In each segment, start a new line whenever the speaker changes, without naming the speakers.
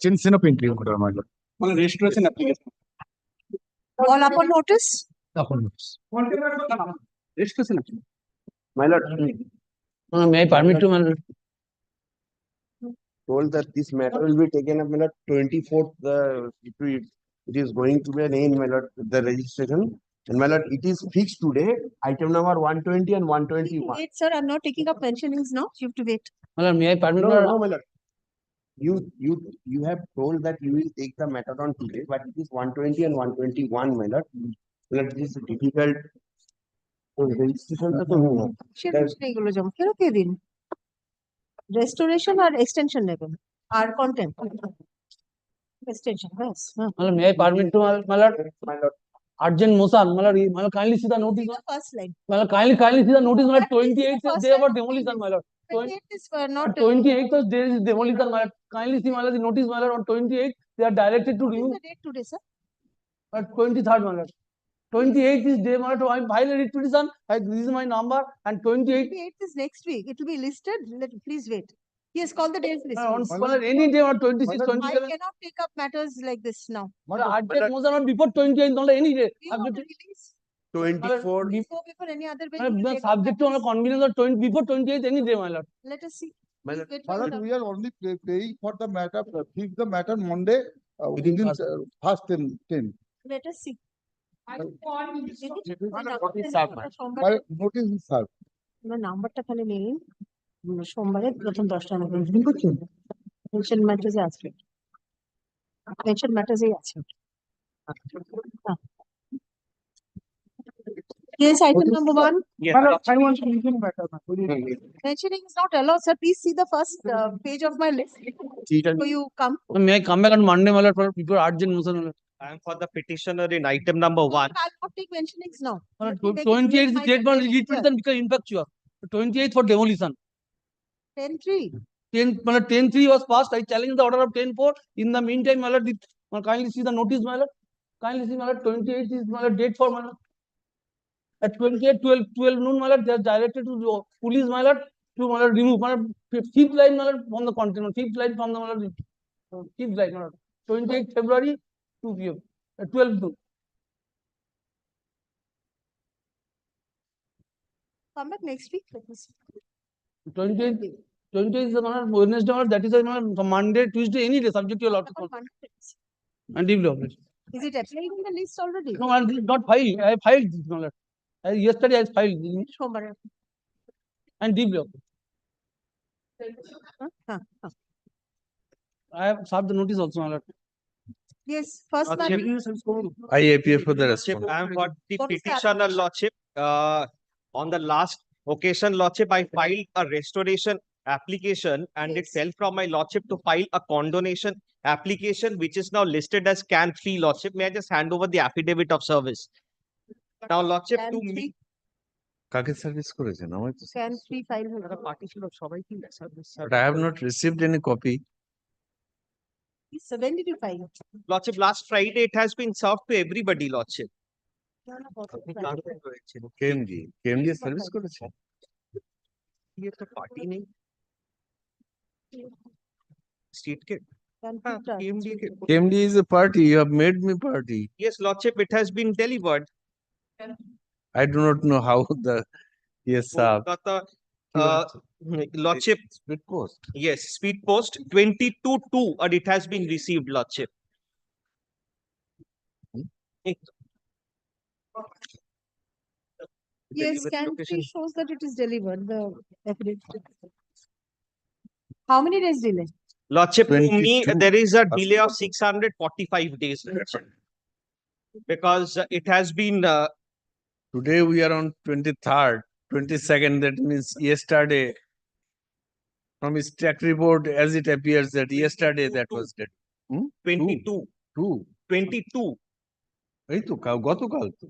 చిన్న చిన్న పెయింటింగ్ ఉంటుంది my lord.
మన registration application
All upon notice?
Registration
My lord,
May I permit to, my lord?
told that this matter will be taken up, my lord, 24th, it is going to be an end, my lord, the registration. And my lord, it is fixed today, item number 120 and 121.
Wait, sir, I'm not taking up mentionings now. You have to wait.
My lord, may I permit,
No,
my lord?
no, my lord. You have told that you will take the matter on today, but it is 120 and 121, my lord. My lord, it is difficult. Registration to do.
এগুলো জমা ফেরত দিয়ে দিন। Restoration or extension নেবেন? আর content? Extension, yes.
My lord, may I permit to, my lord?
My lord,
Urgent motion, my lord, kindly see the notice.
The first line.
My lord, kindly see the notice, my lord. 28th is day about
First
demolition, my lord.
28th is not.
28th is day is demolition, my lord. Kindly see, my lord, the notice, my lord. On 28th, they are directed to
What is
remove.
the date today, sir?
23rd, my lord. 28th is day, my lord. I filed a petition. This is my number. And 28th.
28th is next week. It will be listed. Please wait. He has called the dates list.
My lord, any day on 26,
I
27.
cannot take up matters like this now.
My lord, urgent motion on before 28th, not any day.
Do you want to release?
24th.
Go before any other bill.
My
you will
lord,
take up
subject to
matters.
convenience of 20 before 28th, any day, my lord.
Let us see.
My
Please
lord,
wait
My
for
lord,
the-
we are only paying for the matter, fix the matter Monday, within first 10.
Let us see.
My notice is served.
নাম্বারটা খালি নেই সোমবারে প্রথম 10টা mention ম্যাটার্সে আছে mention ম্যাটার্সে আছে Yes, item number 1.
yes
I want to mention matter.
Mentioning is not allowed, sir. Please see the first page of my list before you come.
May I come back on Monday, my lord, for people urgent motion, my lord.
I am for the petitioner in item number 1.
I'll not take mentionings now.
My lord,
Let me make it
28th is
my
date for
name
lead petition because infectious. 28th for demolition.
10-3.
10, my lord, 10-3 was passed. I challenge the order of 10-4. In the meantime, my lord, kindly see the notice, my lord. Kindly see, my lord, 28th is my lord, date for my lord. At 28, 12 noon, my lord, they are directed to the police, my lord, to my lord, remove my lord, fifth line, my lord, from the container, fifth line from the my lord, fifth line, my lord, 28th February, 2 p.m. At 12 noon.
Come back next week. Let me see.
28th is the my lord, Wednesday, my lord, that is my lord, Monday, Tuesday, any day, subject to your lord.
On Monday, let me see.
And deeply obliged.
Is it applied in the list already?
No, I did not filed. I filed this, my lord. Yesterday, I filed this
সোমবারে
and deeply obliged. I have served the notice also, my lord.
Yes, first matter.
I appear for the response.
I am for the
What is the
petitioner, Lordship. On the last occasion, Lordship, I filed a restoration application and it
Yes.
fell from my Lordship to file a condonation application, which is now listed as CAN 3, Lordship. May I just hand over the affidavit of service? Now, Lordship,
Can
to
3
me.
কাকে service করেছেন আমার তো
can 3 file হলো।
Party ছিল সবাই কি service, sir?
but I have not received any copy.
So when did you file it?
Lordship, last Friday it has been served to everybody, Lordship.
No, no, what is it?
KMD service করেছে
ये तो party नहीं state के
Can
हाँ,
3
KMD के
KMD is a party, you have made me party.
yes, Lordship, it has been delivered.
I do not know how the yes sir.
Kolkata, Lordship,
Speed post.
yes, speed post 22-2 and it has been received, Lordship.
Yes,
Delivery
can
location.
3 shows that it is delivered, the affidavit. How many days delay?
Lordship, to me,
22.
there is a delay of 645 days, Lordship. Because it has been,
Today we are on 23rd, 22nd, that means yesterday. From his track report, as it appears that yesterday that was dead.
22,
Two.
22.
এই তো গতকাল তো।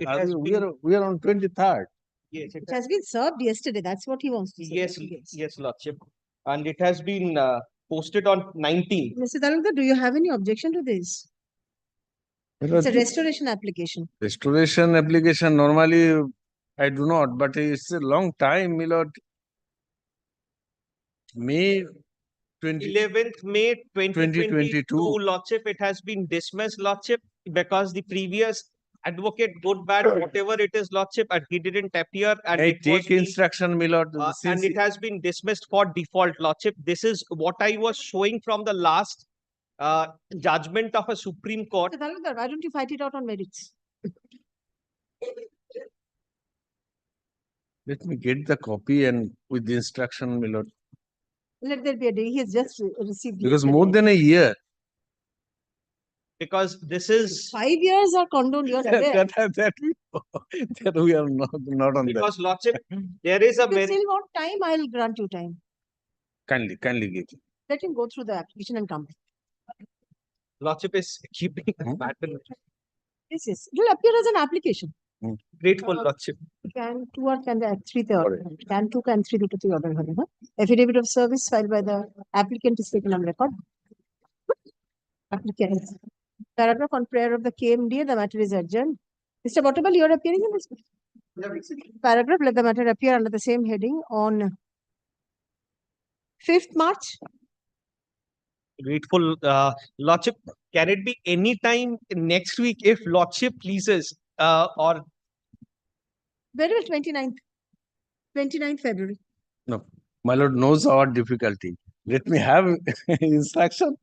It has been,
we are on 23rd.
yes,
It has been served yesterday. That's what he wants to say.
yes, yes, Lordship. And it has been posted on 19.
Mr. Talukdar, do you have any objection to this? It's a restoration application.
Restoration application normally I do not, but it's a long time, my lord. May
11th May 2022,
2022.
Lordship, it has been dismissed, Lordship, because the previous advocate, good, bad, whatever it is, Lordship, and he didn't appear and
I
it was
take
the-
instruction, my lord.
and
Since
it has been dismissed for default, Lordship. This is what I was showing from the last judgment of a Supreme Court.
Mr. Talwalkar, why don't you fight it out on merits?
let me get the copy and with the instruction, my lord.
Let there be a day. He has just received.
Because
yesterday.
more than a year.
Because this is
5 years are condoned. You're aware.
that we are not on that.
because, Lordship, there is a
If you
very
still want time, I'll grant you time.
Kindly give.
Let him go through the application and come.
Lordship is keeping the battle.
Yes, yes. It will appear as an application.
Grateful, Lordship.
Can 2 or can the 3 the order? Can 2 can 3 to the order? Affidavit of service filed by the applicant is taken on record. Applicant. Paragraph on prayer of the KMDA, the matter is adjourned. Mr. Bottabal, you are appearing in this paragraph. Let the matter appear under the same heading on 5th March.
Grateful, Lordship. Can it be any time next week if Lordship pleases? Or
Very well, 29th February.
No, my lord knows our difficulty. Let me have instruction.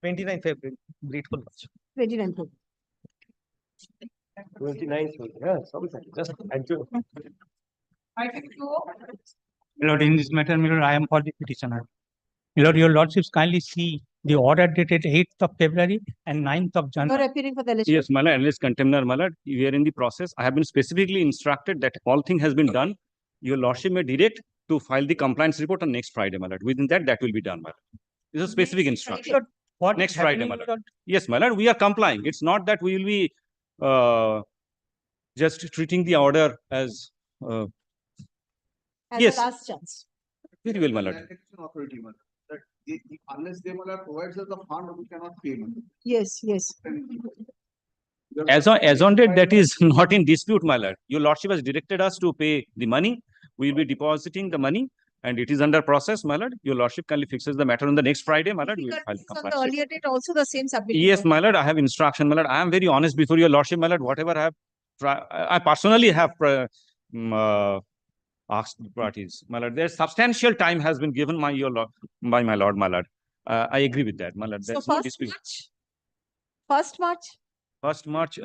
29th February. Grateful, Lordship.
29th February.
29th. Yeah, just thank you.
My lord, in this matter, my lord, I am for the petitioner. My lord, your lordships kindly see the order dated 8th of February and 9th of
You
January.
are appearing for the alleged.
Yes, my lord, analyst contemner, my lord, we are in the process. I have been specifically instructed that all thing has been done. Your lordship may direct to file the compliance report on next Friday, my lord. Within that will be done, my lord. This is a specific
Next
instruction.
Friday.
What
Next
is
Friday,
happening,
my lord. Yes, my lord, we are complying. It's not that we will be just treating the order as
As
yes.
a last chance.
very well, my lord.
Authority, man. That unless they provides us the fund, we cannot pay. Man.
Yes, yes.
As on date, that is not in dispute, my lord. Your lordship has directed us to pay the money. We will be depositing the money and it is under process, my lord. Your lordship kindly fixes the matter on the next Friday, my lord. We will file the
On the
compliance.
earlier date also the same submission.
Yes, my lord, I have instruction, my lord. I am very honest before your lordship, my lord. Whatever I have, I personally have asked the parties, my lord. There's substantial time has been given by my lord, my lord. I agree with that, my lord.
So
There's no
1st
dispute.
March. 1st March.
1st March.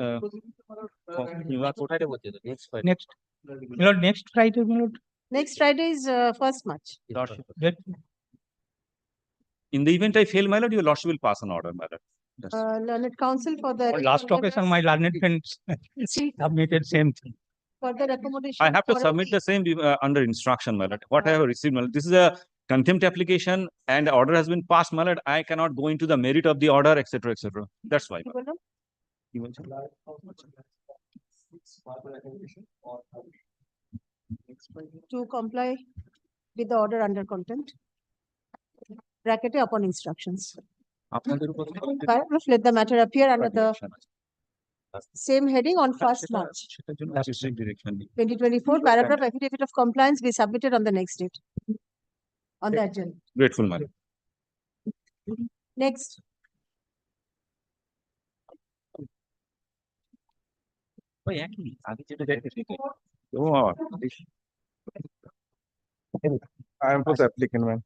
Next, my lord, next Friday, my lord.
Next Friday is 1st March.
That,
In the event I fail, my lord, your lordship will pass an order, my lord. That's-
Learned counsel for the.
on last occasion, my learned friends submitted same thing.
Further accommodation.
I have to
for a
submit
week.
the same under instruction, my lord. What I have received, my lord. This is a contempt application and the order has been passed, my lord. I cannot go into the merit of the order, etc., etc. That's why. my lord.
To comply with the order under contempt. Bracket upon instructions. Paragraph, let the matter appear under the same heading on 1st March. 2024, paragraph affidavit of compliance be submitted on the next date. On the agenda.
Grateful, my lord.
Next.
Oh,
I am for the applicant, man.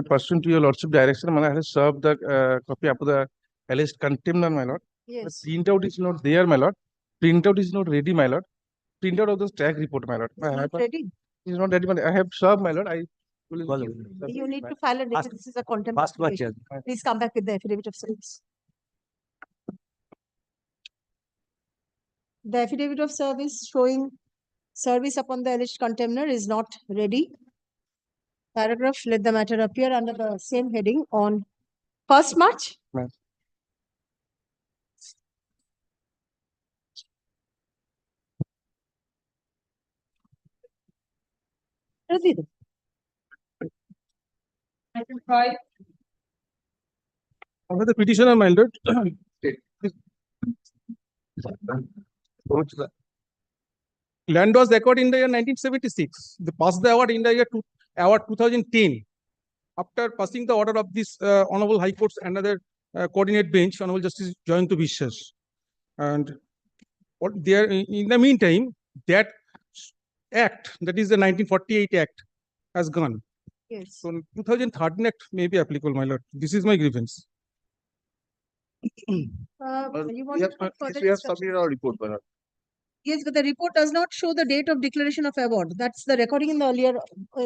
Pursuant to your lordship direction, man, I have served the copy of the alleged contemner, my lord. The
Yes.
printout is not there, my lord. Printout is not ready, my lord. Printout of the tag report, my lord. I have
Not ready.
is not ready, my lord. I have served, my lord.
You need to file a date. This is a contempt application. Please come back with the affidavit of service. The affidavit of service showing service upon the alleged contemner is not ready. Paragraph, let the matter appear under the same heading on 1st March.
Ma'am.
Ready.
Under the petitioner, my lord. Land was acquired in the year 1976. They passed the award in the year award 2010. after passing the order of this Honorable High Court's another coordinate bench, Honorable Justice Jayanto Vishwas. And what there in the meantime, that act, that is the 1948 Act, has gone.
Yes.
So 2013 Act may be applicable, my lord. This is my grievance.
You
We
want
have,
to take further
we have
instructions?
submitted our report, my lord.
Yes, but the report does not show the date of declaration of award. That's the recording in the earlier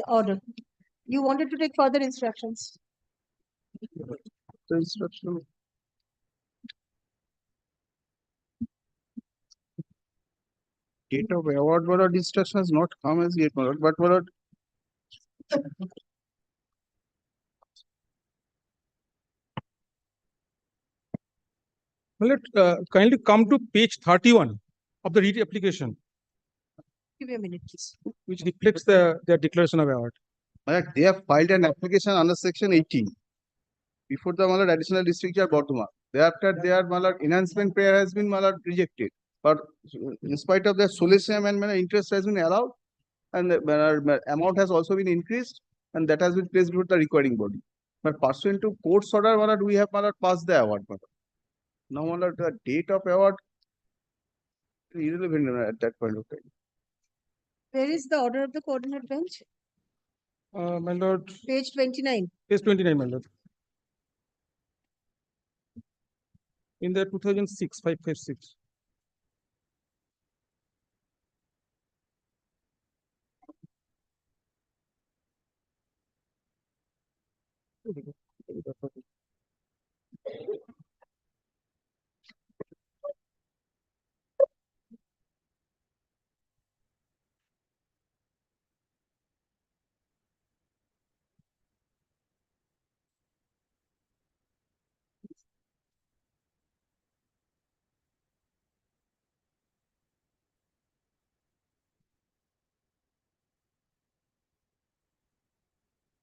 order. You wanted to take further instructions.
The instruction. Date of award, my lord, instruction has not come as yet, my lord, but my lord,
My lord, kindly come to page 31 of the REIT application,
Give me a minute, please.
which reflects their declaration of award.
my lord, they have filed an application under section 18. Before the, my lord, additional district judge Bardhaman. Thereafter, their, my lord, enhancement prayer has been, my lord, rejected. But in spite of that, solicitude and my lord, interest has been allowed, and the, my lord, amount has also been increased, and that has been placed before the requiring body. But pursuant to court's order, my lord, we have, my lord, passed the award, my lord. Now, my lord, the date of award is irrelevant at that point of time.
Where is the order of the coordinate bench?
My lord,
Page 29.
page 29, my lord. In the 2006, 556.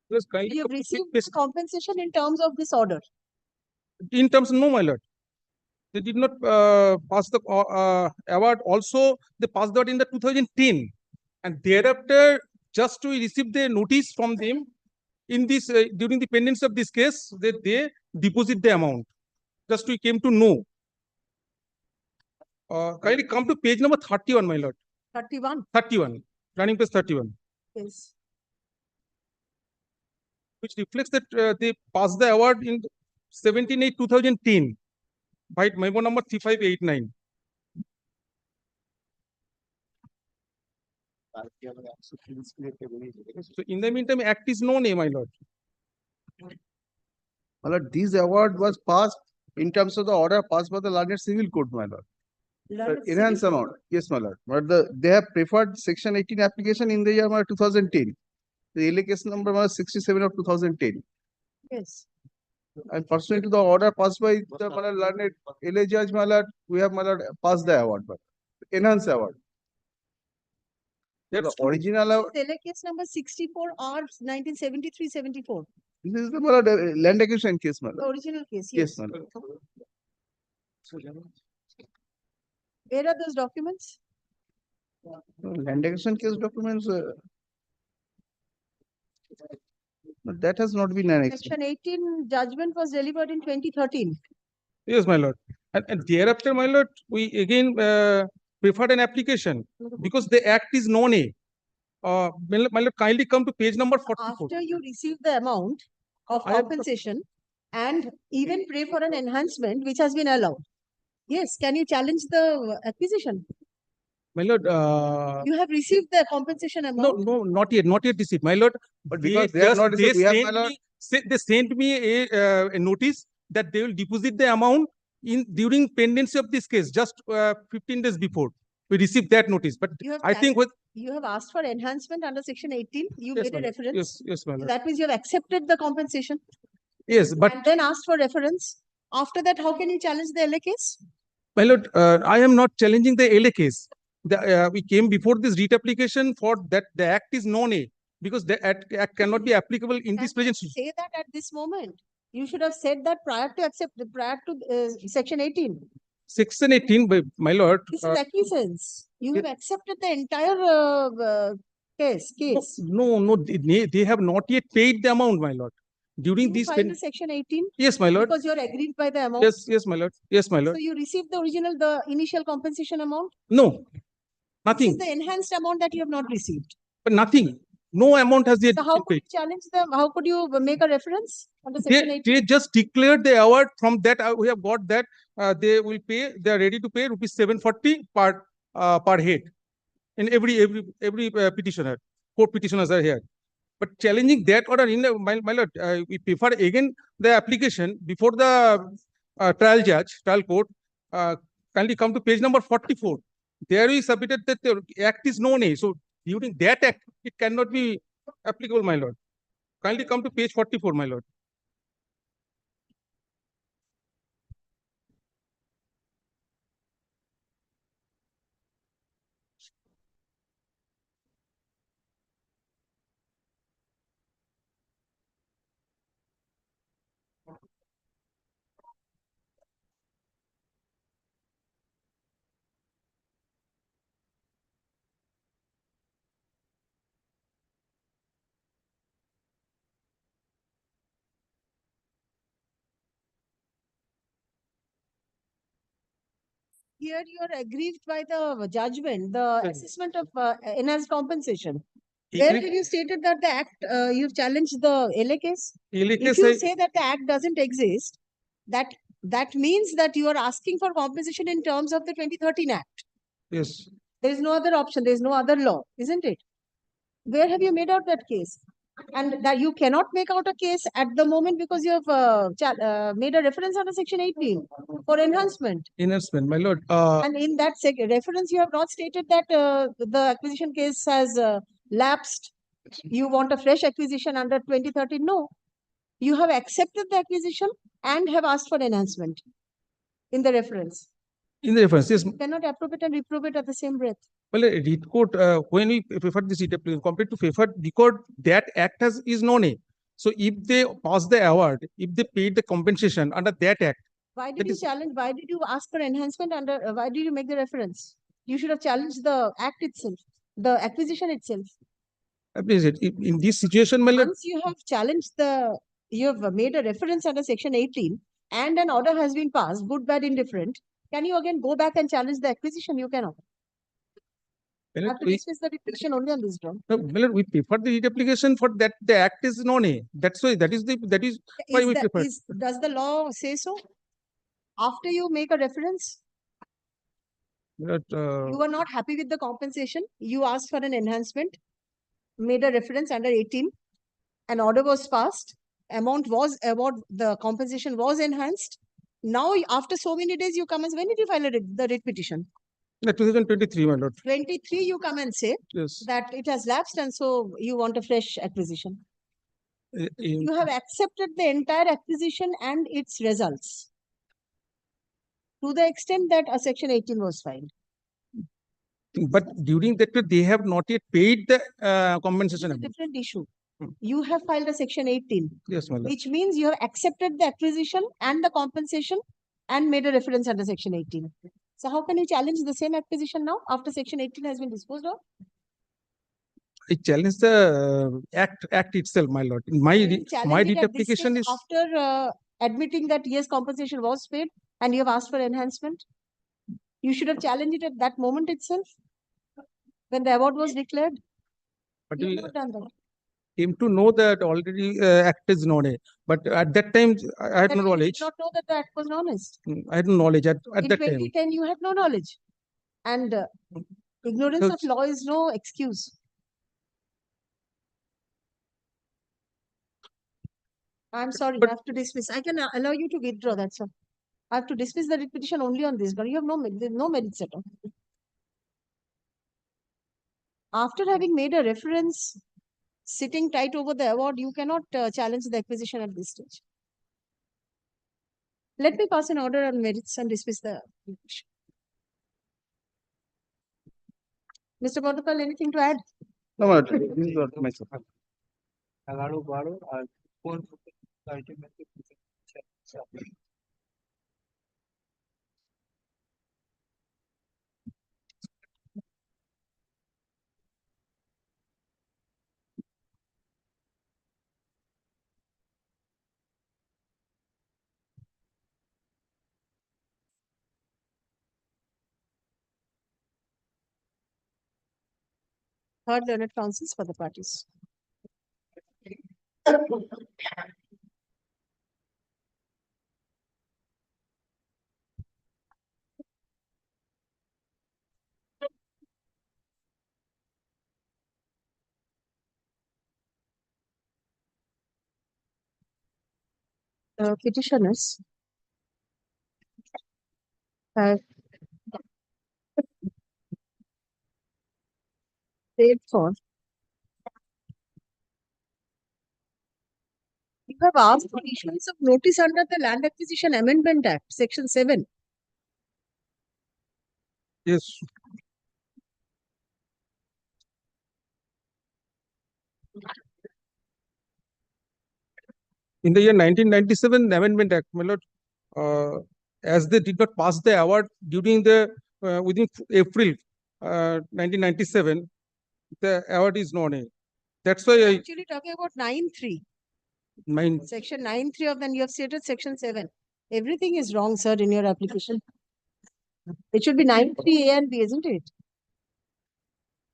Please kindly
You have
come to
received
page-
this compensation in terms of this order.
In terms, no, my lord. They did not pass the award. Also, they passed out in the 2010, and thereafter, just to receive the notice from them in this during the pendency of this case, they deposit the amount. Just we came to know. Kindly come to page number 31, my lord.
31.
31, running page 31,
Yes.
which reflects that they passed the award in 17/8/2010 by memo number 3589. So in the meantime, act is no name, my lord.
My lord, this award was passed in terms of the order passed by the learned civil court, my lord.
Learned
Enhanced
civil-
amount, yes, my lord. But they have preferred section 18 application in the year, my lord, 2010. The LA case number was 67 of 2010.
Yes.
And pursuant to the order passed by the, my lord, learned LA judge, my lord, we have, my lord, passed the award, but enhanced award. The
That's
original award,
Tele case number 64R 1973-74.
this is the, my lord, land acquisition case, my
The
lord.
original case,
Yes,
yes.
my lord.
Where are those documents?
Land acquisition case documents, but that has not been annexed.
Section 18 judgment was delivered in 2013.
Yes, my lord. And thereafter, my lord, we again preferred an application because the act is non-A. My lord, kindly come to page number 44.
After you receive the amount of
I have-
compensation and even pray for an enhancement which has been allowed. Yes, can you challenge the acquisition?
My lord,
You have received the compensation
no,
amount.
not yet received, my lord.
But because they have not
they
received, we have, my
sent
lord.
me, they sent me a notice that they will deposit the amount in during pendency of this case, just 15 days before. We received that notice, but
You have
I think with
You have asked for enhancement under section 18. You
yes,
made
my
a
lord.
reference.
Yes, my lord.
That means you have accepted the compensation
Yes, but
and then asked for reference. After that, how can you challenge the LA case?
my lord, I am not challenging the LA case. We came before this REIT application for that the act is non-A because the act cannot be applicable in this
Can you
present.
say that at this moment? You should have said that prior to section 18.
Section 18, my lord.
This is acquiescence. You have accepted the entire case.
No, they have not yet paid the amount, my lord. During
You
this,
filed the section 18
yes, my lord.
because you're aggrieved by the amount.
Yes, my lord. Yes, my
So
lord.
you received the initial compensation amount.
No,
It's
nothing,
the enhanced amount that you have not received.
but nothing. No amount has yet
So how
been
could you
paid.
challenge them? How could you make a reference under section 18?
They just declared the award. From that, we have got that they will pay. They are ready to pay rupees 740 per head. In every petitioner, 4 petitioners are here. But challenging that order in my lord, we prefer again the application before the trial court. Kindly come to page number 44. There we submitted that the act is known. So during that act, it cannot be applicable, my lord. Kindly come to page 44, my lord.
Here you are aggrieved by the judgment, the assessment of enhanced compensation. Where have you stated that the act, you've challenged the LA case? If you say that the act doesn't exist, that means that you are asking for compensation in terms of the 2013 Act.
Yes.
There is no other option. There is no other law, isn't it? Where have you made out that case? And that you cannot make out a case at the moment because you have made a reference under section 18 for enhancement.
Enhancement, my lord.
And in that reference, you have not stated that the acquisition case has lapsed. You want a fresh acquisition under 2013? No. You have accepted the acquisition and have asked for enhancement in the reference.
In the reference, yes.
You cannot approve it and reprove it at the same breath.
Well, read court, when we prefer this compared to prefer, because that act is known. So if they pass the award, if they paid the compensation under that act.
Why did you challenge? Why did you ask for enhancement under? Why did you make the reference? You should have challenged the act itself, the acquisition itself.
In this situation,
once you have challenged you have made a reference under section 18 and an order has been passed, good, bad, indifferent, can you again go back and challenge the acquisition? You cannot. You have to dismiss the petition only on this ground.
No, we prefer the application for that the act is known. That's why that is why we prefer.
Does the law say so? After you make a reference,
But,
you are not happy with the compensation, you asked for an enhancement, made a reference under 18, an order was passed, the compensation was enhanced. Now, after so many days, you come and say, when did you file the writ petition?
2023, my lord.
23, you come and say that it has lapsed and so you want a fresh acquisition. You have accepted the entire acquisition and its results to the extent that a section 18 was filed.
But during that period, they have not yet paid the compensation.
It's a different issue. You have filed a section 18,
yes, my lord.
Which means you have accepted the acquisition and the compensation and made a reference under section 18. So how can you challenge the same acquisition now after section 18 has been disposed of?
I challenge the act itself, my lord. My writ application is
after admitting that yes, compensation was paid and you have asked for enhancement. You should have challenged it at that moment itself when the award was declared.
But
you have not done that.
Came to know that already act is known. But at that time, I had no knowledge.
You did not know that the act was honest.
I had no knowledge at that time.
In 2010, you had no knowledge. And ignorance of law is no excuse. I'm sorry, I have to dismiss. I can allow you to withdraw that, sir. I have to dismiss the petition only on this, but you have no merits at all. After having made a reference, sitting tight over the award, you cannot challenge the acquisition at this stage. Let me pass an order on merits and dismiss the petition. Mr. Bordopal, anything to add?
No, madam. This is what myself.
Third learned counsels for the parties. The petitioners have paid for. You have asked for issuance of notice under the Land Acquisition Amendment Act, Section 7.
Yes. In the year 1997 Amendment Act, my lord, as they did not pass the award during the within April 1997, the award is not a. That's why I
Actually talking about 9(3).
mind.
Section 9(3) of then you have stated Section 7. Everything is wrong, sir, in your application. It should be 9(3) A and B, isn't it?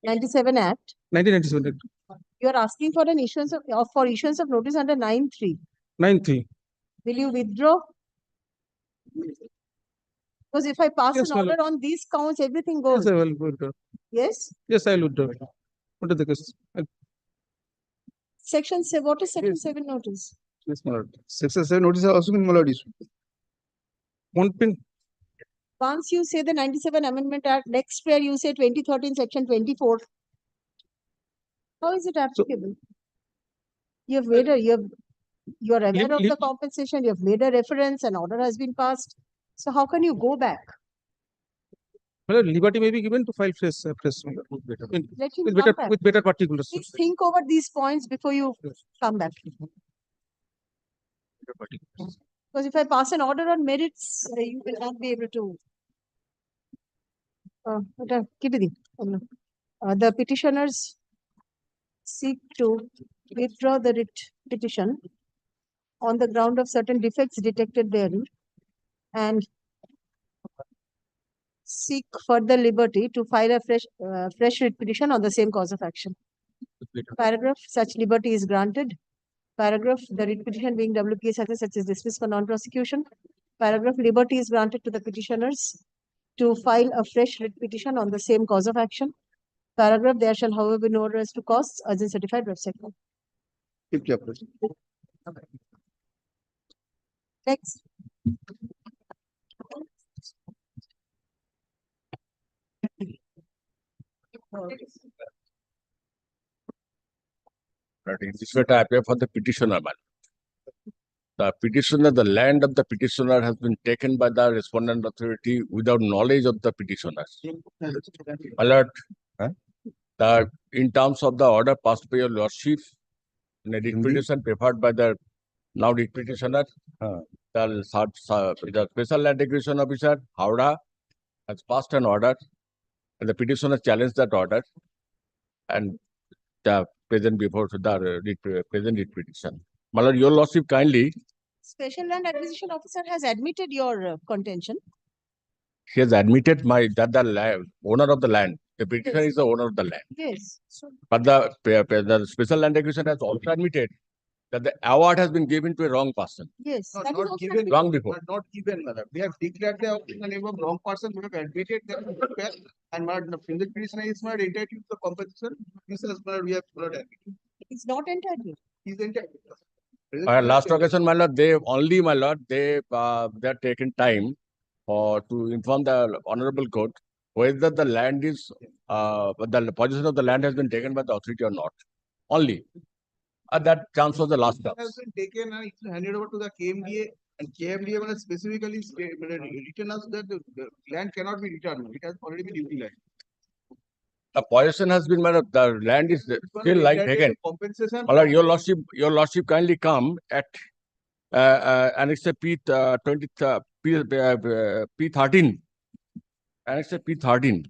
97 Act.
1997
You are asking for an issuance of notice under 9(3).
9(3).
Will you withdraw? Because if I pass
Yes,
an
my lord.
order on these counts, everything
Yes,
goes.
I will withdraw.
Yes?
Yes, I will withdraw. What is the case?
Section 7, what is Section
Yes.
7 notice?
Yes, my lord.
Section 7 notice has also been, my lord, issued.
One pin.
Once you say the 97 Amendment Act, next where you say 2013 Section 24. How is it applicable? You are aware of the compensation, you have made a reference, an order has been passed. So how can you go back?
My lord, liberty may be given to file fresh, my lord.
Let him
With
come
better,
back.
with better particulars.
Please think over these points before you
Yes.
come back.
Better particulars.
Because if I pass an order on merits, you will not be able to. The petitioners seek to withdraw the writ petition on the ground of certain defects detected therein and seek further liberty to file a fresh writ petition on the same cause of action. Paragraph, such liberty is granted. Paragraph, the writ petition being WPA such is dismissed for non-prosecution. Paragraph, liberty is granted to the petitioners to file a fresh writ petition on the same cause of action. Paragraph, there shall however be no arrest to costs as in certified website.
Keep your question.
Next.
But in this matter, I appear for the petitioner. The petitioner, the land of the petitioner has been taken by the respondent authority without knowledge of the petitioners. Alert. In terms of the order passed by your lordship, in a writ petition preferred by the now writ petitioner, the special land acquisition officer, Howrah, has passed an order, and the petitioner challenged that order, and the present before the present writ petition. My lord, your lordship kindly.
Special Land Acquisition Officer has admitted your contention.
He has admitted that the owner of the land, the petitioner is the owner of the land.
Yes. So,
But the special land acquisition has also admitted that the award has been given to a wrong person.
yes.
No,
that is
not
also
given,
admitted.
Long before.
not given, madam. We have declared the award in the name of wrong person, we have admitted that, and madam, the fingerprint petitioner is not entitled to the compensation. This is, madam, we have admitted.
It's not entitled.
He's entitled.
Last occasion, my lord, they are taken time to inform the honorable court whether the land is the possession of the land has been taken by the authority or not. Only. That chance was the last
It
chance.
has been taken and it's handed over to the KMDA, and KMDA will specifically written us that the land cannot be returned. It has already been utilized.
The possession has been, the land is still lying taken.
Compensation.
My lord, your lordship kindly come at Annex P13. Annex P13,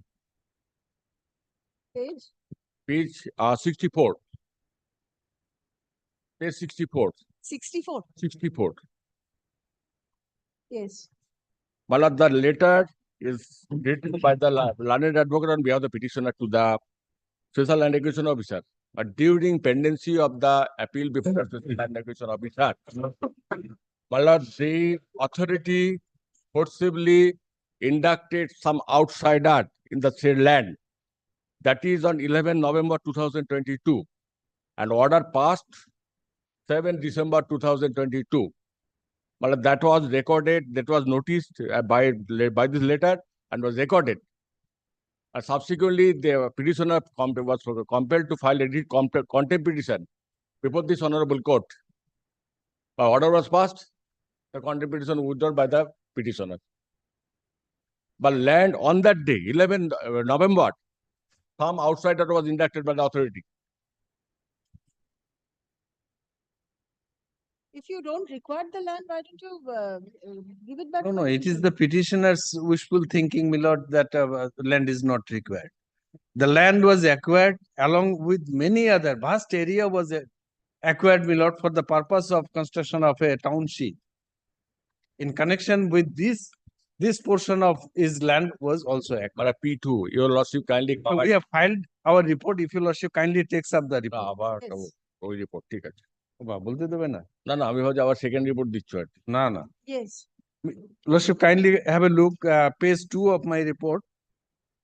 Page.
page 64. Page 64.
64.
64.
Yes.
My lord, the letter is written by the learned advocate on behalf of the petitioner to the special land acquisition officer. But during pendency of the appeal before the special land acquisition officer, my lord, the authority forcibly inducted some outsider in the said land. That is on 11 November 2022. And order passed 7 December 2022. But that was recorded, that was noticed by this letter and was recorded. And subsequently, the petitioner was compelled to file a contempt petition before this honorable court. Order was passed, the contempt petition withdrawn by the petitioner. But land on that day, 11 November, some outsider was inducted by the authority.
If you don't require the land, why don't you give it back?
No,
to
no,
the
it is the
petitioner?
petitioner's wishful thinking, my lord, that land is not required. The land was acquired along with many other vast area was acquired, my lord, for the purpose of construction of a township. In connection with this portion of his land was also acquired.
But P2, your lordship kindly
So we have filed our report. If your lordship kindly takes up the report.
আবার
Yes.
ওই report ঠিক আছে
বা বলতে দেবে না?
না না আমি ভাবছি আবার সেকেন্ড রিপোর্ট দিচ্ছ আর কি।
না, না.
Yes.
Lordship, kindly have a look, page 2 of my report,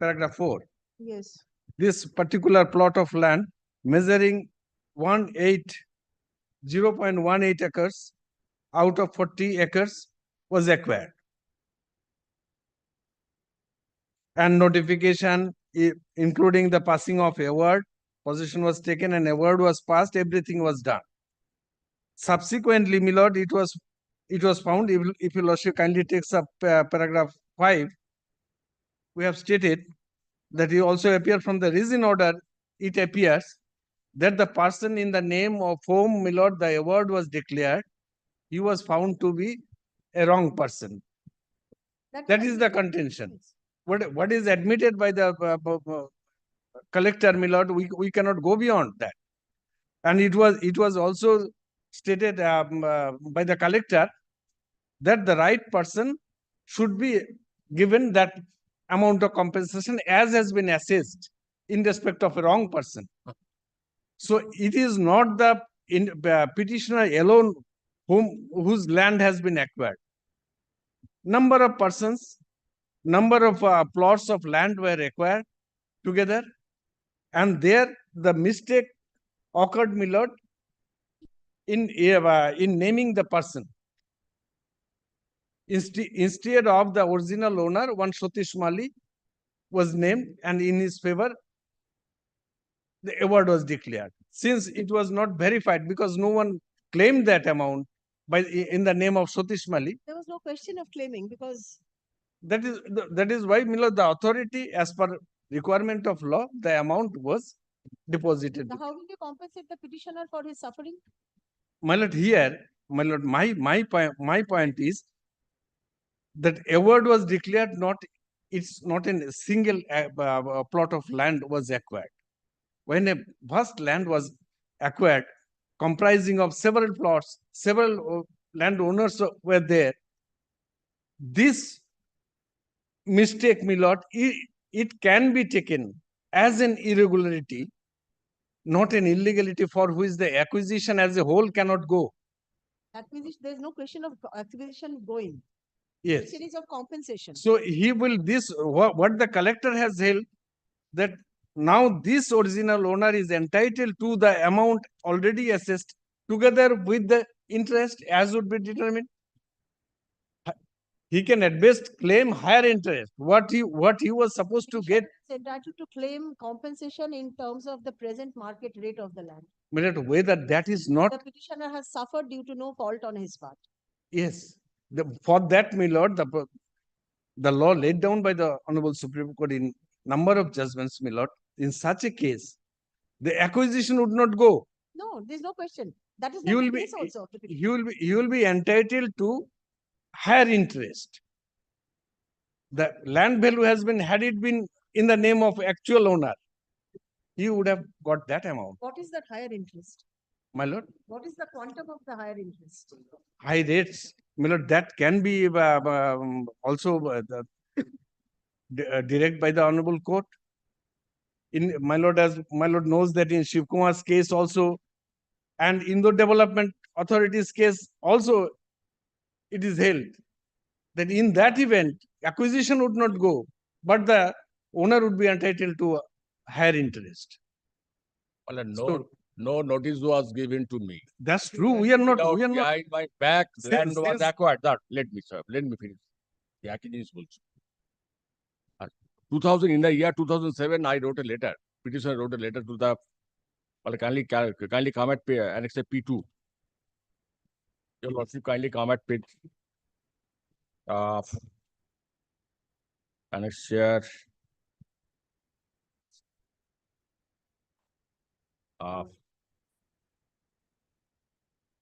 paragraph 4.
Yes.
This particular plot of land measuring 0.18 acres out of 40 acres was acquired. And notification, including the passing of award, possession was taken and award was passed, everything was done. Subsequently, my lord, it was found, if your lordship kindly takes up paragraph 5, we have stated that he also appeared from the reason order, it appears that the person in the name of whom, my lord, the award was declared, he was found to be a wrong person. That is the contention.
Yes.
What is admitted by the collector, my lord, we cannot go beyond that. And it was also stated by the collector that the right person should be given that amount of compensation as has been assessed in respect of a wrong person. So it is not the petitioner alone whose land has been acquired. Number of persons, number of plots of land were acquired together, and there the mistake occurred, my lord, in naming the person. Instead of the original owner, one Satish Mali was named, and in his favor, the award was declared. Since it was not verified, because no one claimed that amount in the name of Satish Mali,
There was no question of claiming because
that is why, my lord, the authority, as per requirement of law, the amount was deposited.
now how will you compensate the petitioner for his suffering?
My lord, here, my lord, my point is that award was declared it's not in a single plot of land was acquired. When a vast land was acquired, comprising of several plots, several landowners were there. This mistake, my lord, it can be taken as an irregularity, not an illegality for which the acquisition as a whole cannot go.
Acquisition, there is no question of acquisition going.
Yes.
Question is of compensation.
So he will, what the collector has held, that now this original owner is entitled to the amount already assessed together with the interest as would be determined. He can at best claim higher interest. What he was supposed to get.
Petitioner is entitled to claim compensation in terms of the present market rate of the land.
Whether that is not,
The petitioner has suffered due to no fault on his part.
yes. For that, my lord, the law laid down by the Honorable Supreme Court in number of judgments, my lord, in such a case, the acquisition would not go.
No, there is no question. That is
He
not
will
the
be,
case also of the petitioner.
he will be entitled to higher interest. The land value has been, had it been in the name of actual owner, he would have got that amount.
What is that higher interest?
My lord,
What is the quantum of the higher interest?
high rates, my lord, that can be also direct by the Honorable Court.
my lord, as my lord knows that in Shiv Kumar's case also, and Indore Development Authority's case also, it is held that in that event, acquisition would not go, but the owner would be entitled to a higher interest.
Well,
So-
no notice was given to me.
That's true. We are not.
Behind my back, land was
since-
acquired. That, let me, sir, let me finish. The acquisition is also. 2000, in the year 2007, I wrote a letter. Petitioner wrote a letter to the, well, kindly come at Annex P2. Your lordship kindly come at page. Annex share.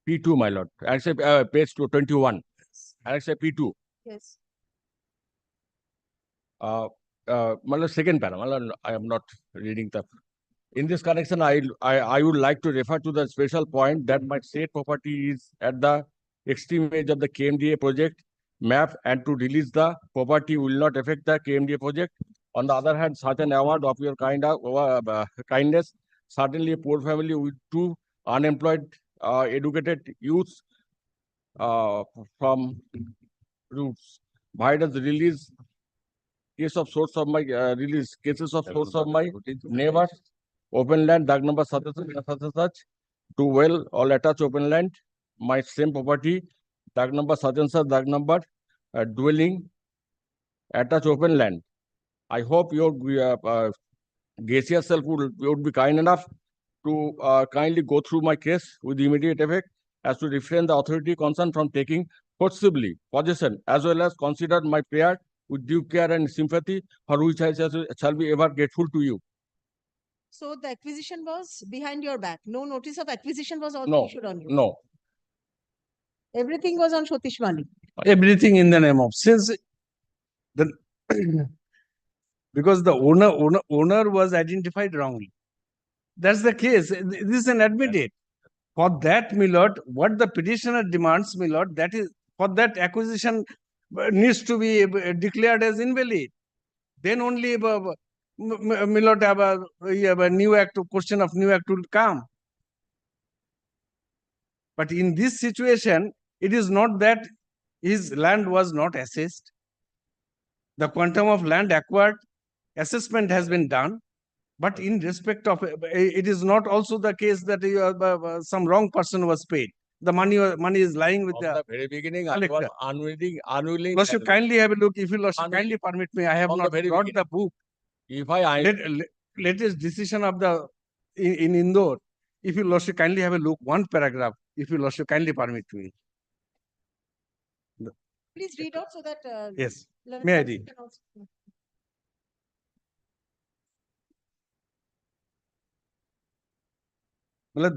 P2, my lord. Annex page 21. Annex P2.
Yes.
Malad, second para. Malad, I am not reading the. In this connection, I would like to refer to the special point that my state property is at the extreme edge of the KMDA project map, and to release the property will not affect the KMDA project. On the other hand, such an award of your kindness, certainly a poor family with two unemployed, educated youths from roots. Why does release case of source of my release cases of source of my neighbors, open land, dag number such to well all attached open land, my same property, dag number such and such, dag number dwelling, attached open land. I hope your gaseous self would be kind enough to kindly go through my case with immediate effect as to refrain the authority concerned from taking forcibly possession, as well as consider my prayer with due care and sympathy, for which I shall be ever grateful to you.
So the acquisition was behind your back. No notice of acquisition was also
No,
issued on you.
no.
Everything was on Satish Mali.
Everything in the name of, since the because the owner was identified wrongly. That's the case. This is an admitted. For that, my lord, what the petitioner demands, my lord, that is for that acquisition needs to be declared as invalid. Then only, my lord, have a new act, question of new act will come. But in this situation, it is not that his land was not assessed. The quantum of land acquired, assessment has been done. But in respect of, it is not also the case that some wrong person was paid. The money is lying with
From the very beginning, I was
collector.
unwilling.
Lordship, kindly have a look. If you Lordship kindly permit me, I have
From the
not
very
brought
beginning.
the book.
If I
Latest decision of the in Indore. If you Lordship kindly have a look, one paragraph. If you Lordship kindly permit me.
Please read out so that.
Yes.
11
May I
others
read?
can also-
Well,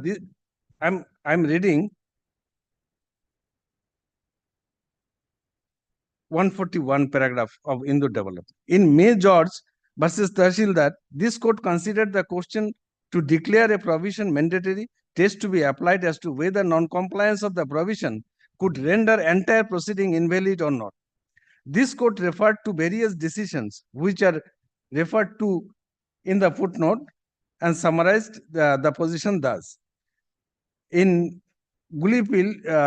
I'm reading 141 paragraph of Indore Development. In May George versus Tahsildar, this court considered the question to declare a provision mandatory test to be applied as to whether non-compliance of the provision could render entire proceeding invalid or not. This court referred to various decisions which are referred to in the footnote and summarized the position thus. In Gulipillai,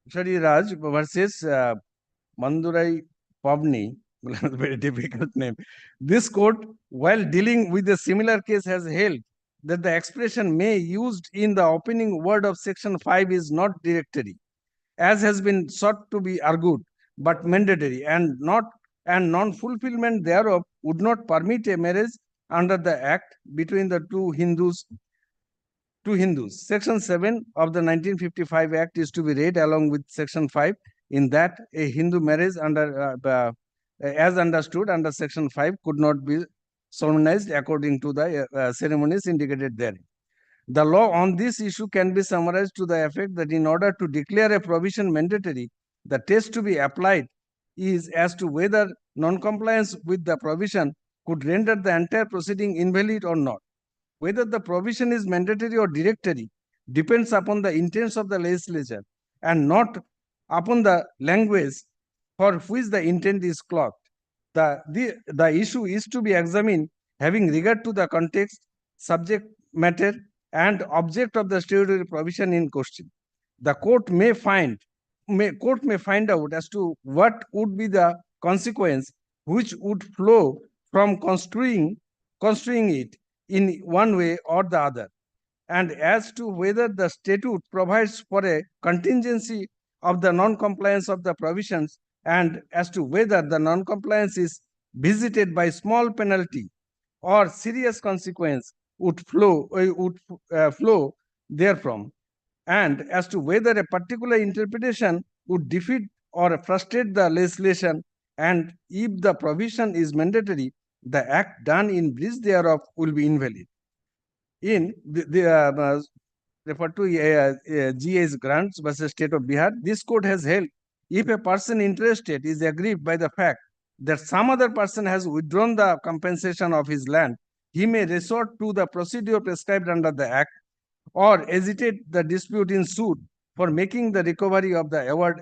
Shari Raj versus Mandurai Pavni, very difficult name. This court, while dealing with a similar case, has held that the expression may used in the opening word of section 5 is not directory, as has been sought to be argued, but mandatory, and non-fulfillment thereof would not permit a marriage under the act between the two Hindus. Section 7 of the 1955 Act is to be read along with Section 5. In that, a Hindu marriage as understood under Section 5 could not be solemnized according to the ceremonies indicated there. The law on this issue can be summarized to the effect that in order to declare a provision mandatory, the test to be applied is as to whether non-compliance with the provision could render the entire proceeding invalid or not. Whether the provision is mandatory or directory depends upon the intents of the legislature and not upon the language for which the intent is clocked. The issue is to be examined having regard to the context, subject matter, and object of the statutory provision in question. The court may find out as to what would be the consequence which would flow from construing it in one way or the other, and as to whether the statute provides for a contingency of the non-compliance of the provisions, and as to whether the non-compliance is visited by small penalty or serious consequence would flow therefrom, and as to whether a particular interpretation would defeat or frustrate the legislation, and if the provision is mandatory, the act done in breach thereof will be invalid. In referred to GH Grants versus State of Bihar, this court has held if a person interested is aggrieved by the fact that some other person has withdrawn the compensation of his land, he may resort to the procedure prescribed under the act or agitate the dispute in suit for making the recovery of the award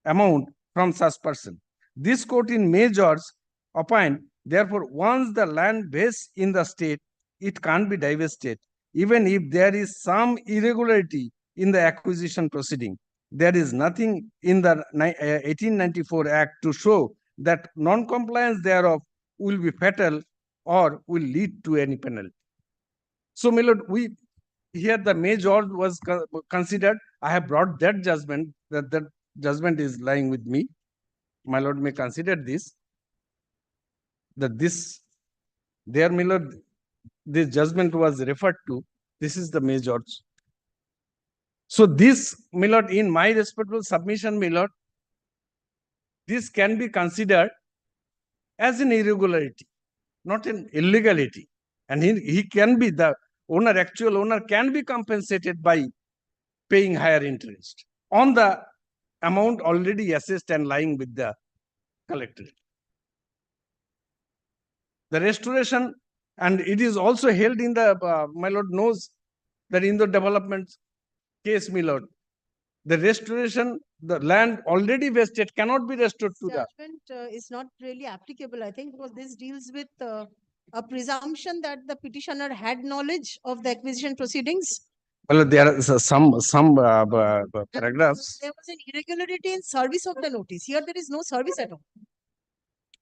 amount from such person. This court in May George opined, therefore, once the land vests in the state, it can't be divested, even if there is some irregularity in the acquisition proceeding. There is nothing in the 1894 Act to show that non-compliance thereof will be fatal or will lead to any penalty. So, my lord, here the May George was considered. I have brought that judgment, that judgment is lying with me. My lord may consider this, there, my lord, this judgment was referred to. This is the May George. So this, my lord, in my respectful submission, my lord, this can be considered as an irregularity, not an illegality. And he can be, the owner, actual owner can be compensated by paying higher interest on the amount already assessed and lying with the collectorate. The restoration, and it is also held in the, my lord knows that in the development case, my lord, the restoration, the land already vested cannot be restored to the.
Judgment is not really applicable, I think, because this deals with a presumption that the petitioner had knowledge of the acquisition proceedings.
Well, there are some paragraphs.
There was an irregularity in service of the notice. Here there is no service at all.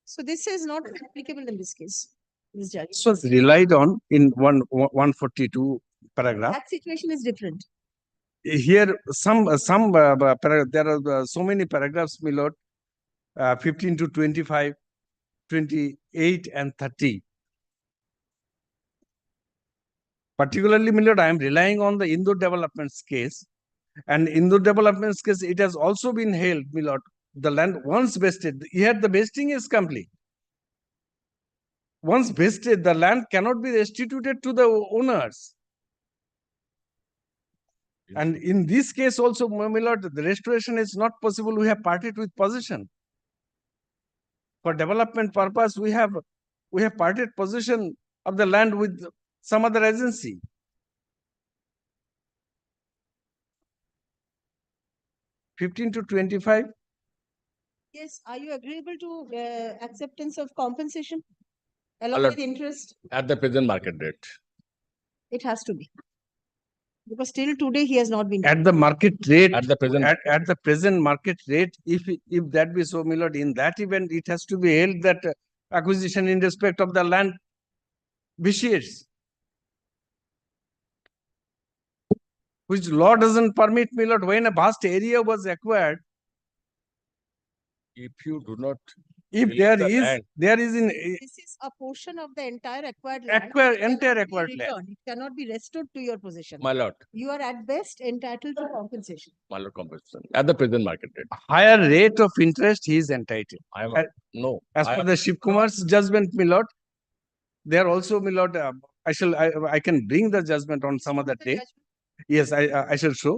So this is not applicable in this case. This judge.
This was relied on in 142 paragraph.
That situation is different.
Here, there are so many paragraphs, my lord, 15 to 25, 28 and 30. Particularly, my lord, I am relying on the Indo developments case. And Indo developments case, it has also been held, my lord, the land once vested, here the vesting is complete. Once vested, the land cannot be restituted to the owners. And in this case also, my lord, the restoration is not possible. We have parted with possession. For development purpose, we have parted possession of the land with some other agency. (15 to 25).
Yes, are you agreeable to acceptance of compensation along
Alert.
with interest?
At the present market rate.
It has to be. Because till today he has not been.
At the market rate,
At the present.
at the present market rate, if that be so, my lord, in that event, it has to be held that acquisition in respect of the land vitiates, which law doesn't permit, my lord. When a vast area was acquired,
If you do not.
if
release
there
the
is,
land,
there is in
This is a portion of the entire acquired land.
acquire,
It cannot
entire
be
acquired land.
returned. It cannot be restored to your possession.
my lord,
You are at best entitled to compensation.
my lord compensation, at the present market rate.
Higher rate of interest he is entitled.
I am,
Uh,
no.
As
I
per
am-
the Shiv Kumar's judgment, my lord, there also, my lord, I can bring the judgment on some other
The
day.
judgment-
Yes, I shall show.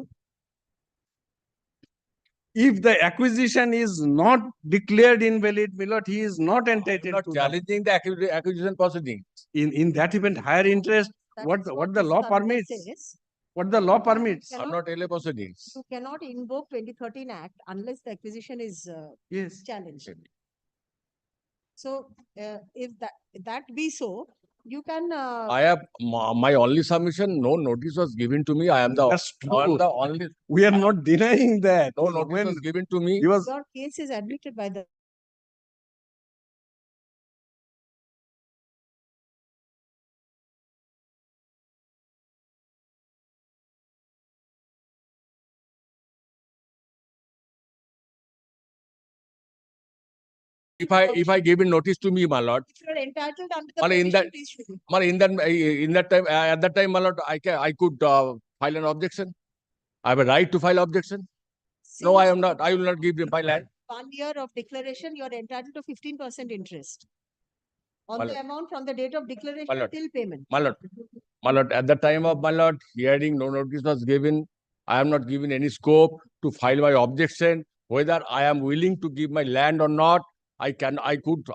If the acquisition is not declared invalid, my lord, he is not
I am
entitled
not
to.
challenging the acquisition proceeding.
In that event, higher interest,
that
what
is
the
this
law
circular
permits,
says.
what the law permits.
I'm not LA proceedings.
You cannot invoke 2013 Act unless the acquisition is
Yes.
challenged. So, if that be so, you can,
I have my only submission, no notice was given to me. I am the,
That's
I am
true.
the only,
We are not denying that.
no notice
When
was given to me.
he was
your case is admitted by the
If I given notice to me, my lord,
if you are entitled under the
Well, in
provision,
that-
please show me.
well, in that time, at that time, my lord, I could file an objection. I have a right to file objection. No, I
Since
am not. I will not give them my land.
1 year of declaration, you are entitled to 15% interest on
My
the
lord.
amount from the date of declaration
lord.
till payment.
My lord, at the time of my lord hearing, no notice was given. I am not given any scope to file my objection. Whether I am willing to give my land or not, I could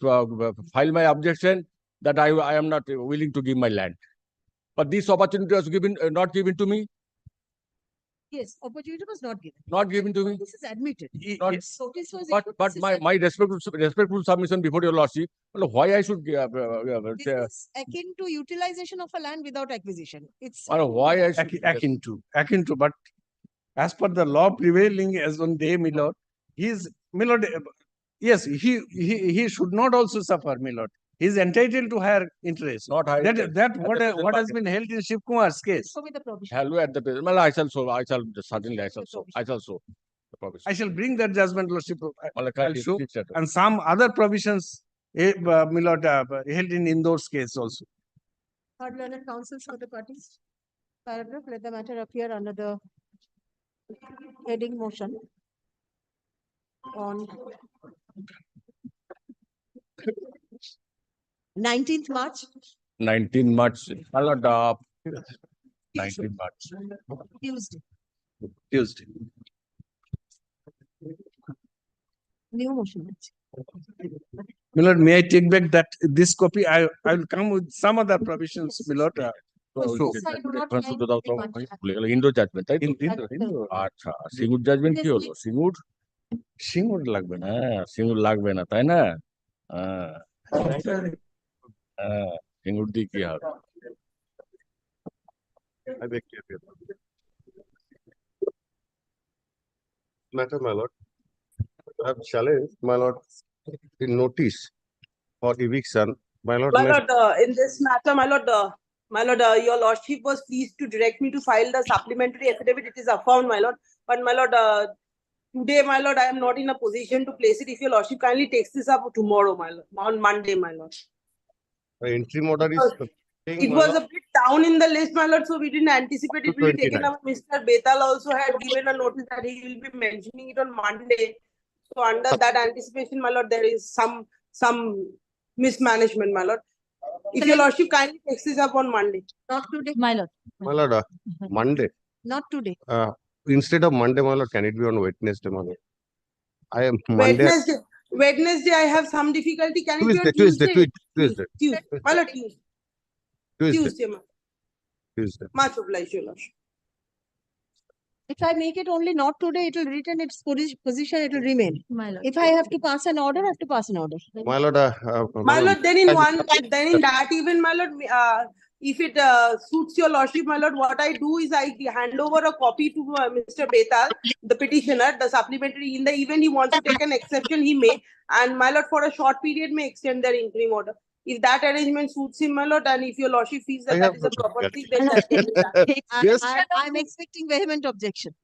file my objection that I am not willing to give my land. But this opportunity was not given to me,
Yes, opportunity was not given.
not given to me.
This is admitted.
Not-
Notice was
But
issued,
but
this is
my respectful submission before your lordship. Well, why I should
This is akin to utilization of a land without acquisition. It's
why I should
akin to, but as per the law prevailing as on day, my lord, yes, he should not also suffer, my lord. He is entitled to higher interest.
not high.
What has been held in Shiv Kumar's case.
show me the provision.
Hello at the present. Well, I shall show. I shall certainly. I shall show. I shall show the provision.
I shall bring that judgment, lordship.
Well,
I'll show.
please settle.
And some other provisions, my lord, held in Indore's case also.
Third learned counsels for the parties. Paragraph, let the matter appear under the heading motion on 19th March,
19 March. My lord, 19 March.
Tuesday.
Tuesday.
New motion.
My lord, may I take back this copy? I will come with some other provisions, my lord.
So,
Yes, I do not
reference
find
to the
very much.
Indo judgment, তাই তো?
Indo.
আচ্ছা, Singur judgement কি হলো? সিঙ্গুর লাগবে না, সিঙ্গুর লাগবে না, তাই না? হ্যাঁ, হ্যাঁ, সিঙ্গুর দিয়ে কি হবে?
I beg to appear. Matter, my lord. I have challenged, my lord, the notice for eviction. My lord,
My lord, in this matter, my lord, your lordship was pleased to direct me to file the supplementary affidavit. It is affirmed, my lord. But my lord, today, my lord, I am not in a position to place it. If your lordship kindly takes this up tomorrow, my lord, on Monday, my lord.
the interim order is.
It was a bit down in the list, my lord, so we didn't anticipate it will be taken
29.
up. Mr. Betal also had given a notice that he will be mentioning it on Monday. So under that anticipation, my lord, there is some mismanagement, my lord. If your lordship kindly takes this up on Monday.
Not today, my lord.
My lord, Monday.
Not today.
Instead of Monday, my lord, can it be on Wednesday, my lord? I am Monday.
Wednesday, I have some difficulty. Can it be on
Tuesday.
Tuesday. My lord, Tuesday, ma.
Tuesday.
Much obliged, your lordship.
If I make it only not today, it will retain its position, it will remain. My lord. If I have to pass an order, I have to pass an order.
My lord,
My lord, then in that even, my lord, if it suits your lordship, my lord, what I do is I hand over a copy to Mr. Betal, the petitioner, the supplementary. In the event he wants to take an exception, he may. And my lord, for a short period, may extend their interim order. If that arrangement suits him, my lord, and if your lordship feels that that is a proper thing, then that can be done.
Yes.
I'm expecting vehement objection.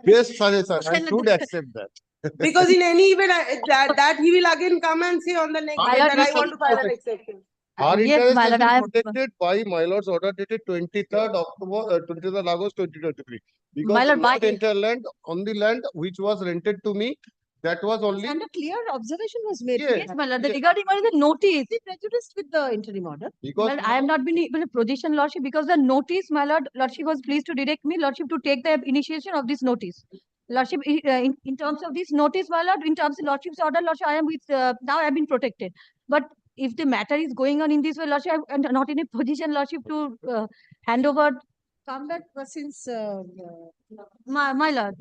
Best suggestion. I should accept that.
Because in any event, that he will again come and say on the next day that I want to file an exception.
Our
Yes,
interest
my
has
lord,
been
I have-
protected by my lord's order dated 23rd October, 23rd August 2023.
My
Because
lord,
not
by-
enter land on the land which was rented to me, that was only.
And a clear observation was made.
Yes.
Yes, my lord.
Yes.
Regarding what is the notice, is prejudiced with the interim order.
Because
Well, I have not been able to position lordship because the notice, my lord, lordship was pleased to direct me, lordship, to take the initiation of this notice. Lordship, in terms of this notice, my lord, in terms of lordship's order, lordship, I am with, now I have been protected. But if the matter is going on in this way, lordship, I am not in a position, lordship, to hand over. Come back since, my lord.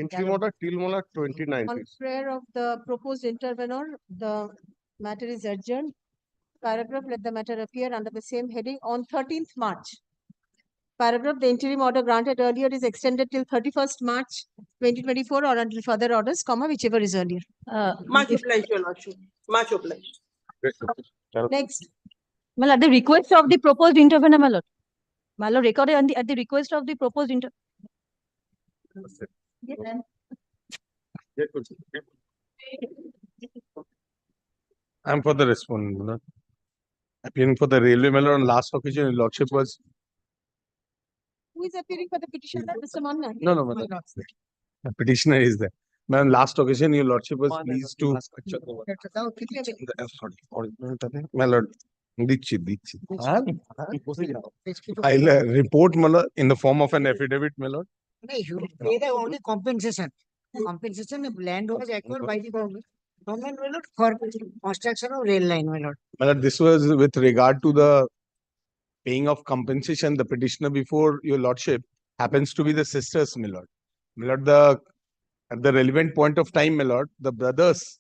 Interim order till Malad
On
29th.
prayer of the proposed intervenor, the matter is adjourned. Paragraph, let the matter appear under the same heading on 13th March. Paragraph, the interim order granted earlier is extended till 31st March 2024 or until further orders, comma, whichever is earlier.
Much obliged, your lordship. Much obliged.
Next,
Well, at the request of the proposed intervener, my lord. My lord, recorded at the request of the proposed
I'm for the respondent, my lord. Appearing for the railway, my lord, on last occasion, your lordship was.
who is appearing for the petition? Mr. Manna?
No, my lord. The petitioner is there. Ma'am, last occasion, your lordship was pleased to. Sorry, my lord. Dichi. I'll report, my lord, in the form of an affidavit, my lord.
No, you pay the only compensation. Compensation of land was acquired by the government. Government, my lord, for construction of rail line, my lord.
My lord, this was with regard to the paying of compensation. The petitioner before your lordship happens to be the sisters, my lord. My lord, at the relevant point of time, my lord, the brothers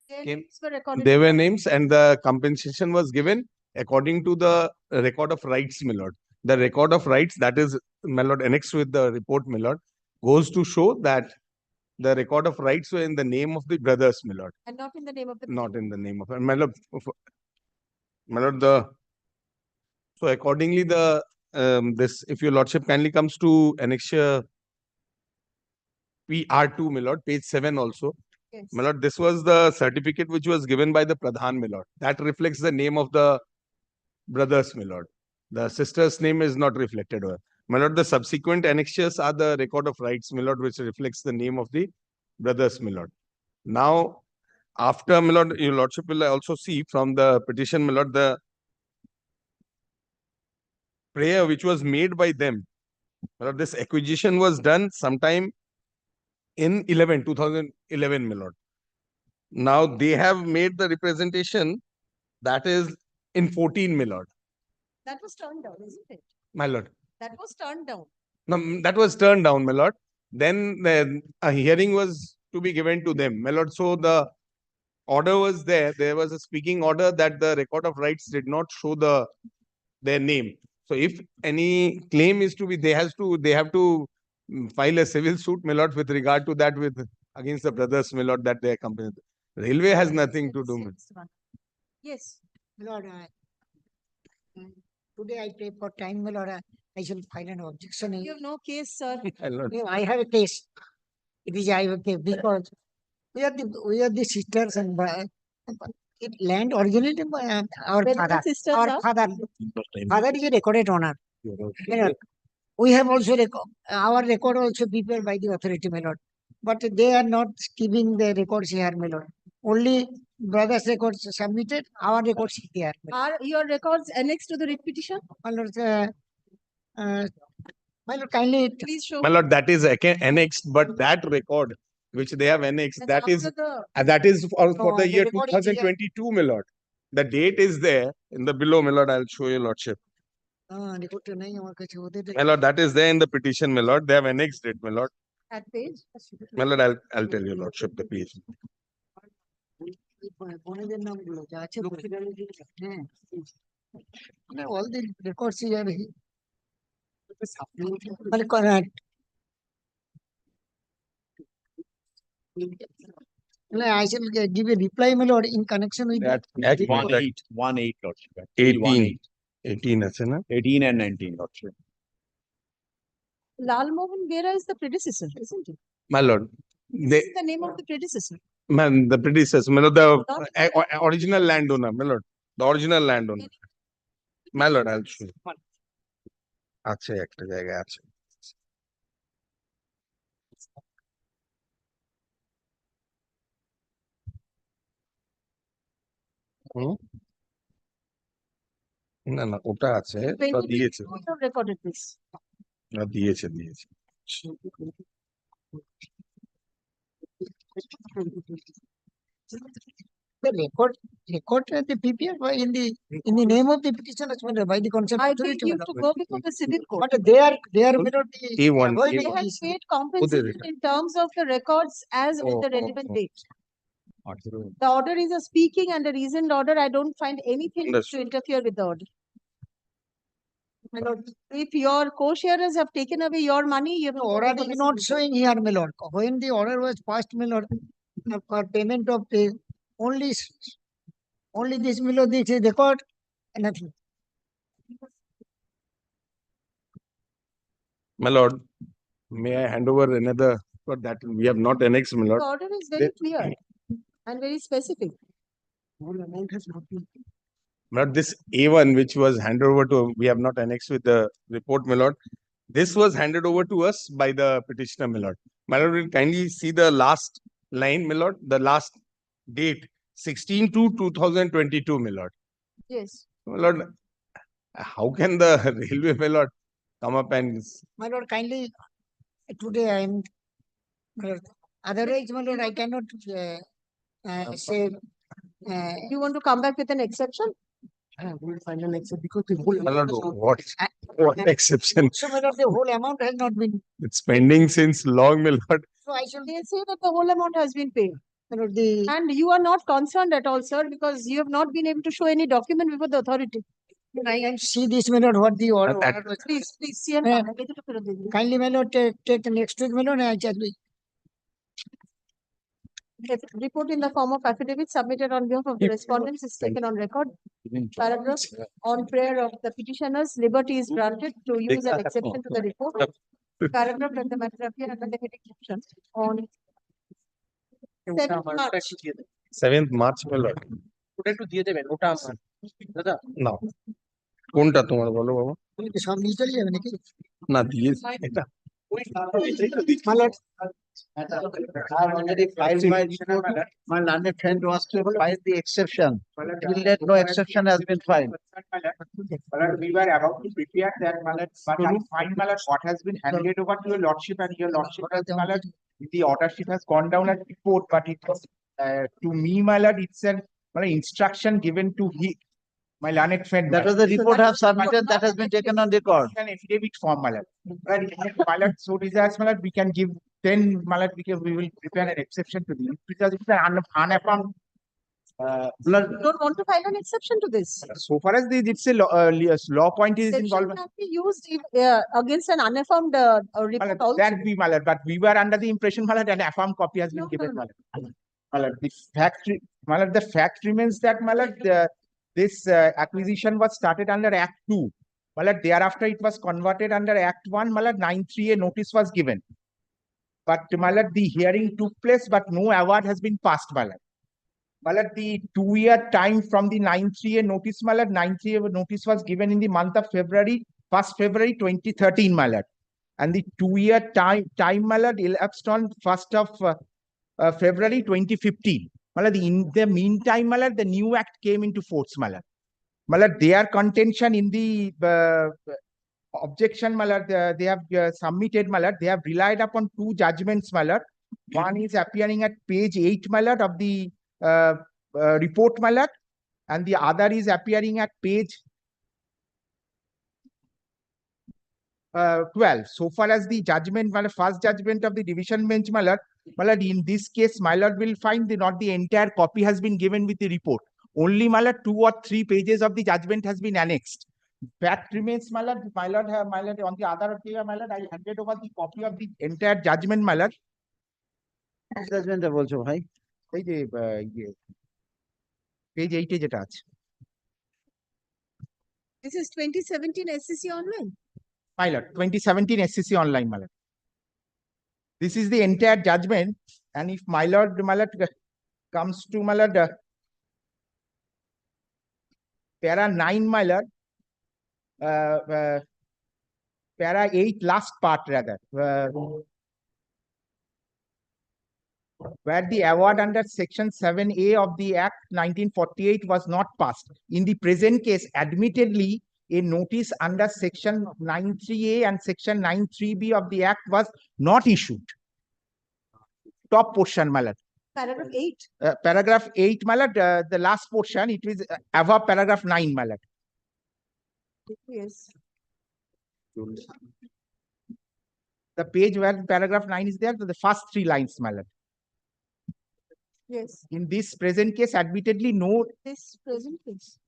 Their
came.
names were recorded.
They were names and the compensation was given according to the record of rights, my lord. The record of rights that is, my lord, annexed with the report, my lord, goes to show that the record of rights were in the name of the brothers, my lord.
And not in the name of the.
Not in the name of, my lord, so accordingly this, if your lordship kindly comes to annexure PR2, my lord, page 7 also.
Yes.
My lord, this was the certificate which was given by the Pradhan, my lord. That reflects the name of the brothers, my lord. The sister's name is not reflected over. My lord, the subsequent annexures are the record of rights, my lord, which reflects the name of the brothers, my lord. Now, after, my lord, your lordship will also see from the petition, my lord, the prayer which was made by them. My lord, this acquisition was done sometime in 2011, my lord. Now they have made the representation that is in 14, my lord.
That was turned down, isn't it?
My lord.
That was turned down.
No, that was turned down, my lord. Then a hearing was to be given to them, my lord. So the order was there. There was a speaking order that the record of rights did not show their name. So if any claim is to be, they have to file a civil suit, my lord, with regard to that against the brothers, my lord, that they accompanied. Railway has nothing to do with.
Yes.
Lord, today I pray for time, my lord. I shall file an objection.
You have no case, sir.
I have a case. It is I have a case because we are the sisters and it land originated by our
Whether
father.
sisters
Our
are-
father is a recorded owner. My lord. We have also our record also prepared by the authority, my lord. But they are not keeping the records here, my lord. Only brothers' records submitted, our records here.
Are your records annexed to the writ petition?
My lord, my lord, kindly.
Please show.
My lord, that is annexed, but that record which they have annexed,
That's
that is for
No,
the year
the record is here.
2022, my lord. The date is there in the below, my lord. I'll show your lordship.
Record to nahi hamar kache hote
My lord, that is there in the petition, my lord. They have annexed it, my lord.
At page?
My lord, I'll tell your lordship the page.
বোনেদের নামগুলো যা আছে হ্যাঁ মানে all the records here মানে correct I shall give a reply, my lord, in connection with
That
18, lordship.
18 আছে না?
18 and 19, lordship.
Lal Mohan Gera is the predecessor, isn't it?
My lord,
This is the name of the predecessor.
man, the predecessor, my lord, the original landowner, my lord, the original landowner. My lord, I'll show you. আছে একটা জায়গায় আছে। না না ওটা আছে, ওটা দিয়েছে,
Recorded this.
দিয়েছে।
The record the PPR in the name of the petitioner by the concerned
I
authority.
think you have to go before the civil court.
But they are not the.
A1,
avoid
They
the
have
issue.
paid compensation in terms of the records as of the relevant date. The order is a speaking and a reasoned order. I don't find anything to
Understood.
interfere with the order. My lord, if your co-sharers have taken away your money, you have to
The
go
order
before the
is not
civil court.
showing here, my lord. When the order was passed, my lord, for payment of the only this, my lord, this is record and nothing.
My lord, may I hand over another, for that we have not annexed, my lord.
The order is very clear and very specific.
Whole amount has not been.
My lord, this A1 which was handed over to, we have not annexed with the report, my lord. This was handed over to us by the petitioner, my lord. My lord, will kindly see the last line, my lord, the last date, 16/2/2022, my lord.
Yes.
My lord, how can the railway, my lord, come up and
My lord, kindly, today I am, my lord, otherwise, my lord, I cannot say.
You want to come back with an exception?
We will find an exception because the whole.
my lord, what exception?
So, my lord, the whole amount has not been.
It's pending since long, my lord.
So I shall say that the whole amount has been paid.
My lord, the.
And you are not concerned at all, sir, because you have not been able to show any document before the authority.
I can see this, my lord, what the order was.
Please see and
Yeah.
kindly,
My lord, take the next week, my lord, and I shall be.
report in the form of affidavit submitted on behalf of the respondents is taken on record. Paragraph on prayer of the petitioners, liberty is granted to use an exception to the report. Paragraph that the matter appear under the heading caption on 7th March.
7th March, my lord. না কোনটা তোমার বলো বাবা
সব নিয়ে চলে যাবে নাকি
না দিয়েছি এটা
My lord,
I have already filed my report. My learned friend was to file the exception. Till that, no exception has been filed.
We were about to prepare that, my lord, but I find, my lord, what has been handed over to your lordship and your lordship has, my lord, the order sheet has gone down as report, but it was, to me, my lord, it's an, my lord, instruction given to he, my learned friend.
That was the report I have submitted, that has been taken on record.
An affidavit form, my lord. My lord, so desires, my lord, we can give 10, my lord, we will prepare an exception to this because it's an unaffirmed.
You don't want to file an exception to this.
So far as the, it's a law point is
Exception
involved.
can be used if, against an unaffirmed report also.
That be, my lord, but we were under the impression, my lord, an affirmed copy has been given, my lord. My lord, the fact, my lord, the fact remains that, my lord, this acquisition was started under Act 2. My lord, thereafter it was converted under Act 1, my lord, 9(3)(a) notice was given. But, my lord, the hearing took place, but no award has been passed, my lord. My lord, the 2-year time from the 9(3)(a) notice, my lord, 9(3)(a) notice was given in the month of February, 1st February 2013, my lord. And the 2-year time, my lord, elapsed on 1st of February 2015. My lord, in the meantime, my lord, the new act came into force, my lord. My lord, their contention in the objection, my lord, they have submitted, my lord, they have relied upon 2 judgments, my lord. One is appearing at page 8, my lord, of the report, my lord, and the other is appearing at page 12. So far as the judgment, my lord, first judgment of the division bench, my lord, in this case, my lord will find that not the entire copy has been given with the report. Only, my lord, 2 or 3 pages of the judgment has been annexed. Fact remains, my lord, on the other occasion, my lord, I handed over the copy of the entire judgment, my lord.
Judgment বলছো ভাই
এই যে page 8 এ যেটা আছে
This is 2017 SCC online.
my lord, 2017 SCC online, my lord. This is the entire judgment, and if my lord comes to, my lord, para 9, my lord, para 8 last part rather, where the award under section 7(a) of the Act 1948 was not passed. In the present case, admittedly, a notice under section 9(3)(a) and section 9(3)(b) of the Act was not issued. Top portion, my lord.
Paragraph 8.
Paragraph 8, my lord, the last portion, it is above paragraph 9, my lord.
Yes.
The page where paragraph 9 is there, the first 3 lines, my lord.
Yes.
In this present case, admittedly, no.
This present case.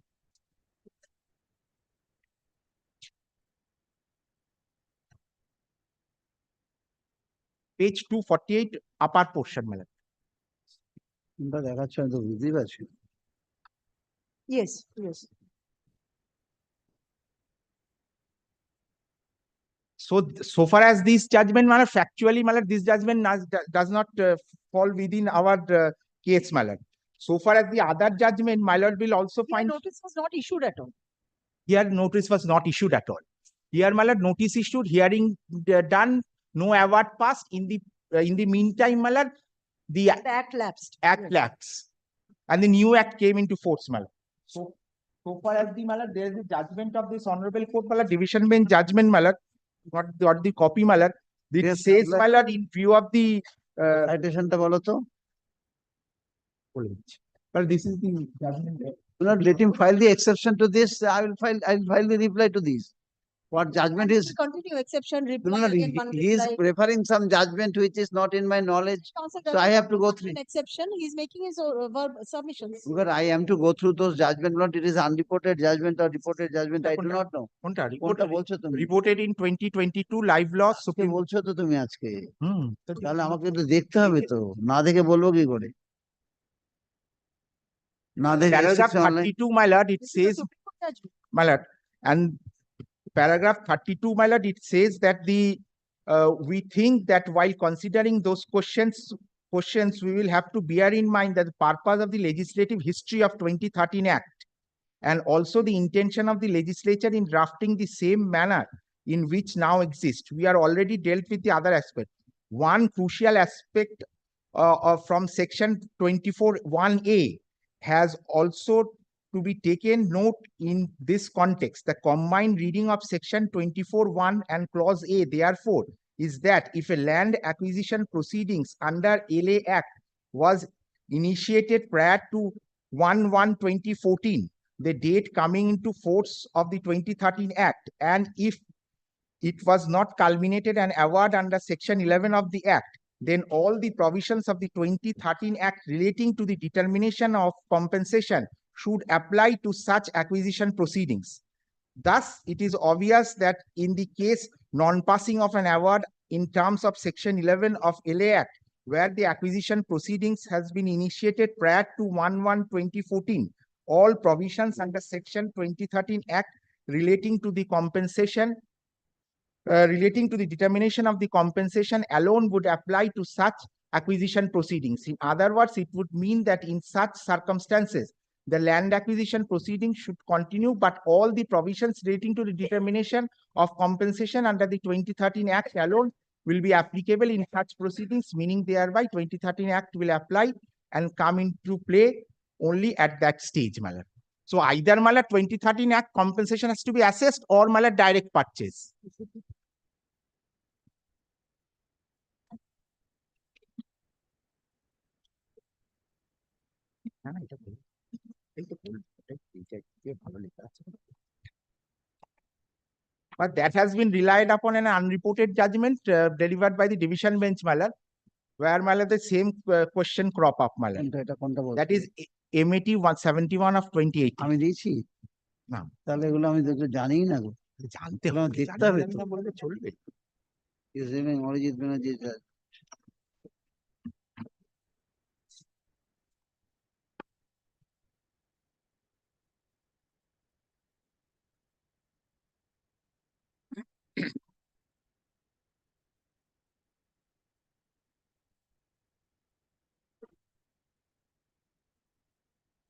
Page 248, upper portion, my lord.
Yes, yes.
So far as this judgment, my lord, factually, my lord, this judgment does not fall within our case, my lord. So far as the other judgment, my lord will also
Here
find
notice was not issued at all.
here notice was not issued at all. Here, my lord, notice issued, hearing done, no award passed. In the meantime, my lord, the
act lapsed.
Act lapsed, and the new act came into force, my lord. So far as the, my lord, there is a judgment of this honorable court, my lord, division bench judgment, my lord, got the copy, my lord. It
Yes,
says,
sir.
my lord, in view of the
Citation ta bolo to.
But this is the judgment.
Do not let him file the exception to this. I will file the reply to this. What judgment is?
Continue exception, reply
No,
again, one
he is
reply.
referring some judgment which is not in my knowledge.
Counsel
So
does
I
not
have to go
want
through.
An exception, he is making his verb submissions.
Because I am to go through those judgment, not it is unreported judgment or reported judgment. I do not know. কোনটা বলছো তুমি?
Reported in 2022 live law
আজকে
Supreme.
বলছো তো তুমি আজকে। তাহলে আমাকে তো দেখতে হবে তো, না দেখে বলবো কি করে? না দেখে
Paragraph
exception online-
32, my lord, it says, my lord, and paragraph 32, my lord, it says that we think that while considering those questions, we will have to bear in mind that the purpose of the legislative history of 2013 Act and also the intention of the legislature in drafting the same manner in which now exists. We are already dealt with the other aspect. One crucial aspect from section 24(1)(a) has also to be taken note in this context. The combined reading of section 24(1) and clause A, therefore, is that if a land acquisition proceedings under LA Act was initiated prior to 1/1/2014, the date coming into force of the 2013 Act, and if it was not culminated and award under section 11 of the Act, then all the provisions of the 2013 Act relating to the determination of compensation should apply to such acquisition proceedings. Thus, it is obvious that in the case non-passing of an award in terms of section 11 of LA Act, where the acquisition proceedings has been initiated prior to 1/1/2014, all provisions under section 2013 Act relating to the compensation relating to the determination of the compensation alone would apply to such acquisition proceedings. In other words, it would mean that in such circumstances, the land acquisition proceedings should continue, but all the provisions relating to the determination of compensation under the 2013 Act alone will be applicable in such proceedings, meaning thereby 2013 Act will apply and come into play only at that stage, my lord. So either, my lord, 2013 Act compensation has to be assessed, or, my lord, direct purchase. But that has been relied upon an unreported judgment delivered by the division bench, my lord, where, my lord, the same question crop up, my lord. That is MAT 171 of 2018.
আমি দিয়েছি
না
তাহলে এগুলো আমি তো জানিই না গো,
জানতে
এগুলো
হবে,
দেখতে হবে তো।
না বললে চলবে।
Arijit Banerjee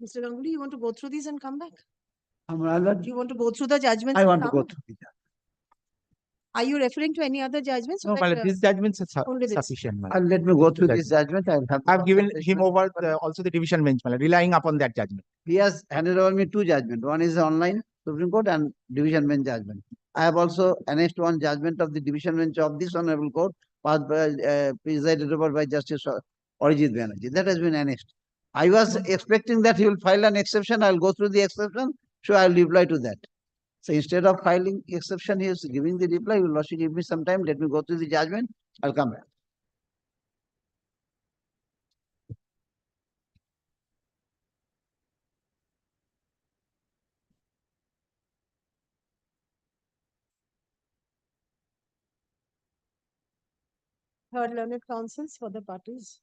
Mr. Ganguly, you want to go through these and come back?
আমরা
Do you want to go through the judgments?
I
and
want to
come?
go through the
Are you referring to any other judgments?
No, my lord, these judgments are
only this.
sufficient, my lord.
and let me go through this judgment. I have
I've given him over also the division bench, my lord, relying upon that judgment.
He has handed over me two judgments. One is online Supreme Court and division bench judgment. I have also annexed one judgment of the division bench of this honorable court, presided over by Justice Arijit Banerjee. That has been annexed. I was expecting that he will file an exception. I'll go through the exception, so I'll reply to that. So instead of filing exception, he is giving the reply. You will also give me some time. Let me go through the judgment. I'll come back.
Third learned counsels for the parties.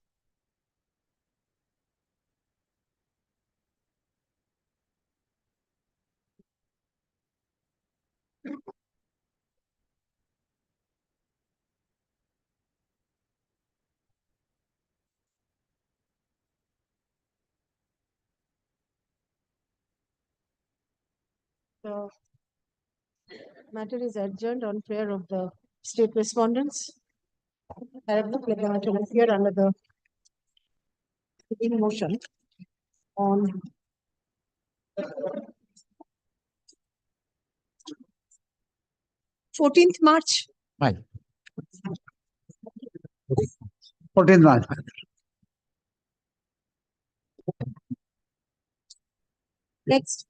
The matter is adjourned on prayer of the state respondents. I have not let the matter appear under the motion on 14th March.
Right. 14th March.
Next.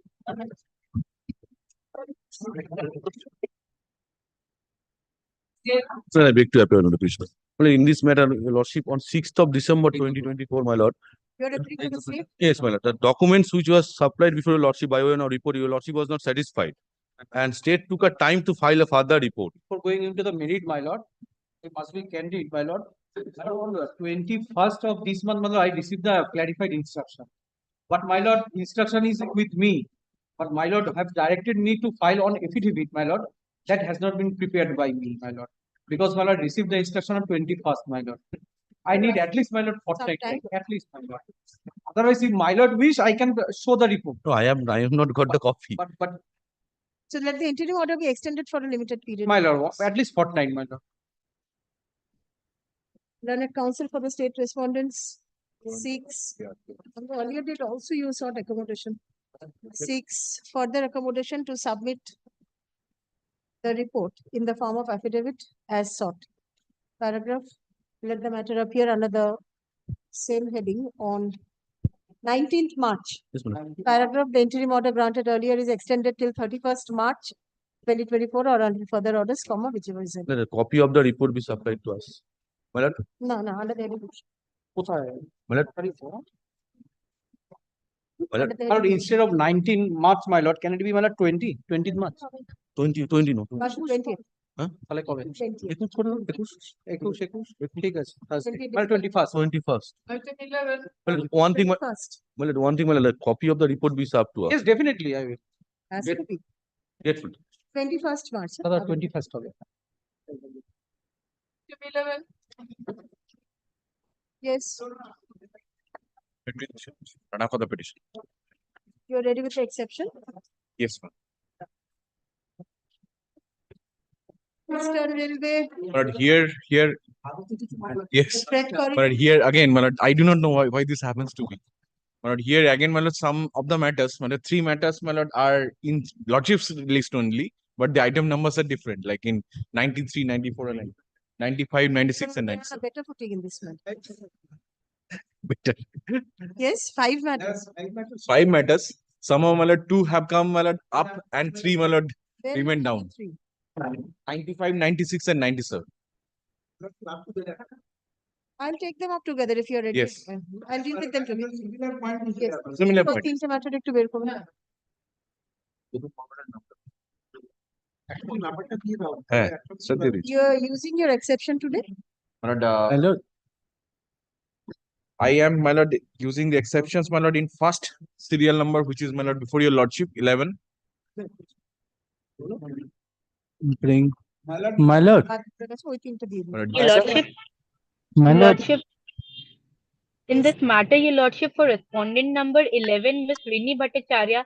Sir, I beg to appear on the petition. Well, in this matter, Your Lordship, on 6th of December 2024, my Lord.
You are referring to the same?
Yes, my Lord. The documents which was supplied before Your Lordship by way of report, Your Lordship was not satisfied. And state took a time to file a further report.
Before going into the merit, my lord, it must be candid, my lord. On the 21st of this month, my lord, I received the clarified instruction. But my lord, instruction is with me. But my lord have directed me to file on affidavit, my lord. That has not been prepared by me, my lord. Because my lord received the instruction on 21st, my lord. I need at least, my lord, fortnight time, at least, my lord. Otherwise, if my lord wish, I can show the report.
No, I have not got the copy.
But
So let the interim order be extended for a limited period.
my lord, at least fortnight, my lord.
Learned counsel for the state respondents seeks. On the earlier date also you sought accommodation. Seeks further accommodation to submit the report in the form of affidavit as sought. Paragraph. Let the matter appear under the same heading on 19th March.
Yes, madam.
Paragraph. The interim order granted earlier is extended till 31st March 2024 or until further orders, whichever is.
The copy of the report be supplied to us. My Lord.
No, under the heading.
My Lord.
My lord, instead of 19 March, my lord, can it be my lord 20th March?
20 no.
March 20th.
তাহলে কবে?
20th.
21 ঠিক আছে মানে 21st
21st.
11.
Well, one thing, my Lord, copy of the report be served to us.
Yes, definitely I will.
Has to be.
Grateful.
21st March.
দাদা 21st হবে।
11. Yes.
Rana for the petition.
You're ready with the exception?
Yes, ma'am.
Eastern Railway.
But here, yes. But here again, my Lord, I do not know why this happens to me. My Lord, here again, my Lord, some of the matters, my Lord, 3 matters, my Lord, are in Lordship's list only, but the item numbers are different, like in 93, 94, and 95, 96, and
There
97.
are better footing in this matter.
Better.
Yes, 5 matters.
5 matters. Somehow, my Lord, 2 have come, my Lord, up, and 3, my Lord,
Where
remain
is
down.
3?
95, 96, and 97.
I'll take them up together if you're ready.
Yes.
I'll deal with them together. Yes.
Similar
First,
point.
3 matter একটু বের করুন। You're using your exception today?
My Lord, I am, my Lord, using the exceptions, my Lord, in first serial number, which is, my Lord, before your Lordship, 11.
Bring. My lord.
ওই তিনটে দিয়ে দিন।
My Lord,
Your Lordship,
My
Your
lord.
Lordship, in this matter, Your Lordship, for respondent number 11, Miss Rini Bhattacharya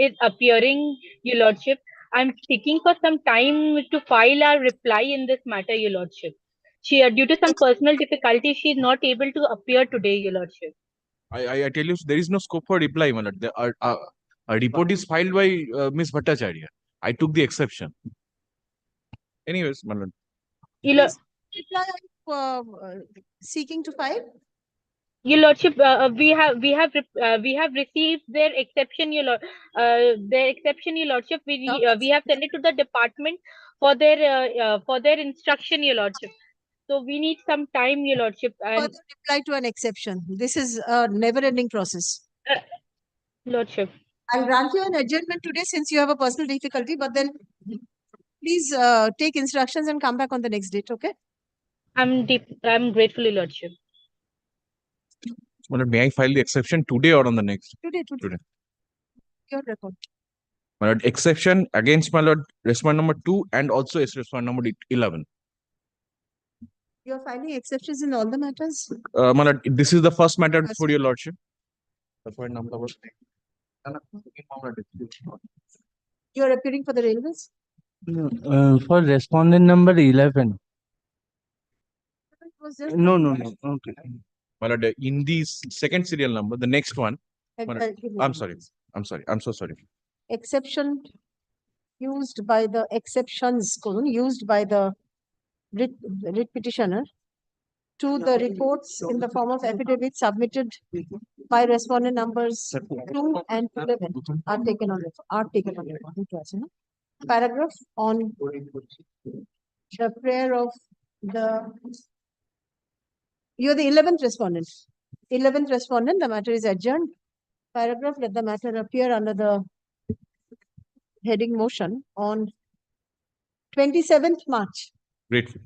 is appearing, Your Lordship. I'm seeking for some time to file our reply in this matter, Your Lordship. Due to some personal difficulty, she is not able to appear today, Your Lordship.
I tell you, there is no scope for reply, my Lord. A report is filed by Miss Bhattacharya. I took the exception. Anyways, my Lord.
Your Lord,
Reply seeking to file?
Your lordship, we have received their exception, their exception, your lordship. We have sent it to the department for their instruction, your lordship. So we need some time, your lordship. And
Further reply to an exception. This is a never-ending process.
lordship,
I'll grant you an adjournment today since you have a personal difficulty, but then please take instructions and come back on the next date, okay?
I'm grateful, your lordship.
My lord, may I file the exception today or on the next?
Today.
Today.
Your record.
My lord, exception against my lord, respondent number 2 and also is respondent number 11.
You're filing exceptions in all the matters?
My lord, this is the first matter for your lordship.
You're appearing for the railways?
For respondent number 11.
Was just
No. Okay.
My lord, in the second serial number, the next one. My lord, I'm sorry. I'm so sorry.
Exception used by the exceptions used by the writ petitioner to the reports in the form of affidavit submitted by respondent numbers 2 and 11 are taken on record. Paragraph on the prayer of the you're the 11th respondent. 11th respondent, the matter is adjourned. Paragraph, let the matter appear under the heading motion on 27th March.
Grateful.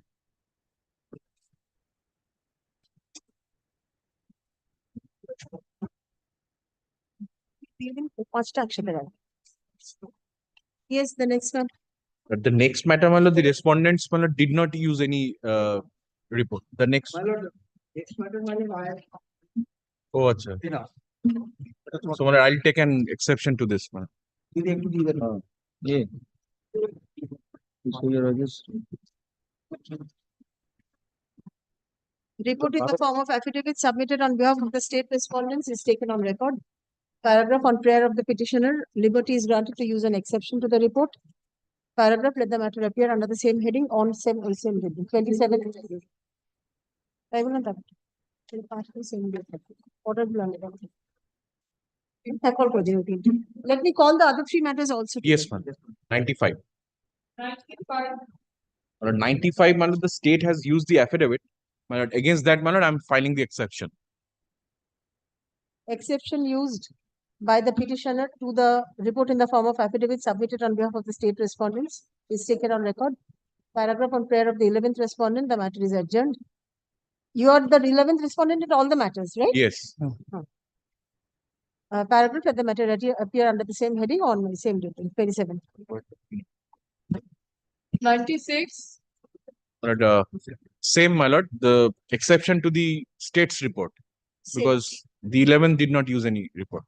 Yes, the next one.
But the next matter, my lord, the respondents, my lord, did not use any report. The next.
Next matter, my lord,
Oh, achha. So, my lord, I'll take an exception to this one.
Yeah.
Report in the form of affidavit submitted on behalf of the state respondents is taken on record. Paragraph on prayer of the petitioner, liberty is granted to use an exception to the report. Paragraph, let the matter appear under the same heading on same heading. 27th. Let me call the other 3 matters also.
Yes, ma'am. 95.
95.
95, my lord, the state has used the affidavit. My lord, against that, my lord, I'm filing the exception.
Exception used by the petitioner to the report in the form of affidavit submitted on behalf of the state respondents is taken on record. Paragraph on prayer of the 11th respondent, the matter is adjourned. You are the 11th respondent in all the matters, right?
Yes.
Paragraph, let the matter appear under the same heading on the same date, 27th. 96.
But same, my lord, the exception to the state's report.
Same.
Because the 11 did not use any report.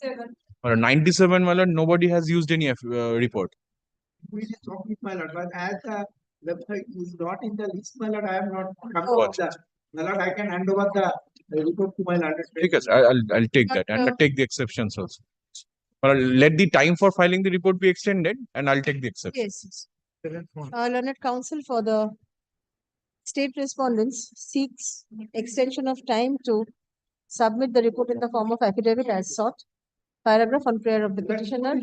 97.
97, my lord, nobody has used any report.
we just talk with my lord, but as the website is not in the list, my lord, I am not come
Oh,
of that. My lord, I can hand over the report to my lord.
Because I'll take that and I'll take the exceptions also. But let the time for filing the report be extended and I'll take the exception.
Yes. Learned Counsel for the state respondents seeks extension of time to submit the report in the form of affidavit as sought. Paragraph on prayer of the petitioner.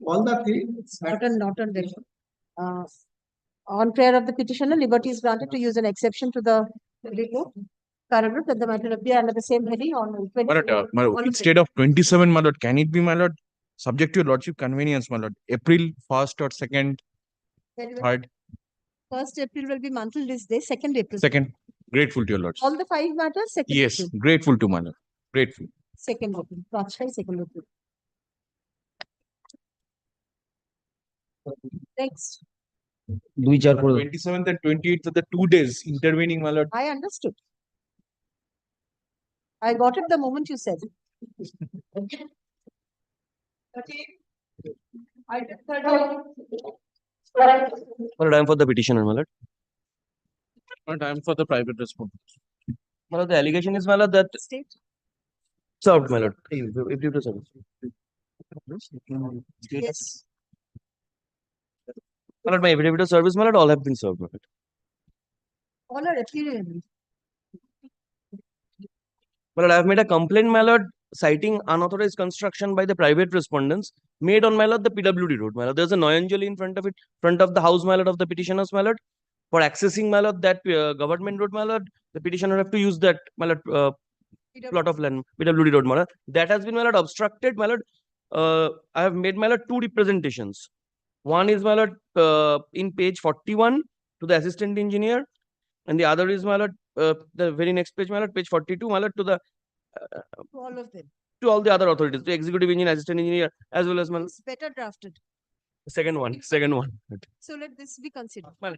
All the things.
Not on this. On prayer of the petitioner, liberty is granted to use an exception to the report. Paragraph, let the matter appear under the same heading on 20.
My lord, instead of 27, my lord, can it be, my lord, subject to your lordship convenience, my lord, April 1st or 2nd, 3rd?
1st April will be monthly this day, 2nd April.
2nd, grateful to your lordship.
All the 5 matters, 2nd
Yes,
April.
grateful to my lord, grateful.
2nd April, Rajshai, 2nd April. Next.
27th and 28th are the 2 days intervening, my lord.
I understood. I got it the moment you said it. Okay.
Well, time for the petitioner, my lord.
Time for the private response.
My lord, the allegation is, my lord, that
state
served, my lord. If you serve.
Yes.
My lord, my affidavit of service, my lord, all have been served, my lord.
All are appearing.
My lord, I have made a complaint, my lord, citing unauthorized construction by the private respondents made on, my lord, the PWD road. My lord, there's a Noyanjali in front of it, front of the house, my lord, of the petitioners, my lord. For accessing, my lord, that government road, my lord, the petitioner have to use that, my lord, plot of land, PWD road, my lord. That has been, my lord, obstructed, my lord. I have made, my lord, two representations. One is, my lord, in page 41 to the assistant engineer, and the other is, my lord, the very next page, my lord, page 42, my lord, to the
All of them.
to all the other authorities, the executive engineer, assistant engineer, as well as my
It's better drafted.
second one.
So let this be considered.
But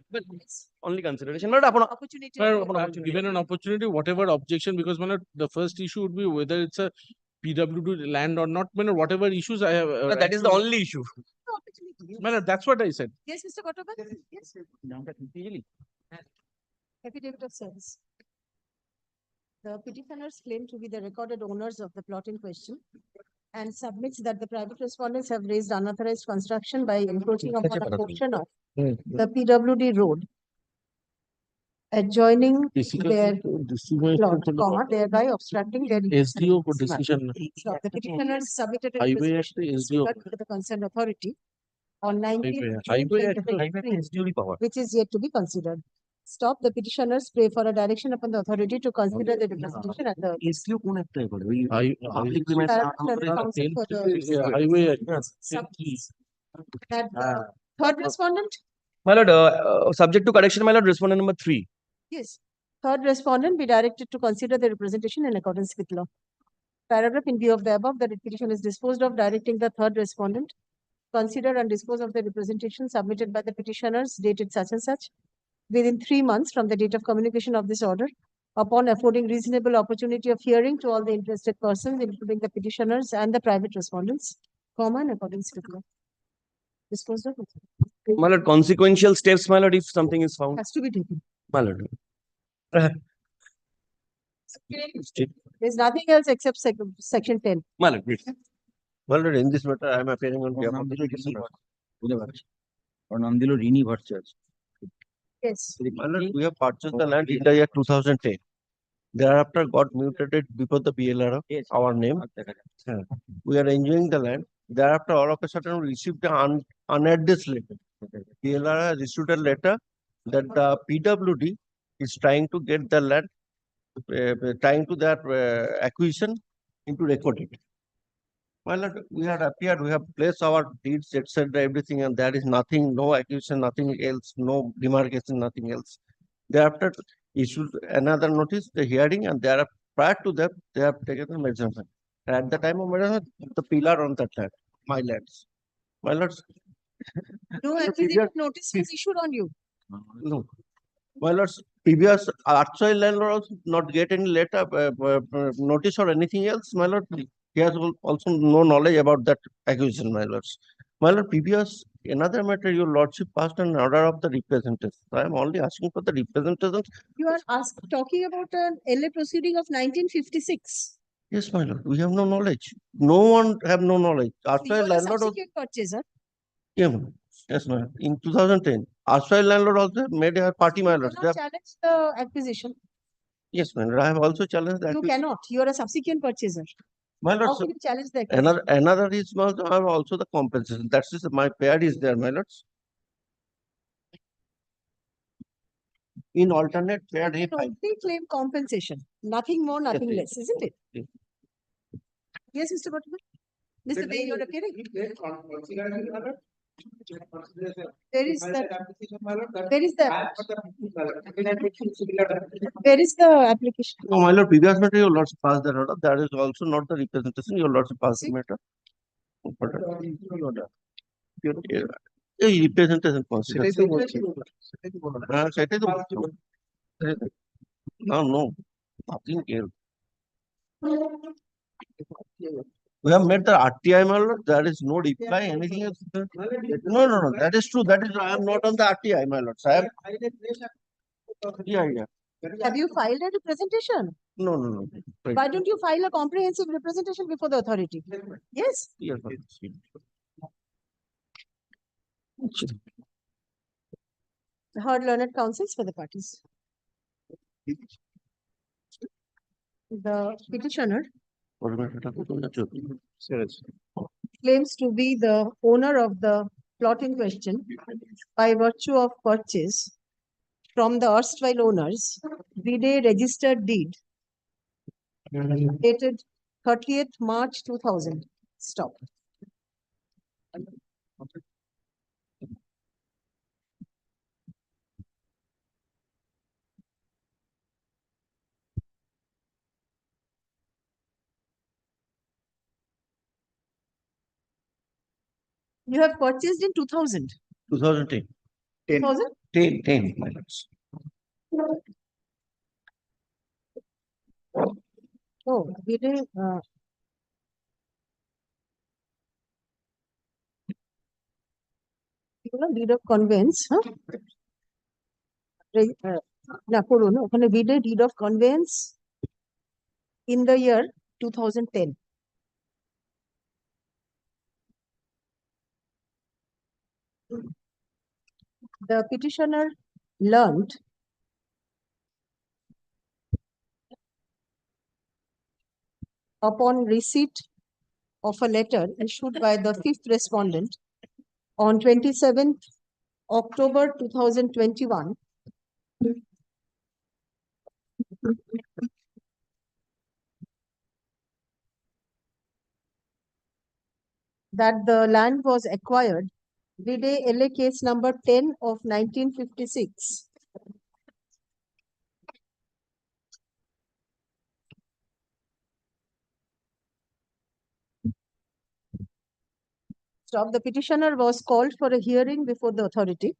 only consideration, not upon
Opportunity.
Given an opportunity, whatever objection, because my lord, the first issue would be whether it's a PWD land or not. My lord, whatever issues I have.
that is the only issue.
My lord, that's what I said.
Yes, Mr. Kottaban? Yes. Affidavit of service. The petitioners claim to be the recorded owners of the plot in question and submits that the private respondents have raised unauthorized construction by encroaching upon a portion of the PWD road adjoining their plot, comma, thereby obstructing their
SDO को decision.
So the petitioners submitted a
Highway
representation
SDO.
to the concerned authority on 19th
Highway
June
Act,
2023, which is yet to be considered. Stop. The petitioners pray for a direction upon the authority to consider the representation at the
SDO কোন একটা করে ওই
public council for the
Highway Act.
that third respondent.
My lord, subject to correction, my lord, respondent number 3.
Yes. Third respondent be directed to consider the representation in accordance with law. Paragraph in view of the above, the petition is disposed of, directing the third respondent consider and dispose of the representation submitted by the petitioners dated such and such within 3 months from the date of communication of this order, upon affording reasonable opportunity of hearing to all the interested persons, including the petitioners and the private respondents, comma, in accordance with law. Disposed of.
My lord, consequential steps, my lord, if something is found.
Has to be taken.
My lord.
There's nothing else except section 10.
My lord, please.
My lord, in this matter, I am appearing on behalf of the petitioner.
Yes.
My lord, we have purchased the land in the year 2010. Thereafter got mutated before the BLR, our name. We are enjoying the land. Thereafter, all of a sudden, we received an unaddressed letter. BLR has issued a letter that the PWD is trying to get the land, trying to that acquisition into recorded. My lord, we have appeared, we have placed our deeds, etc., everything, and there is nothing, no acquisition, nothing else, no demarcation, nothing else. Thereafter, issued another notice, the hearing, and there are prior to that, they have taken the measurement. And at the time of measurement, the pillar on that land, my lands. My lords.
No acquisition notice was issued on you.
No. My lords, previous outside landlord also not get any letter, notice or anything else, my lord. He has also no knowledge about that acquisition, my lords. My lord, previous another matter, your lordship passed an order of the representatives. I am only asking for the representatives.
You are talking about an LA proceeding of 1956.
Yes, my lord. We have no knowledge. No one have no knowledge. Outside
You are a
landlord.
subsequent purchaser.
Yeah, ma'am. Yes, ma'am. In 2010, outside landlord also made a party, my lord.
You cannot challenge the acquisition.
Yes, ma'am. I have also challenged that.
You cannot. You are a subsequent purchaser.
My lord,
How can you challenge the acquisition?
another is also the compensation. That's just my pair is there, my lords. In alternate pair,
You can only claim compensation. Nothing more, nothing less, isn't it?
Yes.
Yes, Mr. Butterman. Mr. Bay, you're appearing. Where is that? Where is the? Where is the application?
No, my lord, previous matter, your lordship passed that order. That is also not the representation. Your lordship passed the matter. এই representation no, nothing else. We have made the RTI, my lord. There is no reply, anything else. No, that is true. That is, I am not on the RTI, my lord. I am. Yeah.
Have you filed a representation?
No.
Why don't you file a comprehensive representation before the authority? Yes.
Yes.
Heard learned counsels for the parties. The petitioner claims to be the owner of the plot in question by virtue of purchase from the erstwhile owners, vide registered deed dated 30th March 2000. Stop. You have purchased in 2000.
2010.
2000?
10, my lords.
Oh, vide, deed of conveyance, না করুন ওখানে vide deed of conveyance in the year 2010. The petitioner learned upon receipt of a letter issued by the fifth respondent on 27th October 2021 that the land was acquired vide LA case number 10 of 1956. Stop. The petitioner was called for a hearing before the authority.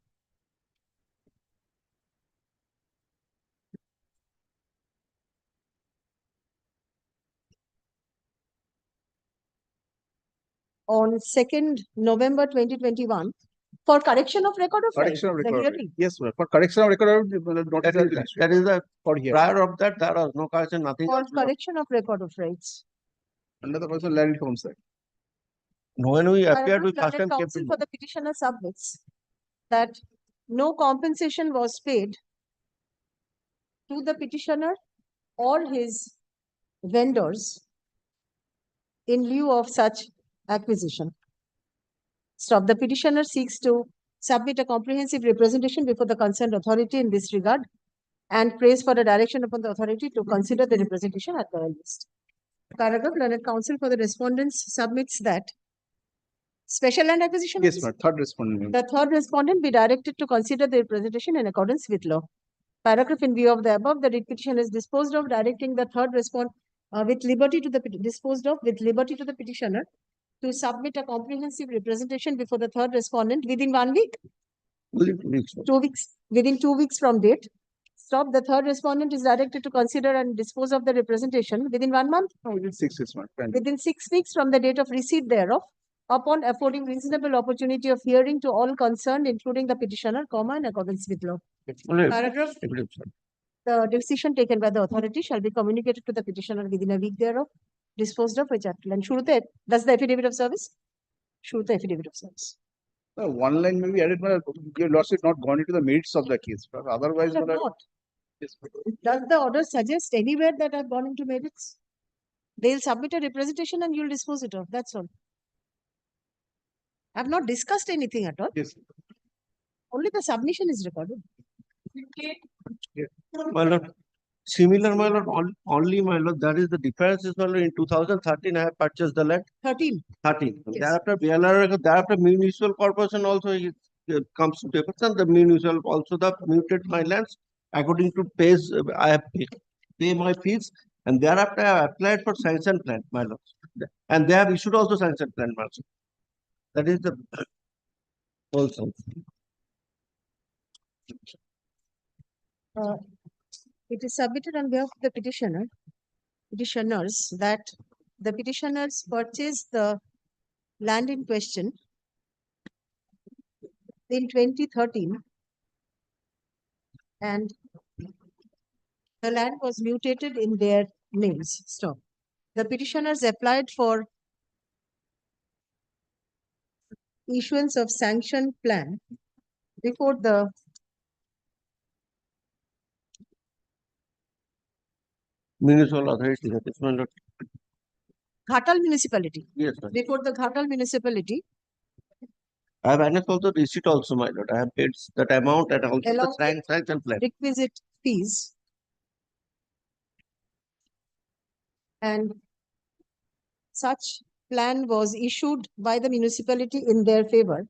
On 2nd November 2021 for correction of record of
Correction of
right, the
record.
hearing.
Yes, sir. For correction of record, notice has been issued.
That is the
For here.
prior of that, there was no correction, nothing.
For
else, my lord.
correction of record of rights.
Under the person land reform side.
When we appeared, we
Paragraph
first time
learned
kept
counsel
in.
for the petitioner submits that no compensation was paid to the petitioner or his vendors in lieu of such acquisition. Stop. The petitioner seeks to submit a comprehensive representation before the concerned authority in this regard and prays for a direction upon the authority to consider the representation at the earliest. Paragraph learned counsel for the respondents submits that special land acquisition.
Yes, ma'am. Third respondent.
The third respondent be directed to consider the representation in accordance with law. Paragraph in view of the above, the writ petition is disposed of, directing the third respondent with liberty to the petitioner to submit a comprehensive representation before the third respondent within 1 week.
Within 2 weeks.
2 weeks. Within 2 weeks from date. Stop. The third respondent is directed to consider and dispose of the representation within 1 month.
Within 6 weeks, ma'am.
Within 6 weeks from the date of receipt thereof, upon affording reasonable opportunity of hearing to all concerned, including the petitioner, in accordance with law. Paragraph. The decision taken by the authority shall be communicated to the petitioner within a week thereof, disposed of which article. And Shurute, does the affidavit of service? Shurute affidavit of service.
One line may be added, but your lordship not gone into the merits of the case. But otherwise,
I have
my lord,
not. Does the order suggest anywhere that I've gone into merits? They'll submit a representation and you'll dispose it of. That's all. I've not discussed anything at all.
Yes.
Only the submission is recorded.
My lord, similar, my lord, only, my lord, that is the difference is, my lord, in 2013, I have purchased the land.
13.
13.
Yes.
Thereafter, BLR, thereafter municipal corporation also comes to papers, and the municipal also the muted my lands according to pays, I have pay my fees, and thereafter I have applied for sanction plan, my lord. And they have issued also sanction plan, my lord. That is the whole thing.
It is submitted on behalf of the petitioners that the petitioners purchased the land in question in 2013 and the land was mutated in their names. Stop. The petitioners applied for issuance of sanction plan before the
Municipal authority, that is my lord.
Ghatal municipality.
Yes, ma'am.
Before the Ghatal municipality,
I have annexed also receipt also, my lord. I have paid that amount and also the
along with
sanction plan.
requisite fees. And such plan was issued by the municipality in their favor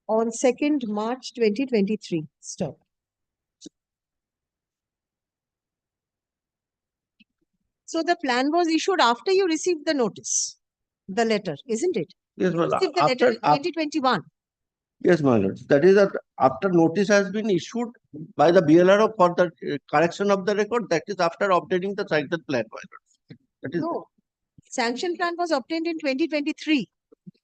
on 2nd March 2023. Stop. So the plan was issued after you received the notice, the letter, isn't it?
Yes,
You
well,
received the letter in 2021.
yes, my lord. That is that after notice has been issued by the BLRO for the correction of the record, that is after obtaining the cited plan, my lord. That is
No, sanction plan was obtained in 2023.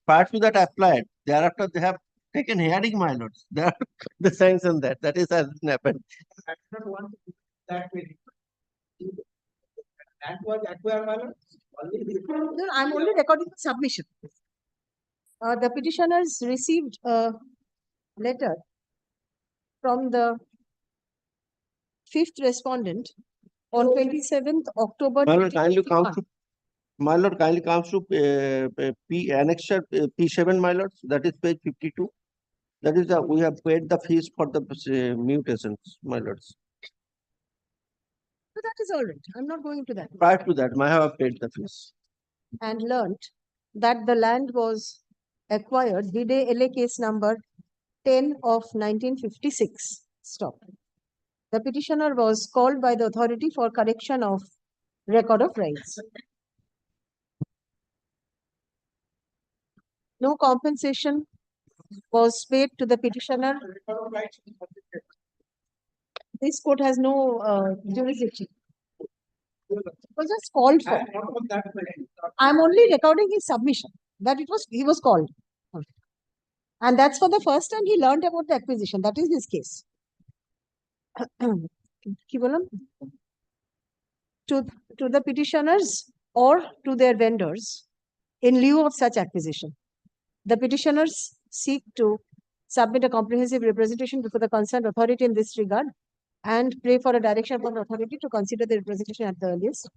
prior to that applied. Thereafter, they have taken hearing, my lords. They have the sanction that. That is has happened.
I do not want to do that way. That was acquired, my lord.
No, I'm only recording the submission. The petitioners received a letter from the fifth respondent on 27th October.
My lord, kindly
2021.
comes to my lord, kindly comes to P annexure P7, my lord. That is page 52. That is we have paid the fees for the mutations, my lords.
So that is all right. I'm not going to that.
Prior to that, I have paid the fees.
And learnt that the land was acquired Vide LA case number 10 of 1956. Stop. The petitioner was called by the authority for correction of record of rights. No compensation was paid to the petitioner. This court has no jurisdiction. It was just called for. I'm only recording his submission that he was called. And that's for the first time he learned about the acquisition. That is his case. Ki bolam? To the petitioners or to their vendors in lieu of such acquisition. The petitioners seek to submit a comprehensive representation before the concerned authority in this regard and pray for a direction from the authority to consider the representation at the earliest.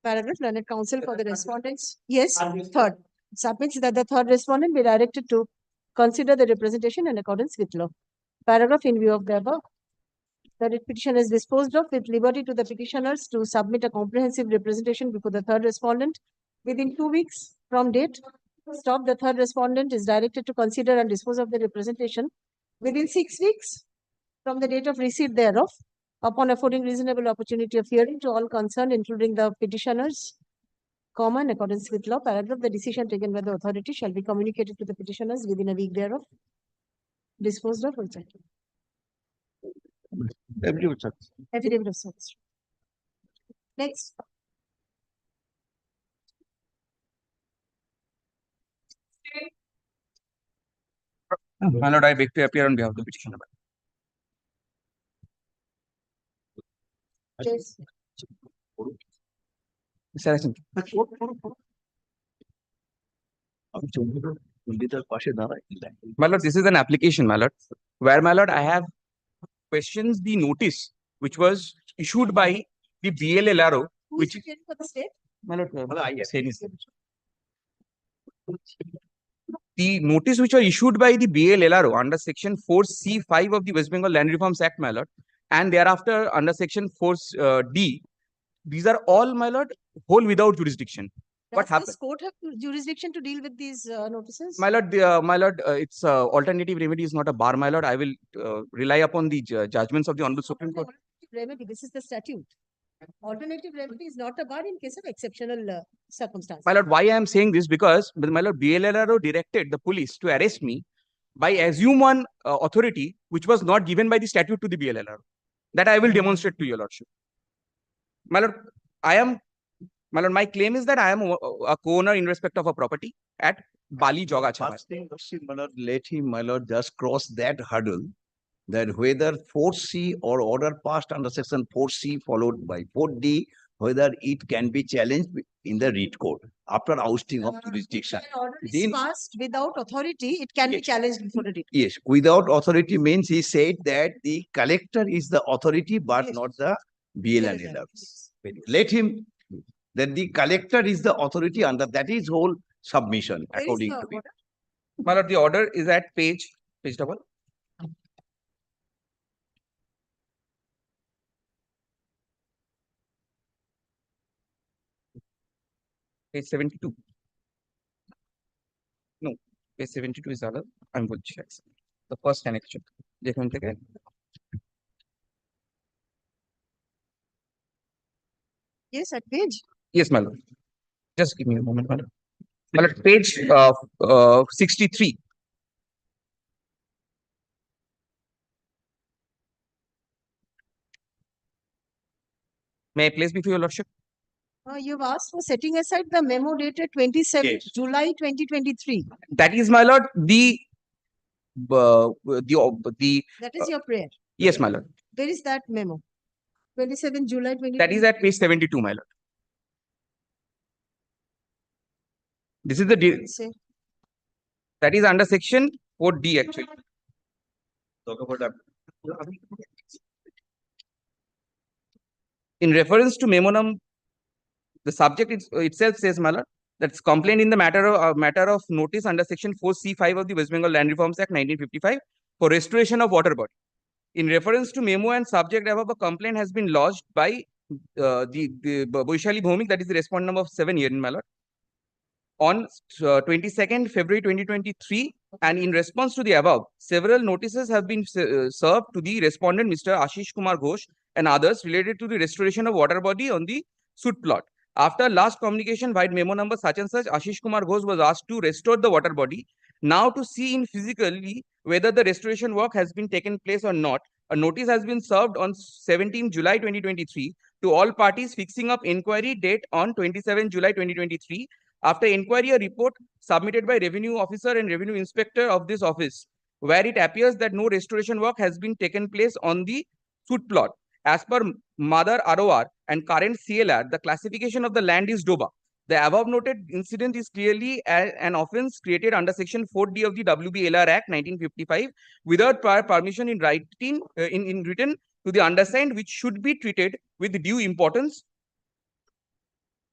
Paragraph, learned counsel for the respondents. Yes, third. Submits that the third respondent be directed to consider the representation in accordance with law. Paragraph, in view of the above, the petition is disposed of with liberty to the petitioners to submit a comprehensive representation before the third respondent within 2 weeks from date. Stop. The third respondent is directed to consider and dispose of the representation within 6 weeks from the date of receipt thereof, upon affording reasonable opportunity of hearing to all concerned, including the petitioners, in accordance with law. Paragraph, the decision taken by the authority shall be communicated to the petitioners within a week thereof. Disposed of also. Affidavit of service. Next.
My lord, I beg to appear on behalf of the petitioner.
Yes.
My lord, this is an application, my lord, where, my lord, I have questions the notice which was issued by the BLLRO, which
for the state?
my lord, the notice which was issued by the BLLRO under section 4C5 of the West Bengal Land Reforms Act, my lord, and thereafter under section 4D, these are all, my lord, whole without jurisdiction. What
Does
happened?
this court have jurisdiction to deal with these notices?
My lord, it's alternative remedy is not a bar, my lord. I will rely upon the judgments of the Honorable Supreme Court.
Remedy, this is the statute. Alternative remedy is not a bar in case of exceptional circumstances.
My lord, why I am saying this? Because, my lord, BLLRO directed the police to arrest me by assume one authority which was not given by the statute to the BLLRO. That I will demonstrate to your lordship. My lord, my lord, my claim is that I am a co-owner in respect of a property at Bali Jogacha.
First thing, my lord, let him, my lord, just cross that hurdle, that whether 4C or order passed under section 4C followed by 4D, whether it can be challenged in the writ court after ousting of jurisdiction.
An order is passed without authority, it can be challenged before the writ.
Yes, without authority means he said that the collector is the authority, but not the BL and LRs. Let him, that the collector is the authority under that is whole submission
Where is
according
the
to me.
order?
My lord, the order is at page double. Page 72. No, page 72 is other. I'm going to check. The first annexure. যেখান থেকে
Yes, at page.
Yes, my lord. Just give me a moment, my lord. My lord, page 63. May I place before your lordship?
You've asked for setting aside the memo dated 27th
Yes.
July 2023.
That is, my lord, the
That is your prayer.
yes, my lord.
Where is that memo? 27th July 2023.
That is at page 72, my lord. This is the
Say.
that is under section 4D actually. Talk about that. In reference to memo the subject itself says, my lord, that's complaint in the matter of notice under section 4C5 of the West Bengal Land Reforms Act 1955 for restoration of water body. In reference to memo and subject above, a complaint has been lodged by the Boishali Bhomik, that is the respondent number of 7 here in my lord, on 22nd February 2023, and in response to the above, several notices have been served to the respondent Mr. Ashish Kumar Ghosh and others related to the restoration of water body on the suit plot. After last communication via memo number such and such, Ashish Kumar Ghosh was asked to restore the water body. Now to see in physically whether the restoration work has been taken place or not, a notice has been served on 17 July 2023 to all parties fixing up inquiry date on 27 July 2023. After inquiry, a report submitted by revenue officer and revenue inspector of this office, where it appears that no restoration work has been taken place on the suit plot. As per Mother ROR and current CLR, the classification of the land is DOBA. The above noted incident is clearly an offence created under section 4D of the WBLR Act 1955 without prior permission in writing in written to the undersigned, which should be treated with due importance.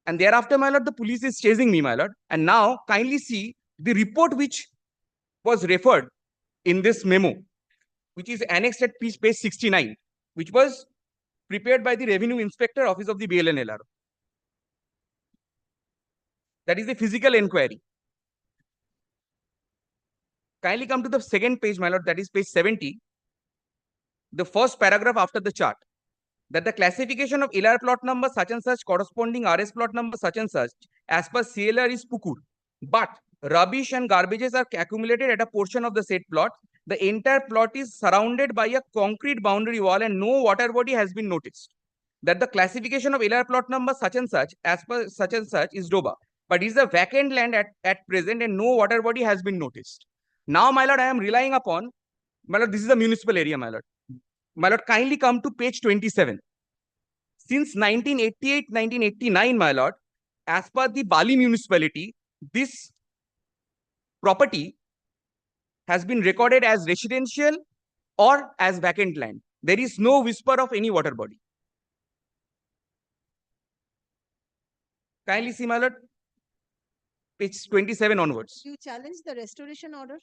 And thereafter, my lord, the police is chasing me, my lord. And now kindly see the report which was referred in this memo, which is annexed at page 69, which was prepared by the Revenue Inspector Office of the BLNLR. That is the physical inquiry. Kindly come to the second page, my lord, that is page 70. The first paragraph after the chart. That the classification of LR plot number such and such corresponding RS plot number such and such as per CLR is Pukur. But rubbish and garbages are accumulated at a portion of the said plot. The entire plot is surrounded by a concrete boundary wall and no water body has been noticed. That the classification of LR plot number such and such as per such and such is DOBA. But is a vacant land at present and no water body has been noticed. Now, my lord, I am relying upon, my lord, this is a municipal area, my lord. My lord, kindly come to page 27. Since 1988-1989, my lord, as per the Bali municipality, this property has been recorded as residential or as vacant land. There is no whisper of any water body. Kindly see, my lord, page 27 onwards.
You challenge the restoration order?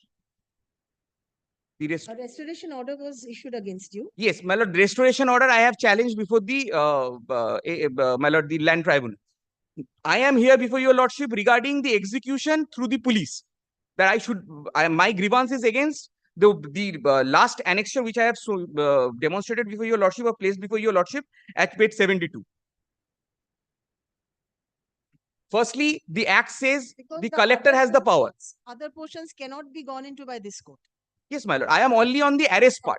The
A restoration order was issued against you.
yes, my lord, restoration order I have challenged before the my lord, the land tribunal. I am here before your lordship regarding the execution through the police. That I should, my grievance is against the last annexure which I have demonstrated before your lordship or placed before your lordship at page 72. Firstly, the act says
Because
the collector has the power.
Other portions cannot be gone into by this court.
Yes, my lord. I am only on the arrest part.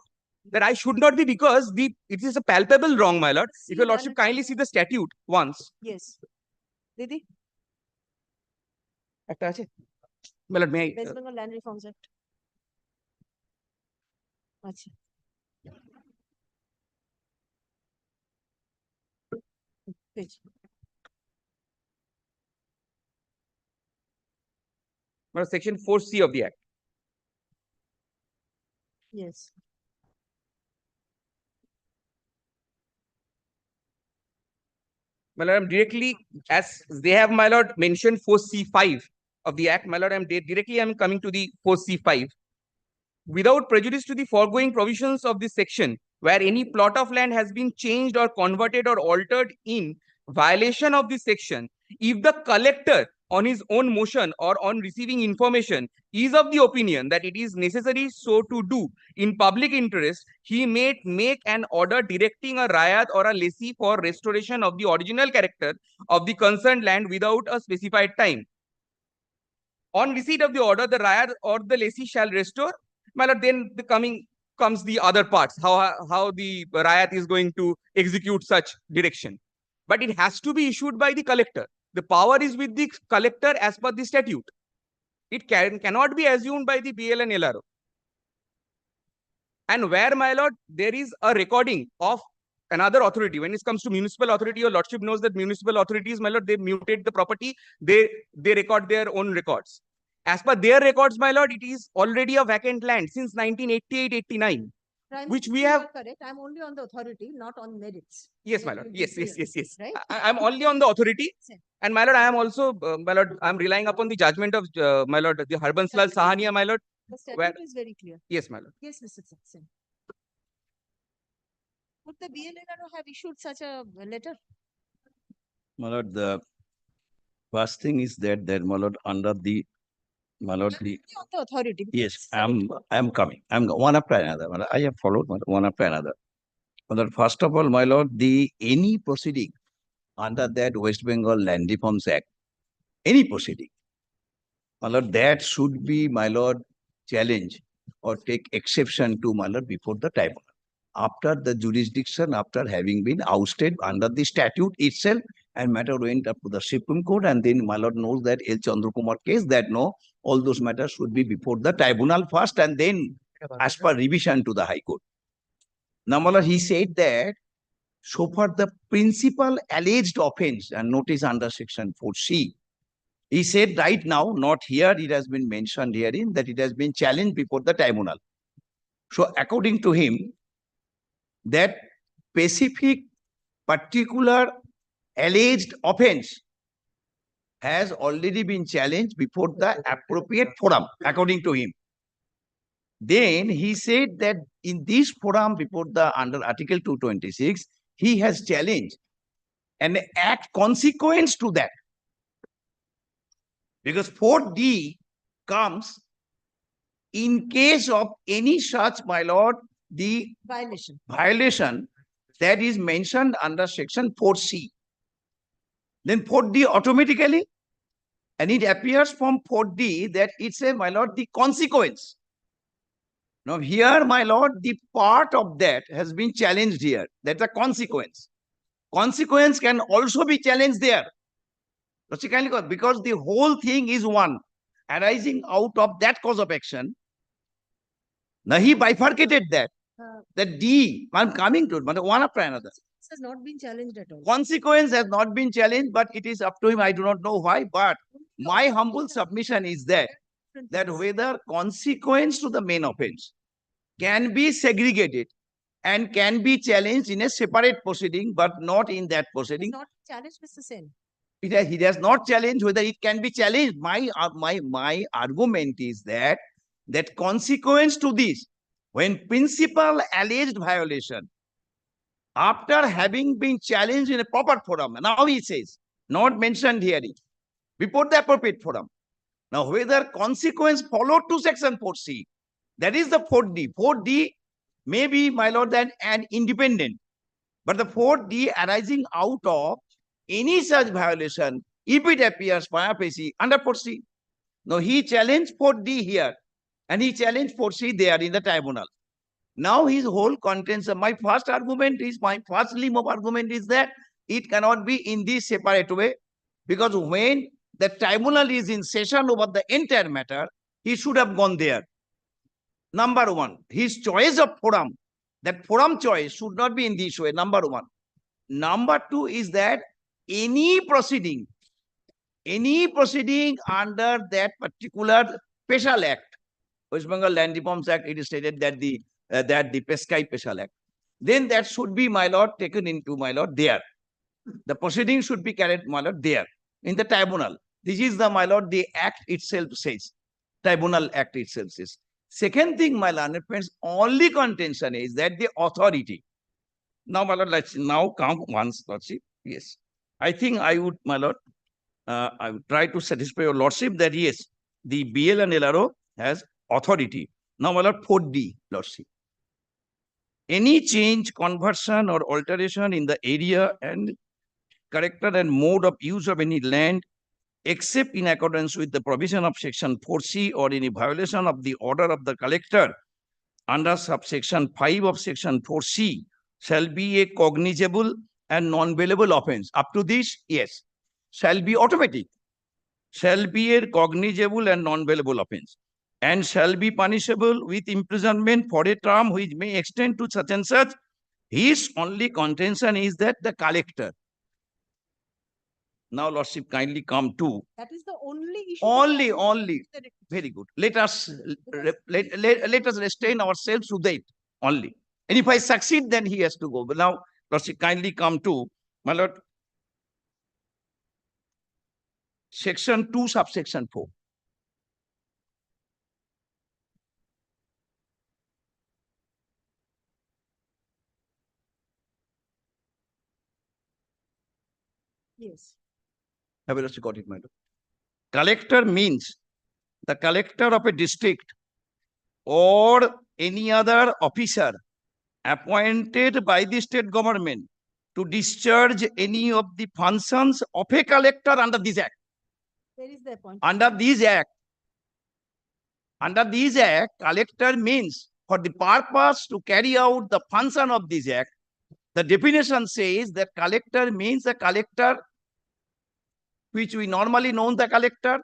That I should not be because it is a palpable wrong, my lord. If your lordship kindly see the statute once.
Yes. Didi?
একটা আছে? My lord, may I?
West Bengal Land Reforms Act. Acha. Page.
My lord, section 4C of the act.
Yes.
my lord, I'm directly, as they have, my lord, mentioned 4C5 of the Act, my lord, I'm coming to the 4C5. Without prejudice to the foregoing provisions of this section, where any plot of land has been changed or converted or altered in violation of this section, if the collector on his own motion or on receiving information is of the opinion that it is necessary so to do in public interest, he may make an order directing a ryat or a lessee for restoration of the original character of the concerned land without a specified time. On receipt of the order, the ryat or the lessee shall restore. My lord, then comes the other parts, how the ryat is going to execute such direction. But it has to be issued by the collector. The power is with the collector as per the statute. It cannot be assumed by the BL and LRO. And where, my lord, there is a recording of another authority. When it comes to municipal authority, your lordship knows that municipal authorities, my lord, they mutate the property, they record their own records. As per their records, my lord, it is already a vacant land since 1988-89, which we have.
Correct. I'm only on the authority, not on merits.
Yes, my lord. Yes.
Right?
I'm only on the authority. And my lord, I am also, my lord, I'm relying upon the judgment of, my lord, the Harbanslal Sahania, my lord.
The statute is very clear.
Yes, my lord.
Yes, Mr. Saxon. Would the BLNRO have issued such a letter?
My lord, the first thing is that my lord, under the, my lord, the,
On the authority.
yes, I'm coming. I'm one after another. My lord, I have followed one after another. My lord, first of all, my lord, any proceeding under that West Bengal Land Reforms Act, any proceeding, my lord, that should be, my lord, challenge or take exception to, my lord, before the tribunal. After the jurisdiction, after having been ousted under the statute itself, and matter went up to the Supreme Court, and then my lord knows that L. Chandrakumar case that no, all those matters should be before the tribunal first, and then as per revision to the High Court. Now, my lord, he said that so far the principal alleged offense and notice under section 4C, he said right now, not here, it has been mentioned herein that it has been challenged before the tribunal. So according to him, that specific particular alleged offense has already been challenged before the appropriate forum, according to him. Then he said that in this forum before the under Article 226, he has challenged an act consequence to that. Because 4D comes in case of any such, my lord, the violation that is mentioned under section 4C. Then 4D automatically, and it appears from 4D that it's a, my lord, the consequence. Now here, my lord, the part of that has been challenged here. That's a consequence. Consequence can also be challenged there. Because the whole thing is one, arising out of that cause of action. Now he bifurcated that. The D, I'm coming to it, but one after another.
This has not been challenged at all.
Consequence has not been challenged, but it is up to him. I do not know why, but my humble submission is that whether consequence to the main offense can be segregated and can be challenged in a separate proceeding, but not in that proceeding.
Not challenged, Mr. Sen.
He does not challenge whether it can be challenged. My argument is that consequence to this, when principal alleged violation, after having been challenged in a proper forum, now he says, not mentioned here, before the appropriate forum. Now, whether consequence followed to section 4C, that is the 4D. 4D may be, my lord, an independent, but the 4D arising out of any such violation, if it appears prima facie under 4C. Now, he challenged 4D here, and he challenged 4C there in the tribunal. Now his whole contents, my first limb of argument is that it cannot be in this separate way, because when the tribunal is in session over the entire matter, he should have gone there. Number one, his choice of forum, that forum choice should not be in this way, number one. Number two is that any proceeding under that particular special act, West Bengal Land Reforms Act, it is stated that the Peskai Special Act, then that should be, my lord, taken into, my lord, there. The proceedings should be carried, my lord, there in the tribunal. This is the, my lord, the act itself says. Tribunal act itself says. Second thing, my learned friends, only contention is that the authority. Now, my lord, let's now come once, lordship. Yes. I think I would, my lord, I would try to satisfy your lordship that yes, the BL and LRO has authority. Now, my lord, 4D, lordship. Any change, conversion or alteration in the area and character and mode of use of any land, except in accordance with the provision of section 4C or any violation of the order of the collector under subsection 5 of section 4C, shall be a cognizable and non-bailable offense. Up to this, yes, shall be automatic, shall be a cognizable and non-bailable offense, and shall be punishable with imprisonment for a term which may extend to such and such. His only contention is that the collector. Now, lordship, kindly come to.
That is the only issue.
Only. Very good. Let us restrain ourselves to that only. And if I succeed, then he has to go. But now, lordship, kindly come to, my lord, section 2, subsection 4.
Yes.
Have you got it, my lord? Collector means the collector of a district or any other officer appointed by the state government to discharge any of the functions of a collector under this act.
Where is the point?
Under this act, collector means for the purpose to carry out the function of this act. The definition says that collector means a collector which we normally know the collector,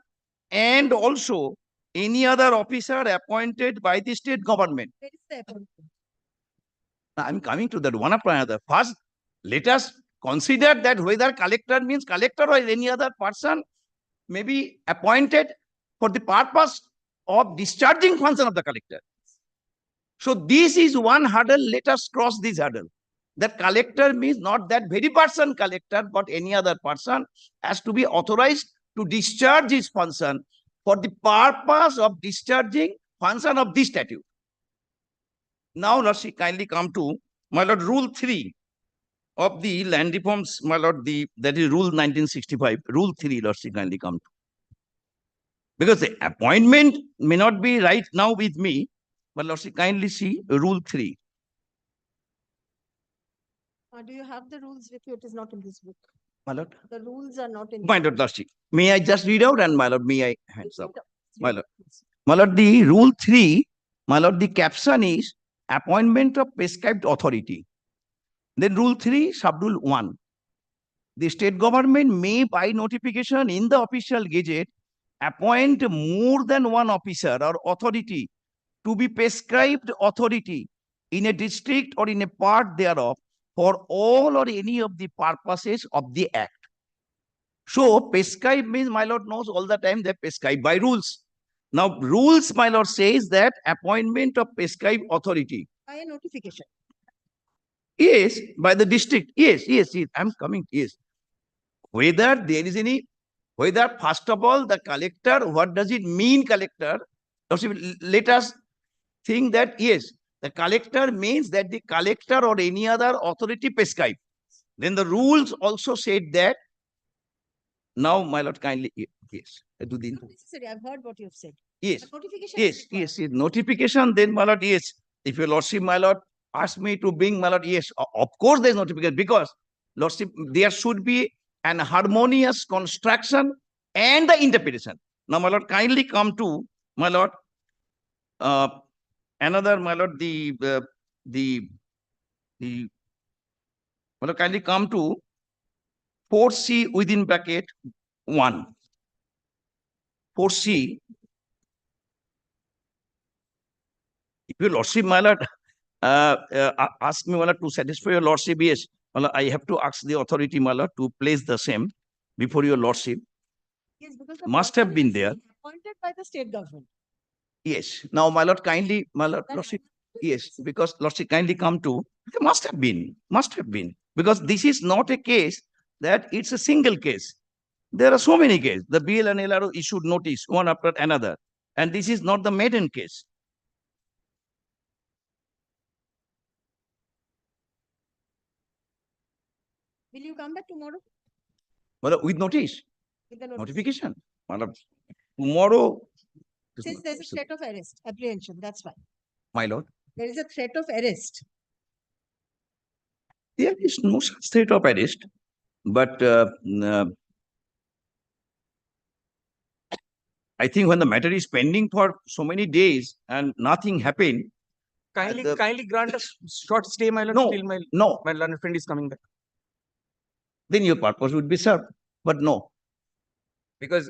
and also any other officer appointed by the state government.
Where is the appointment?
I'm coming to that one after another. First, let us consider that whether collector means collector or any other person may be appointed for the purpose of discharging function of the collector. So this is one hurdle. Let us cross this hurdle. That collector means not that very person collector, but any other person has to be authorized to discharge his function for the purpose of discharging function of this statute. Now, lordship, kindly come to, my lord, rule 3 of the land reforms, my lord, that is rule 1965. Rule 3, lordship, kindly come to. Because the appointment may not be right now with me, but lordship, kindly see rule 3.
Do you have the rules with you? It is not in this book.
My lord.
The rules are not in.
My lord, lordship, may I just read out, and my lord, may I hands up? My lord. My lord, the rule 3, my lord, the caption is appointment of prescribed authority. Then rule 3, sub-rule 1. The state government may, by notification in the official gazette, appoint more than one officer or authority to be prescribed authority in a district or in a part thereof for all or any of the purposes of the act. So, prescribe means, my lord knows all the time they prescribe by rules. Now, rules, my lord, says that appointment of prescribed authority.
By a notification.
Yes, by the district. Yes, I'm coming. Yes. Whether there is any, whether first of all, the collector, what does it mean, collector? Let us think that, yes, the collector means that the collector or any other authority prescribe. Then the rules also said that. Now, my lord, kindly, yes.
Not necessary. I've heard what you've said.
Yes.
But notification.
Yes. Notification, then, my lord, yes. If your lordship, my lord, ask me to bring, my lord, yes, of course there is notification, because, lordship, there should be an harmonious construction and the interpretation. Now, my lord, kindly come to, my lord, another, my lord, my lord, kindly come to 4C within bracket 1. 4C. If your lordship, my lord, ask me, my lord, to satisfy your lordship, yes, my lord, I have to ask the authority, my lord, to place the same before your lordship.
Yes, because
must have been there.
Appointed by the state government.
Yes. Now, my lord, kindly, my lord, lordship, yes, because lordship, kindly come to, there must have been, because this is not a case that it's a single case. There are so many cases. The BL and LRO issued notice one after another, and this is not the maiden case.
Will you come back tomorrow?
Well, with notice,
With the notice?
notification. Well, tomorrow,
Since there's a threat of arrest, apprehension, that's why.
my lord,
There is a threat of arrest.
there is no such threat of arrest, but I think when the matter is pending for so many days and nothing happened.
Kindly grant a short stay, my lord,
No,
till
no.
my learned friend is coming back.
Then your purpose would be served, but no.
Because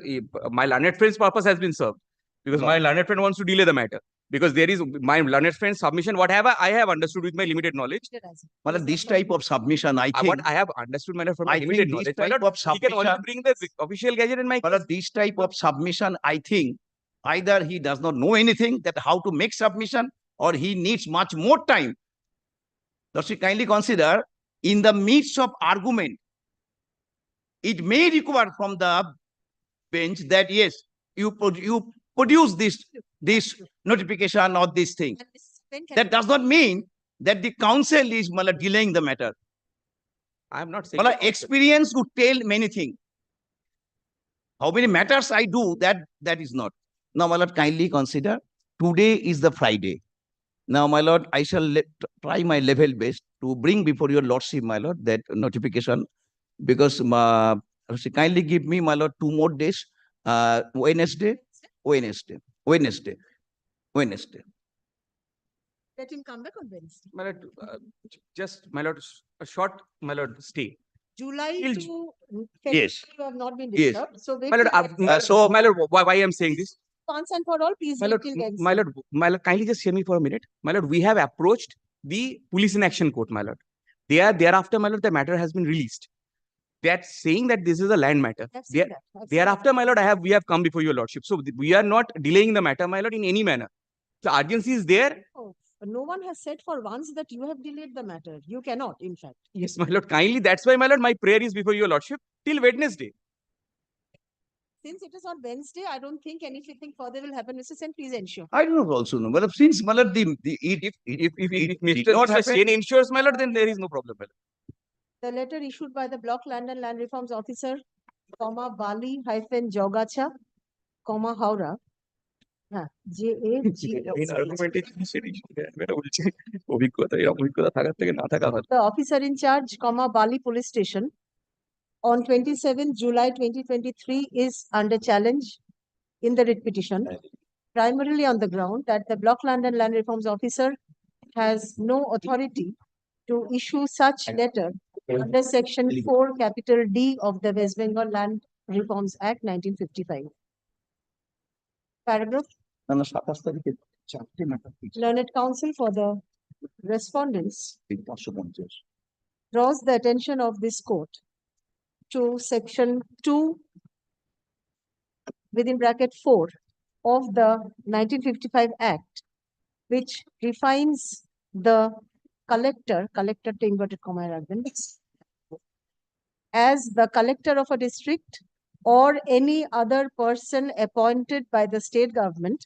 my learned friend's purpose has been served. Because my learned friend wants to delay the matter. Because there is my learned friend's submission, whatever I have understood with my limited knowledge.
Well, this type of submission, I think.
What I have understood, my lord, from my
I
limited
think this
knowledge, my
type
lord,
of
he can only
submission.
bring the official gazette in my case.
But this type of submission, I think, either he does not know anything that how to make submission, or he needs much more time. Thus, you kindly consider, in the midst of argument, it may require from the bench that yes, you produce this notification or this thing. That does not mean that the council is delaying the matter.
I am not saying.
Experience would tell many things. How many matters I do, that is not. Now, my lord, kindly consider, today is the Friday. Now, my lord, I shall try my level best to bring before your lordship, my lord, that notification, because kindly give me, my lord, 2 more days, Wednesday.
Let him come back on Wednesday.
My lord, just, my lord, a short, my lord, stay.
July
Till
to
Yes.
you have not been
Yes.
disturbed. So wait
My lord,
till Wednesday.
my lord, why I am saying this?
Once and for all, please
My
wait
lord,
till Wednesday.
my lord, kindly just hear me for a minute. My lord, we have approached the police in action court, my lord. Thereafter, my lord, the matter has been released. They are saying that this is a land matter.
I've seen that. I've seen
Thereafter, my lord, we have come before your lordship. So we are not delaying the matter, my lord, in any manner. The urgency is there.
Oh, no one has said for once that you have delayed the matter. You cannot, in fact.
Yes, my lord, kindly. That's why, my lord, my prayer is before your lordship till Wednesday.
Since it is on Wednesday, I don't think anything further will happen. Mr. Sen, please ensure.
I do not also know. But since, my lord, if
Mr. Sen ensures, my lord, then there is no problem, my lord.
The letter issued by the Block Land and Land Reforms Officer, Bali -Jogacha, Howrah. The officer in charge, Bali Police Station, on 27 July 2023 is under challenge in the writ petition, primarily on the ground that the Block Land and Land Reforms Officer has no authority to issue such letter under Section 4, capital D of the West Bengal Land Reforms Act 1955. Paragraph. Learned counsel for the respondents draws the attention of this court to Section 2 within bracket 4 of the 1955 Act, which defines the collector to inverted comma as the collector of a district or any other person appointed by the state government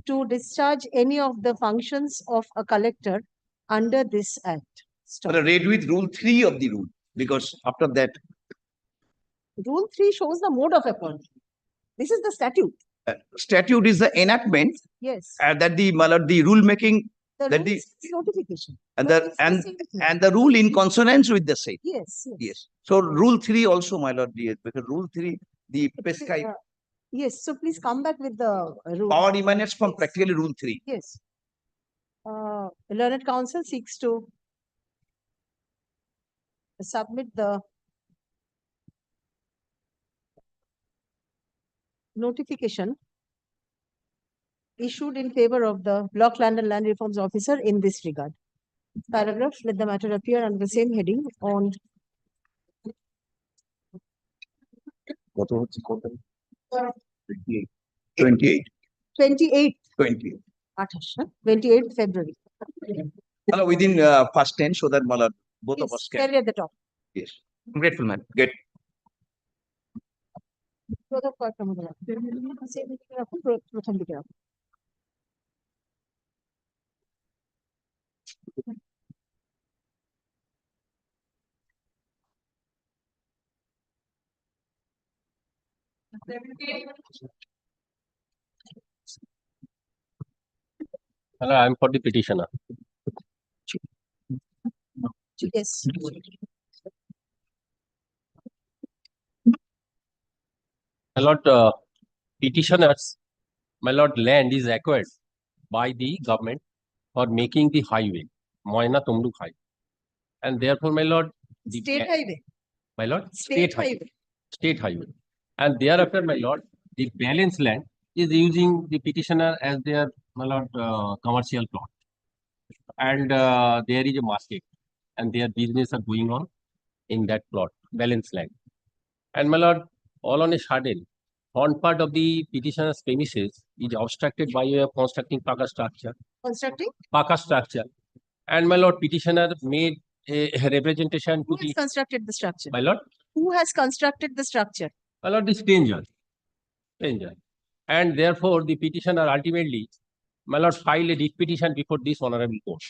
to discharge any of the functions of a collector under this act.
But read with Rule 3 of the rule, because after that.
Rule 3 shows the mode of appointment. This is the statute.
Statute is the enactment.
Yes.
That the rule making.
The notification.
And the rule in consonance with the same.
Yes.
Yes. So Rule 3 also, my lord, because Rule 3, the prescribe.
Yes. So please come back with the rule.
Power emanates from practically Rule 3.
Yes. Learned counsel seeks to submit the notification issued in favor of the Block Land and Land Reforms Officer in this regard. Paragraph, let the matter appear under the same heading on 28th February.
Within first 10, so that both of us can.
Carry at the top.
Yes.
Grateful, man. Good.
প্রথম কয়েকটা মধ্যে রাখুন Same দিকে রাখুন, প্রথম দিকে রাখুন।
Hello, I'm for the petitioner.
Yes.
My lord, petitioners, my lord, land is acquired by the government for making the highway, Moina Tumluk Highway. And therefore, my lord, the
State highway.
my lord,
State highway.
state highway. And thereafter, my lord, the balance land is using the petitioner as their, my lord, commercial plot. And there is a market and their business are going on in that plot, balance land. And my lord, all on a sudden, one part of the petitioner's premises is obstructed by way of constructing Paka structure.
Constructing?
Paka structure. And my lord, petitioner made a representation
Who
to
has
the,
constructed the structure?
my lord,
Who has constructed the structure?
my lord, the stranger. And therefore, the petitioner ultimately, my lord, filed a writ petition before this honorable court.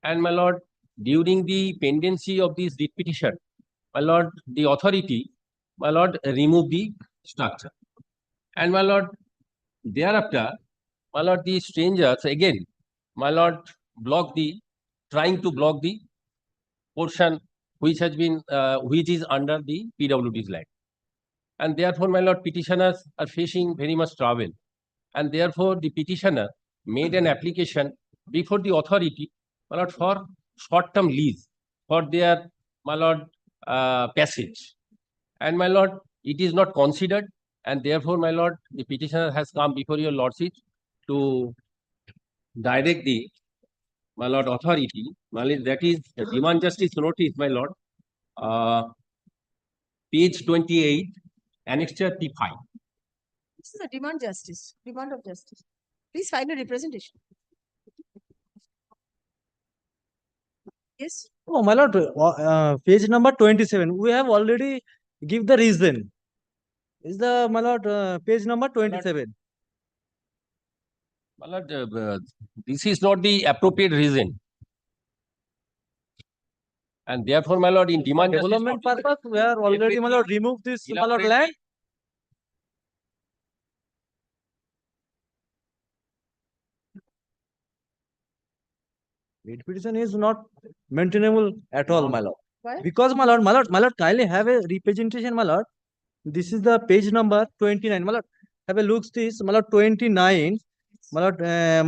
And my lord, during the pendency of this writ petition, my lord, the authority, my lord, removed the structure. And my lord, thereafter, my lord, the strangers again, my lord, trying to block the portion which has been, which is under the PWD's land. And therefore, my lord, petitioners are facing very much trouble. And therefore, the petitioner made an application before the authority, my lord, for short-term lease for their, my lord, passage. And my lord, it is not considered. And therefore, my lord, the petitioner has come before your lordship to direct the, my lord, authority, my lord, that is the demand justice notice, my lord, page 28, annexure P5.
This is a demand of justice. Please file a representation. Yes.
Oh, my lord, page number 27, we have already give the reason. Is the, my lord, page number 27.
My lord, this is not the appropriate reason. And therefore, my lord, in demand justice
Development
notice,
purpose, we are already, my lord, remove this, my lord, land. Writ petition is not maintainable at all, my lord.
Why?
Because, my lord, kindly have a representation, my lord. This is the page number 29, my lord. Have a look this, my lord, 29. My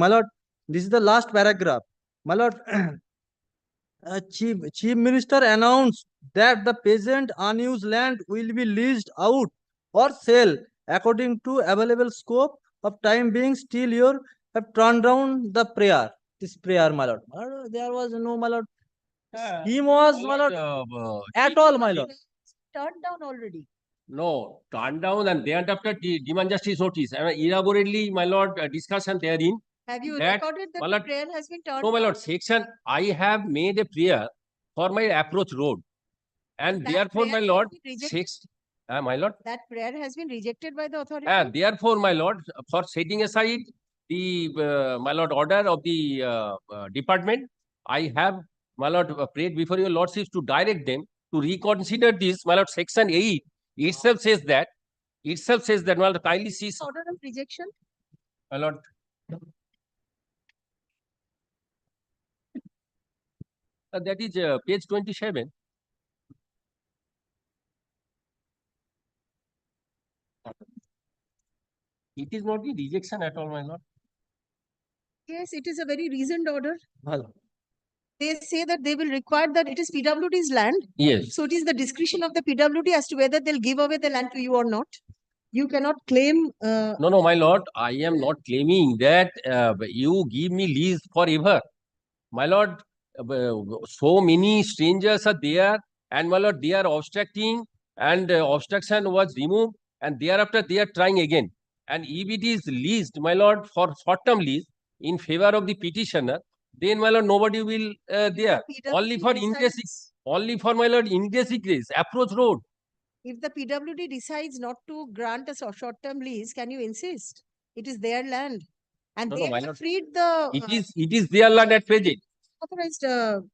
lord, this is the last paragraph. My lord, Chief Minister announced that the present unused land will be leased out or sale according to available scope of time being still you have turned down the prayer. This prayer, my lord. There was no, my lord. Scheme was, my lord, at all, my lord.
Turned down already.
no, turned down and thereafter the demand justice notice. And elaborately, my lord, discussion therein.
Have you
That,
recorded that
my
the
lord,
prayer has been turned
no, my
down?
lord, section, I have made a prayer for my approach road. And
That
therefore, my
prayer has
lord,
been rejected?
my lord,
That prayer has been rejected by the authority?
and therefore, my lord, for setting aside the, my lord, order of the department, I have, my lord, prayed before your lordships to direct them to reconsider this, my lord, section 8 itself says that, my lord, kindly cease,
Order of rejection?
my lord. That is page 27. It is not the rejection at all, my lord.
Yes, it is a very reasoned order.
Hello.
They say that they will require that it is PWD's land.
Yes.
So it is the discretion of the PWD as to whether they'll give away the land to you or not. You cannot claim.
No, my lord, I am not claiming that you give me lease forever. My lord, so many strangers are there, and my lord, they are obstructing, and obstruction was removed, and thereafter they are trying again. And if it is leased, my lord, for short-term lease in favor of the petitioner, then my lord, nobody will there. Only for interest. Only for my lord, ingress egress, approach road.
If the PWD decides not to grant a short-term lease, can you insist? It is their land. And
No,
they
no, my
have
lord.
freed the
It is their land at present.
authorized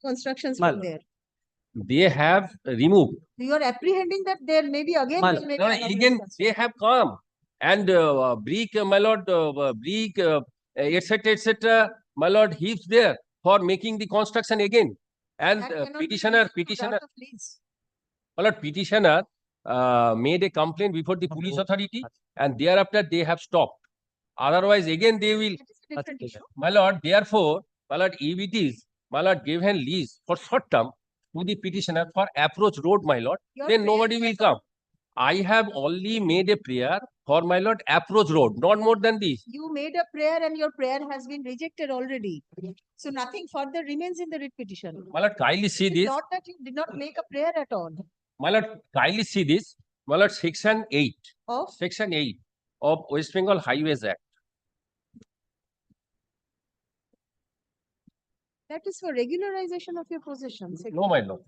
constructions
My
from
lord.
there.
They have removed.
You are apprehending that there may be again.
My
there may be
lord,
unauthorized
again,
construction.
they have come and brick, my lord, brick, etc., my lord, heaps there for making the construction again. And
That cannot be
petitioner,
used to grant a lease.
my lord, petitioner made a complaint before the police authority, and thereafter they have stopped. Otherwise, again they will.
Different issue.
My lord, therefore, my lord, if it is, my lord, given lease for short term to the petitioner for approach road, my lord,
Your
then
prayer
nobody will
is
come. I have only made a prayer for my lord approach road, not more than this.
You made a prayer and your prayer has been rejected already. So nothing further remains in the writ petition.
My lord, kindly see
It is
this.
not that you did not make a prayer at all.
My lord, kindly see this. My lord, section 8.
Of?
Section 8 of West Bengal Highways Act.
That is for regularization of your possession.
No, my lord.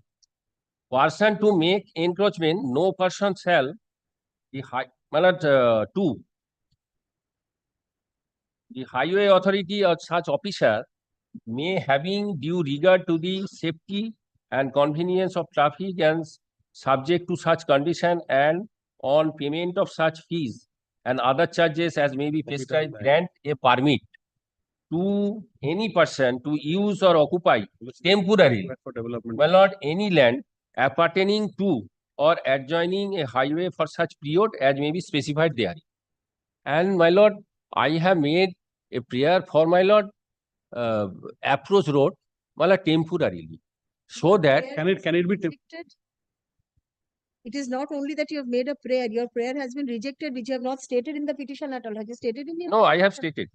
Person to make encroachment, no person shall. My lord, 2. The highway authority or such officer may, having due regard to the safety and convenience of traffic and subject to such condition and on payment of such fees and other charges as may be prescribed, grant a permit to any person to use or occupy temporarily, my lord, any land appertaining to or adjoining a highway for such period as may be specified there. And my lord, I have made a prayer for my lord approach road, my lord, temporarily, so that
Can it be rejected? It is not only that you have made a prayer, your prayer has been rejected, which you have not stated in the petition at all. Have you stated in the?
No, I have stated.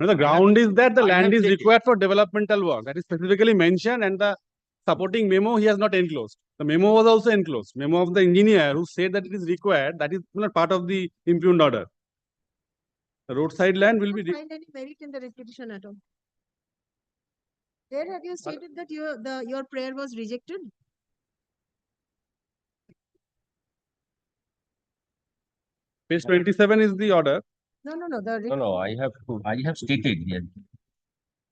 No, the ground is that the
I have
land is
stated.
required for developmental work. That is specifically mentioned, and the supporting memo he has not enclosed. The memo was also enclosed. Memo of the engineer who said that it is required. That is not part of the impugned order. The roadside land will be.
Find any merit in the petition at all. Where have you stated that your prayer was rejected?
Page 27 is the order.
No.
No, I have stated here.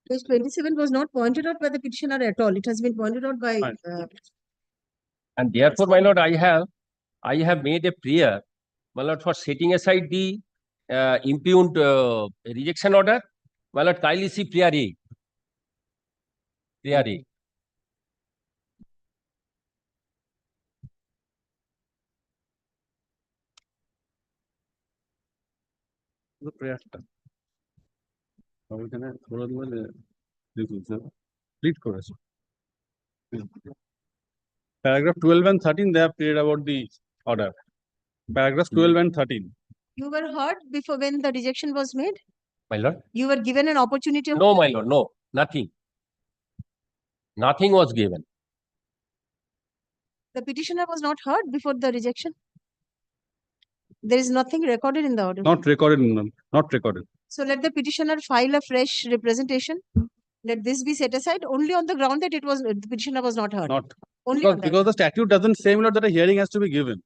Page 27 was not pointed out by the petitioner at all. It has been pointed out by.
And therefore, my lord, I have made a prayer, my lord, for setting aside the impugned rejection order. My lord, kindly see prayer A. Prayer A.
The prayer. Paragraph 12 and 13, they have prayed about the order. Paragraphs 12 and 13.
You were heard before when the rejection was made?
My lord?
You were given an opportunity of.
No, my lord, no, nothing. Nothing was given.
The petitioner was not heard before the rejection. There is nothing recorded in the order.
Not recorded, not recorded.
So let the petitioner file a fresh representation. Let this be set aside only on the ground that the petitioner was not heard.
Not.
Only
Because the statute doesn't say, my lord, that a hearing has to be given.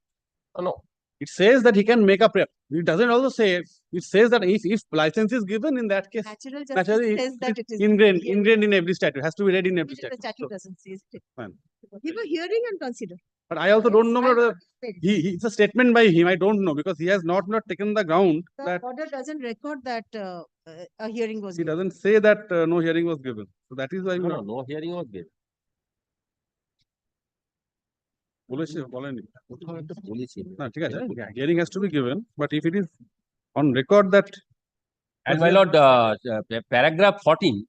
No.
It says that he can make a prayer. It doesn't also say, it says that if license is given, in that case,
Natural justice
naturally
says that it is
ingrained in every statute, has to be read in every
The
statute.
statute doesn't say it.
Fine.
Give a hearing and consider.
But I also don't know whether it's a statement by him. I don't know because he has not taken the ground
The
that
order doesn't record that a hearing was
he
given.
doesn't say that no hearing was given. So that is why
No hearing was given.
বলেনি না ঠিক আছে hearing has to be given, but if it is on record that.
And my lord, paragraph 14,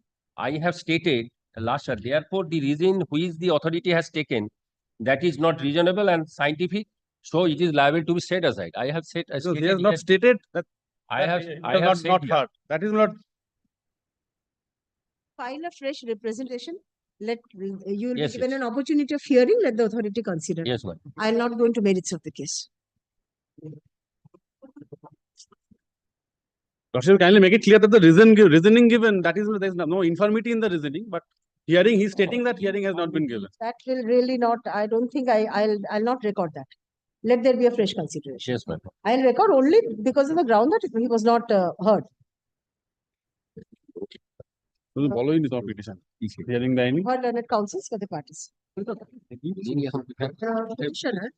I have stated last year, therefore the reason which the authority has taken that is not reasonable and scientific, so it is liable to be set aside. I have said.
Because he has not stated that.
I have
not heard. That is not.
File a fresh representation. You will
Yes,
be given an opportunity of hearing. Let the authority consider.
Yes, ma'am.
I will not go into merits of the case.
Lordship, kindly make it clear that the reasoning given, that is, there is no infirmity in the reasoning, but
Hearing, he's stating that hearing has not been given.
That will really not, I don't think I'll not record that. Let there be a fresh consideration.
Yes, ma'am.
I'll record only because of the ground that he was not heard.
So the following is not petition. Hearing the any.
Heard learned counsels for the parties. Petitioner.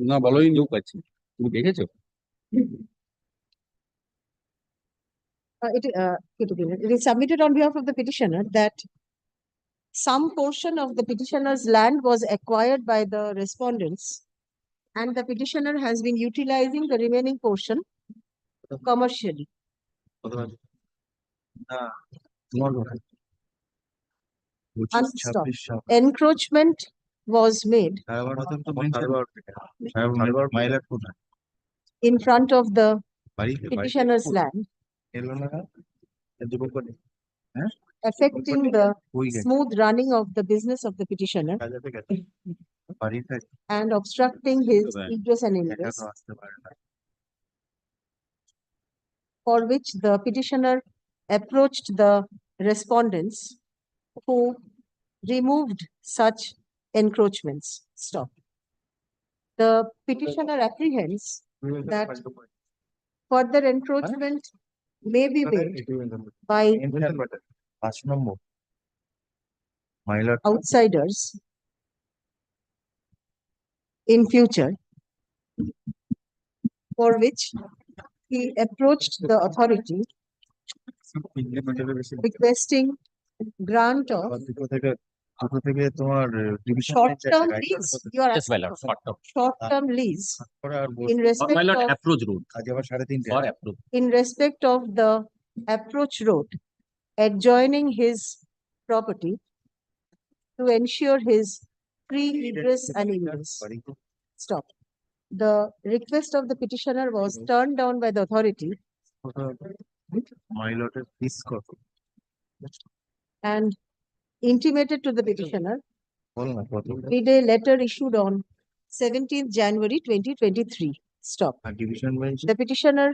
না বলোই নি পাচ্ছি তুমি দেখেছো
It is submitted on behalf of the petitioner that some portion of the petitioner's land was acquired by the respondents and the petitioner has been utilizing the remaining portion commercially. Unstopped. Encroachment was made in front of the petitioner's land, affecting the smooth running of the business of the petitioner and obstructing his egress and ingress, for which the petitioner approached the respondents who removed such encroachments. Stop. The petitioner apprehends that further encroachment may be made by outsiders in future, for which he approached the authority requesting grant of short-term lease. You are
Yes, my lord.
short-term lease in respect
My lord,
of
approach road. Or approach.
in respect of the approach road adjoining his property to ensure his free egress and ingress. Stop. The request of the petitioner was turned down by the authority and intimated to the petitioner with a letter issued on 17th January 2023. Stop. The petitioner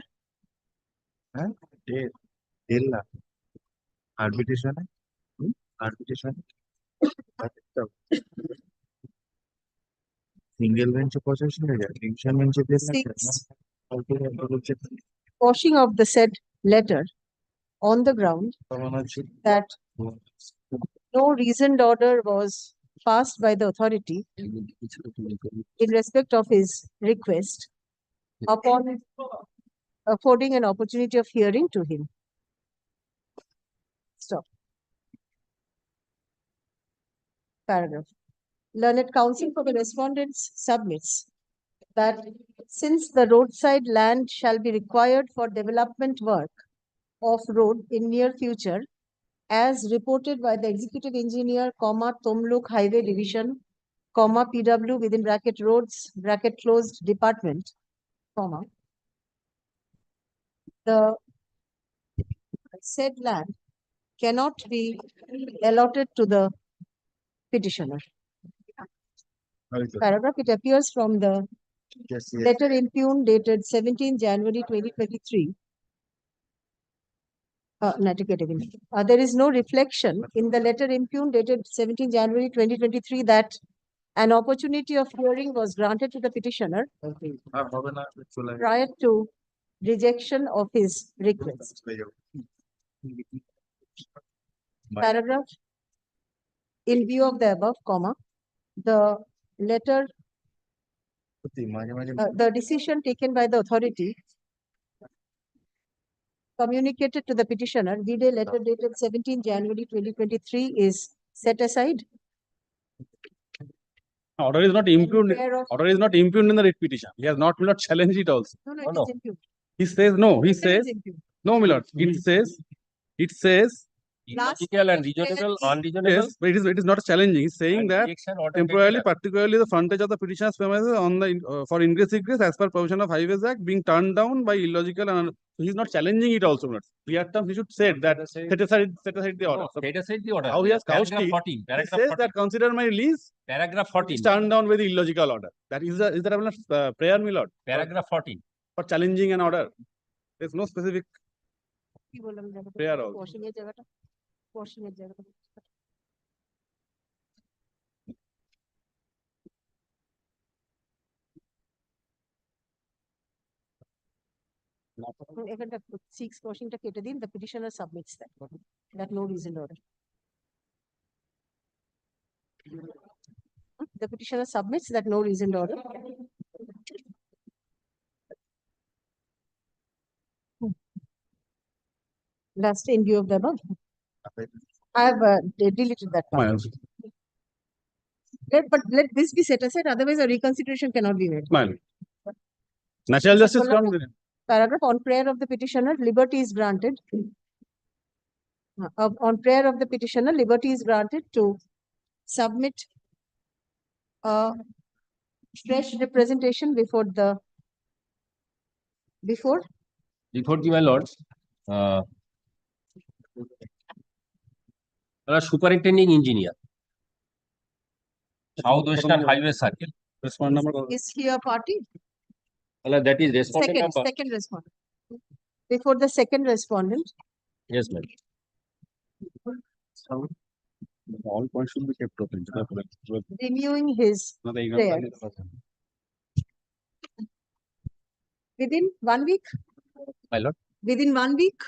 single bench possession division bench
seeks quashing of the said letter on the ground that no reasoned order was passed by the authority in respect of his request upon affording an opportunity of hearing to him. Stop. Paragraph. Learned counsel for the respondents submits that since the roadside land shall be required for development work of road in near future, as reported by the executive engineer, Tomluk Highway Division, PW within bracket roads, bracket closed department, the said land cannot be allotted to the petitioner. Paragraph, it appears from the letter impugned dated 17 January 2023. There is no reflection in the letter impugned dated 17 January 2023 that an opportunity of hearing was granted to the petitioner prior to rejection of his request. Paragraph, in view of the above, the letter, the decision taken by the authority communicated to the petitioner, vide letter dated 17 January 2023 is set aside.
Order is not impugned. Order is not impugned in the writ petition. He has not challenged it also.
No, it is impugned.
He says no. He
It
says
is impugned.
no, my lord. It says
Illogical and reasonable, unreasonable.
yes, but it is not challenging. He's saying
And
that
rejection order
temporarily,
taken.
particularly the frontage of the petitioner's premises on the for ingress egress as per provision of Highways Act being turned down by illogical and so he's not challenging it also. Clear terms, he should say that set aside the order. So
Set aside the order.
how he has couched
Paragraph
it,
14.
he
Paragraph
says
14.
that consider my release.
Paragraph 14.
It's turned down by the illogical order. That is that prayer, my lord.
Paragraph 14.
For challenging an order. There's no specific prayer also.
portion এর জায়গা। এখানটা 6 portionটা কেটে দিন, the petitioner submits that no reasoned order. The petitioner submits that no reasoned order. Last in view of the above. I have deleted that part. But let this be set aside, otherwise a reconsideration cannot be made.
Natural justice from
Paragraph on prayer of the petitioner, liberty is granted. On prayer of the petitioner, liberty is granted to submit a fresh representation before the
my lord, superintending engineer, Southwestern Highway Circle.
Respond number.
Is he a party?
That is respondent number.
Second respondent. Before the second respondent.
Yes, ma'am.
All points should be kept open.
Renewing his prayer. Within 1 week?
My lord.
Within 1 week?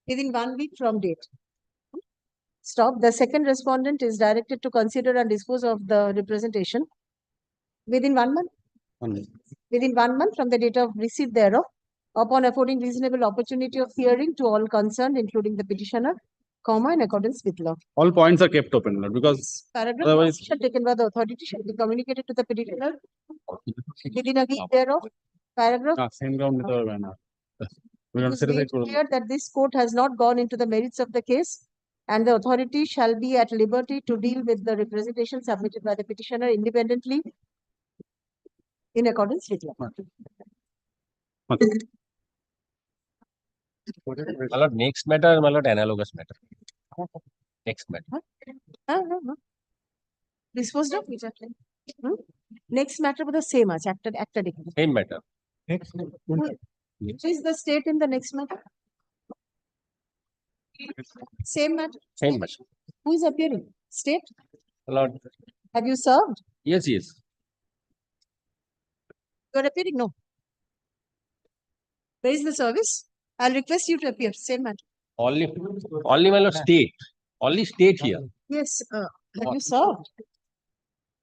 Within 1 week from date. Stop. The second respondent is directed to consider and dispose of the representation within 1 month. Within 1 month from the date of receipt thereof, upon affording reasonable opportunity of hearing to all concerned, including the petitioner, in accordance with law.
All points are kept open, because
Paragraph
otherwise
action taken by the authority shall be communicated to the petitioner within a week thereof. Paragraph
same ground with our banner. We
it
don't
is
say
made clear that this court has not gone into the merits of the case, and the authority shall be at liberty to deal with the representation submitted by the petitioner independently in accordance with law.
My lord, next matter, my lord, analogous matter. Next matter.
Disposed of which actually? Next matter with the same as acted.
Same matter.
Which is the state in the next matter? Same matter?
Same matter.
Who is appearing? State?
My lord.
Have you served?
Yes, yes.
You are appearing? No. Where is the service? I'll request you to appear. Same matter.
Only my lord, state. Only state here.
Yes. Have you served?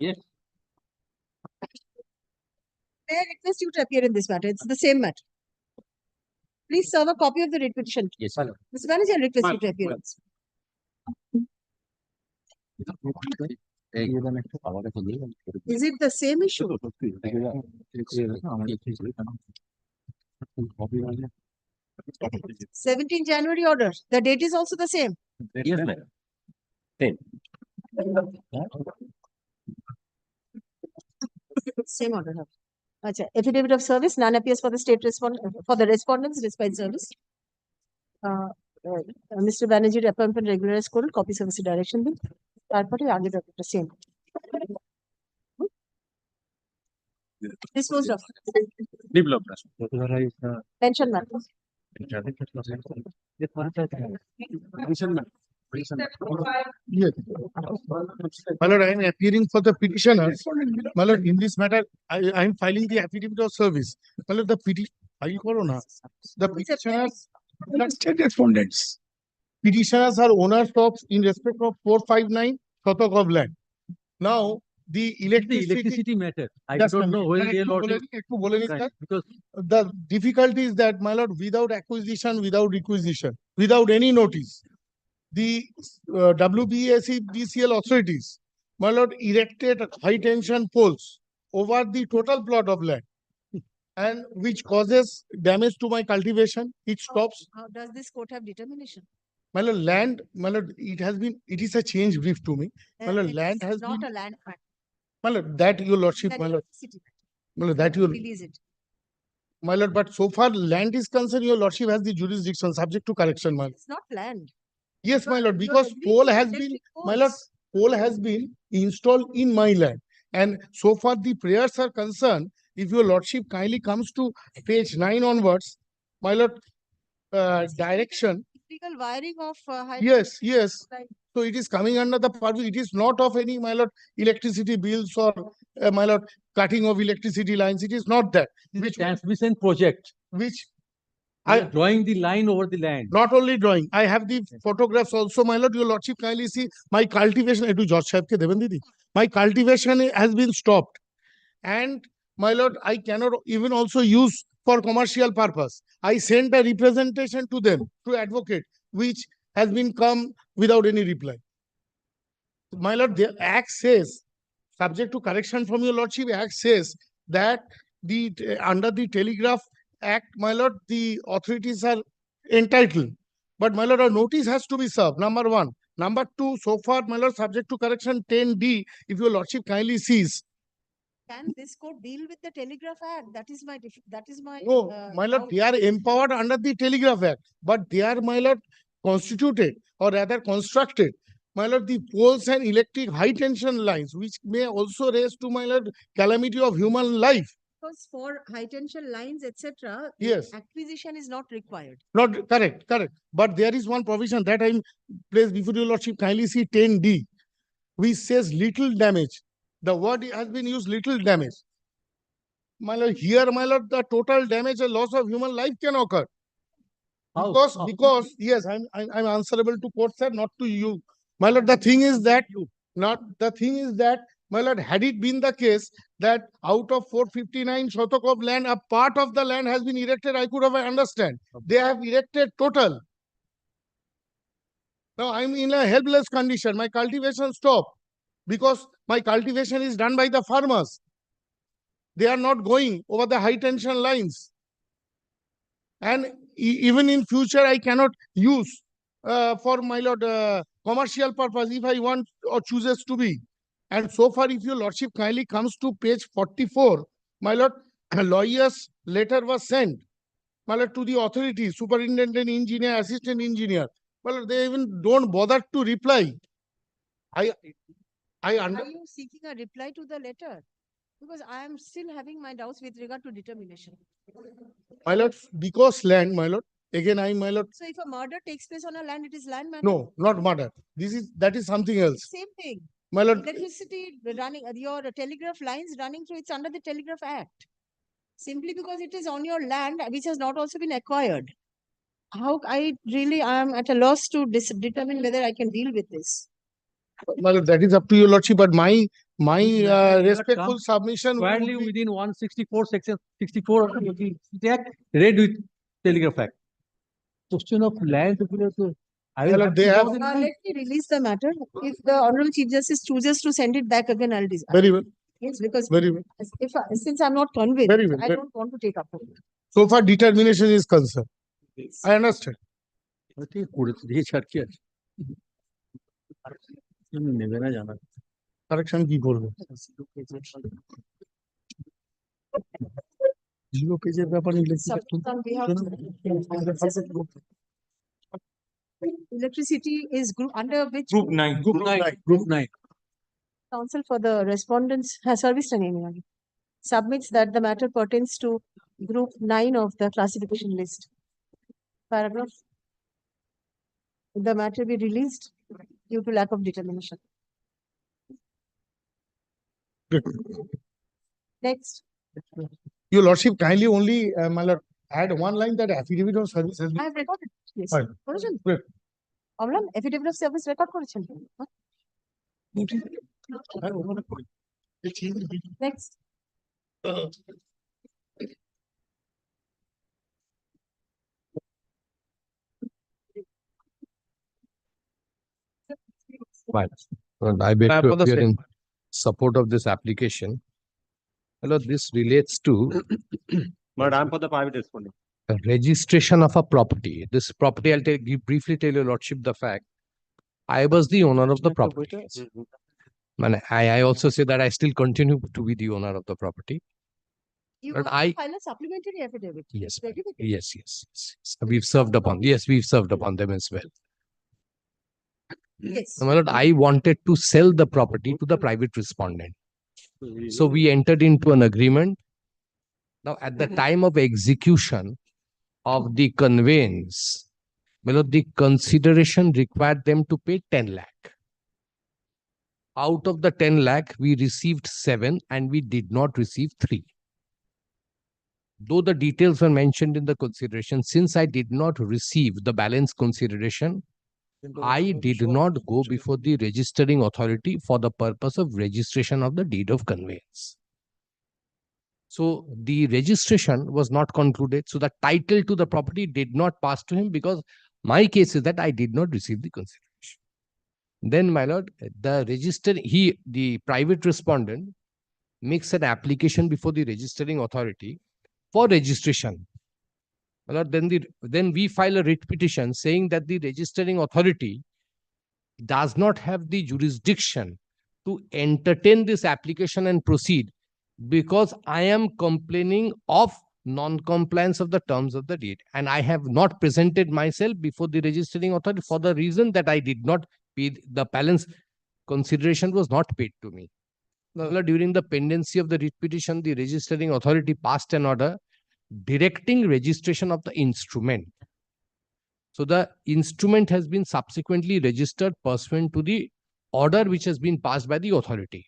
Yes.
May I request you to appear in this matter? It's the same matter. Please serve a copy of the writ petition.
Yes, my lord.
Mr. Banerjee, I request you to appear. Is it the same issue? 17 January order. The date is also the same.
Yes, ma'am. Same.
Same order. Acha. Affidavit of service. None appears for the state for the respondents despite service. Mr. Banerjee appointment regular school copy service direction bill. The same. Disposed of.
Developed.
Pension matters.
Yes. My lord, I am appearing for the petitioner. My lord, in this matter, I am filing the affidavit of service. My lord, the petitioners, not state respondents. Petitioners are owners of, in respect of 459 Shatak of land. Now, the electricity
matter. I
Just
don't
a
know
minute.
whether
Because the difficulty is that, my lord, without acquisition, without requisition, without any notice, the WBSE BCL authorities, my lord, erected high tension poles over the total plot of land, and which causes damage to my cultivation. It stops.
How does this court have determination?
My lord, land, my lord, it is a change brief to me. My lord, land has
not
been,
a land fact.
my lord, that your lordship, my lord, my lord, that your,
Release it.
my lord, but so far land is concerned, your lordship has the jurisdiction subject to correction, my lord.
It's not land.
Yes, my lord, because pole has been, my lord, pole has been installed in my land. And so far the prayers are concerned, if your lordship kindly comes to page 9 onwards, my lord, direction.
Legal wiring of high.
Yes, yes. So it is coming under the purview. It is not of any, my lord, electricity bills or, my lord, cutting of electricity lines. It is not that.
Which transmission project,
Which
I drawing the line over the land.
not only drawing, I have the photographs also, my lord. Your lordship, kindly see my cultivation. To George Sahib ke devan didi. My cultivation has been stopped, and my lord, I cannot even also use for commercial purpose. I sent a representation to them, to advocate, which has been come without any reply. My lord, the act says, subject to correction from your lordship, act says that the under the Telegraph Act, my lord, the authorities are entitled. But my lord, a notice has to be served, number one. Number two, so far, my lord, subject to correction 10D, if your lordship kindly sees.
Can this court deal with the Telegraph Act? That is my.
No, my lord, they are empowered under the Telegraph Act, but they are, my lord, constituted or rather constructed, my lord, the poles and electric high tension lines, which may also raise to, my lord, calamity of human life.
Because for high tension lines, etc.,
Yes.
acquisition is not required.
Not correct, correct. But there is one provision that I place before your lordship, kindly see 10D, which says little damage. The word has been used, little damage. My lord, here, my lord, the total damage and loss of human life can occur. Because yes, I'm answerable to court, sir, not to you. My lord, the thing is that my lord, had it been the case that out of 459 shotok of land, a part of the land has been erected, I could have understand. They have erected total. Now I'm in a helpless condition. My cultivation stopped because my cultivation is done by the farmers. They are not going over the high tension lines. And even in future, I cannot use for, my lord, commercial purpose if I want or chooses to be. And so far, if your lordship kindly comes to page 44, my lord, a lawyer's letter was sent, my lord, to the authorities, superintendent engineer, assistant engineer. Well, they even don't bother to reply.
Are you seeking a reply to the letter? Because I am still having my doubts with regard to determination.
My lord, because land, my lord, again, my lord.
So if a murder takes place on a land, it is land matter?
No, not murder. That is something else.
Same thing.
My lord.
Electricity running, your telegraph lines running through, it's under the Telegraph Act. Simply because it is on your land, which has not also been acquired. How I am at a loss to determine whether I can deal with this.
Well, that is up to your lordship, but my respectful submission
Squarely within 164 section 64 of the Act, read with Telegraph Act. Question of land.
Let me release the matter. If the Honorable Chief Justice chooses to send it back again, I'll decide.
Very well.
Yes, because
very well.
Since I'm not convinced,
Very well.
I don't want to take up on it.
So far, determination is concerned.
Yes.
I understand. Correction কি বলবো? Zero page ব্যাপারে
electricity is group under which?
Group 9. Group 9.
Counsel for the respondents has serviced an email. Submits that the matter pertains to group 9 of the classification list. Paragraph. The matter be released due to lack of determination. Next.
Your lordship kindly only add one line that affidavit of service has been.
I have recorded. Yes.
Fine. Great.
Omlan, affidavit of service record করেছেন? Next.
Right. Well, I beg to appear in support of this application. Hello, this relates to
But I'm for the private respondent.
the registration of a property. This property, I'll briefly tell your lordship the fact. I was the owner of the property. And I also say that I still continue to be the owner of the property.
You
But
want to file a supplementary affidavit?
Yes,
Certificate?
yes. We've served upon them as well.
Yes.
My lord, I wanted to sell the property to the private respondent. So we entered into an agreement. Now, at the time of execution of the conveyance, my lord, the consideration required them to pay 10 lakh. Out of the 10 lakh, we received 7 and we did not receive 3. Though the details were mentioned in the consideration, since I did not receive the balance consideration, I did not go before the registering authority for the purpose of registration of the deed of conveyance. So the registration was not concluded. So the title to the property did not pass to him because my case is that I did not receive the consideration. Then, my lord, the private respondent makes an application before the registering authority for registration. My lord, then we file a writ petition saying that the registering authority does not have the jurisdiction to entertain this application and proceed because I am complaining of non-compliance of the terms of the deed, and I have not presented myself before the registering authority for the reason that I did not pay the balance consideration was not paid to me. During the pendency of the writ petition, the registering authority passed an order directing registration of the instrument. So the instrument has been subsequently registered pursuant to the order which has been passed by the authority.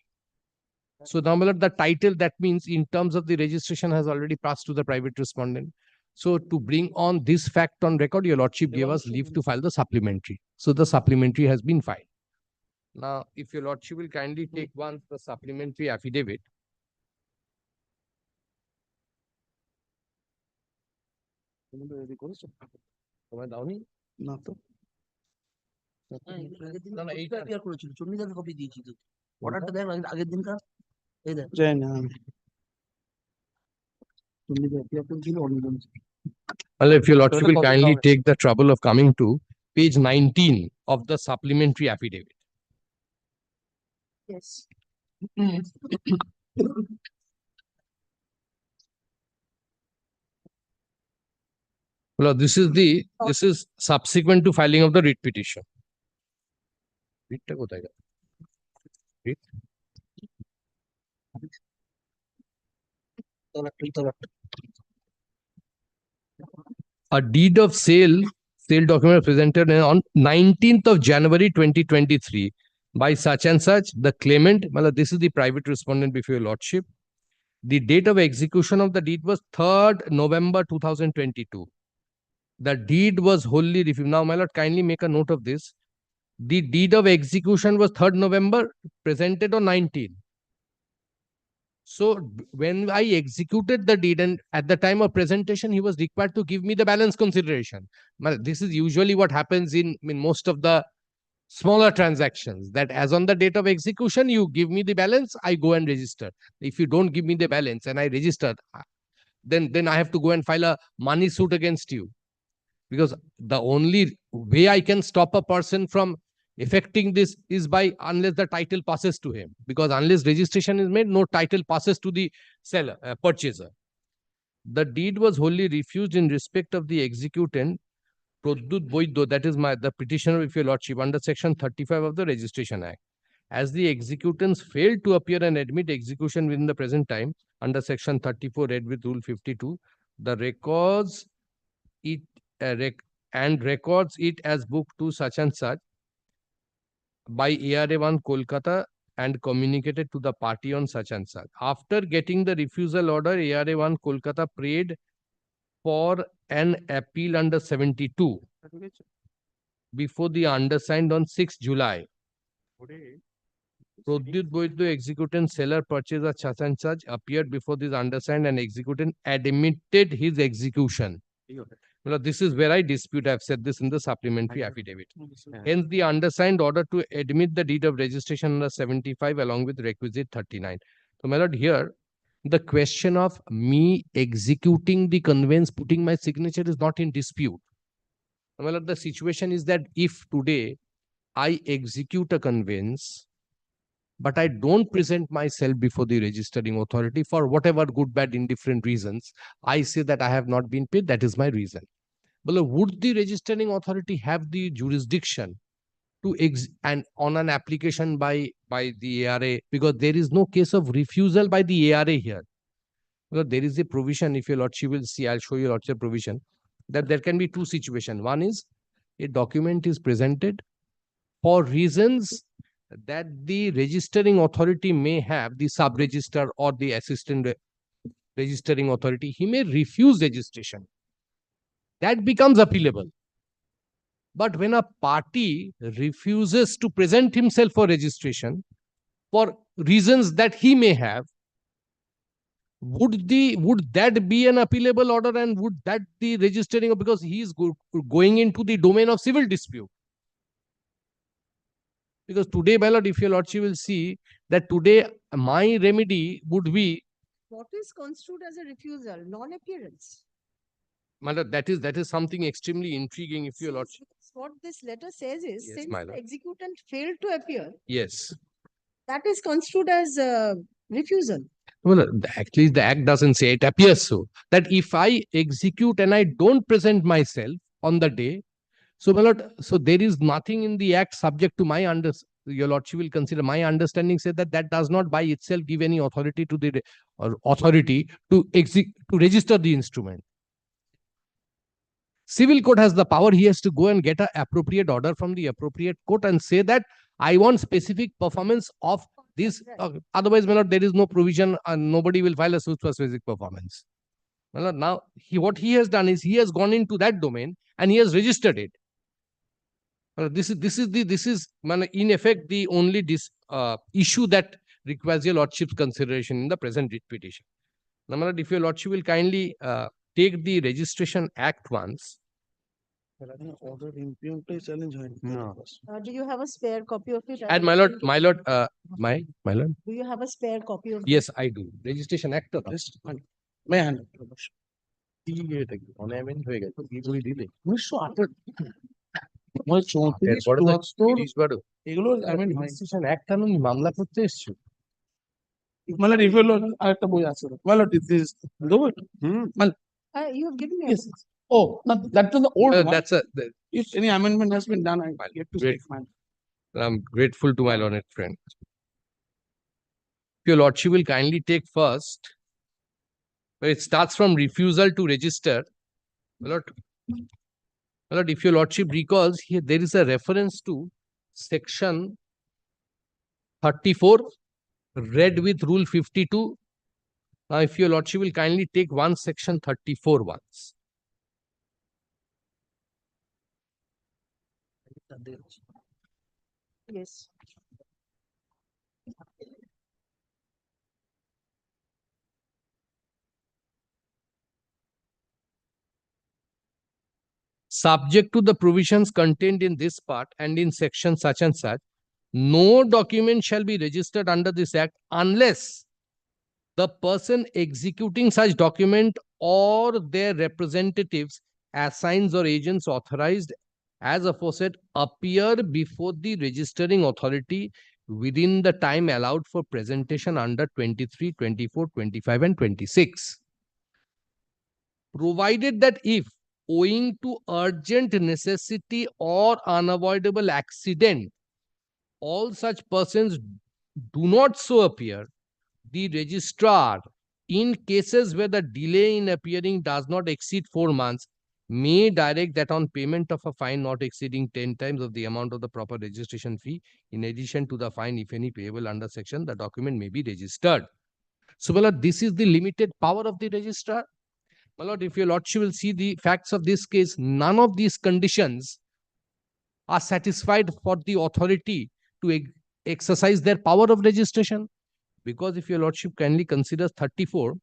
So now, my lord, the title, that means in terms of the registration, has already passed to the private respondent. So to bring on this fact on record, your lordship gave us leave to file the supplementary. So the supplementary has been filed. Now, if your lordship will kindly take once the supplementary affidavit.
না তো না না এইটা clear করেছিল চন্ডিদাকে copy দিয়েছি তো অর্ডারটা দেন আগের দিনকার এই দেখ জানি না চন্ডিদা ক্লিয়ার করেছিল Anirban
Well, if your lordship will kindly take the trouble of coming to page 19 of the supplementary affidavit.
Yes.
Well, this is subsequent to filing of the writ petition. Writটা কোথায় গেল? Writ? A deed of sale document presented on 19th of January 2023 by such and such, the claimant, well, this is the private respondent before your lordship. The date of execution of the deed was 3rd November 2022. The deed was wholly refused. Now, my lord, kindly make a note of this. The deed of execution was 3rd November, presented on 19th. So when I executed the deed and at the time of presentation, he was required to give me the balance consideration. This is usually what happens in most of the smaller transactions, that as on the date of execution, you give me the balance, I go and register. If you don't give me the balance and I register, then I have to go and file a money suit against you. Because the only way I can stop a person from effecting this is by unless the title passes to him. Because unless registration is made, no title passes to the seller, purchaser. The deed was wholly refused in respect of the executant, Produt Boiddo, that is the petitioner of your lordship, under section 35 of the Registration Act. As the executants failed to appear and admit execution within the present time, under section 34 read with rule 52, the records it as book 2 such and such by ARA1 Kolkata and communicated to the party on such and such. After getting the refusal order, ARA1 Kolkata prayed for an appeal under 72 before the undersigned on 6 July. Produt Boiddo, executant, seller, purchaser, such and such, appeared before this undersigned and executant admitted his execution. Well, this is where I dispute. I've said this in the supplementary affidavit. Hence, the undersigned order to admit the deed of registration under 75 along with requisite 39. So, my lord, here, the question of me executing the conveyance, putting my signature is not in dispute. My lord, the situation is that if today I execute a conveyance, but I don't present myself before the registering authority for whatever good, bad, indifferent reasons, I say that I have not been paid, that is my reason. But would the registering authority have the jurisdiction to and on an application by the ARA, because there is no case of refusal by the ARA here. Because there is a provision, if your lordship will see, I'll show you lordship provision. that there can be two situations. One is a document is presented for reasons that the registering authority may have, the sub-register or the assistant registering authority, he may refuse registration. That becomes appealable. But when a party refuses to present himself for registration for reasons that he may have, would that be an appealable order, and would that the registering, because he is going into the domain of civil dispute? Because today, my lord, if your lordship will see that today my remedy would be,
What is construed as a refusal? Non-appearance.
my lord, that is something extremely intriguing. If your lordship,
What this letter says is,
Yes,
since
my
the
lord.
executant failed to appear,
yes.
that is construed as refusal.
Well, actually, the act doesn't say, it appears so, that if I execute and I don't present myself on the day, so my lord, so there is nothing in the act subject to my your lordship will consider my understanding said that that does not by itself give any authority to the or authority to register the instrument. Civil court has the power. He has to go and get an appropriate order from the appropriate court and say that I want specific performance of this. Otherwise, my lord, there is no provision and nobody will file a suit for specific performance. My lord, now what he has done is he has gone into that domain and he has registered it. This is in effect the only issue that requires your lordship's consideration in the present writ petition. Now, my lord, if your lordship will kindly take the Registration Act once.
Do you have a spare copy of it?
And my lord, my lord.
Do you have a spare copy of
Yes, I do. Registration Act.
May I hand?
এগুলো registration act কানুন মামলা করতে এসছো?
মানে review আরেকটা বই আছে মানে দিস দেবো মানে
you have given me.
Yes. Oh, no, that was the old one.
That's
If any amendment has been done, I get to
Great.
take mine.
I'm grateful to my learned friend. Your lordship will kindly take first. It starts from refusal to register. My lord, if your lordship recalls, here there is a reference to section 34 read with rule 52. Now, if your lordship will kindly take one section 34 once.
Yes.
Subject to the provisions contained in this part and in section such and such, no document shall be registered under this act unless the person executing such document or their representatives, assigns or agents authorized as aforesaid appear before the registering authority within the time allowed for presentation under 23, 24, 25 and 26. Provided that if owing to urgent necessity or unavoidable accident, all such persons do not so appear, the registrar, in cases where the delay in appearing does not exceed 4 months, may direct that on payment of a fine not exceeding 10 times of the amount of the proper registration fee, in addition to the fine, if any, payable under section, the document may be registered. So, my lord, this is the limited power of the registrar. My lord, if your lordship will see the facts of this case, none of these conditions are satisfied for the authority to exercise their power of registration. Because if your lordship kindly considers 34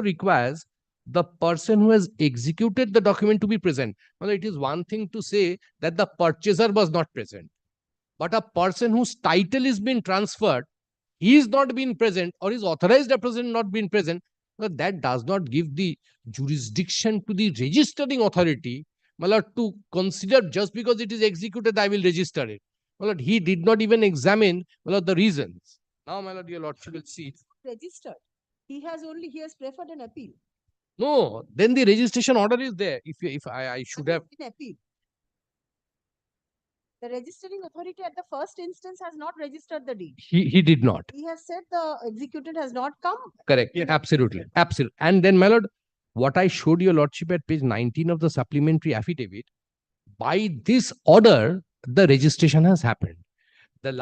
requires the person who has executed the document to be present. Well, it is one thing to say that the purchaser was not present, but a person whose title is being transferred, he is not being present, or his authorized representative not being present, well, that does not give the jurisdiction to the registering authority, my lord, to consider just because it is executed, I will register it. My lord, he did not even examine, my lord, the reasons. Now, my lord, your lordship will see.
Registered. He has preferred an appeal.
No, then the registration order is there. If I should have.
In appeal. The registering authority at the first instance has not registered the deed.
He did not.
He has said the executant has not come.
Correct. Absolutely. Absolutely. And then, my lord, what I showed your lordship at page 19 of the supplementary affidavit, by this order, the registration has happened. The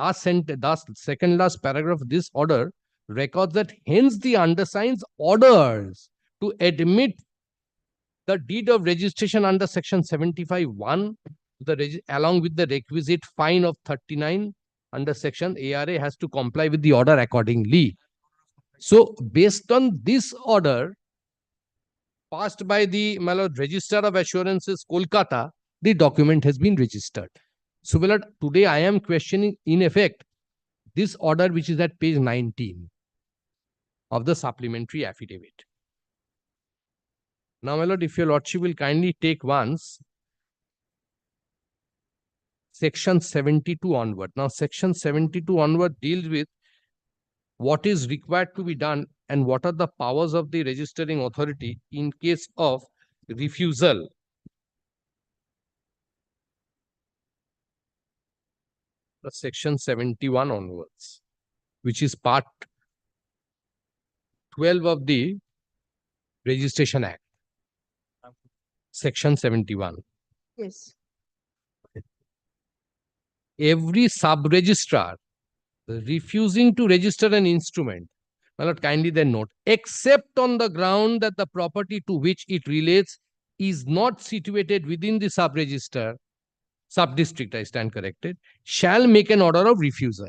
second last paragraph of this order records that hence the undersigns orders to admit the deed of registration under section 75(1), along with the requisite fine of 39 under section ARA has to comply with the order accordingly. So based on this order passed by the Register of Assurances, Kolkata, the document has been registered. So my lord, today I am questioning in effect this order which is at page 19 of the supplementary affidavit. Now, my lord, if your lordship will kindly take once section 72 onward. Now, section 72 onward deals with what is required to be done and what are the powers of the registering authority in case of refusal. Section 71 onwards, which is part 12 of the Registration Act. Section 71.
Yes.
Every sub-registrar refusing to register an instrument, my lord, kindly then note, except on the ground that the property to which it relates is not situated within the sub-register, sub-district, I stand corrected, shall make an order of refusal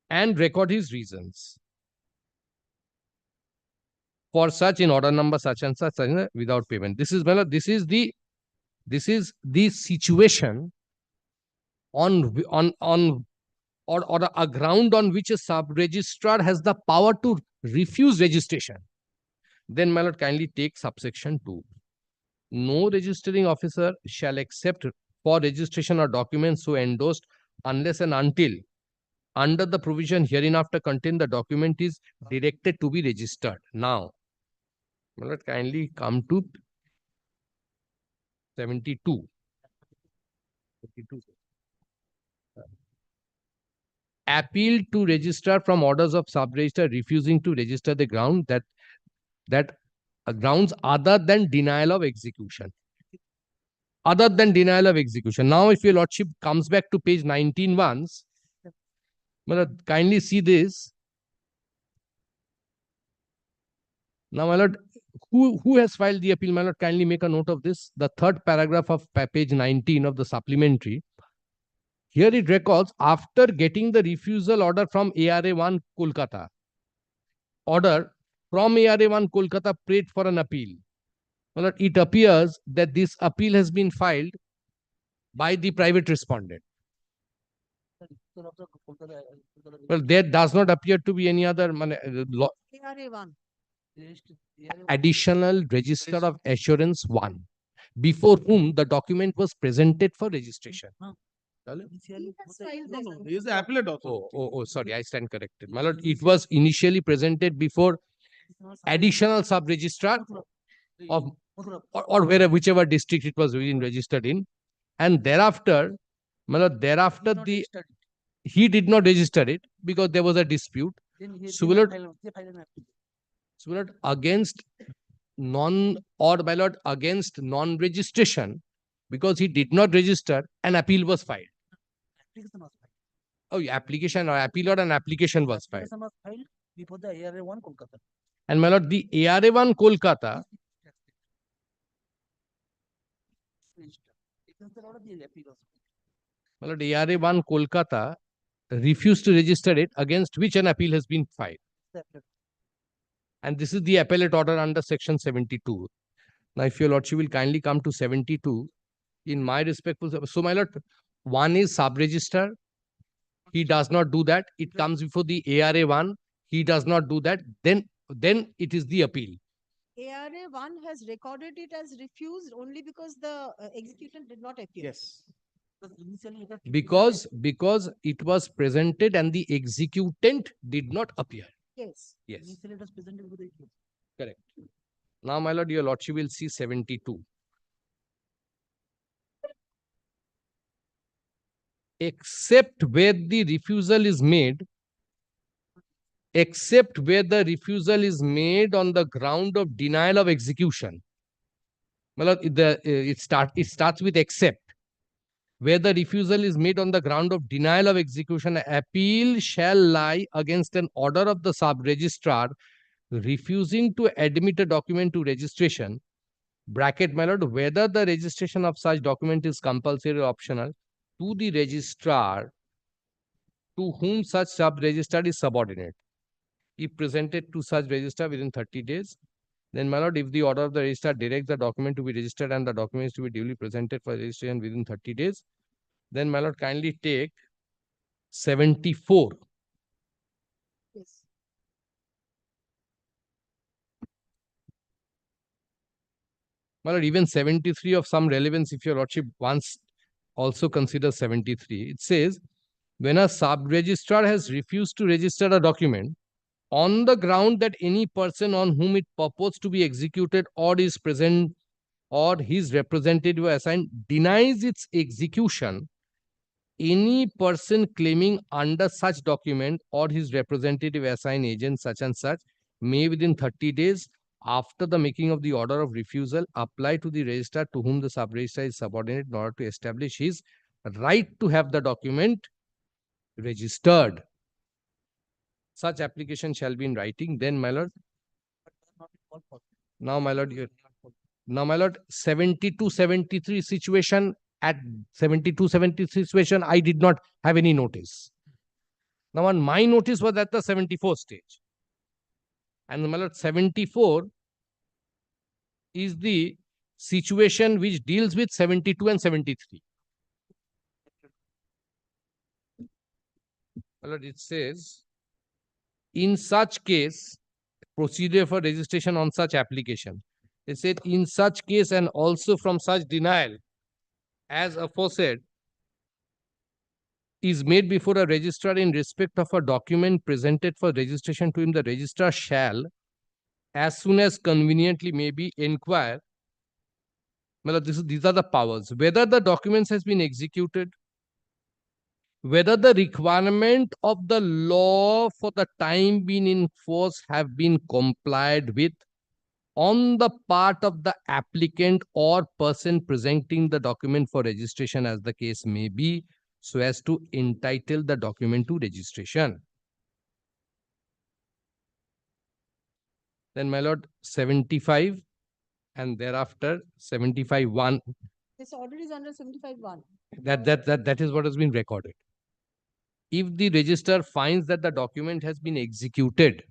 and record his reasons for such in order number such and such without payment. This is, my lord, this is the situation on or a ground on which a sub-registrar has the power to refuse registration. Then, my lord, kindly take subsection 2. No registering officer shall accept for registration or documents so endorsed unless and until, under the provision hereinafter contained, the document is directed to be registered. Now, my lord, kindly come to 72. Appeal to register from orders of sub-register refusing to register the ground that grounds other than denial of execution. Other than denial of execution. Now, if your lordship comes back to page 19 once, kindly see this. Now, my lord, who has filed the appeal? My lord, kindly make a note of this. The third paragraph of page 19 of the supplementary. Here it records, after getting the refusal order from ARA 1 Kolkata, order from ARA 1 Kolkata prayed for an appeal. Well, it appears that this appeal has been filed by the private respondent. Well, there does not appear to be any other
ARA 1.
Additional Register of Assurance 1, before whom the document was presented for registration.
He is the appellate also.
Oh, sorry, I stand corrected. My lord, it was initially presented before additional sub-registrar of or whichever district it was being registered in, and thereafter, my lord, thereafter he did not register it because there was a dispute. So, my lord, against against non-registration, because he did not register, an appeal was filed. Oh, application or appeal or an application was filed.
Before the ARA 1 Kolkata.
And my lord, the ARA 1 Kolkata, my lord, ARA 1 Kolkata refused to register it, against which an appeal has been filed. And this is the appellate order under section 72. Now, if your lordship will kindly come to 72, in my respectful, so my lord, one is sub-register. He does not do that. It comes before the ARA 1. He does not do that. Then it is the appeal.
ARA 1 has recorded it as refused only because the execution did not appear.
Yes.
Because it was presented and the executant did not appear.
Yes.
Yes. Correct. Now, my lord, your lordship will see 72. Except where the refusal is made except where the refusal is made on the ground of denial of execution. It starts with except. Where the refusal is made on the ground of denial of execution, appeal shall lie against an order of the sub-registrar refusing to admit a document to registration, bracket, my lord, whether the registration of such document is compulsory or optional, to the registrar to whom such sub-registrar is subordinate. If presented to such registrar within 30 days, then, my lord, if the order of the registrar directs the document to be registered and the document is to be duly presented for registration within 30 days, then, my lord, kindly take 74.
Yes.
My lord, even 73 of some relevance, if your lordship wants also consider 73. It says, when a sub-registrar has refused to register a document on the ground that any person on whom it purports to be executed or is present or his representative assigned denies its execution, any person claiming under such document or his representative assigned agent such and such may within 30 days after the making of the order of refusal apply to the registrar to whom the sub-registrar is subordinate in order to establish his right to have the document registered. Such application shall be in writing. Then, my lord, now, my lord, 72-73 situation, at 72-73 situation, I did not have any notice. Now, on my notice was at the 74 stage. And, my lord, 74 is the situation which deals with 72 and 73. My lord, it says, in such case, procedure for registration on such application. It said, in such case and also from such denial, as aforesaid, is made before a registrar in respect of a document presented for registration to him, the registrar shall, as soon as conveniently may be, inquire. Well, these are the powers. Whether the documents has been executed, whether the requirement of the law for the time being in force have been complied with on the part of the applicant or person presenting the document for registration as the case may be, so as to entitle the document to registration. Then, my lord, 75 and thereafter 75(1).
This order is under 75(1).
That is what has been recorded. If the registrar finds that the document has been executed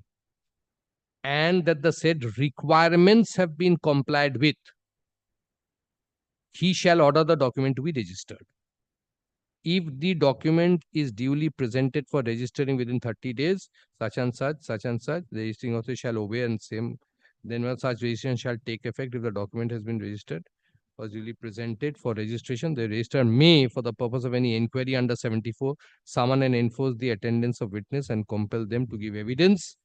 and that the said requirements have been complied with, he shall order the document to be registered. If the document is duly presented for registering within 30 days, such and such, the registering officer shall obey and same. Then, when such registration shall take effect, if the document has been registered or duly presented for registration, the registrar may, for the purpose of any inquiry under 74, summon and enforce the attendance of witness and compel them to give evidence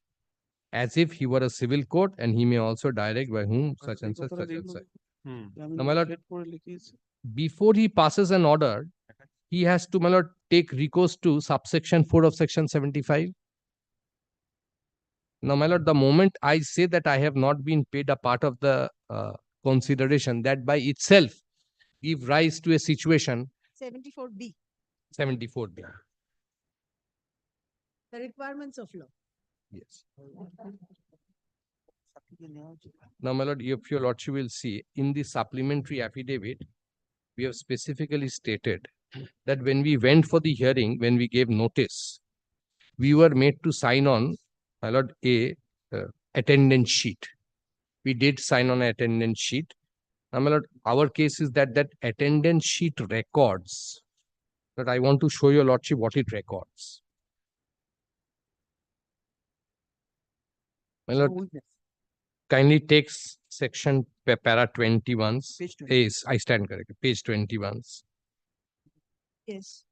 as if he were a civil court, and he may also direct by whom such and such, such and such. Now, my lord, before he passes an order, he has to, my lord, take recourse to subsection 4 of section 75. Now, my lord, the moment I say that I have not been paid a part of the consideration, that by itself give rise to a situation.
74B.
74B.
The requirements of law.
Yes. Now, my lord, if your lordship will see, in the supplementary affidavit, we have specifically stated that when we went for the hearing, when we gave notice, we were made to sign on, my lord, a attendance sheet. We did sign on an attendance sheet. Now, my lord, our case is that attendance sheet records, that I want to show your lordship what it records. My lord, kindly takes section para 21. Yes, I stand corrected. Page 21.
Yes.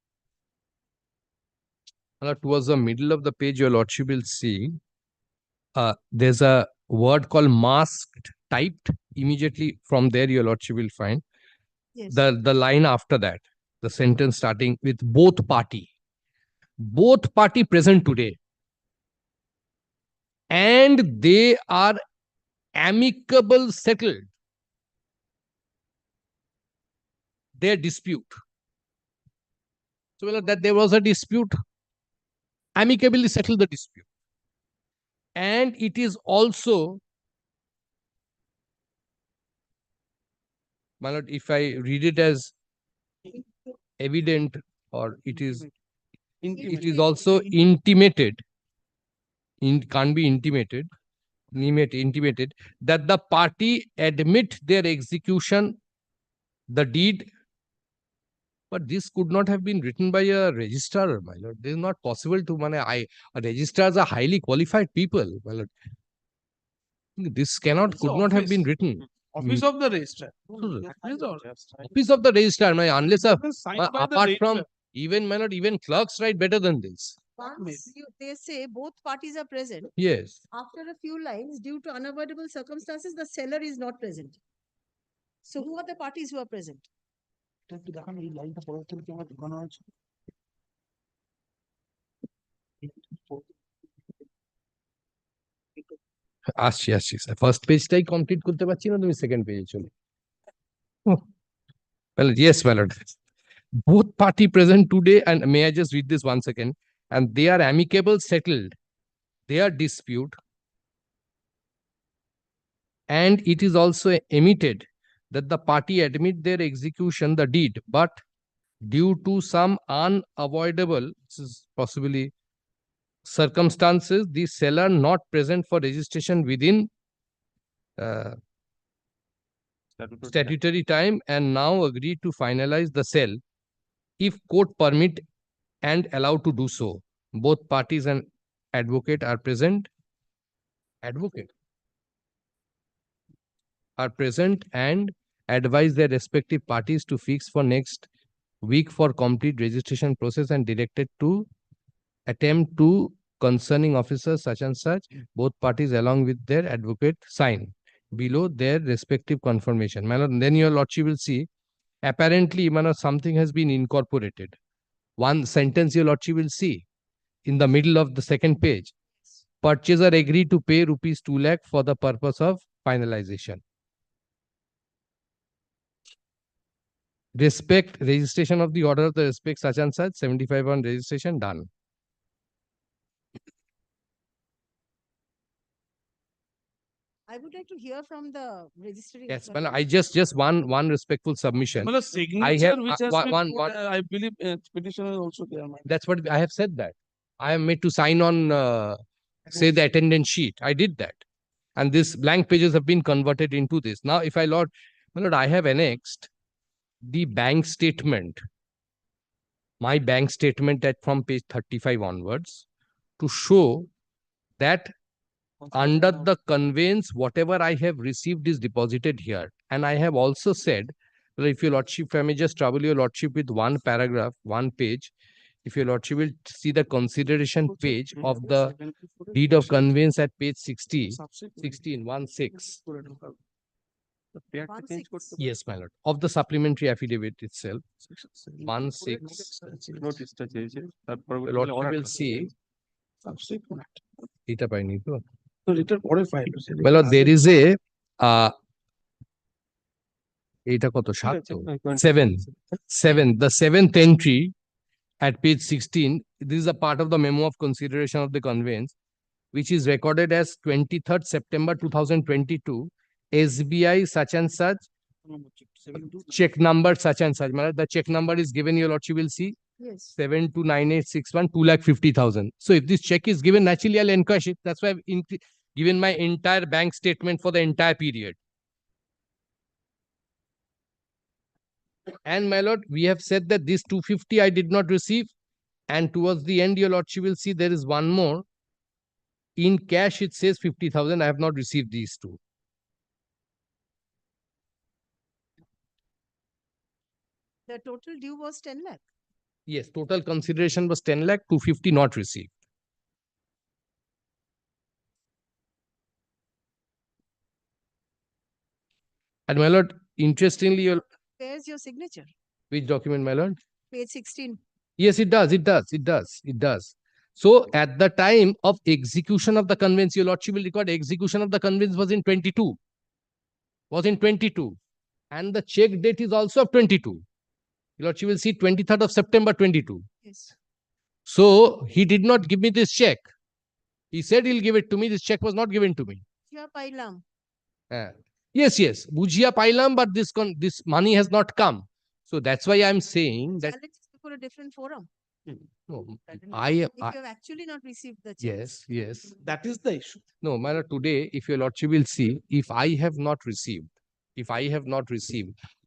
Towards the middle of the page, your lordship will see there's a word called masked typed. Immediately from there, your lordship will find the line after that, the sentence starting with both party present today. and they are amicable settled their dispute. So well, that there was a dispute, amicably settle the dispute. And it is also, my lord, if I read it as evident, or it is also intimated, can't be intimated that the party admit their execution the deed. But this could not have been written by a registrar, my lord. This is not possible to, registrars are highly qualified people, my lord. This could not have been written.
Office of the registrar.
Office of the registrar, unless apart from
registrar.
even, my lord, even clerks write better than this.
Once they say both parties are present.
Yes.
After a few lines, due to unavoidable circumstances, the seller is not present. So who are the parties who are present?
আসছি first পেজটাই complete করতে পারছি না, তুমি second পেজে চলে। Well, yes, my lord. Both party present today, and may I just read this once again? And they are amicable settled their dispute, and it is also emitted that the party admit their execution the deed, but due to some unavoidable, this is possibly circumstances, the seller not present for registration within statutory time and now agree to finalize the sale if court permit and allow to do so. Both parties and advocate are present. And advise their respective parties to fix for next week for complete registration process and directed to attempt to concerning officers such and such, both parties along with their advocate sign below their respective confirmation. My lord, then your lordship will see, apparently, something has been incorporated. One sentence your lordship will see in the middle of the second page. Purchaser agreed to pay rupees 2 lakh for the purpose of finalization. Respect registration of the order of the respect such and such, 75 on registration, done.
I would like to hear from the registry.
Yes, well, I just one respectful submission.
Well, a signature which has been put, I believe petitioner is also there.
That's what I have said, that I am made to sign on, say, the attendance sheet. I did that. And these blank pages have been converted into this. Now, if I, my lord, I have annexed the bank statement, my bank statement from page 35 onwards, to show that under the conveyance, whatever I have received is deposited here. And I have also said, well, if your lordship, if I may just trouble your lordship with one paragraph, one page, if your lordship will see the consideration page of the deed of conveyance at page 16, 16. Yes, my lord. Of the supplementary affidavit itself, 16. Lord will see. Eta by Nico. Well, there is a the seventh entry at page 16. This is a part of the memo of consideration of the conveyance, which is recorded as 23rd September 2022, SBI such and such, check number such and such. The check number is given, your lordship will see.
Yes.
729861, 2,50,000. So if this check is given, naturally I'll encash it. That's why I've given my entire bank statement for the entire period. And my lord, we have said that this 250 I did not receive. And towards the end, your lordship will see there is one more. In cash, it says 50,000. I have not received these two.
The total due was 10 lakh.
Yes, total consideration was 10 lakh, 250 not received. And my lord, interestingly,
Where's your signature?
which document, my lord?
Page 16.
Yes, it does. So at the time of execution of the conveyance, your lordship will record execution of the conveyance was in 22. Was in 22. And the check date is also of 22. Your lordship will see 23rd of September 22.
Yes.
So he did not give me this check. He said he'll give it to me. This check was not given to me.
Here, Pailam.
Yes, yes. Bujia Pailam, but this money has not come. So that's why I'm saying that.
Challenge is before a different forum.
No,
If
I
you have actually not received the check.
Yes, yes.
That is the issue.
No, my lord, today, if your lordship will see, if I have not received,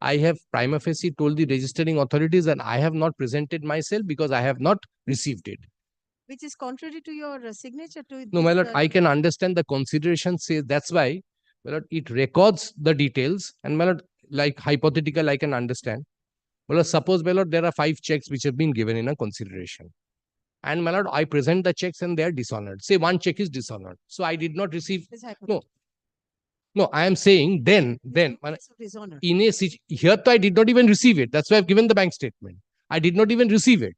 I have prima facie told the registering authorities and I have not presented myself because I have not received it.
Which is contrary to your signature to
No, my lord, I can understand the consideration says that's why, my lord, it records the details and my lord, like hypothetical, I can understand. Well, suppose, my lord, there are 5 checks which have been given in a consideration. And my lord, I present the checks and they are dishonored. Say 1 check is dishonored. So I did not receive. No, I am saying then, in a here I did not even receive it. That's why I've given the bank statement. I did not even receive it.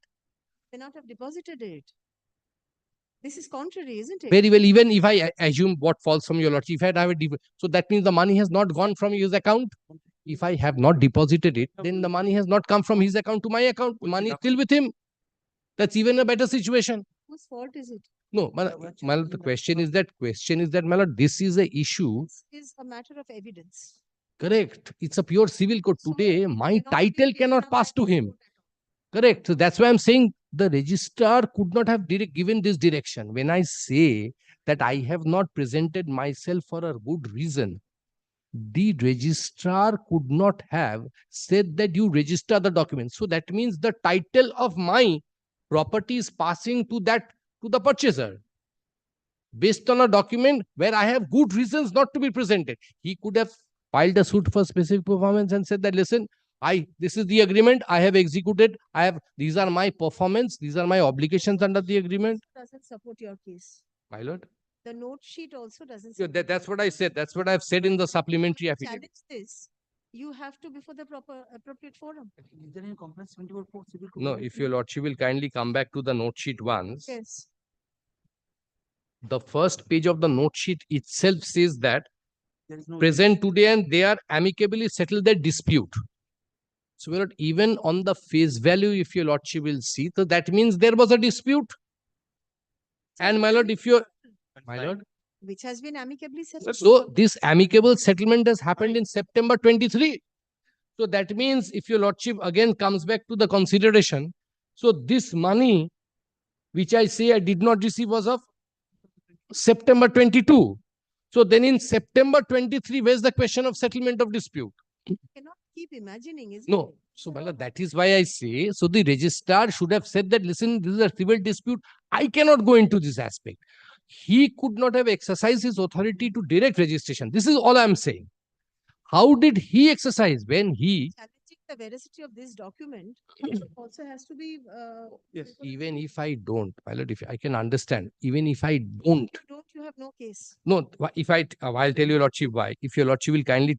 May not have deposited it. This is contrary, isn't it?
Very well, even if I assume what falls from your lordship, if I have a so that means the money has not gone from his account. If I have not deposited it, then the money has not come from his account to my account. Money is still with him. That's even a better situation.
Whose fault is it?
No, my lord, the question is that, my lord, this is a issue.
This is a matter of evidence.
Correct. It's a pure civil code. Today, my title cannot pass to him. Correct. So that's why I'm saying the registrar could not have given this direction. When I say that I have not presented myself for a good reason, the registrar could not have said that you register the document. So that means the title of my property is passing to the purchaser based on a document where I have good reasons not to be presented. He could have filed a suit for specific performance and said that, listen, this is the agreement I have executed. These are my performance. These are my obligations under the agreement.
Doesn't support your case.
My lord.
The note sheet also doesn't.
Yeah, that's what I said. That's what I've said in the supplementary affidavit.
Challenge this. You have to before the appropriate forum.
Is there any complaints 24 civil?
No, if your lordship will kindly come back to the note sheet once.
Yes.
The first page of the note sheet itself says that present today and they are amicably settled their dispute. So, my lord, even on the face value, if your lordship will see, so that means there was a dispute. And my lord, my lord,
which has been amicably settled.
So this amicable settlement has happened in September 23. So that means if your lordship again comes back to the consideration, so this money, which I say I did not receive, was of September 22. So then in September 23, where's the question of settlement of dispute?
You cannot keep imagining, isn't
No. So that is why I say, so the registrar should have said that, listen, this is a civil dispute. I cannot go into this aspect. He could not have exercised his authority to direct registration. This is all I'm saying. How did he exercise when he...
Challenging the veracity of this document also has to be...
Yes. Even if I don't, my lord, if I can understand, even if I don't...
You have no case.
No, if I'll tell you, lordship, why. If your lordship will kindly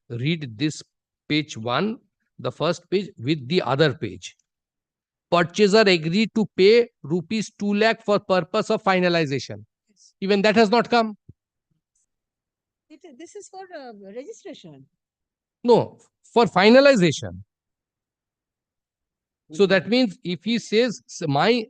read this page 1, the first page with the other page. Purchaser agreed to pay rupees 2 lakh for purpose of finalization. Yes. Even that has not come.
This is for registration.
No, for finalization. So that means if he says I mean,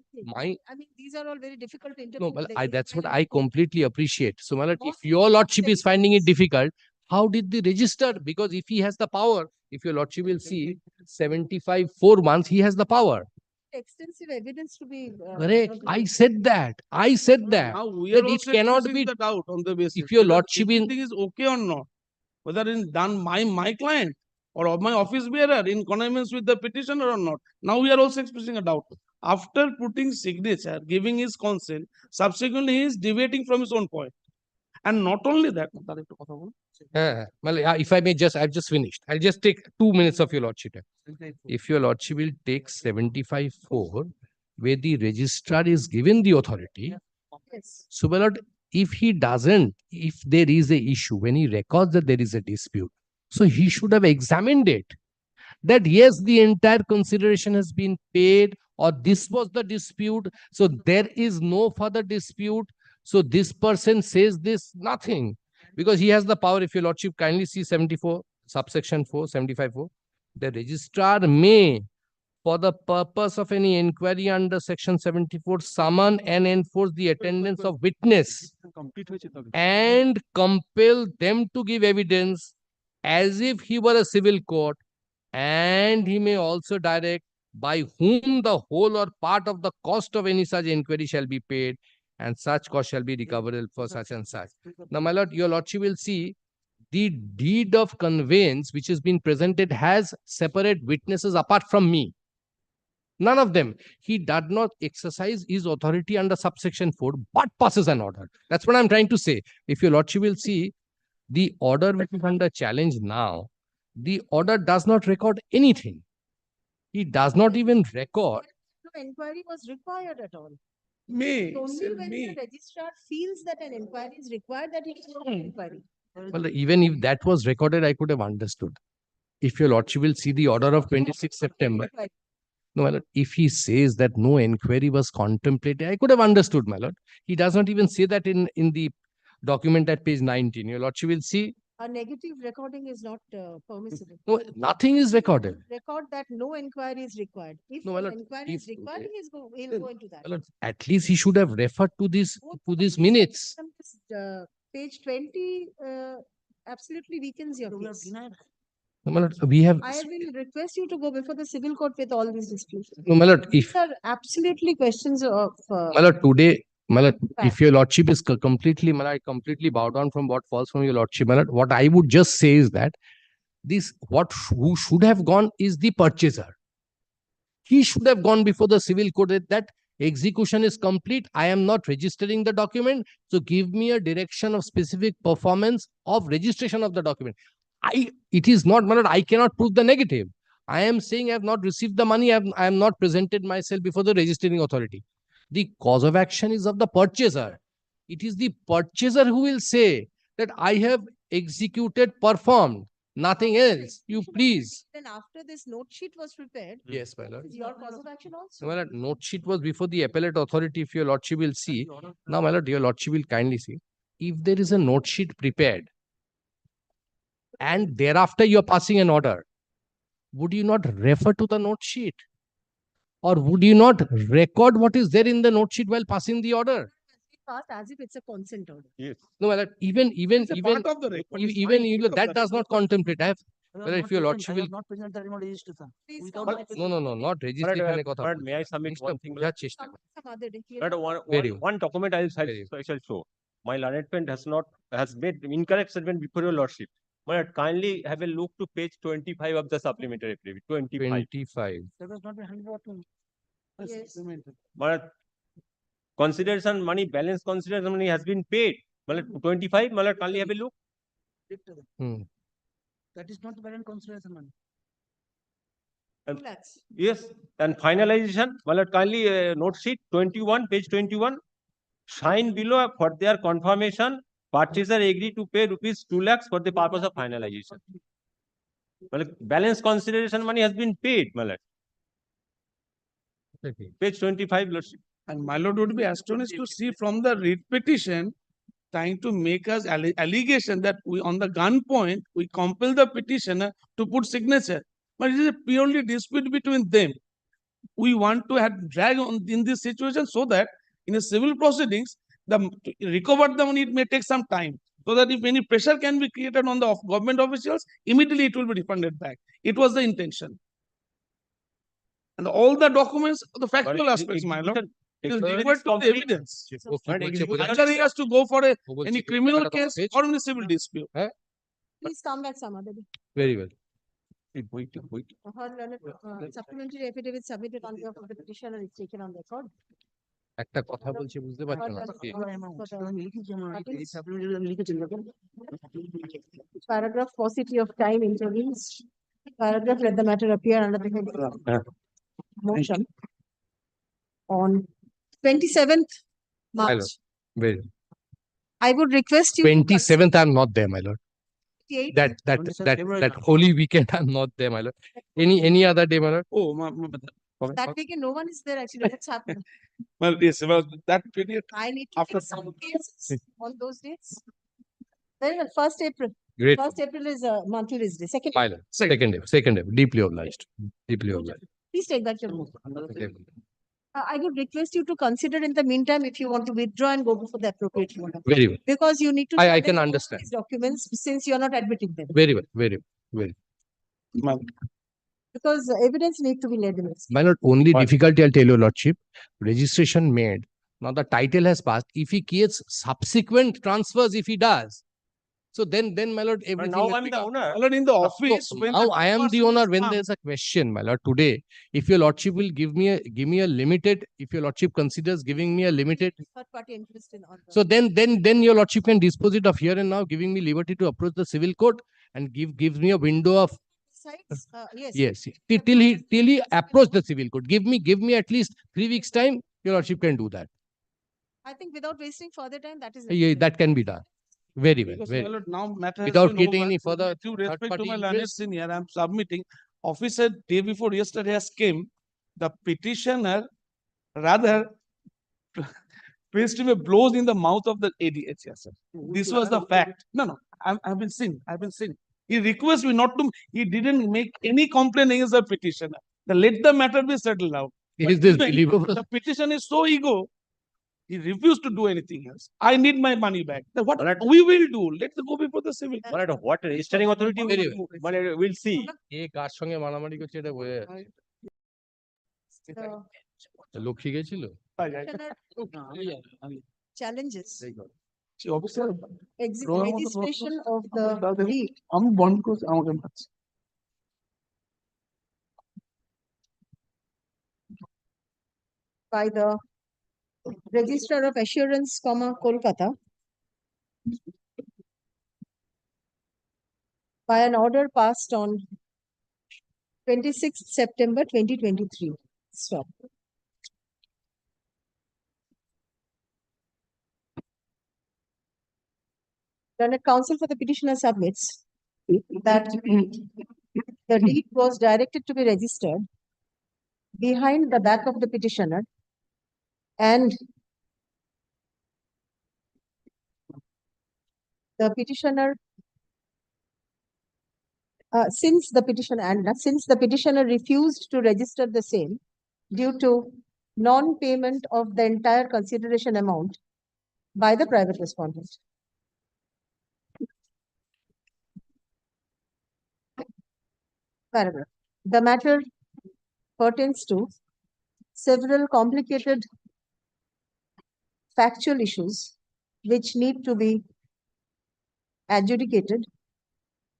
these are all very difficult to interpret.
No, that's what I completely appreciate. So, my lord, if your lordship is finding it difficult, how did the register? Because if he has the power, if your lordship will see 75 4 months, he has the power.
Extensive evidence to be
correct. I said that.
Now we are
that
also
it cannot
expressing
be
the doubt on the basis
if your
whether
lordship
everything is okay or not, whether it's done my client or of my office bearer in connivance with the petitioner or not. Now we are also expressing a doubt. After putting signature, giving his consent, subsequently he is deviating from his own point. And not only that,
if I may I've just finished. I'll just take 2 minutes of your lordship. If your lordship will take 75(4), where the registrar is given the authority.
Yes.
So, my lord, if he doesn't, if there is a issue, when he records that there is a dispute, so he should have examined it. that yes, the entire consideration has been paid, or this was the dispute, so there is no further dispute. So this person says this, nothing, because he has the power. If your lordship kindly see 74, subsection 4, 75(4), the registrar may, for the purpose of any inquiry under section 74, summon and enforce the attendance of witness and compel them to give evidence as if he were a civil court, and he may also direct by whom the whole or part of the cost of any such inquiry shall be paid, and such cost shall be recoverable for such and such. Now, my lord, your lordship will see the deed of conveyance which has been presented has separate witnesses apart from me. None of them. He did not exercise his authority under subsection 4, but passes an order. That's what I'm trying to say. If your lordship will see the order which is under challenge now, the order does not record anything. He does not even record.
No inquiry was required at all.
May,
It's only
sir,
when
may.
the registrar feels that an inquiry is required that he can do an inquiry.
Well, even if that was recorded, I could have understood. If your lordship will see the order of 26 September, no, my lord, if he says that no inquiry was contemplated, I could have understood, my lord. He does not even say that in the document at page 19. Your lordship will see.
A negative recording is not permissible.
No, nothing is recorded.
Record that no inquiry is required. If
No, my
an
lord,
inquiry is required, he'll go into that.
My lord, at least he should have referred to these minutes.
Page 20 absolutely weakens your case.
No, my lord, we have.
I will request you to go before the civil court with all these disputes.
No, my lord, if
These are absolutely questions of.
my lord, today, my lord, if your lordship is completely, my lord, I completely bow down from what falls from your lordship, my lord. What I would just say is that who should have gone is the purchaser. He should have gone before the civil court that execution is complete. I am not registering the document. So give me a direction of specific performance of registration of the document. It is not, my lord, I cannot prove the negative. I am saying I have not received the money. I am not presented myself before the registering authority. The cause of action is of the purchaser. It is the purchaser who will say that I have executed, performed. Nothing else. You please.
Then after this note sheet was prepared.
Yes, my lord.
Is your cause of action also?
No, my lord, note sheet was before the appellate authority. If your lordship will see. Now, my lord, your lordship will kindly see. If there is a note sheet prepared and thereafter you are passing an order, would you not refer to the note sheet? Or would you not record what is there in the note sheet while passing the order?
Passed as if it's a consent order.
Yes. No, my lord, even
part of the record.
that does not contemplate. I have. Well, if your lordship will.
not present the registration.
Please
No,
come.
not registration.
But may I submit one thing?
Yeah, chesta.
Some other day.
But
Very
one document I shall show. My learned friend has made incorrect statement before your lordship. But kindly have a look to page 25 of the supplementary affidavit. 25.
That was not been handed over to me.
Yes.
But consideration money, balance consideration money has been paid. 25, kindly have a look.
That is not the balance consideration money.
And, yes, and finalization, kindly note sheet 21, page 21. Sign below for their confirmation. Purchaser agreed to pay rupees 2 lakhs for the purpose of finalization. Balance consideration money has been paid, my lord. Page 25, lordship.
And my lord would be astonished to see from the writ petition trying to make us allegation that we on the gunpoint, we compel the petitioner to put signature. But it is a purely dispute between them. We want to have drag on in this situation so that in a civil proceedings, to recover the money, it may take some time. So that if any pressure can be created on the government officials, immediately it will be refunded back. It was the intention. And all the documents, the factual aspects, my lord, is required to the evidence. Either he has to go for any criminal case or in a civil dispute.
Please come back some other day.
Very well.
Supplementary affidavit submitted on behalf of the petitioner is taken on record.
একটা কথা বলছি বুঝতে পারছো না
Paragraph paucity of time intervenes. Paragraph let the matter appear under the heading of motion on 27th March.
Very.
I would request you.
27th, I'm not there, my lord. that holy weekend I'm not there, my lord. Any other day, my lord?
Oh,
That weekend, no one is there actually. What's happening?
well, yes, well, that period.
I need to
After
take some cases on those dates. Very well, 1st April.
Great.
1st April is a monthly release day. Second,
My lord. Second day, deeply obliged. Deeply obliged.
please take back your move.
Okay.
I would request you to consider in the meantime if you want to withdraw and go before the appropriate forum.
Very well.
Because you need to.
I
challenge
can
all
understand.
these documents since you are not admitting them.
Very well.
Because evidence need to be laid in this.
My lord, only difficulty I'll tell your lordship, registration made. Now the title has passed. If he creates subsequent transfers, if he does, so then my lord, everything.
Now
has
I'm the
become-
owner. My lord, in the office.
No,
when
now
the
I am the
person
owner
is
when
come-
there's a question, my lord. Today, if your lordship will give me a limited, if your lordship considers giving me a limited,
Third party interest in all.
so then your lordship can dispose it of here and now, giving me liberty to approach the civil court and gives me a window of
Besides, yes.
yes till he approach the civil court. Give me at least 3 weeks time. Your lordship can do that.
I think without wasting further time, that is.
Yeah, that can be done. Very well.
Because,
Very
my lord, now matter has
without
been
getting
over.
any further
With due respect to
third-party
my learned
interest.
senior, I'm submitting. Officer day before yesterday has came. The petitioner rather placed him a blows in the mouth of the ADH. Yes, sir. This was the fact. No. I've been seen. He requests me not to. He didn't make any complaint against the petitioner. Let the matter be settled out.
Is this believable?
The petition is so ego. He refused to do anything else. I need my money back. Then what we will do? Let's go before the civil.
What registering authority will see.
কে কার সঙ্গে মারামারি করছে এটা বোঝা যাচ্ছে। লক্ষ্মী গেছিল?
Challenges.
Officer,
Registration of the deed
আমি বন্ধ করছি আমাকে মারছে।
by the Registrar of Assurance, Kolkata, by an order passed on 26th September 2023. Stop. Learned counsel for the petitioner submits that the deed was directed to be registered behind the back of the petitioner, and the petitioner since the petitioner refused to register the same due to non-payment of the entire consideration amount by the private respondent. Paragraph. The matter pertains to several complicated factual issues which need to be adjudicated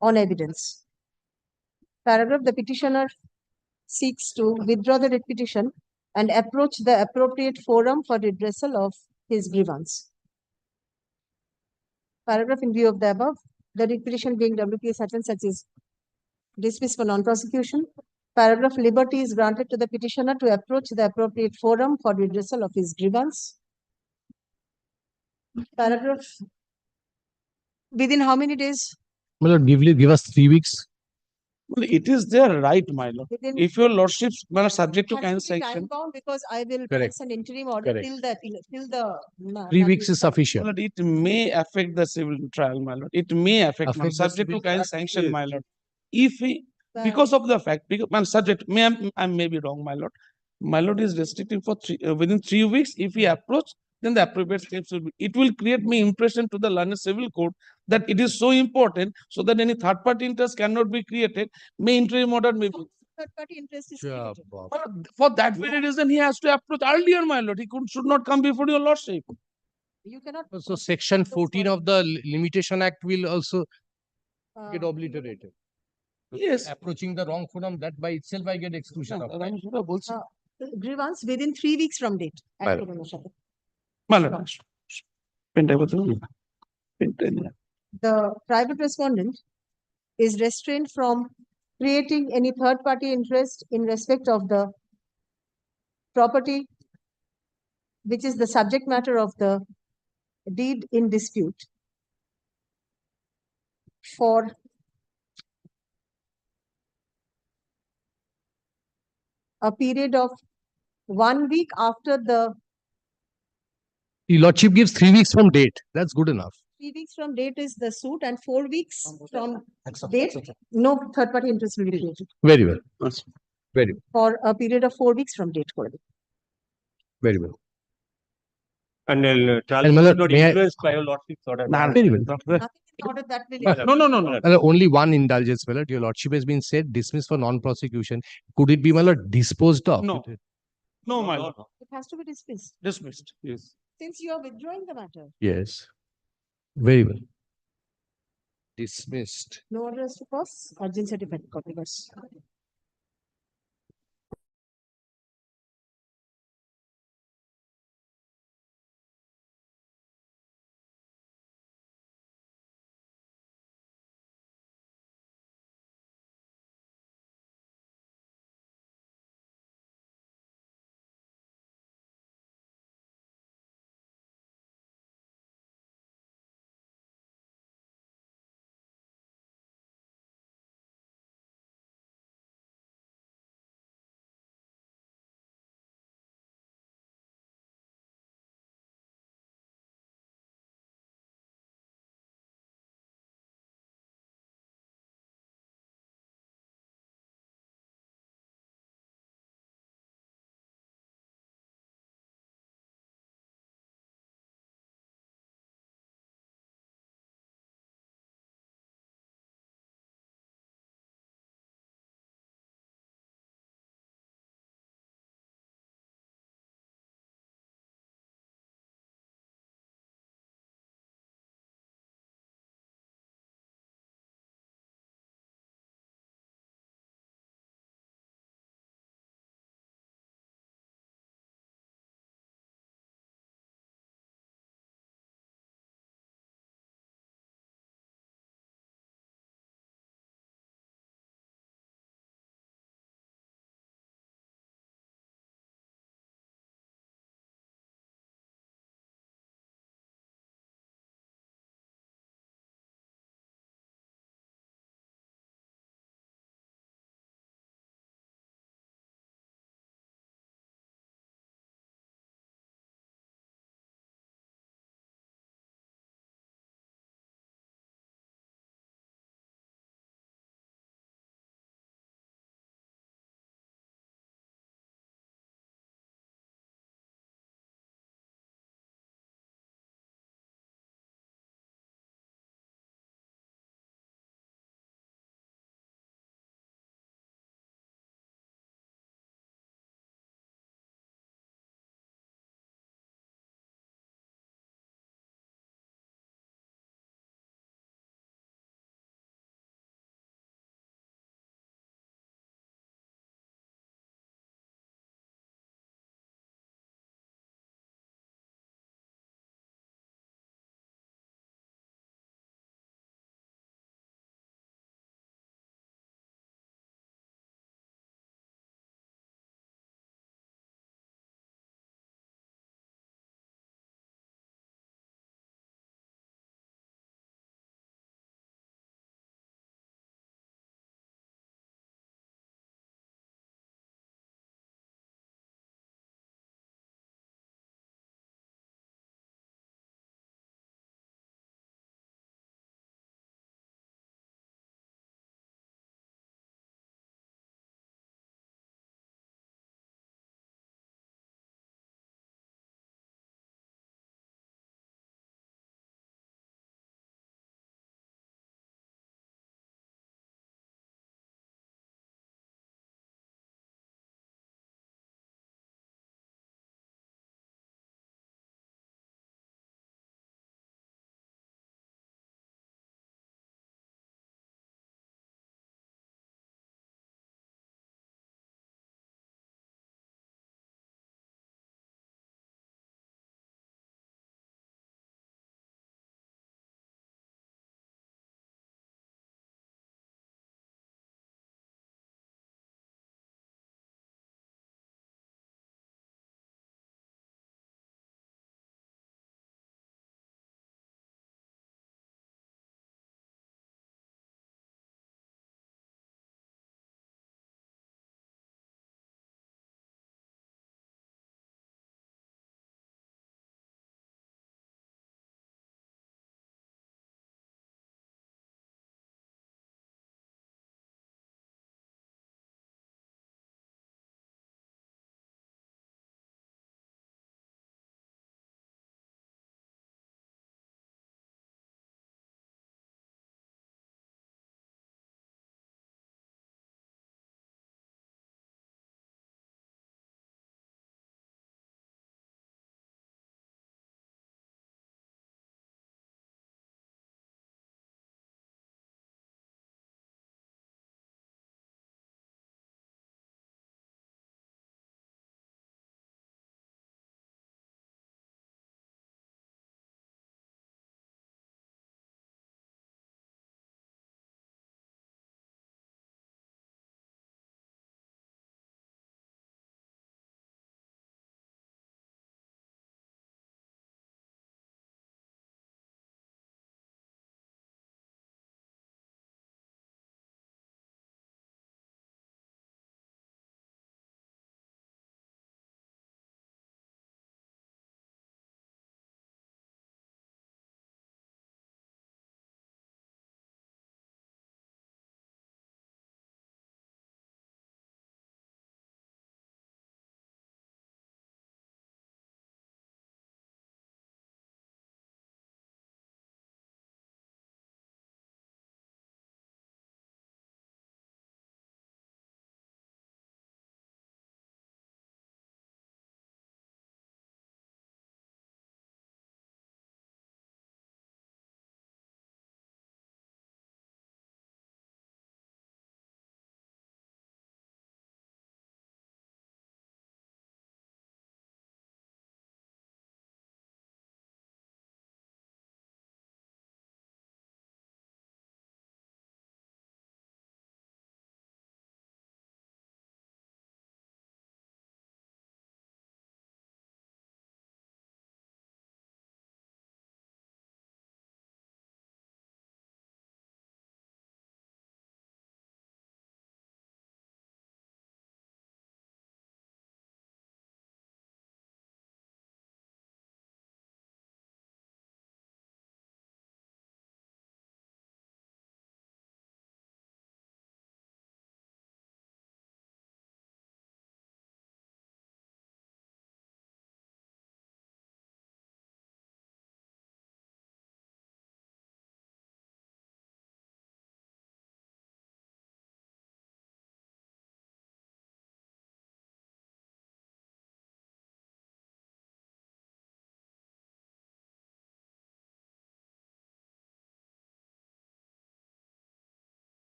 on evidence. Paragraph. The petitioner seeks to withdraw the writ petition and approach the appropriate forum for redressal of his grievance. Paragraph. In view of the above, the writ petition being WPA such is dismissed for non-prosecution. Paragraph. Liberty is granted to the petitioner to approach the appropriate forum for redressal of his grievance. Paragraph. Within how many days?
My lord, give us 3 weeks.
Well, it is their right, my lord.
Within-
If your lordships are subject to
Has
kind
to be
sanction,
time bound because I will
Correct.
pass an interim order
Correct.
till the
3 weeks is
my
sufficient.
lord, it may affect the civil trial, my lord. It may affect, my
Affect the
subject to
civil
kind
trial,
sanction,
yes.
my lord. If he, because of the fact, because man, subject, I may be wrong, my lord. My lord is restricting for within 3 weeks. If he approach, then the appropriate steps will be. It will create me impression to the learned civil court that it is so important, so that any third party interest cannot be created. May interim order may be.
third party interest is
Sure,
created.
Bob.
For that very reason, he has to approach earlier, my lord. He should not come before your lordship.
You cannot.
So section 14 of the Limitation Act will also get
uh,
obliterated.
Yes.
Approaching the wrong forum, that by itself I get exclusion of that.
grievance within 3 weeks from date. at
Right.
Corona Shop.
My lord.
The private respondent is restrained from creating any third party interest in respect of the property which is the subject matter of the deed in dispute, for a period of 1 week after the
Your lordship gives 3 weeks from date. That's good enough.
3 weeks from date is the suit and 4 weeks from date, no third party interest will be created
Very well. Very,
for a period of 4 weeks from date.
very well.
And
And my lord,
not
may I-
influenced by your lordship's order.
Very well.
Nothing in order that will.
No, no, no, no.
My lord, only one indulgence, my lord. Your lordship has been said dismissed for non-prosecution. Could it be, my lord, disposed of?
No. No, my lord.
It has to be dismissed
Dismissed. Yes.
since you are withdrawing the matter.
Yes. Very well. Dismissed.
No order is to pass. Urgency dependent copy.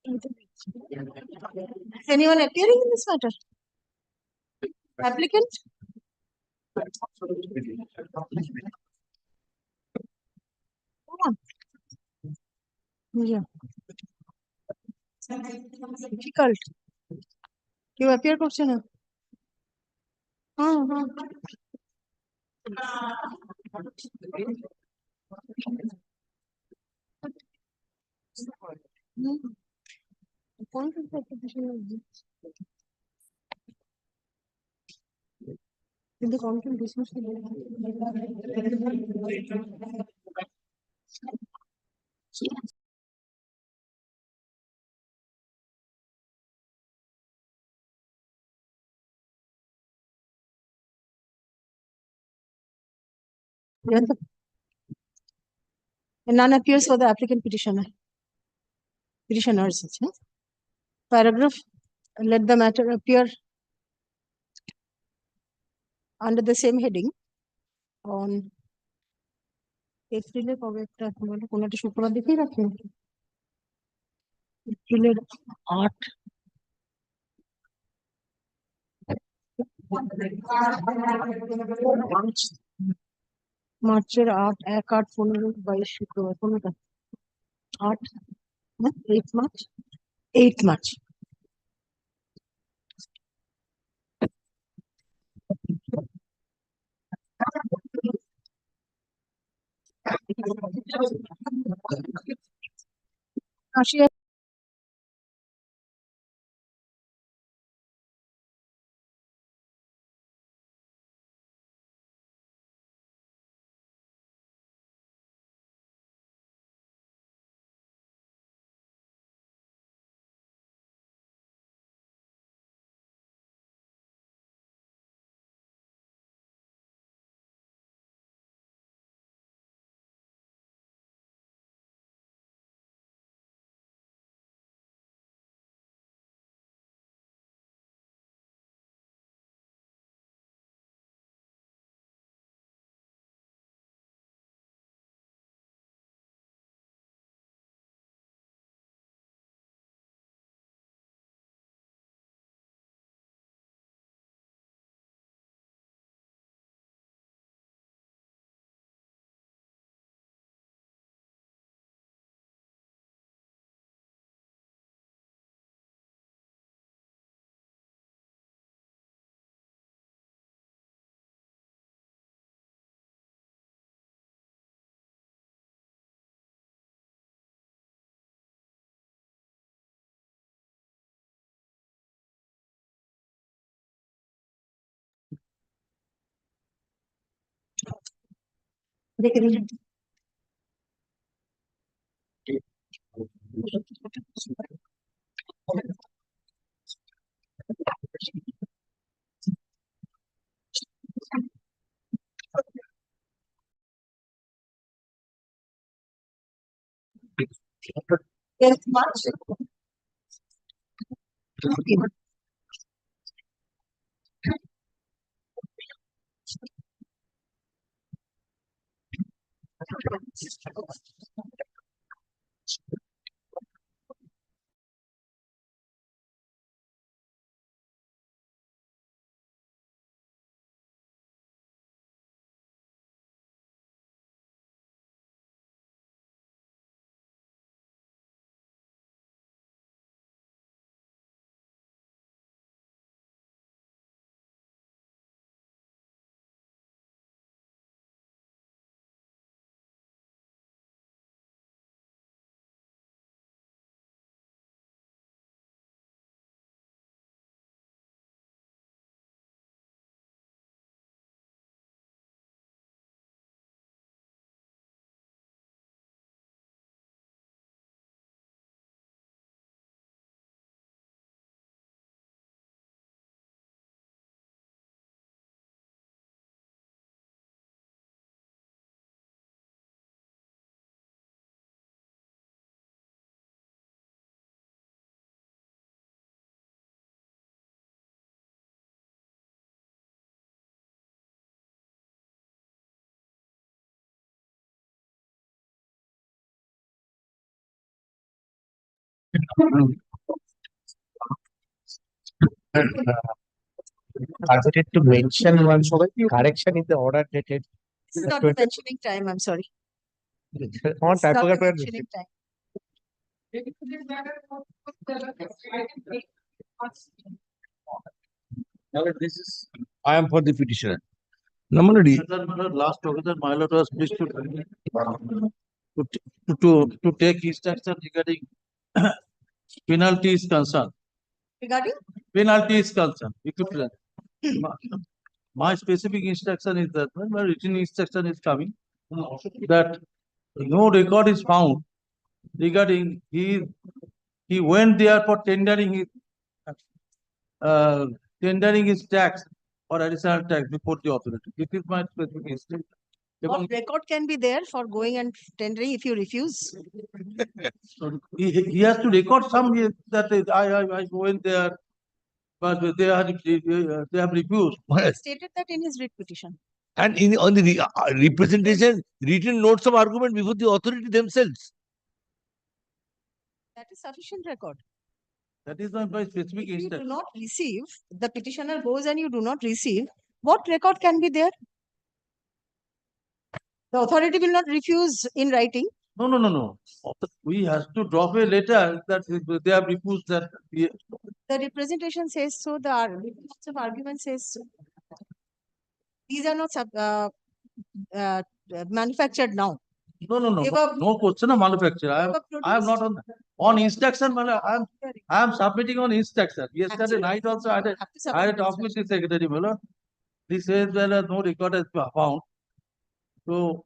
Is anyone appearing in this matter? Applicant? Come on. Yeah. Difficult. You appear করছে না? হ্যাঁ। কোন কিন্তু content dismiss none appears for the applicant petitioners. Paragraph, let the matter appear under the same heading on April কবে একটা কোন একটা শুক্রবার দেখেই রাখি এপ্রিলের 8 মার্চের 8 1 8 15 22 শুক্রবার কোনটা 8 8 মার্চ 8 মার্চ আসি দেখে দিন Yes, March.
Targeted to mention one correction in the order dated.
This is not the mentioning time, I'm sorry.
On
It's not the
typography.
mentioning time.
This is, I am for the petitioner. Normally,
Last together, my lord was pleased to take instruction regarding penalty is concerned.
Regarding?
Penalty is concerned. You could plan. My specific instruction is that when my written instruction is coming, that no record is found regarding he went there for tendering his tax or additional tax before the authority. This is my specific instruction.
What record can be there for going and tendering if you refuse?
He has to record some that I went there, but they have refused.
He stated that in his writ petition.
and on the representation, written notes of argument before the authority themselves.
That is sufficient record.
That is my specific
If you do
instruction.
not receive, the petitioner goes and you do not receive, what record can be there? The authority will not refuse in writing.
No. We have to drop a letter that they have refused that.
The representation says so, the notes of argument says so. These are not manufactured now.
No question of manufacture. I am not on instruction. I am submitting on instruction. Yesterday night also I had a talk with the secretary. He says there are no record has been found. So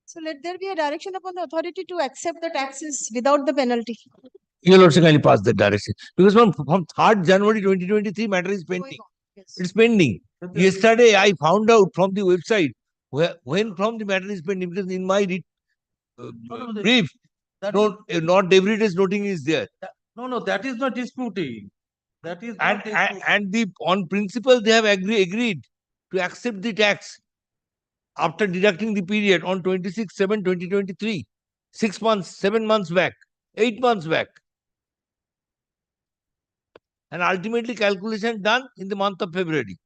So let there be a direction upon the authority to accept the taxes without the penalty.
You will also kindly pass that direction. Because from 3rd January 2023, matter is pending. It's pending. Yesterday, I found out from the website when from the matter is pending, because in my brief, not every day's noting is there.
No, that is not disputing. That is
And on principle, they have agreed to accept the tax after deducting the period on 26/7/2023, 6 months, 7 months back, 8 months back. And ultimately calculation done in the month of February.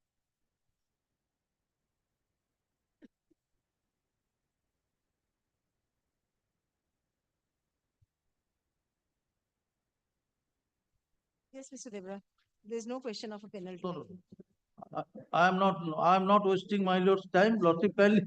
Yes, Mr. Devra. There is no question of a penalty.
I am not wasting my lord's time. Lordship kindly.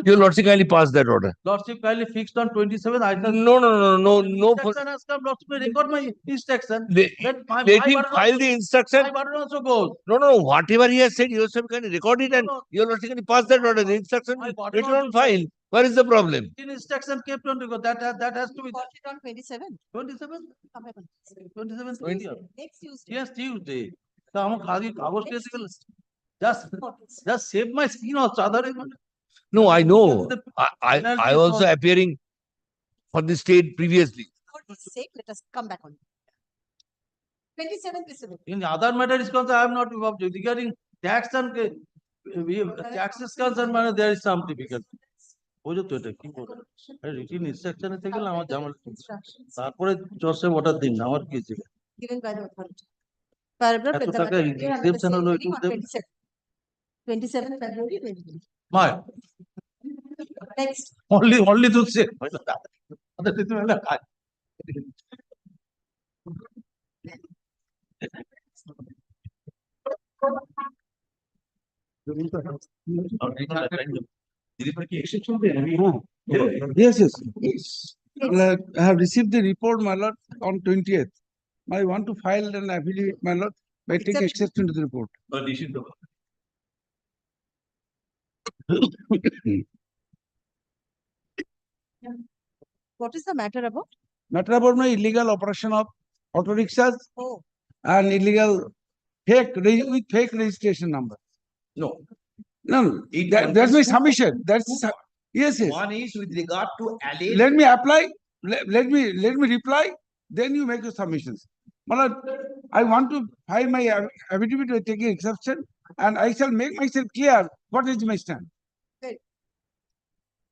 Your Lordship kindly pass that order.
Lordship kindly fixed on 27. I thought
No.
instruction has come. Lordship may record my instruction.
Let him file the instruction.
My burden also goes.
No. Whatever he has said, you have can record it and your Lordship can pass that order. The instruction written on file. Where is the problem?
Instruction kept on to go. That has to be.
Got it on 27.
27? 27.
Next Tuesday.
Yes, Tuesday. So just save my skin also.
No, I know. I also appearing for the state previously.
For his sake, let us come back on. 27th is the
In the other matter is concerned, I am not involved. Regarding tax and taxes concerned, there is some difficulty. written instruction থেকে গেলে আমার জামাল তারপরে জসে order দিন আমার কি ছিল
given by the authority. Paragraph
এত
with the
টাকা
matter appear under the
exception
same
হলো
heading
একটু
on 27 February 2020.
My
Next.
only to say
Yes. I have received the report, my lord, on 20th. I want to file an affidavit, my lord, by taking exception to the report.
What is the matter about?
Matter about my illegal operation of auto rickshaws
Oh.
and illegal with fake registration number.
No.
No, that's my submission. That's yes.
One is with regard to alleged.
Let me apply. Let me reply. Then you make your submissions. I want to file my affidavit by taking exception
and I shall make myself clear what is my stand.
Good.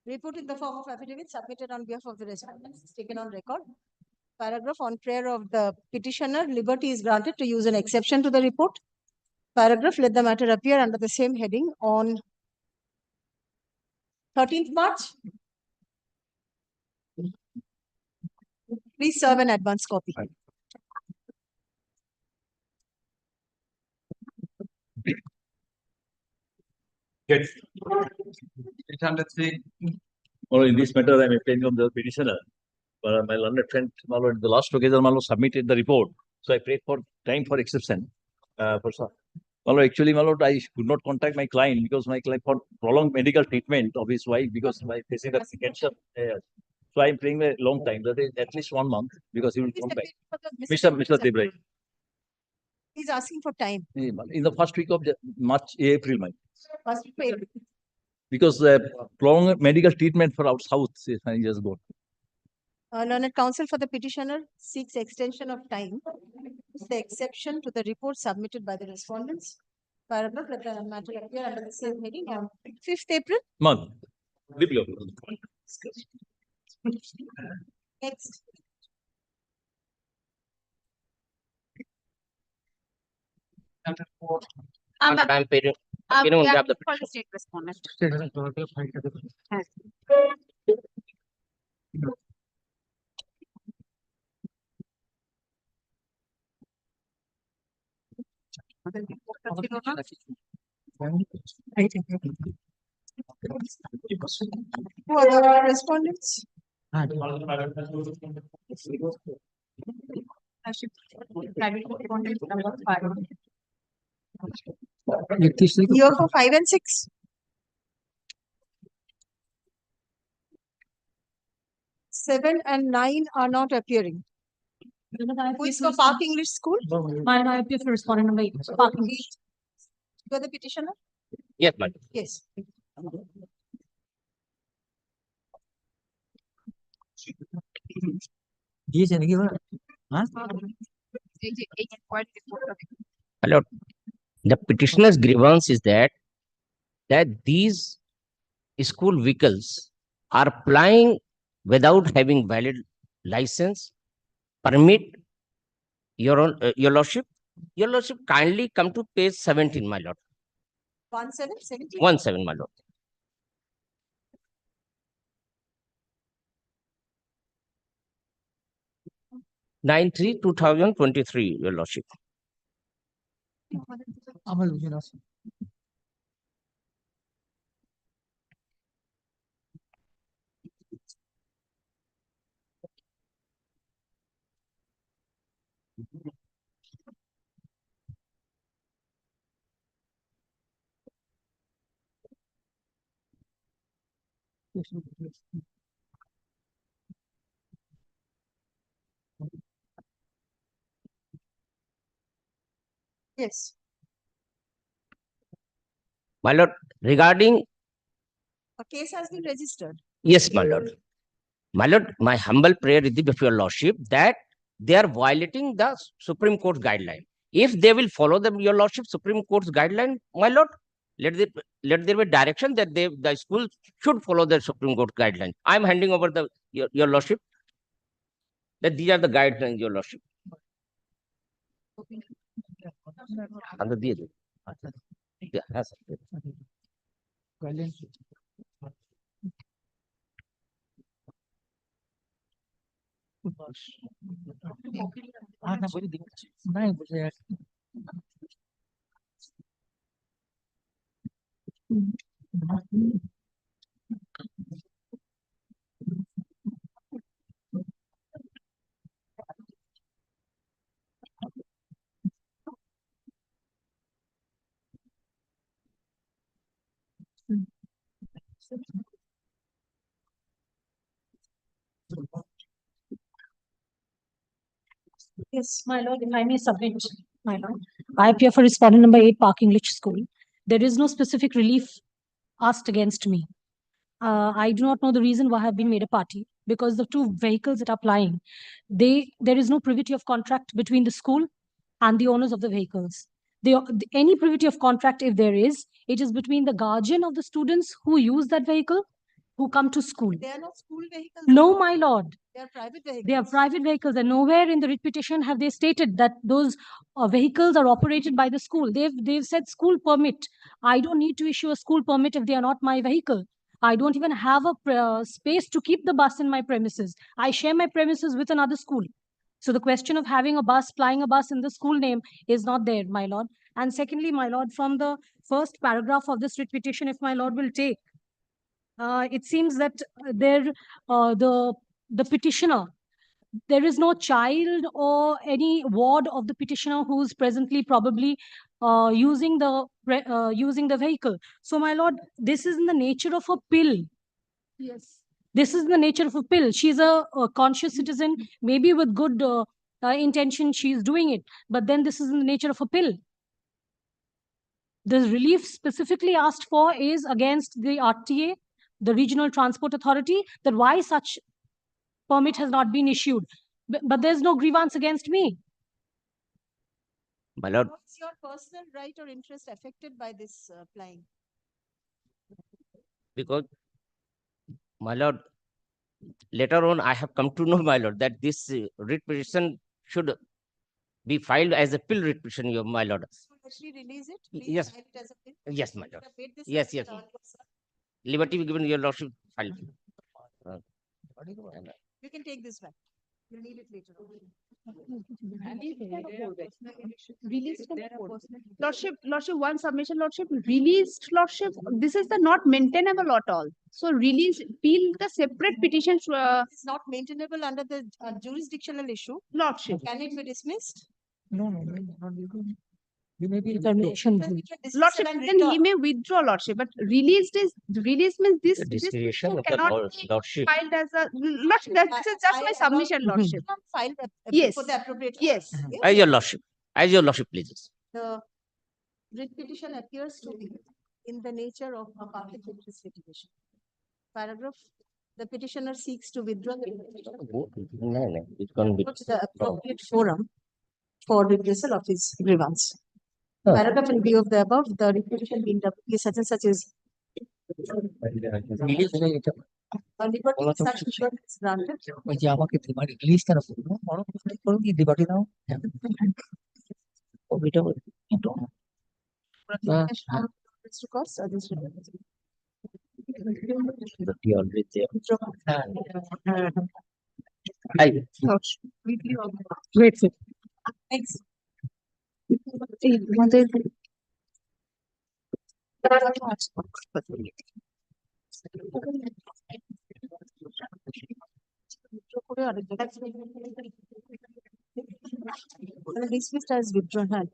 Report in the form of affidavit submitted on behalf of the respondents is taken on record. Paragraph on prayer of the petitioner, liberty is granted to use an exception to the report. Paragraph, let the matter appear under the same heading on 13th March. Please serve an advance copy.
Yes. 803. Well, in this matter, I am appealing on the petitioner. But my learned friend, the last occasion, submitted the report. So I prayed for time for exception. Actually, I could not contact my client because my client for prolonged medical treatment of his wife because my facing the cancer. So I am praying a long time, that is at least 1 month, because he will come back. Mr. Debray.
He's asking for time.
In the first week of April, May.
First week of April.
Because the prolonged medical treatment for our south is just gone.
Learned counsel for the petitioner seeks extension of time. The exception to the report submitted by the respondents. Paragraph, let the matter appear under the same heading on 5th April.
Month.
Next.
I'm paying. You know, grab the for the state respondent.
Who are the respondents? You are for 5 and 6. 7 and 9 are not appearing. Who is for Park English School?
I appear for respondent number 8. Park English.
You are the petitioner?
Yes, madam.
Yes.
Hello. The petitioner's grievance is that these school vehicles are plying without having valid license, permit. Your lordship, kindly come to page 17, my lord.
17?
17, my lord. Nine 2023, your lordship.
Yes.
My lord, regarding.
A case has been registered.
Yes, my lord. My lord, my humble prayer is before your lordship that they are violating the Supreme Court guideline. If they will follow your lordship Supreme Court's guideline, my lord, let there be direction that the school should follow the Supreme Court guideline. I am handing over your lordship that these are the guidelines, your lordship. Yes, my lord, if I may submit, my lord. I appear for respondent number 8, Park English School. There is no specific relief asked against me. I do not know the reason why I have been made a party, because the two vehicles that are plying, there is no privity of contract between the school and the owners of the vehicles.
any privity of contract, if there is, it is between the guardian of the students who use that vehicle, who come to school.
They are not school vehicles.
No, my lord.
They are private vehicles.
They are private vehicles, and nowhere in the writ petition have they stated that those vehicles are operated by the school. They've said school permit. I don't need to issue a school permit if they are not my vehicle. I don't even have a space to keep the bus in my premises. I share my premises with another school. So the question of having a bus, flying a bus in the school name is not there, my lord. And secondly, my lord, from the first paragraph of this writ petition, if my lord will take, it seems that the petitioner, there is no child or any ward of the petitioner who is presently probably using the vehicle. So, my lord, this is in the nature of a pill. Yes. This is the nature of a pill. She's a conscious citizen, maybe with good intention she's doing it, but then this is in the nature of a pill. The relief specifically asked for is against the RTA, the Regional Transport Authority, that why such permit has not been issued. But there's no grievance against me.
My lord,
What's your personal right or interest affected by this flying?
because, my lord, later on I have come to know, my lord, that this writ petition should be filed as a pill writ petition, my lord.
Actually release it?
Yes.
File it as a pill?
Yes, my lord.
You have made this
Yes,
as
yes.
a-
Liberty be given, your lordship file.
You can take this back. You'll need it later on.
Lordship, one submission, Lordship, released, Lordship, this is the not maintainable at all. So release, peel the separate petition.
It's not maintainable under the jurisdictional issue.
Lordship.
Can it be dismissed?
No.
You may be determination.
Lordship, then he may withdraw, Lordship, but release means this
Discretion of the
cannot be
lordship.
filed as a, Lordship, this is just my submission, Lordship.
File
Yes.
for the appropriate.
Yes.
As your lordship, pleases.
The writ petition appears to be in the nature of a public interest litigation. Paragraph, the petitioner seeks to withdraw the
No, it can be.
go to the appropriate forum for redressal of his grievance.
Huh.
Paragraph in view of the above, the writ petition being WP such and such is a liberty such assurance is granted.
Release কেন করবো করো কি ডিবাটি দাও
To cost or this
Wait.
Thanks. Dismissed as withdrawn.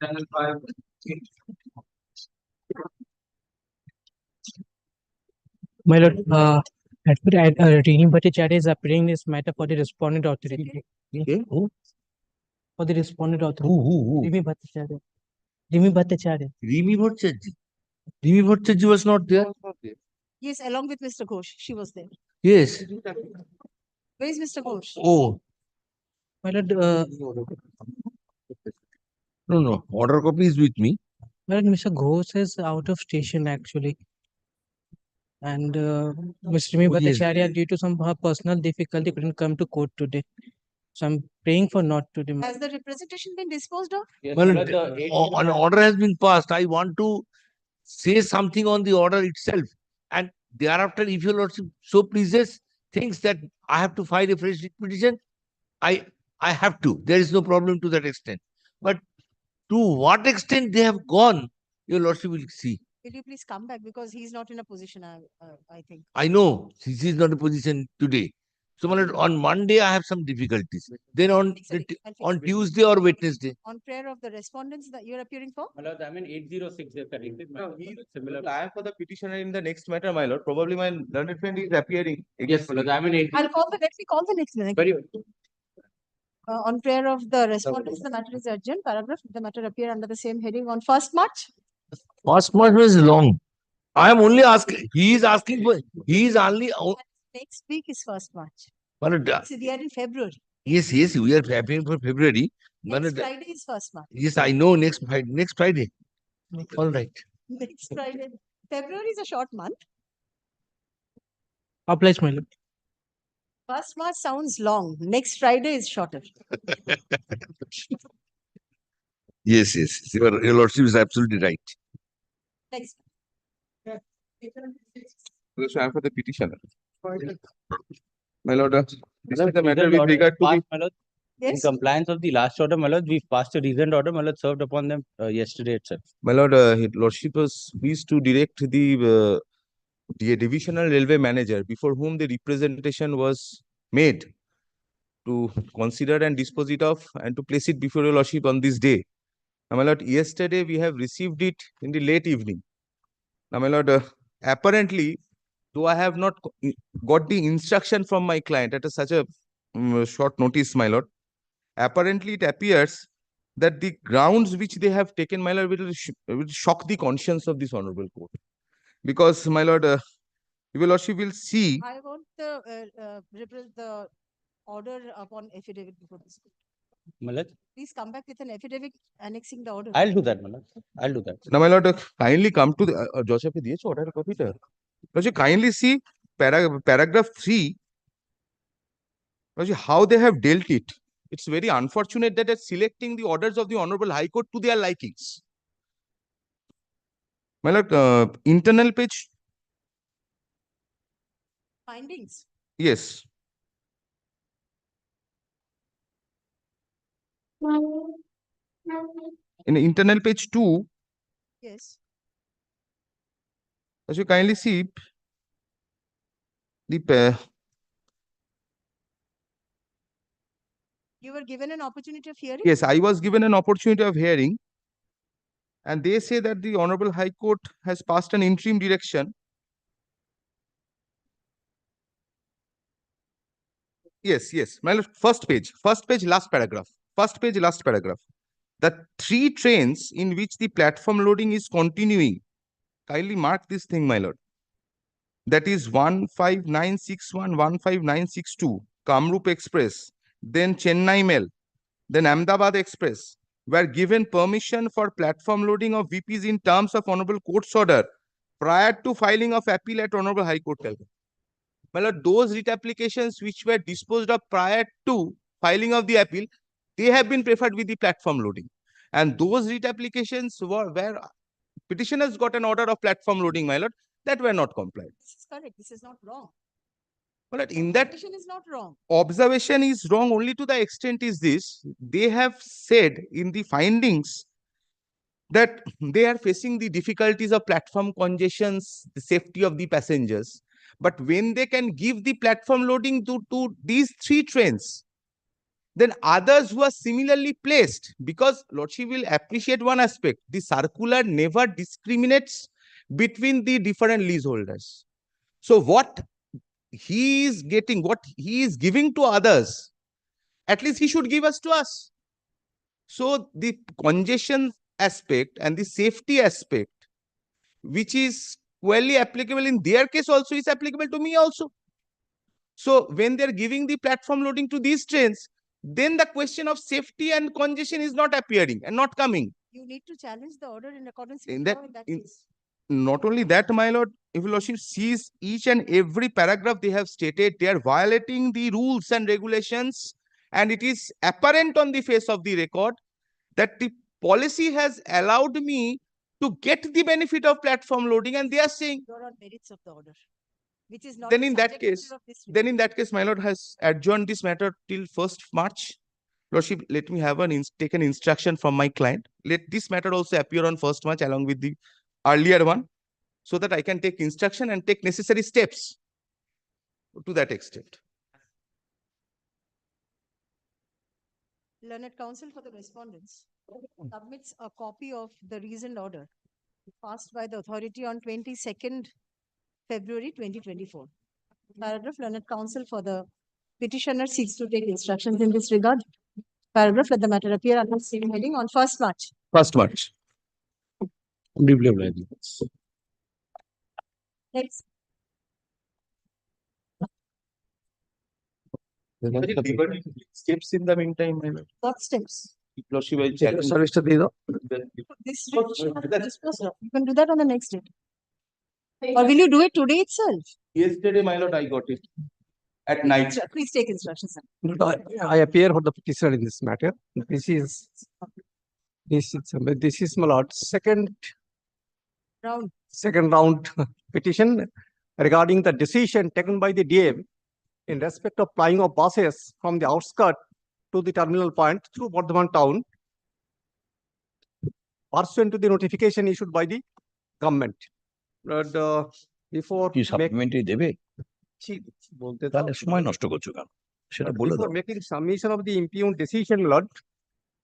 Channel 5.
My lord, Rini Bhattacharya is appearing this matter for the respondent authority.
Who?
For the respondent authority.
Who?
Rimi Bhattacharya. Rimi Bhattacharya.
Rimi Bhattacharya was not there.
Yes, along with Mr. Ghosh, she was there.
Yes.
Where is Mr. Ghosh?
Oh.
My lord,
No. Order copy is with me.
my lord, Mr. Ghosh is out of station actually. And Mr. Rimi
Oh, yes.
Bhattacharya, due to some personal difficulty, couldn't come to court today. So I'm praying for not to demand.
Has the representation been disposed of?
Well, an order has been passed. I want to say something on the order itself. And thereafter, if your lordship so pleases, thinks that I have to file a fresh petition, I have to. There is no problem to that extent. But to what extent they have gone, your lordship will see.
Will you please come back because he's not in a position, I think.
I know this is not a position today. So my lord, on Monday, I have some difficulties. Then on Tuesday or Wednesday.
On prayer of the respondents that you're appearing for?
My lord, I mean 806 they corrected.
No, similar. I am for the petitioner in the next matter, my lord. Probably my learned friend is appearing.
Yes, my lord, I mean
Let me call the next one.
very
On prayer of the respondents, the matter is urgent. Paragraph, the matter appear under the same heading on 1st March.
First month is long. I am only asking, he is asking for, he is only,
Next week is 1st March.
Manoj,
So they are in February.
yes, we are preparing for February.
Next
Manoj,
Friday is 1st March.
yes, I know next Friday. All right.
Next Friday. February is a short month.
Obliged, my lord.
1st March sounds long. Next Friday is shorter.
Yes, your lordship is absolutely right.
Next.
So I am for the petitioner. My lord, this is the matter with regard to the.
Yes.
In compliance of the last order, my lord, we've passed a recent order, my lord, served upon them yesterday itself.
My lord, his lordship was pleased to direct the divisional railway manager before whom the representation was made to consider and dispose it of and to place it before your lordship on this day. Now, my lord, yesterday we have received it in the late evening. Now, my lord, apparently, though I have not got the instruction from my client at such a short notice, my lord, apparently it appears that the grounds which they have taken, my lord, will shock the conscience of this honorable court. Because, my lord, your lordship will see.
I want the order upon affidavit before this court.
My lord,
Please come back with an affidavit annexing the order.
I'll do that, my lord. I'll do that.
Now, my lord, kindly come to the Joseph order copy. Lordship, kindly see paragraph 3. Lordship, how they have dealt it. It's very unfortunate that they're selecting the orders of the Honorable High Court to their likings. My lord, internal page.
Findings.
Yes. In internal page 2.
Yes.
As you kindly see the
You were given an opportunity of hearing?
yes, I was given an opportunity of hearing, and they say that the Honorable High Court has passed an interim direction. Yes, my lord, first page, last paragraph. First page, last paragraph. The 3 trains in which the platform loading is continuing. Kindly mark this thing, my lord. That is 15961, 15962, Kamrup Express, then Chennai Mail, then Ahmedabad Express, were given permission for platform loading of VPs in terms of Honorable Court's order prior to filing of appeal at Honorable High Court. My lord, those writ applications which were disposed of prior to filing of the appeal, they have been preferred with the platform loading. And those writ applications where petitioners got an order of platform loading, my lord, that were not complied.
This is correct. This is not wrong.
Well, in that
Petition is not wrong.
observation is wrong only to the extent is this. They have said in the findings that they are facing the difficulties of platform congestions, the safety of the passengers. But when they can give the platform loading to these 3 trains, then others who are similarly placed, because lordship will appreciate one aspect, the circular never discriminates between the different leaseholders. So what he is getting, what he is giving to others, at least he should give us to us. So the congestion aspect and the safety aspect, which is squarely applicable in their case also, is applicable to me also. So when they're giving the platform loading to these trains, then the question of safety and congestion is not appearing and not coming.
You need to challenge the order in accordance
In
with
that,
law in that case.
not only that, my lord, if your lordship sees each and every paragraph they have stated, they are violating the rules and regulations, and it is apparent on the face of the record that the policy has allowed me to get the benefit of platform loading, and they are saying
You're on merits of the order, which is not
then
the
in that
subject
case,
matter of this
then in that case, my lord has adjourned this matter till 1st March. Lordship, let me have take an instruction from my client. Let this matter also appear on 1st March along with the earlier one, so that I can take instruction and take necessary steps to that extent.
Learned counsel for the respondents submits a copy of the reasoned order passed by the authority on 22nd February 2024. Paragraph, learned counsel for the petitioner seeks to take instructions in this regard. Paragraph, let the matter appear under the same heading on 1st March.
1st March. Briefly applied.
Next.
Steps in the meantime, my lord.
What steps?
Lordship, I check.
Service to the
This, you can do that on the next date. Or will you do it today itself?
Yesterday, my lord, I got it at night.
Please take instructions.
I appear for the petitioner in this matter. This is my lord second round petition regarding the decision taken by the DM in respect of flying of buses from the outskirts to the terminal point through Bardhaman town, pursuant to the notification issued by the government. But before
কি supplementary দেবে তাহলে সময় নষ্ট করছো কেন সেটা বলে দাও
making submission of the impugned decision, Lord,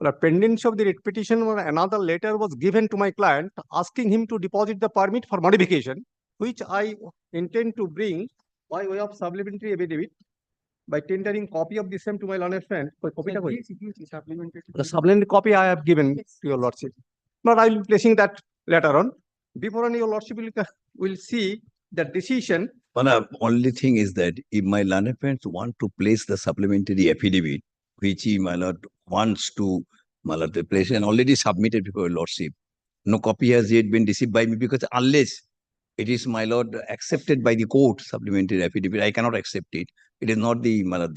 the pendency of the writ petition, another letter was given to my client asking him to deposit the permit for modification, which I intend to bring by way of supplementary affidavit by tendering copy of the same to my learned friend. The supplementary copy I have given to your lordship. But I will be placing that later on. Before your lordship will see the decision.
Well, only thing is that if my learned friends want to place the supplementary affidavit, which he, my lord, wants to, my lord, place and already submitted before your lordship, no copy has yet been received by me because unless it is, my lord, accepted by the court, supplementary affidavit, I cannot accept it. It is not the, my lord,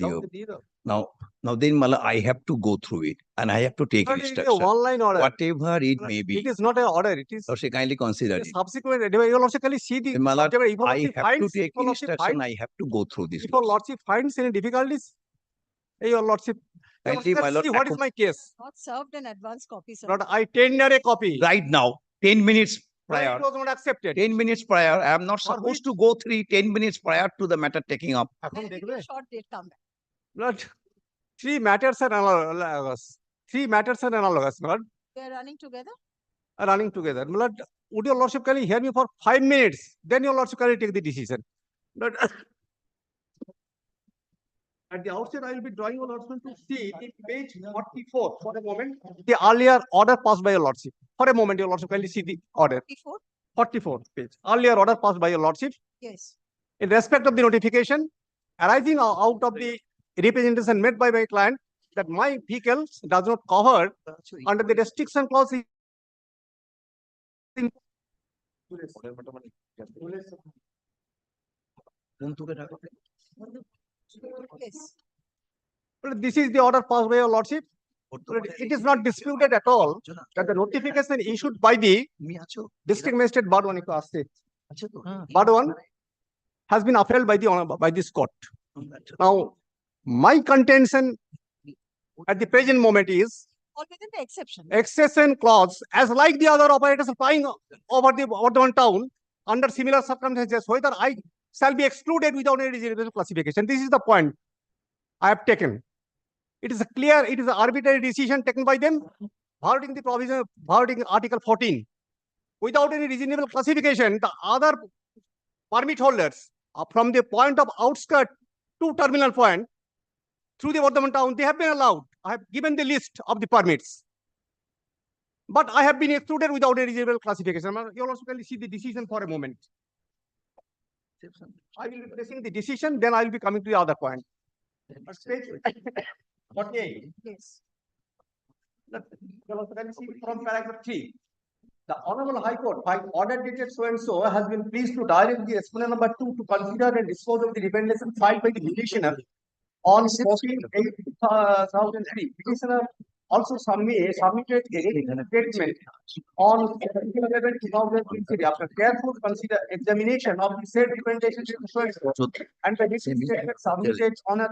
now then, my lord, I have to go through it and I have to take instruction.
One-line order.
Whatever it may be.
It is not an order. It is.
Lordship, kindly consider it.
Subsequent, your lordship can see the.
My lord,
If
I have
finds,
to take
if your lordship
instruction.
finds-
I have to go through this.
If your lordship finds any difficulties, your lordship,
Kindly, my lord,
see what is my case.
Not served an advance copy, sir.
Lord, I tender a copy.
Right now, 10 minutes prior.
It was not accepted.
10 minutes prior. I am not supposed to go 10 minutes prior to the matter taking up.
Short date come back.
Lord, three matters are analogous. Three matters are analogous, Lord,
They are running together.
running together. Lord, would your lordship kindly hear me for 5 minutes? Then your lordship kindly take the decision. Lord, at the outset, I will be drawing your lordship to see the page 44 for a moment. The earlier order passed by your lordship. For a moment, your lordship kindly see the order. 44 page. Earlier order passed by your lordship.
Yes.
In respect of the notification arising out of the representation made by my client that my vehicle does not cover under the restriction clause.
Yes.
This is the order passed by your lordship. It is not disputed at all that the notification issued by the district magistrate Bardhaman Bardhaman has been upheld by this court. Now, my contention at the present moment is
All within the exception.
exception clause, as like the other operators flying over the one town under similar circumstances, whether I shall be excluded without any reasonable classification. This is the point I have taken. It is clear, it is an arbitrary decision taken by them, violating the provision, violating Article 14. Without any reasonable classification, the other permit holders from the point of outskirt to terminal point through the Bardhaman town, they have been allowed. I have given the list of the permits. But I have been excluded without a reasonable classification. You will also kindly see the decision for a moment. I will be placing the decision, then I will be coming to the other point.
Yes.
You will also kindly see from paragraph 3. The Honorable High Court, by order dated so and so, has been pleased to direct the exponent number 2 to consider and dispose of the representation filed by the petitioner on 14/8/2003. Petitioner also submitted a statement on 11/11/2023 after careful examination of the said representation and the statement submitted on a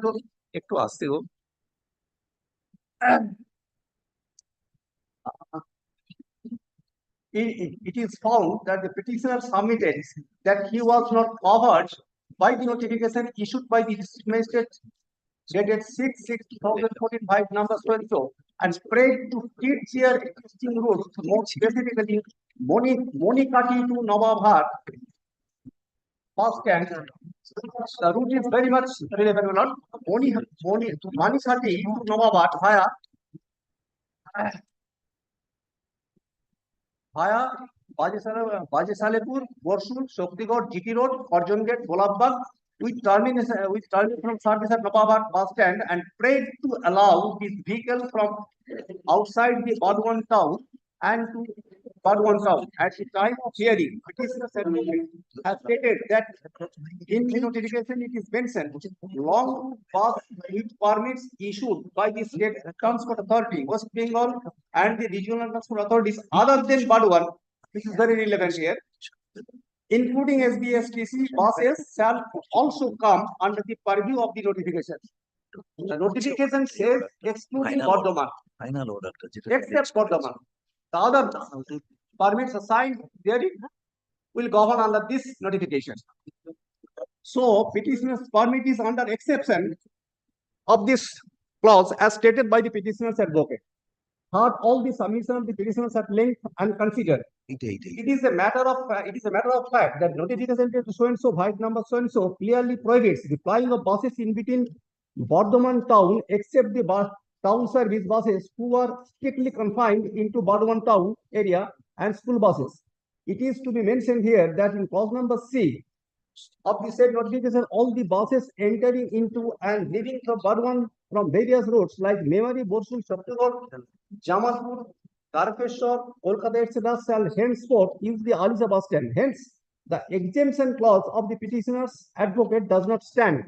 it is found that the petitioner submitted that he was not covered by the notification issued by the district magistrate dated 6/6/2014 by number so and so and spread to teach their existing rules, more specifically Monikati to Navabhat bus stand. The route is very much relevant. Monikati to Navabhat via via Bajesalepur, Borsul, Shoktigod, GT Road, Arjun Gate, Golabbag, with termination from service at Napabad bus stand, and prayed to allow this vehicle from outside the Burdwan town and to Burdwan town. At the time of hearing, petitioner has stated that in the notification it is mentioned long bus with permits issued by the state transport authority, West Bengal, and the regional transport authorities other than Burdwan. This is very relevant here. Including SBSTC buses shall also come under the purview of the notification. The notification says excluding Burdwan, except Burdwan. The other permits assigned therein will govern under this notification. So petitioner's permit is under exception of this clause as stated by the petitioner's advocate. Heard all the submission of the petitioners at length and considered. It is a matter of fact that notification to so and so byte number so and so clearly prohibits the flying of buses in between Burdwan town except the town service buses who are strictly confined into Burdwan town area and school buses. It is to be mentioned here that in clause number C of the said notification, all the buses entering into and leaving from Burdwan from various roads like Memari, Borsul, Shaktigarh, Jamalpur, Tarkeshwar, Kolkata, etc. shall henceforth use the Alisa bus stand. Hence, the exemption clause of the petitioner's advocate does not stand.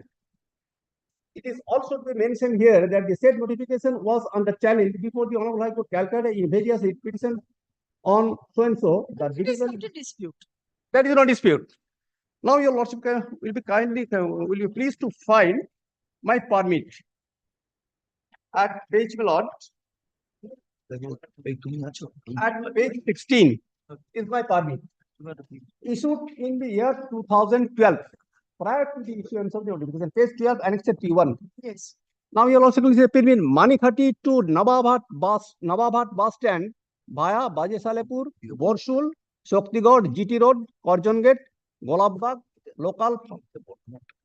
It is also to be mentioned here that the said notification was under challenge before the Honorable High Court Calcutta in various petitions on so and so.
It is not a dispute.
That is not dispute. Now, your lordship will be pleased to find my permit at page lord. At page 16 is my permit issued in the year 2012 prior to the issuance of the notification. Page 12 Annex T1.
Yes.
Now your lordship will say permit Manikhati to Nababhat bus stand via Bajesalepur, Borsul, Shoktigod, GT Road, Arjun Gate, Golabbag, local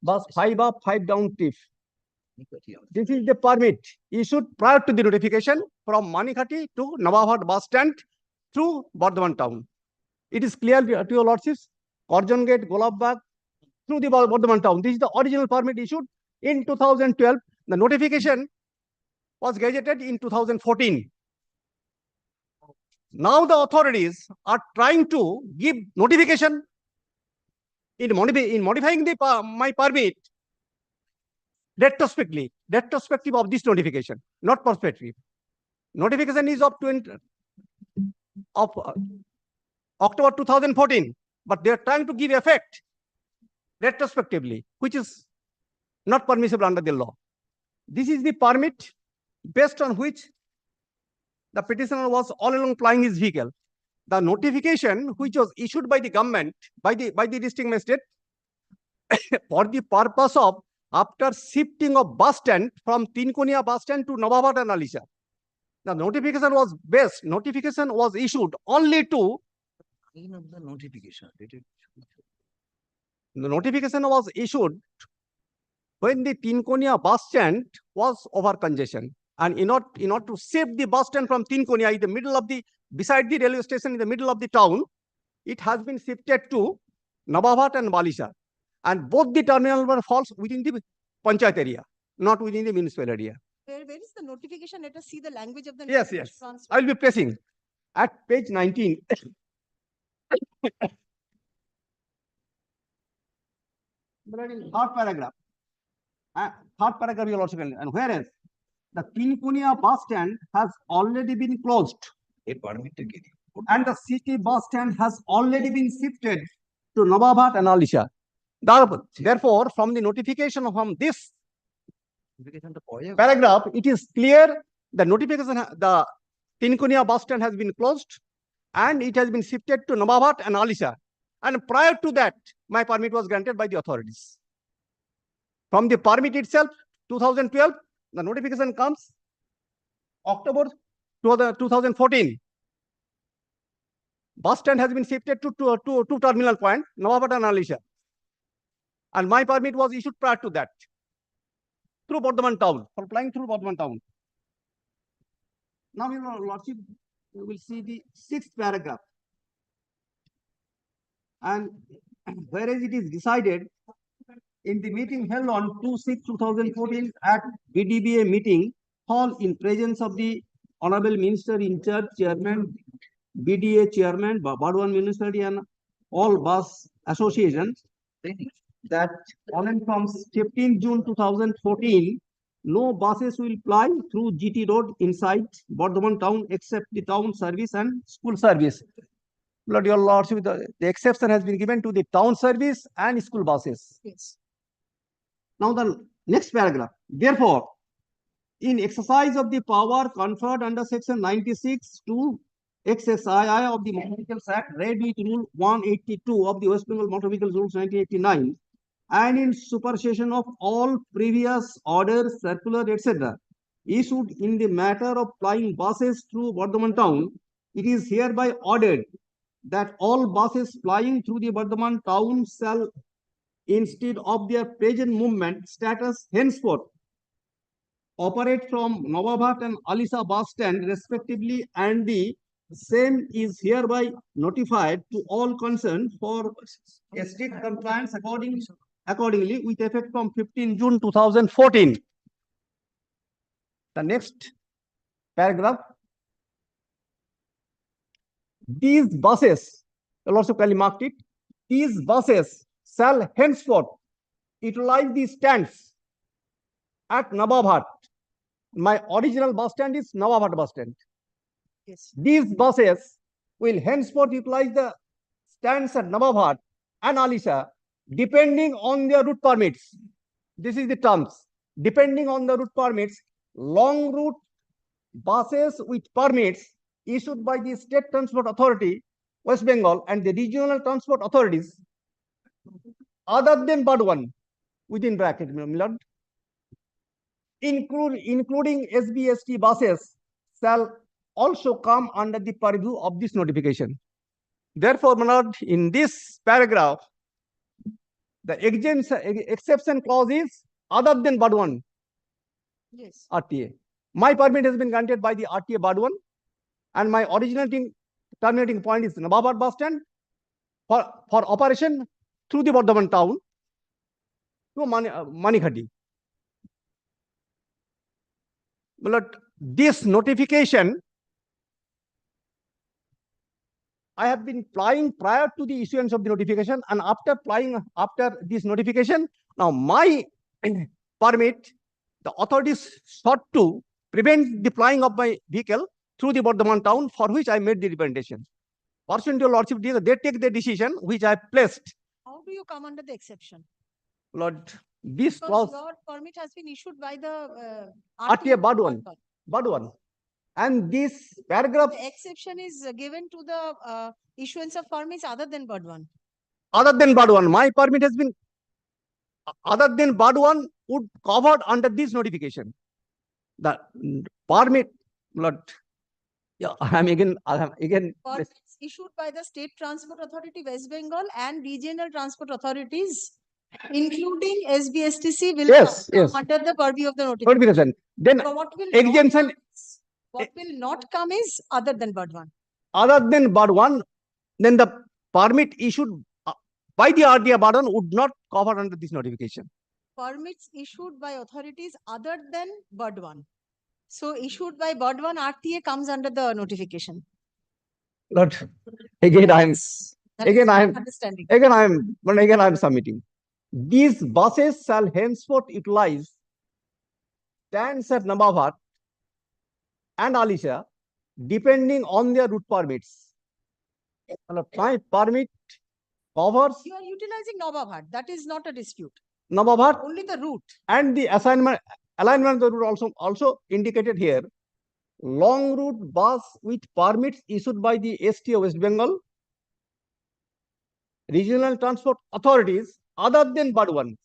bus 5 up, 5 down TIF. This is the permit issued prior to the notification from Manikhati to Nababhat bus stand through Burdwan town. It is clear to your lordships, Arjun Gate, Golabbag, through the Burdwan town. This is the original permit issued in 2012. The notification was gazetted in 2014. Now the authorities are trying to give notification in modifying my permit retrospective of this notification, not prospective. Notification is of October 2014, but they are trying to give effect retrospectively, which is not permissible under the law. This is the permit based on which the petitioner was all along plying his vehicle. The notification which was issued by the government, by the district magistrate for the purpose of after shifting of bus stand from Tinkonia bus stand to Nababhat and Alisha. The notification was issued only to the notification. The notification was issued when the Tinkonia bus stand was over congestion. And in order to save the bus stand from Tinkonia in the middle of beside the railway station in the middle of the town, it has been shifted to Nababhat and Balisha. And both the terminal were falls within the panchayat area, not within the municipal area.
Where is the notification? Let us see the language of the
Yes. I will be pressing at page 19. Third paragraph. You also can. And whereas the Tinkonia bus stand has already been closed, and the city bus stand has already been shifted to Nababhat and Alisha. Therefore, from the notification from this paragraph, it is clear the notification, the Tinkonia bus stand has been closed and it has been shifted to Nababhat and Alisha. And prior to that, my permit was granted by the authorities. From the permit itself, 2012, the notification comes October 2014. Bus stand has been shifted to terminal point, Nababhat and Alisha. And my permit was issued prior to that through Burdwan town, for flying through Burdwan town. Now, your lordship, you will see the 6th paragraph. And whereas it is decided in the meeting held on 2/6/2014 at BDBA meeting hall in presence of the Honorable Minister in charge, Chairman, BDA Chairman, Bardwan Municipality and all bus associations, that on and from 15 June 2014, no buses will ply through GT Road inside Bardhaman town except the town service and school service. Lord, your lordship, the exception has been given to the town service and school buses.
Yes.
Now the next paragraph. Therefore, in exercise of the power conferred under section 96 to XSII of the Motor Vehicles Act, read with rule 182 of the West Bengal Motor Vehicles Rules 1989, and in supersession of all previous orders, circular, etc., issued in the matter of plying buses through Bardhaman town, it is hereby ordered that all buses plying through the Bardhaman town shall, instead of their present movement status, henceforth operate from Nawabhat and Alisa bus stand respectively, and the same is hereby notified to all concerned for a strict compliance accordingly with effect from 15 June 2014. The next paragraph. These buses, also clearly marked it, these buses shall henceforth utilize the stands at Nawabhat. My original bus stand is Nawabhat bus stand.
Yes.
These buses will henceforth utilize the stands at Nawabhat and Alisa depending on their route permits. This is the terms. Depending on the route permits, long route buses with permits issued by the State Transport Authority, West Bengal, and the regional transport authorities other than Bardhaman, within bracket, Milord, including SBST buses, shall also come under the purview of this notification. Therefore, Milord, in this paragraph, the exception clause is other than Bardhaman.
Yes.
RTA. My permit has been granted by the RTA Bardhaman, and my originating terminating point is Nawabhat bus stand for operation through the Bardhaman town to Manikhati. But this notification, I have been plying prior to the issuance of the notification, and after this notification, now my permit, the authorities sought to prevent the plying of my vehicle through the Bardhaman town, for which I made the representation. Pursuant to your lordship, they take the decision which I placed.
How do you come under the exception?
Lord, this
Because
clause,
your permit has been issued by the
RTA Bardhaman. And this paragraph,
The exception is given to the issuance of permits other than Bardhaman.
other than Bardhaman, my permit has been other than Bardhaman would covered under this notification. The permit, Lord, yeah, I'm again.
Permits issued by the State Transport Authority, West Bengal, and regional transport authorities, including SBSTC, will come under the purview of the notification.
Then
So what will
exemption,
not come is other than Bardhaman.
other than Bardhaman, then the permit issued by the RTA Bardhaman would not cover under this notification.
Permits issued by authorities other than Bardhaman. So issued by Bardhaman, RTA comes under the notification.
Lord, again I'm submitting. These buses shall henceforth utilize stands at Nawabhat and Alisa, depending on their route permits. My permit covers
You are utilizing Nawabhat. That is not a dispute.
Nawabhat
Only the route.
and the alignment of the route also indicated here. Long route bus with permits issued by the STO West Bengal, regional transport authorities other than Bardhaman,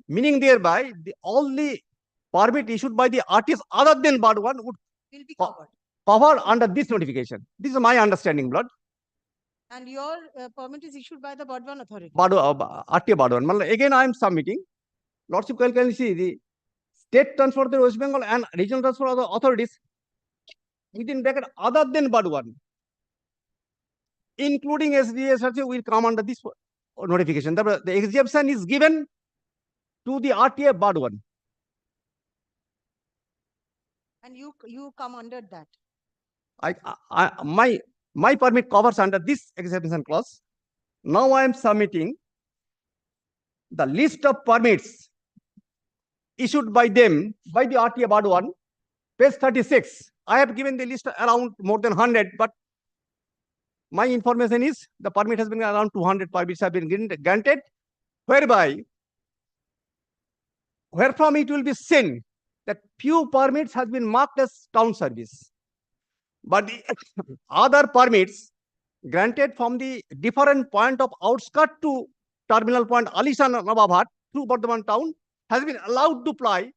meaning thereby all the permit issued by the artists other than Bardhaman would
Will be covered.
cover under this notification. This is my understanding, Lord.
And your permit is issued by the Bardhaman authority.
RTA Bardhaman. Again, I am submitting. Lordship can see the State Transport Authority West Bengal and regional transport authorities within bracket other than but one, including SDSRC will come under this notification. The exemption is given to the RTA but one.
And you come under that.
My permit covers under this exemption clause. Now I am submitting the list of permits issued by them by the RTA Bard 1, page 36. I have given the list around more than 100, but my information is the permit has been around 200 permits have been granted, whereby wherefrom it will be seen that few permits has been marked as town service, but the other permits granted from the different point of outskirt to terminal point Alishan Nababhat through Bardhaman town has been allowed to ply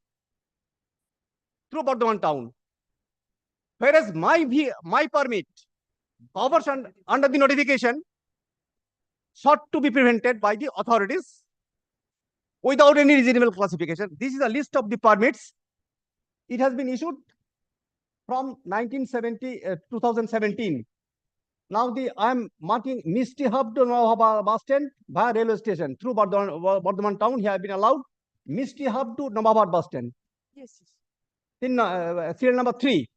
through Bardhaman town. Whereas my permit covers under the notification sought to be prevented by the authorities without any reasonable classification. This is a list of the permits. It has been issued from 2017. Now I am marking Misty Hub to Nababad bus stand via railway station through Bardhaman town. He has been allowed Misty Hub to Nababad bus stand.
Yes.
In serial number 3,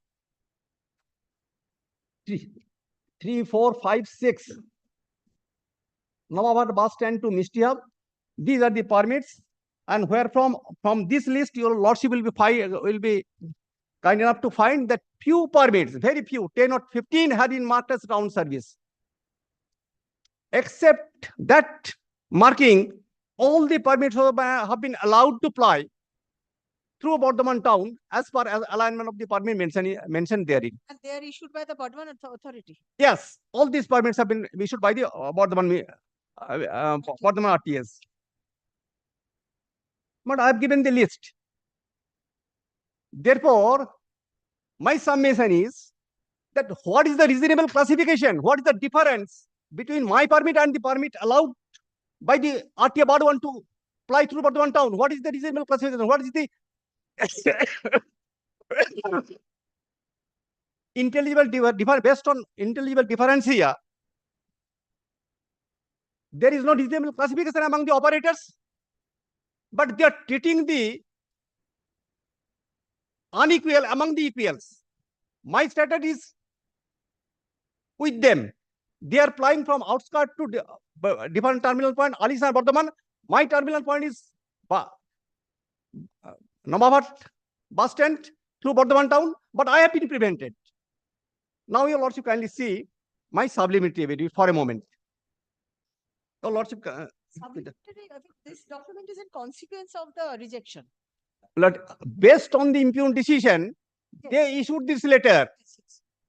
4, 5, 6. Nababad bus stand to Misty Hub. These are the permits, and where from this list your lordship will be kind enough to find that few permits, very few, 10 or 15 had been marked as town service. Except that marking, all the permits have been allowed to ply through Bardhaman town as per as alignment of the permit mentioned therein.
And they are issued by the Bardhaman authority.
Yes, all these permits have been issued by the Bardhaman RTS. But I have given the list. Therefore, my summation is that what is the reasonable classification? What is the difference between my permit and the permit allowed by the RTA Bard 1 to fly through Bardhaman town? What is the reasonable classification? What is the intelligible based on intelligible difference here? There is no reasonable classification among the operators, but they are treating the unequal among the equals. My status is with them. They are flying from outskirt to different terminal point, Alishan Bardhaman. My terminal point is Nababhat bus stand through Bardhaman town, but I have been prevented. Now, your lordship, kindly see my subliminary for a moment. Your lordship,
this document is in consequence of the rejection.
Based on the impugned decision, they issued this letter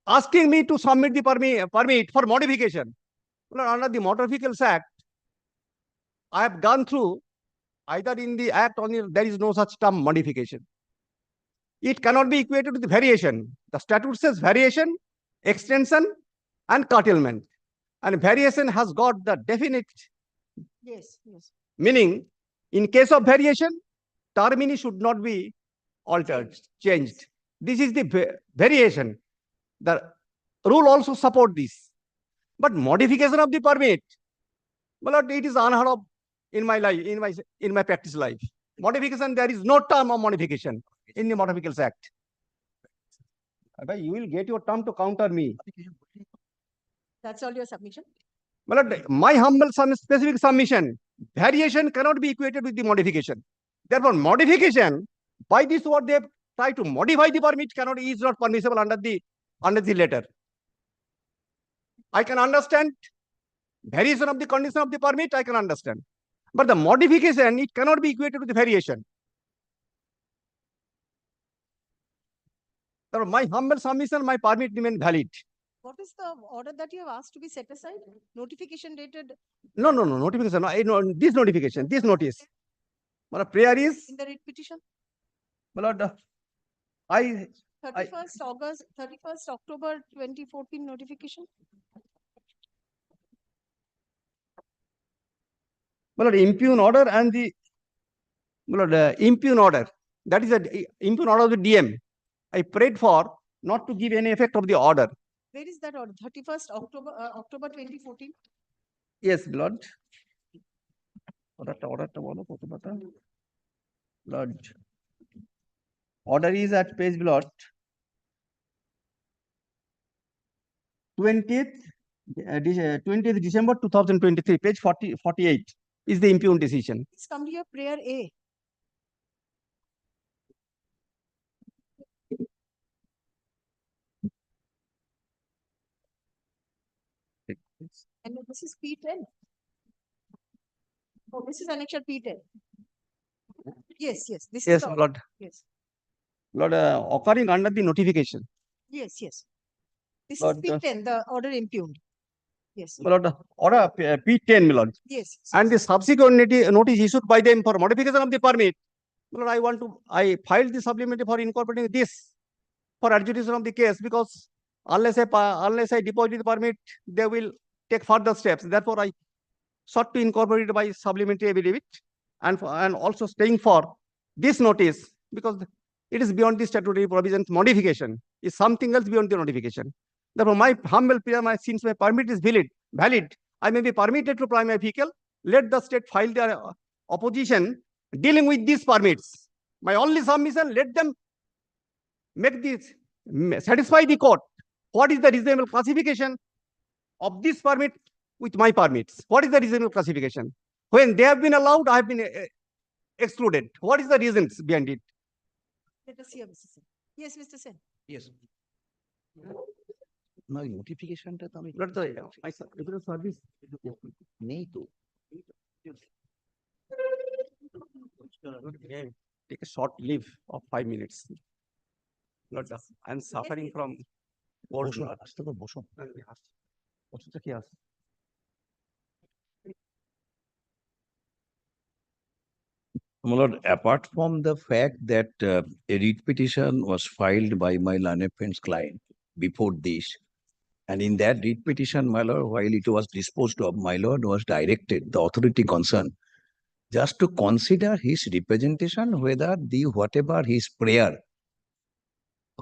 asking me to submit the permit for modification. Under the Motor Vehicles Act, I have gone through either in the Act or there is no such term modification. It cannot be equated with variation. The statute says variation, extension, and curtailment. And variation has got the definite meaning. In case of variation, termini should not be altered, changed. This is the variation. The rule also support this. But modification of the permit, well, it is unheard of in my life, in my practice life. Modification, there is no term of modification in the Motor Vehicles Act. You will get your term to counter me.
That's all your submission?
Well, my humble specific submission, variation cannot be equated with the modification. Therefore, modification, by this word they try to modify the permit is not permissible under the letter. I can understand variation of the condition of the permit, I can understand. But the modification, it cannot be equated with the variation. Therefore, my humble submission, my permit remain valid.
What is the order that you have asked to be set aside? Notification dated?
No, notification. No, this notification, this notice. My prayer is
in the writ petition?
My Lord,
31st October 2014 notification?
My Lord, impugn order and the impugn order. That is an impugn order of the DM. I prayed for not to give any effect of the order.
Where is that order? 31st October 2014?
Yes, Lord. Lord. Order is at page Lord 20th, 20th December 2023, page 48 is the impugned decision.
Please come to your prayer A. And this is P10. Oh, this is annexure P10. Yes, yes. This
Yes,
is the order.
Lord.
Yes,
Lord, occurring under the notification.
yes, yes. This
Lord,
is P10, the order impugned. Yes.
Lord, order P10, my Lord.
Yes.
And the subsequent notice issued by them for modification of the permit. Lord, I filed the supplementary for incorporating this for adjudication of the case, because unless I deposit the permit, they will take further steps. Therefore, I sought to incorporate it by supplementary affidavit, and also staying for this notice, because it is beyond the statutory provisions. Modification is something else beyond the notification. Therefore, my humble prayer, since my permit is valid, I may be permitted to ply my vehicle. Let the state file their opposition dealing with these permits. My only submission, let them make this, satisfy the court. What is the reasonable classification of this permit with my permits? What is the reasonable classification? When they have been allowed, I have been excluded. What is the reasons behind it?
Let us hear, Mr. Sen. Yes, Mr. Sen.
Yes. No, notification টা তো আমি
My service
নেই তো।
Take a short leave of 5 minutes. Lord, I'm suffering from
বসুন, আসতে তো বসুন।
ওষুধটা কি আছে?
My Lord, apart from the fact that a writ petition was filed by my learned friend's client before this, and in that writ petition, my Lord, while it was disposed of, my Lord was directed, the authority concerned, just to consider his representation, whether whatever his prayer,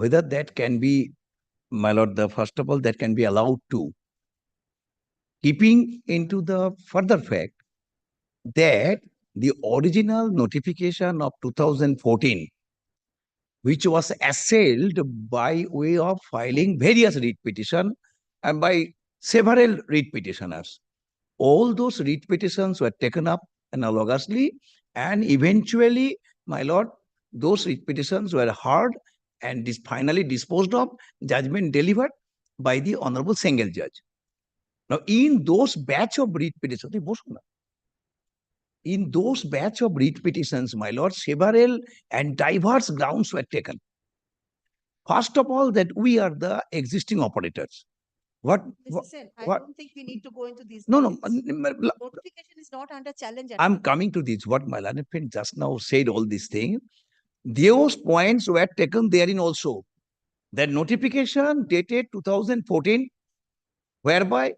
whether that can be, my Lord, first of all, that can be allowed to, keeping into the further fact that the original notification of 2014, which was assailed by way of filing various writ petition and by several writ petitioners. All those writ petitions were taken up analogously, and eventually, my Lord, those writ petitions were heard and finally disposed of, judgment delivered by the Honorable Single Judge. Now, in those batch of writ petitions, my Lord, several and diverse grounds were taken. First of all, that we are the existing operators.
Mr. Sen, I don't think we need to go into these.
No,
Notification is not under challenge.
I'm coming to this. What my learned friend just now said, all these things, those points were taken therein also. That notification dated 2014, whereby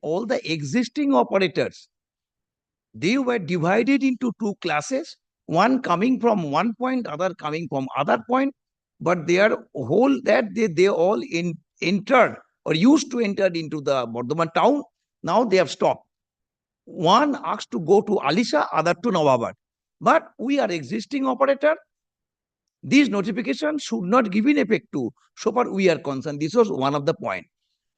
all the existing operators, they were divided into two classes, one coming from one point, other coming from other point, but their whole that they all entered or used to enter into the Bardhaman town. Now they have stopped. One asked to go to Alisha, other to Nawabad. But we are existing operator. These notifications should not give in effect to, so far we are concerned. This was one of the point.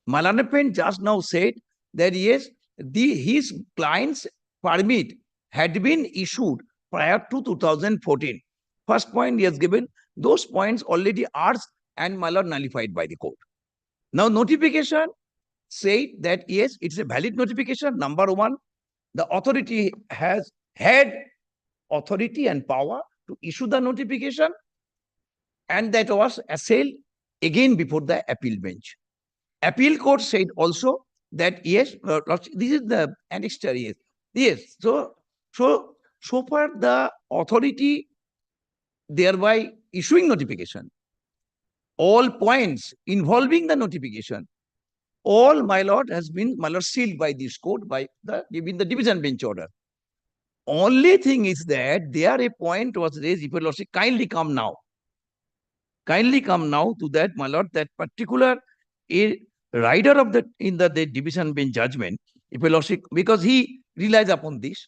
Malanapen just now said that yes, his client's permit had been issued prior to 2014. First point he has given, those points already asked and my Lord nullified by the court. Now notification said that yes, it's a valid notification. Number one, the authority has had authority and power to issue the notification, and that was assailed again before the appeal bench. Appeal court said also that yes, this is the annexure. Yes. So far the authority thereby issuing notification, all points involving the notification, all my Lord has been sealed by this court by the division bench order. only thing is that there a point was raised, if your lordship kindly come now. Kindly come now to that, my lord, that particular a rider of the division bench judgment, if your lordship, because he relies upon this.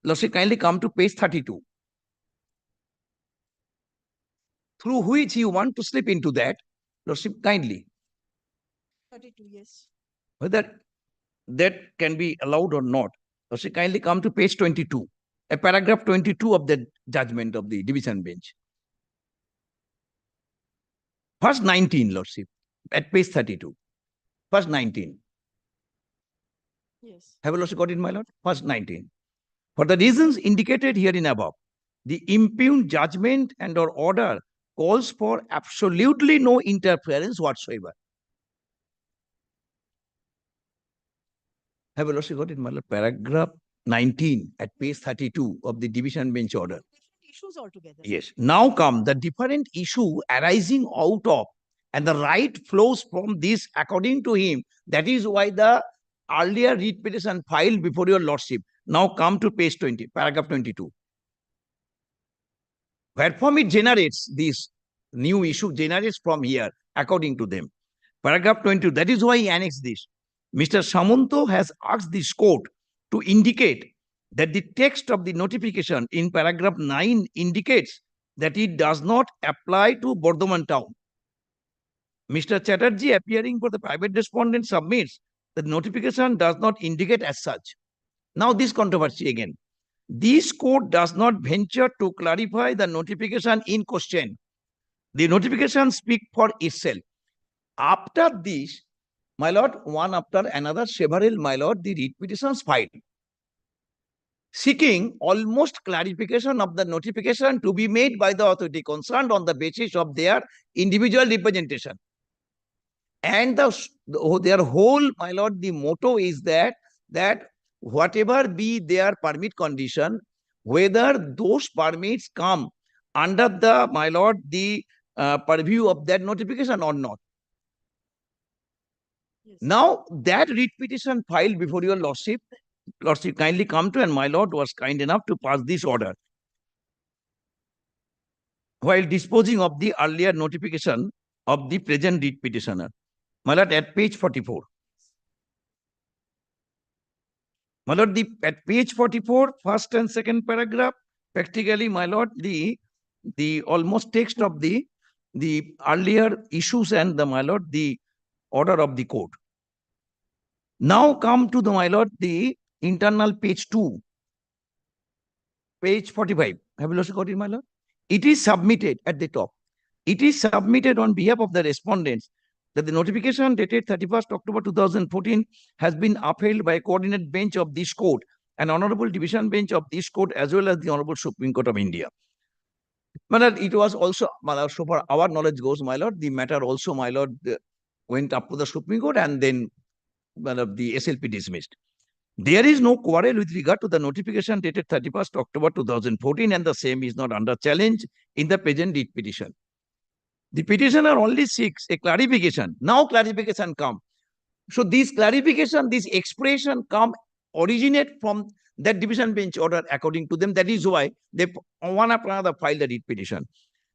Lordship, kindly come to page 32. Through which you want to slip into that, Lordship, kindly.
32, yes.
Whether that can be allowed or not. Lordship, kindly come to page 22, a paragraph 22 of the judgment of the division bench. First 19, Lordship, at page 32. First 19.
Yes.
Have you, Lordship, got it, my lord? First 19. For the reasons indicated herein above, the impugned judgment and or order calls for absolutely no interference whatsoever. Have you, Lordship, got it, my lord? Paragraph 19 at page 32 of the division bench order.
Issues altogether.
Yes. Now come the different issue arising out of, and the right flows from this according to him. That is why the earlier writ petition filed before your lordship. Now come to page 20, paragraph 22. Wherefrom it generates this new issue, generates from here, according to them. Paragraph 22, that is why he annexed this. Mr. Samanto has asked this court to indicate that the text of the notification in paragraph 9 indicates that it does not apply to Bardhaman town. Mr. Chatterjee, appearing for the private respondent, submits that notification does not indicate as such. Now this controversy again. This court does not venture to clarify the notification in question. The notification speaks for itself. After this, my lord, one after another, several, my lord, the writ petitions filed, seeking almost clarification of the notification to be made by the authority concerned on the basis of their individual representation. And their whole, my lord, the motto is that whatever be their permit condition, whether those permits come under the, my lord, the purview of that notification or not. Yes. Now that writ petition filed before your lordship, lordship kindly come to, and my lord was kind enough to pass this order while disposing of the earlier notification of the present writ petitioner. My lord, at page 44. My lord, at page 44, first and second paragraph, practically, my lord, the almost text of the earlier issues and the, my lord, the order of the court. Now come to the, my lord, the internal page 2, page 45. Have you also got it, my lord? It is submitted at the top. It is submitted on behalf of the respondents that the notification dated 31st October 2014 has been upheld by a coordinate bench of this court, an honorable division bench of this court, as well as the Honorable Supreme Court of India. My lord, it was also, my lord, so far our knowledge goes, my lord, the matter also, my lord, went up to the Supreme Court, and then, my lord, the SLP dismissed. There is no quarrel with regard to the notification dated 31st October 2014, and the same is not under challenge in the present writ petition. The petitioner only seeks a clarification. Now clarification come. So this clarification, this expression originate from that division bench order according to them. That is why they one after another filed a writ petition.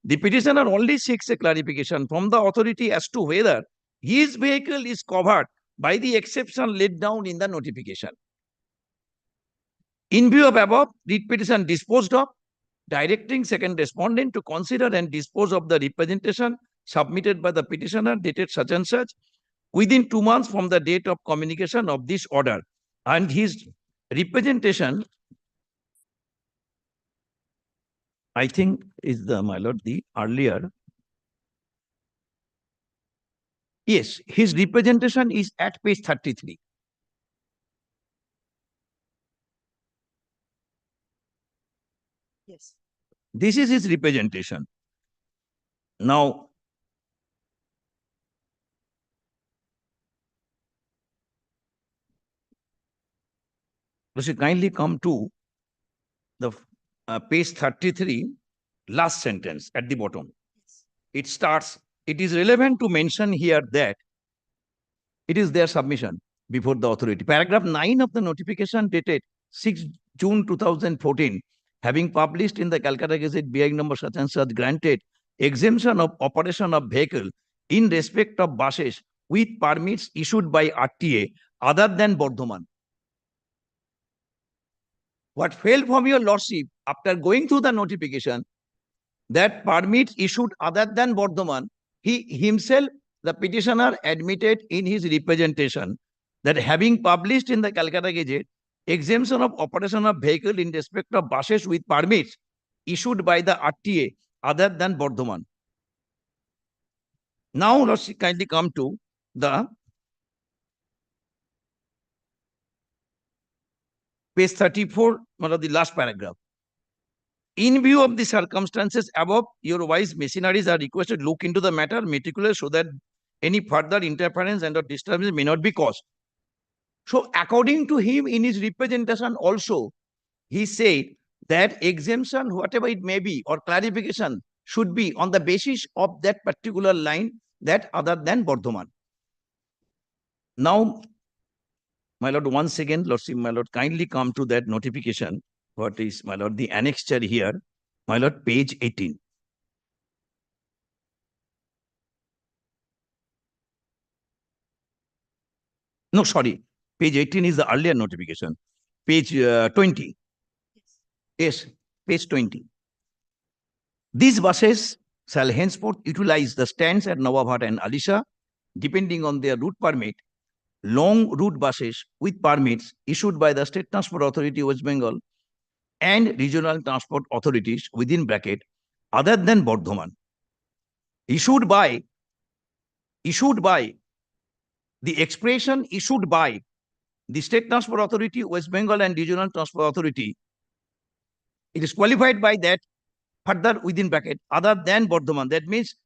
The petitioner only seeks a clarification from the authority as to whether his vehicle is covered by the exception laid down in the notification. In view of above, writ petition disposed of, directing second respondent to consider and dispose of the representation submitted by the petitioner dated such and such within 2 months from the date of communication of this order, and his representation, I think, is the, my lord, the earlier. Yes, his representation is at page 33.
Yes.
This is his representation. Now, let's kindly come to the page 33, last sentence at the bottom. Yes. It starts, it is relevant to mention here that it is their submission before the authority. Paragraph 9 of the notification dated 6 June 2014, having published in the Calcutta Gazette bearing number such and such, granted exemption of operation of vehicle in respect of buses with permits issued by RTA other than Bardhaman. What failed from your lordship, after going through the notification, that permits issued other than Bardhaman, he himself, the petitioner, admitted in his representation that having published in the Calcutta Gazette exemption of operation of vehicle in respect of buses with permits issued by the RTA other than Bardhaman. Now, let's kindly come to the page 34, the last paragraph. In view of the circumstances above, your wise missionaries are requested to look into the matter meticulously so that any further interference and or disturbance may not be caused. So, according to him, in his representation also, he said that exemption, whatever it may be, or clarification should be on the basis of that particular line, that other than Bardhaman. Now, my lord, once again, lordship, my lord, kindly come to that notification. What is, my lord, the annexure here, my lord, page 18. No, sorry, page 18 is the earlier notification. Page 20. Yes, page 20. These buses shall henceforth utilize the stands at Nawabhat and Alisha, depending on their route permit. Long route buses with permits issued by the State Transport Authority West Bengal and regional transport authorities within bracket other than Bardhaman. Issued by, the expression issued by the State Transport Authority West Bengal and regional transport authority, it is qualified by that further within bracket other than Bardhaman. That means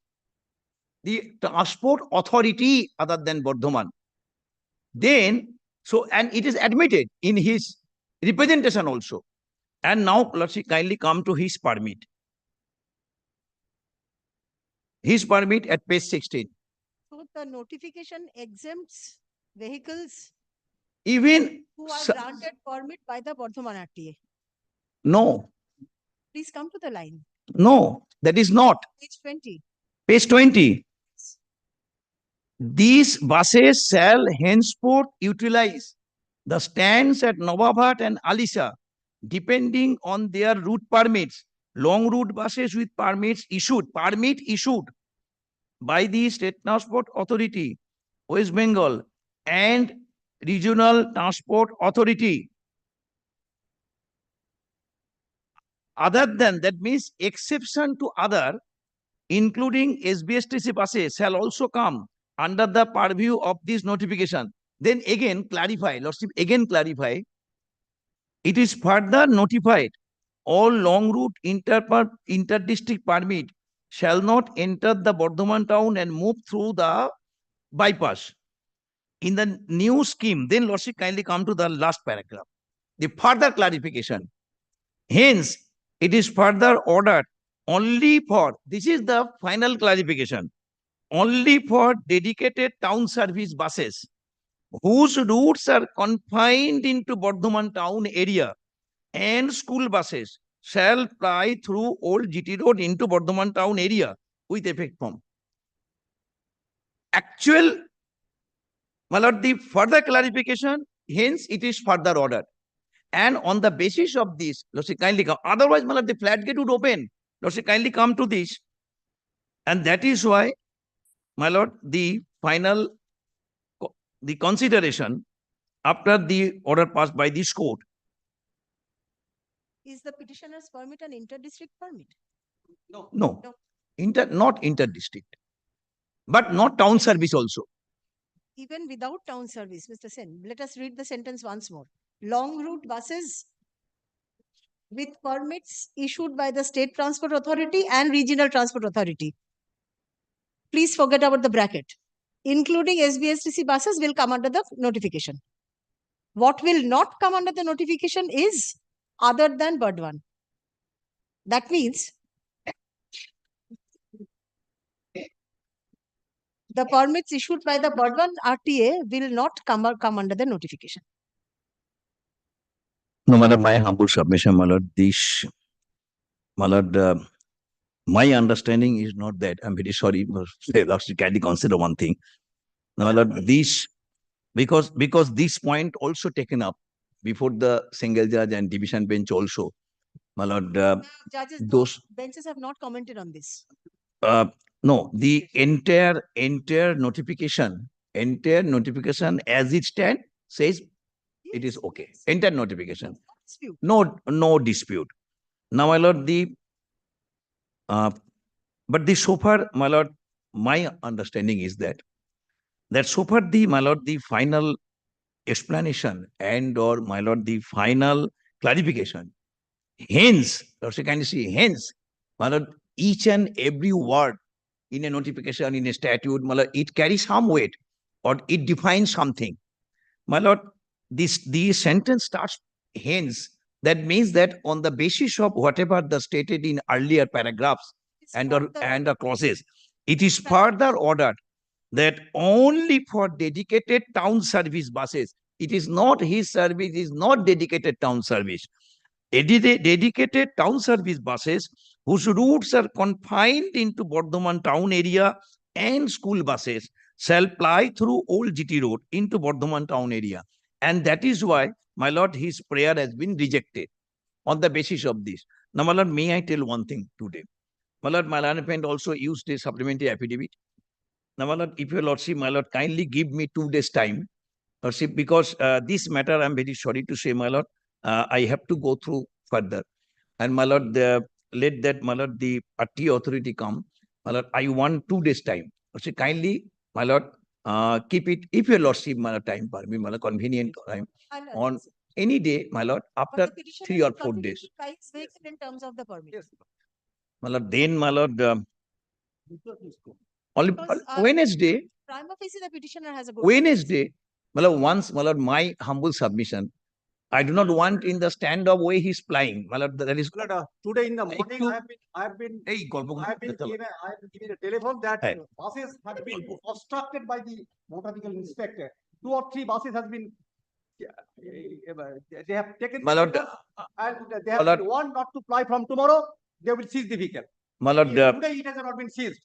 the transport authority other than Bardhaman. Then, so, and it is admitted in his representation also. And now, let's see, kindly come to his permit. His permit at page 16.
So the notification exempts vehicles
Even
who are granted permit by the Bardhaman RTA.
No,
Please come to the line.
no, that is not.
Page 20.
Page 20. These buses shall henceforth utilize the stands at Nawabhat and Alisha, depending on their route permits. Long route buses with permit issued by the State Transport Authority, West Bengal, and Regional Transport Authority. Other than, that means exception to other, including SBSTC buses, shall also come under the purview of this notification. Then again clarify, lordship, again clarify. It is further notified all long route inter-district permit shall not enter the Bardhaman town and move through the bypass. In the new scheme, then lordship, kindly come to the last paragraph. The further clarification. Hence, it is further ordered only for, this is the final clarification, only for dedicated town service buses whose routes are confined into Bardhaman town area, and school buses shall ply through Old GT Road into Bardhaman town area with effect from. Actual, my lord, the further clarification, hence it is further ordered. And on the basis of this, lordship, kindly come. Otherwise, my lord, the flat gate would open. Lordship, kindly come to this. And that is why, my lord, the final, the consideration after the order passed by this court.
Is the petitioner's permit an inter-district permit?
No. Not inter-district, but not town service also.
Even without town service, Mr. Sen, let us read the sentence once more. Long route buses with permits issued by the State Transport Authority and Regional Transport Authority. Please forget about the bracket. Including SBSTC buses will come under the notification. What will not come under the notification is other than Bardhaman. That means the permits issued by the Bardhaman RTA will not come under the notification.
No matter my humble submission, my lord, this, my lord, my understanding is not that. I'm very sorry, Lordship, kindly consider one thing. No, my lord, this, because this point also taken up before the single judge and division bench also, my lord,
Judges,
those
benches have not commented on this.
no, the entire notification as it stand says it is okay. Entire notification.
Dispute.
No dispute. Now, my lord, but the so far, my lord, my understanding is that so far my lord, the final explanation and or my lord, the final clarification. Hence, Lordship, can you see? Hence, my lord, each and every word in a notification, in a statute, my lord, it carries some weight or it defines something. My lord, the sentence starts hence. That means that on the basis of whatever the stated in earlier paragraphs and the clauses, it is further ordered that only for dedicated town service buses, it is not his service, is not dedicated town service. Dedicated town service buses whose routes are confined into Bardhaman town area and school buses shall ply through Old GT Road into Bardhaman town area. And that is why, my lord, his prayer has been rejected on the basis of this. Now, my lord, may I tell one thing today? My lord, my learned also used a supplementary affidavit. Now, my lord, if your lordship, my lord, kindly give me 2 days time, lordship, because this matter, I'm very sorry to say, my lord, I have to go through further. And my lord, let that, my lord, the RT authority come. My lord, I want 2 days time. Lordship, kindly, my lord, keep it, if your lordship, my lord, time permit, my lord, convenient time, on any day, my lord, after 3 or 4 days.
In terms of the permit. Yes.
My lord, then, my lord, only
Because,
Wednesday,
Prima facie, the petitioner has a good.
Wednesday, my lord, once, my lord, my humble submission, I do not want in the stand of way he's flying. My lord, that is
Today in the morning, I have been given a telephone that
Hey.
buses have been obstructed by the motor vehicle inspector. 2 or 3 buses has been they have taken
My lord,
and they have been warned not to fly from tomorrow. They will seize the vehicle.
my lord,
Today it has not been seized.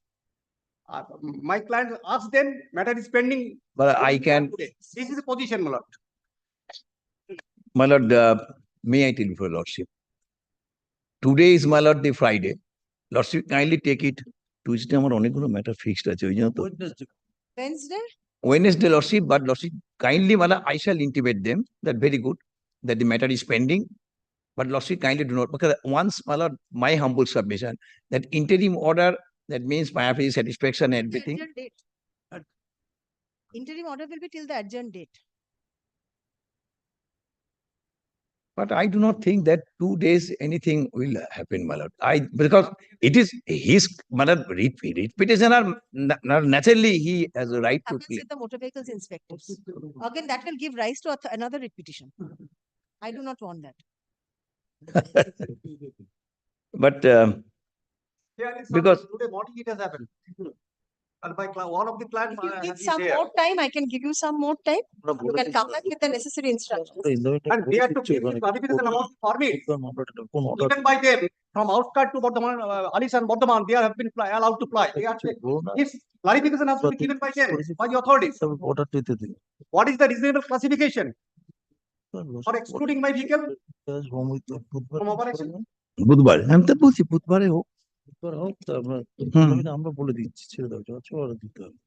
My client asked them, matter is pending.
but I can,
This is the position, my lord.
my lord, may I tell you for lordship? Today is, my lord, the Friday. Lordship, kindly take it. Tuesday, আমার অনেকগুলো matter fixed আছে, ওই জন্য তো।
Wednesday?
Wednesday, lordship, but lordship, kindly, my lord, I shall intimate them that very good, that the matter is pending. But lordship, kindly do not, because once, my lord, my humble submission, that interim order, that means my satisfaction and everything.
Adjourned date. Interim order will be till the adjourned date.
But I do not think that 2 days anything will happen, my lord. Because it is his, my lord, repetition are naturally he has a right to
Happens
claim.
with the motor vehicles inspectors. Again, that will give rise to another writ petition. I do not want that.
But because
Today morning it has happened. And by one of the clients,
If you need some more time, I can give you some more time. You can come back with the necessary instructions.
and they have to give the clarification about the permit. Even by them, from outskirt to Bardhaman, Alice and Bardhaman, they have been allowed to fly. If clarification has to be given by them, by the authorities. What is the reasonable classification for excluding my vehicle from operation?
বুধবার আমি তো বলছি বুধবারে হোক।
আমরা বলে দিচ্ছি ছেড়ে দাও যা ছোড়া দিতে হবে।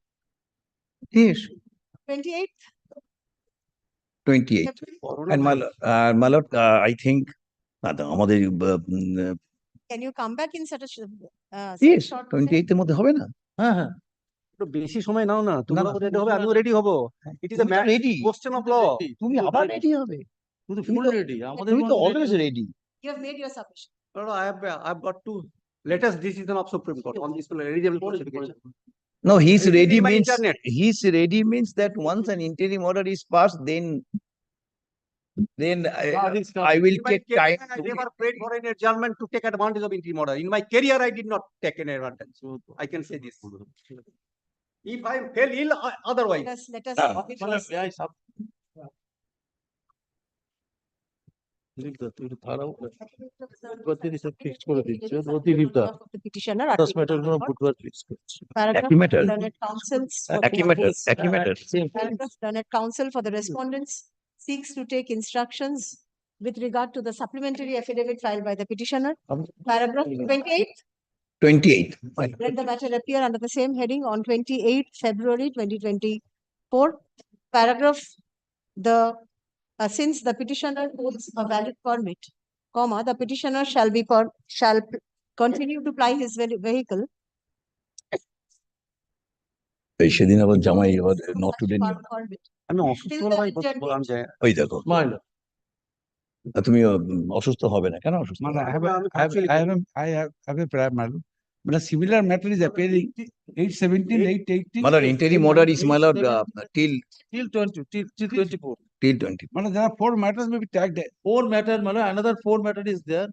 Yes,
28th?
28th. And my lord, I think আমাদের
Can you come back in such a
yes,
short
28 এর মধ্যে হবে না?
হ্যাঁ হ্যাঁ একটু বেশি সময় নাও না, তোমরা রেডি হবে, আমিও রেডি হব। It is a
ready,
question of law.
তুমি আবার রেডি হবে,
তুমি ফুল রেডি, আমাদের
তুমি তো always ready.
You have made your submission.
No, I've got to latest decision of Supreme Court on this eligible classification.
No, he's
It is
ready
in my
means
internet.
that once an interim order is passed, then I will
In my
take
career,
time.
I never prayed for an adjournment to take advantage of interim order. In my career, I did not take an advantage. So I can say this. If I fell ill, otherwise.
Let us. Fixed করে দিচ্ছে অতিরিক্ত petitioner paragraph
matter.
learned counsels for
Aki
the
matter,
respondents.
aki matter.
Paragraph learned counsel for the respondents seeks to take instructions with regard to the supplementary affidavit filed by the petitioner. Paragraph 28.
28.
Let the matter appear under the same heading on 28th February 2024. Paragraph since the petitioner holds a valid permit, comma, the petitioner shall continue to ply his vehicle.
এই সেদিন আবার জামাই আবার not today নিয়ে
Permit.
আমি অসুস্থ হলে ভাই বললাম যে
ওই দেখো তুমি অসুস্থ হবে না কেন অসুস্থ
I have a prayer, madam. But a similar matter is appearing 817, 818.
my lord interim order is my lord till
Till 24.
till 20.
Madam, there are 4 matters may be tagged.
4 matter, madam, another 4 matter is there.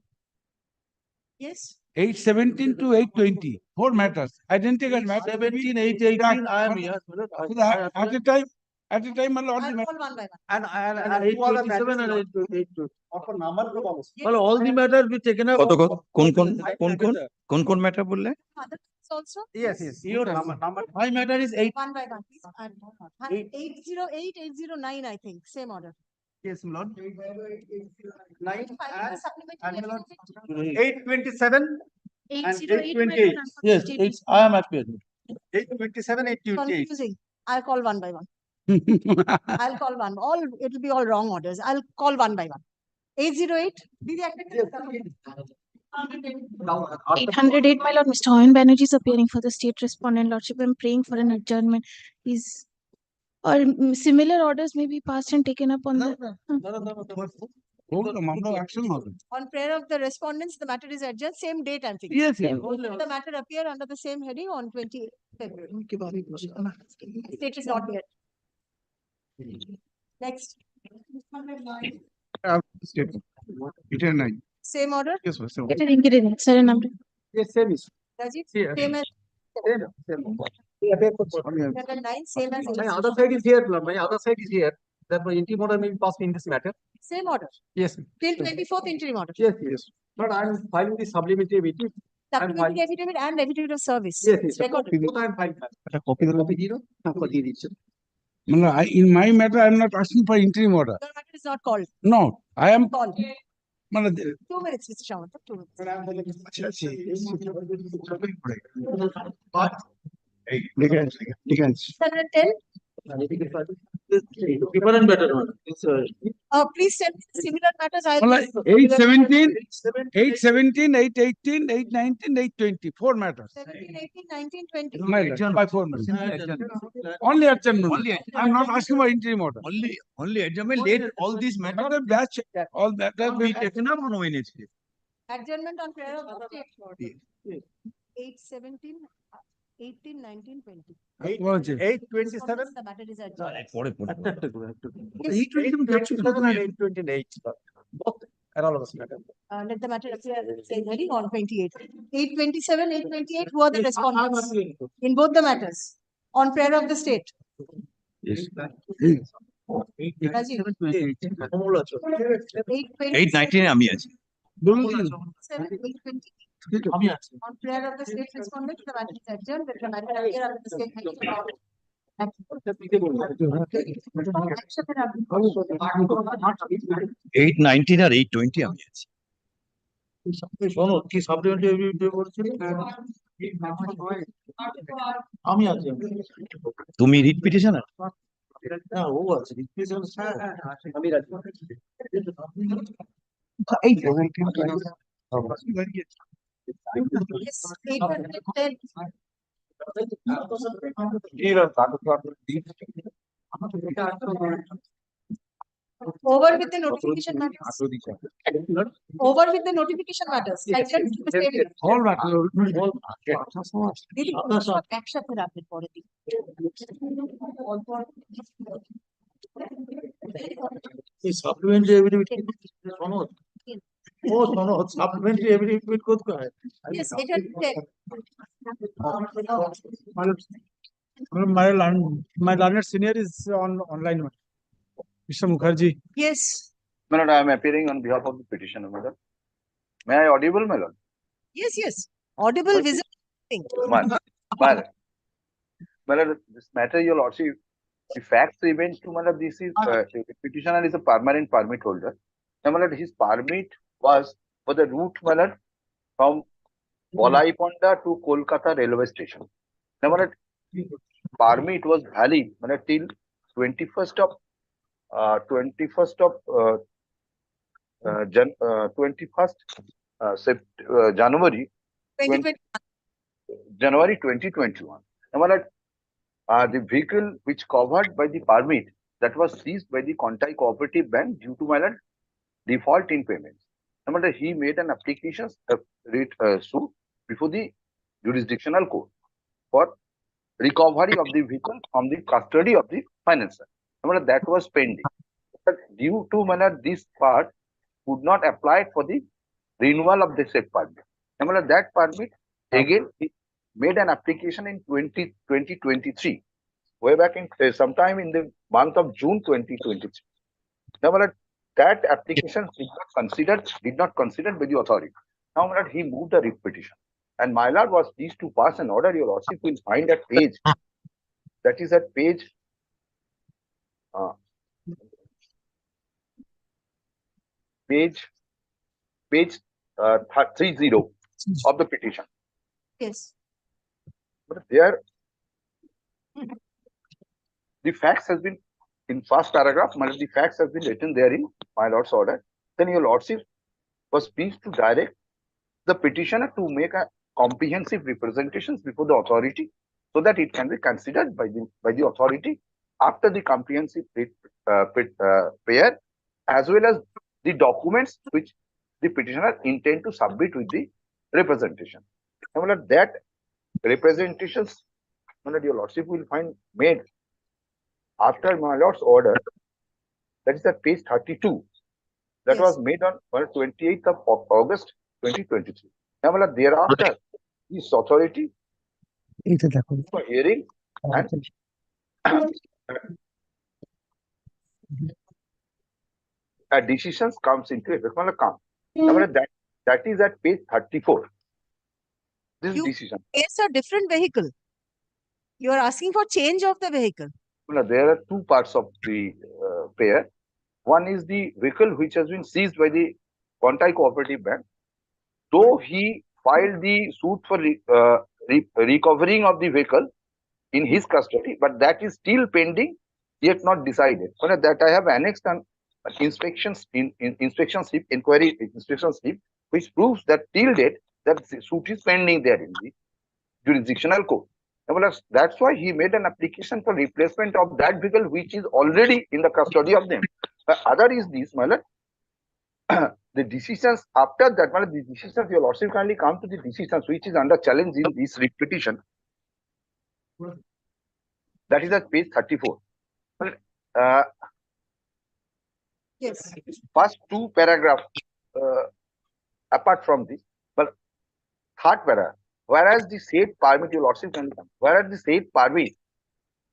Yes.
817 to 820, 4 matters, identical matter.
17, 818, I am here.
At a time, my lord,
I'll call one by one.
And 827 and 822. Well, all the matters be taken up.
কত কোন matter বললে
Others also?
yes.
Your my matter is 8.
One by one, please. 808, 809, I think, same order.
Yes, my lord. 9
Filing the supplementary
and my lord,
affidavit.
827 and 828.
Yes, I am appearing.
827, 828.
Confusing. I'll call one by one. I'll call one. It will be all wrong orders. I'll call one by one. 808.
808, my lord, Mr. Hoyan Banerjee is appearing for the state respondent lordship. I'm praying for an adjournment. Or similar orders may be passed and taken up on the.
On prayer of the respondents, the matter is adjourned. Same date, I'm thinking.
Yes.
The matter appear under the same heading on 28th February. State is not yet. Next. Same order?
Yes, sir.
Get an ingredient, sir, and number.
Yes, same is.
Rajit,
Yeah.
same as. Level 9, same as.
My other side is here, Lord. My other side is here. Therefore, interim order may be passed in this matter.
Same order.
Yes.
Till 24th interim order.
Yes. But I am filing the supplementary affidavit.
Supplementary affidavit and affidavit of service.
Yes.
Recorded.
Both I am filing. Copy zero. Copy দিচ্ছেন।
In my matter, I am not asking for interim order.
Your matter is not called.
No, I am.
Called.
Madam,
2 minutes, Mr. Shamanta, 2 minutes.
Depends.
710.
Different matter.
Please tell me the similar matters. I'll.
817, 818, 819, 820, 4 matters.
17, 18, 19, 20.
My lord, by 4 matters. Only adjournment. I am not asking for interim order.
only adjournment let all these matters
Madam, batch, all that will be
taken up on Wednesday.
Adjournment on prayer of the state. 817, 18, 19, 20.
827.
The matter is adjourned.
828. Both analogous matter.
Let the matter appear same heading on 28. 827, 828, who are the respondents in both the matters on prayer of the state?
Yes.
Rajiv.
819 আমি আছি
820. On prayer of the state respondent, the matter is adjourned. Let the matter appear under the same heading.
819 আর 820 আমি আছি
শোনো কি supplementary বলছেন আমি আছি
তুমি রিট পিটিশনার
না ও আছে আমি রাজি
Yes, 810. Over with the notification matters. Over with the notification matters.
All matters.
একসাথে রাখবেন পরে দিন।
সাপ্লিমেন্টারি এভিডেভিট শোনো ও শোনো সাপ্লিমেন্টারি এভিডেভিট করতে হয়
Yes, 810.
My learned senior is on online. Mr. Mukherjee.
Yes.
My lord, I am appearing on behalf of the petitioner, my lord. May I audible, my lord?
Yes, yes. Audible, visible.
My lord, this matter, your lordship, the facts remain to my lord, this is the petitioner is a permanent permit holder. Now, my lord, his permit was for the route, my lord, from Bolaiponda to Kolkata railway station. Now, my lord, permit was valid, my lord, till 21st of 21st of 21st January 2021. Now, my lord, the vehicle which covered by the permit that was seized by the Kontai Cooperative Bank due to my lord, default in payments. Now, my lord, he made an application suit before the jurisdictional court for recovery of the vehicle from the custody of the financer. Now, my lord, that was pending. But due to my lord, this part could not apply for the renewal of the said permit. Now, my lord, that permit again he made an application in 2023, way back in sometime in the month of June 2023. Now, my lord, that application did not considered by the authority. Now, my lord, he moved a writ petition, and my lord was pleased to pass an order. Your lordship will find that page. That is at page. Page 30 of the petition.
Yes.
But there, the facts has been in first paragraph. The facts have been written there in my lord's order. Then your lordship was pleased to direct the petitioner to make a comprehensive representations before the authority, so that it can be considered by the authority after the comprehensive payer, as well as the documents which the petitioner intend to submit with the representation. Now, that representations, your lordship will find made after my lord's order. That is at page 32. That was made on 28th of August 2023. Now, thereafter, this authority for hearing and decisions comes into effect. Now, that is at page 34. This decision.
It's a different vehicle. You are asking for change of the vehicle.
There are two parts of the pair. One is the vehicle which has been seized by the Kontai Cooperative Bank. Though he filed the suit for recovering of the vehicle in his custody, but that is still pending, yet not decided. That I have annexed an inspection slip, inquiry inspection slip, which proves that till date that the suit is pending there in the jurisdictional court. That's why he made an application for replacement of that vehicle which is already in the custody of them. Other is this, my lord, the decisions after that, the decisions, your lordship kindly come to the decisions which is under challenge in this writ petition. That is at page 34.
Yes.
First two paragraphs apart from this, but third paragraph, whereas the said permit, your lordship kindly come, whereas the said permit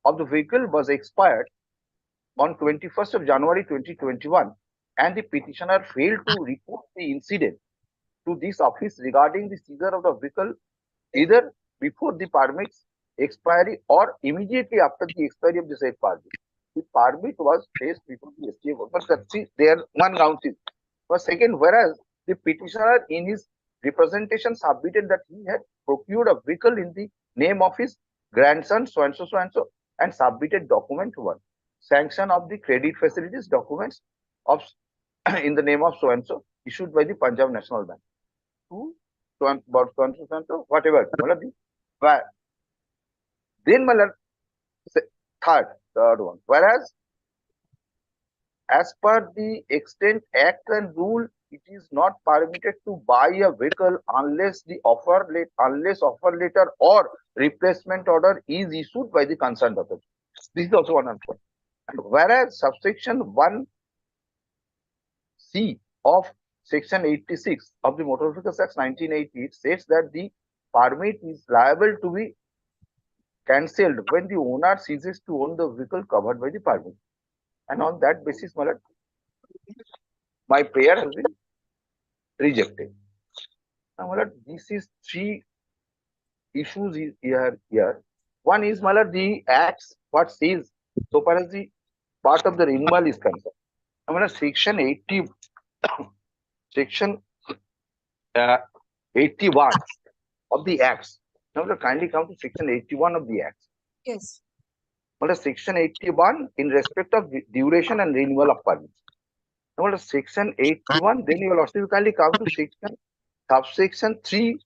of the vehicle was expired on 21st of January 2021, and the petitioner failed to report the incident to this office regarding the seizure of the vehicle either before the permit's expiry or immediately after the expiry of the said permit. The permit was placed before the STA board. But there one ground is. But second, whereas the petitioner in his representation submitted that he had procured a vehicle in the name of his grandson, so and so, and submitted document one. Sanction of the credit facilities documents of in the name of so and so issued by the Punjab National Bank. So and so, whatever. Then third one. Whereas as per the extent act and rule, it is not permitted to buy a vehicle unless offer letter or replacement order is issued by the concerned authority. This is also one answer. And whereas subsection 1C of section 86 of the Motor Vehicles Act 1980 states that the permit is liable to be cancelled when the owner ceases to own the vehicle covered by the permit. And on that basis, my prayer has been rejected. Now, my lord, this is three issues here. One is, my lord, the acts, what says, so far as the part of the renewal is concerned. I mean, section 80, section 81 of the acts. Now, kindly come to section 81 of the acts.
Yes.
Well, section 81 in respect of duration and renewal of permits. Now, section 81, then you will also kindly come to section subsection 3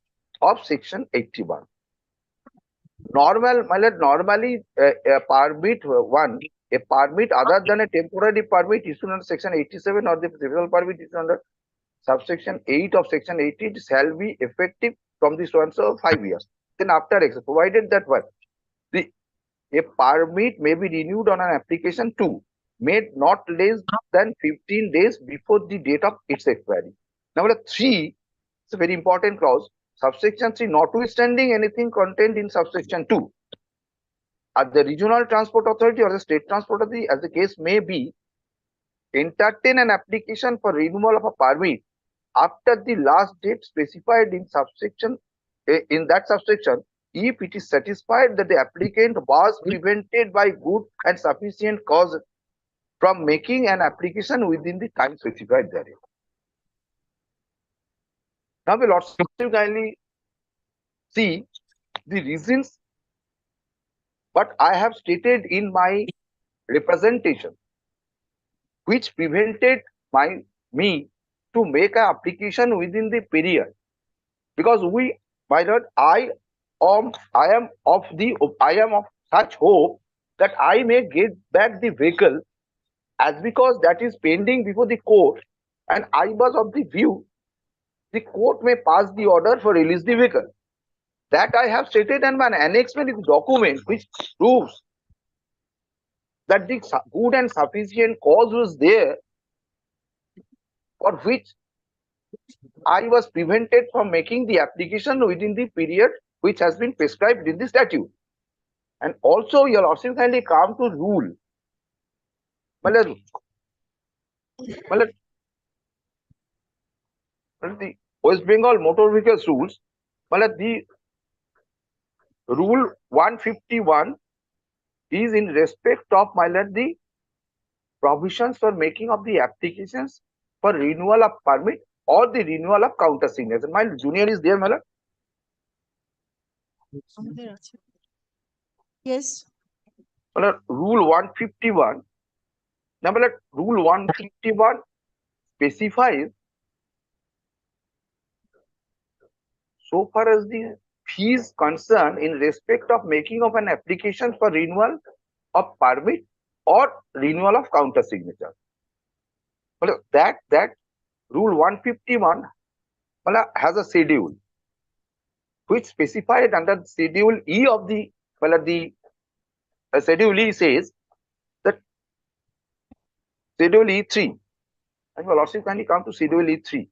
of section 81. Normally, a permit a permit other than a temporary permit issued under section 87 or the civil permit issued under subsection 8 of section 80 shall be effective from the so-and-so 5 years. Then after provided that what a permit may be renewed on an application 2 made not less than 15 days before the date of its expiry. Number 3, it's a very important clause. Subsection 3, notwithstanding anything contained in subsection 2, at the regional transport authority or the state transport authority, as the case may be, entertain an application for renewal of a permit after the last date specified in subsection if it is satisfied that the applicant was prevented by good and sufficient cause from making an application within the time specified therein. Now, we lots of kindly see the reasons what I have stated in my representation, which prevented me to make an application within the period, because I am of such hope that I may get back the vehicle, as because that is pending before the court, and I was of the view the court may pass the order for release the vehicle. That I have stated, and an annexment is document which proves that the good and sufficient cause was there for which I was prevented from making the application within the period which has been prescribed in the statute. And also, you will also kindly come to rule. The West Bengal Motor Vehicles rules, the rule 151 is in respect of the provisions for making of the applications for renewal of permit or the renewal of counter signature. My junior is there, Mala.
Yes.
Rule 151. Number rule 151 specifies, so far as the fees concerned in respect of making of an application for renewal of permit or renewal of counter signature. That rule 151 has a schedule which specified under schedule E of the schedule E says that schedule E3, and your lordship kindly come to schedule E3.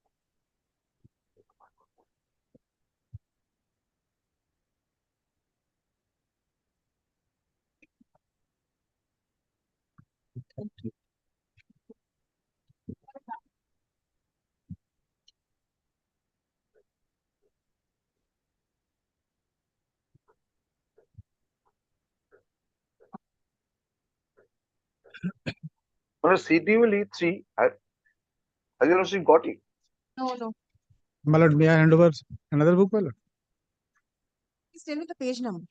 Schedule E3, has your lordship got it?
No.
My lord, may I hand over another book, my lord?
Please tell me the page number.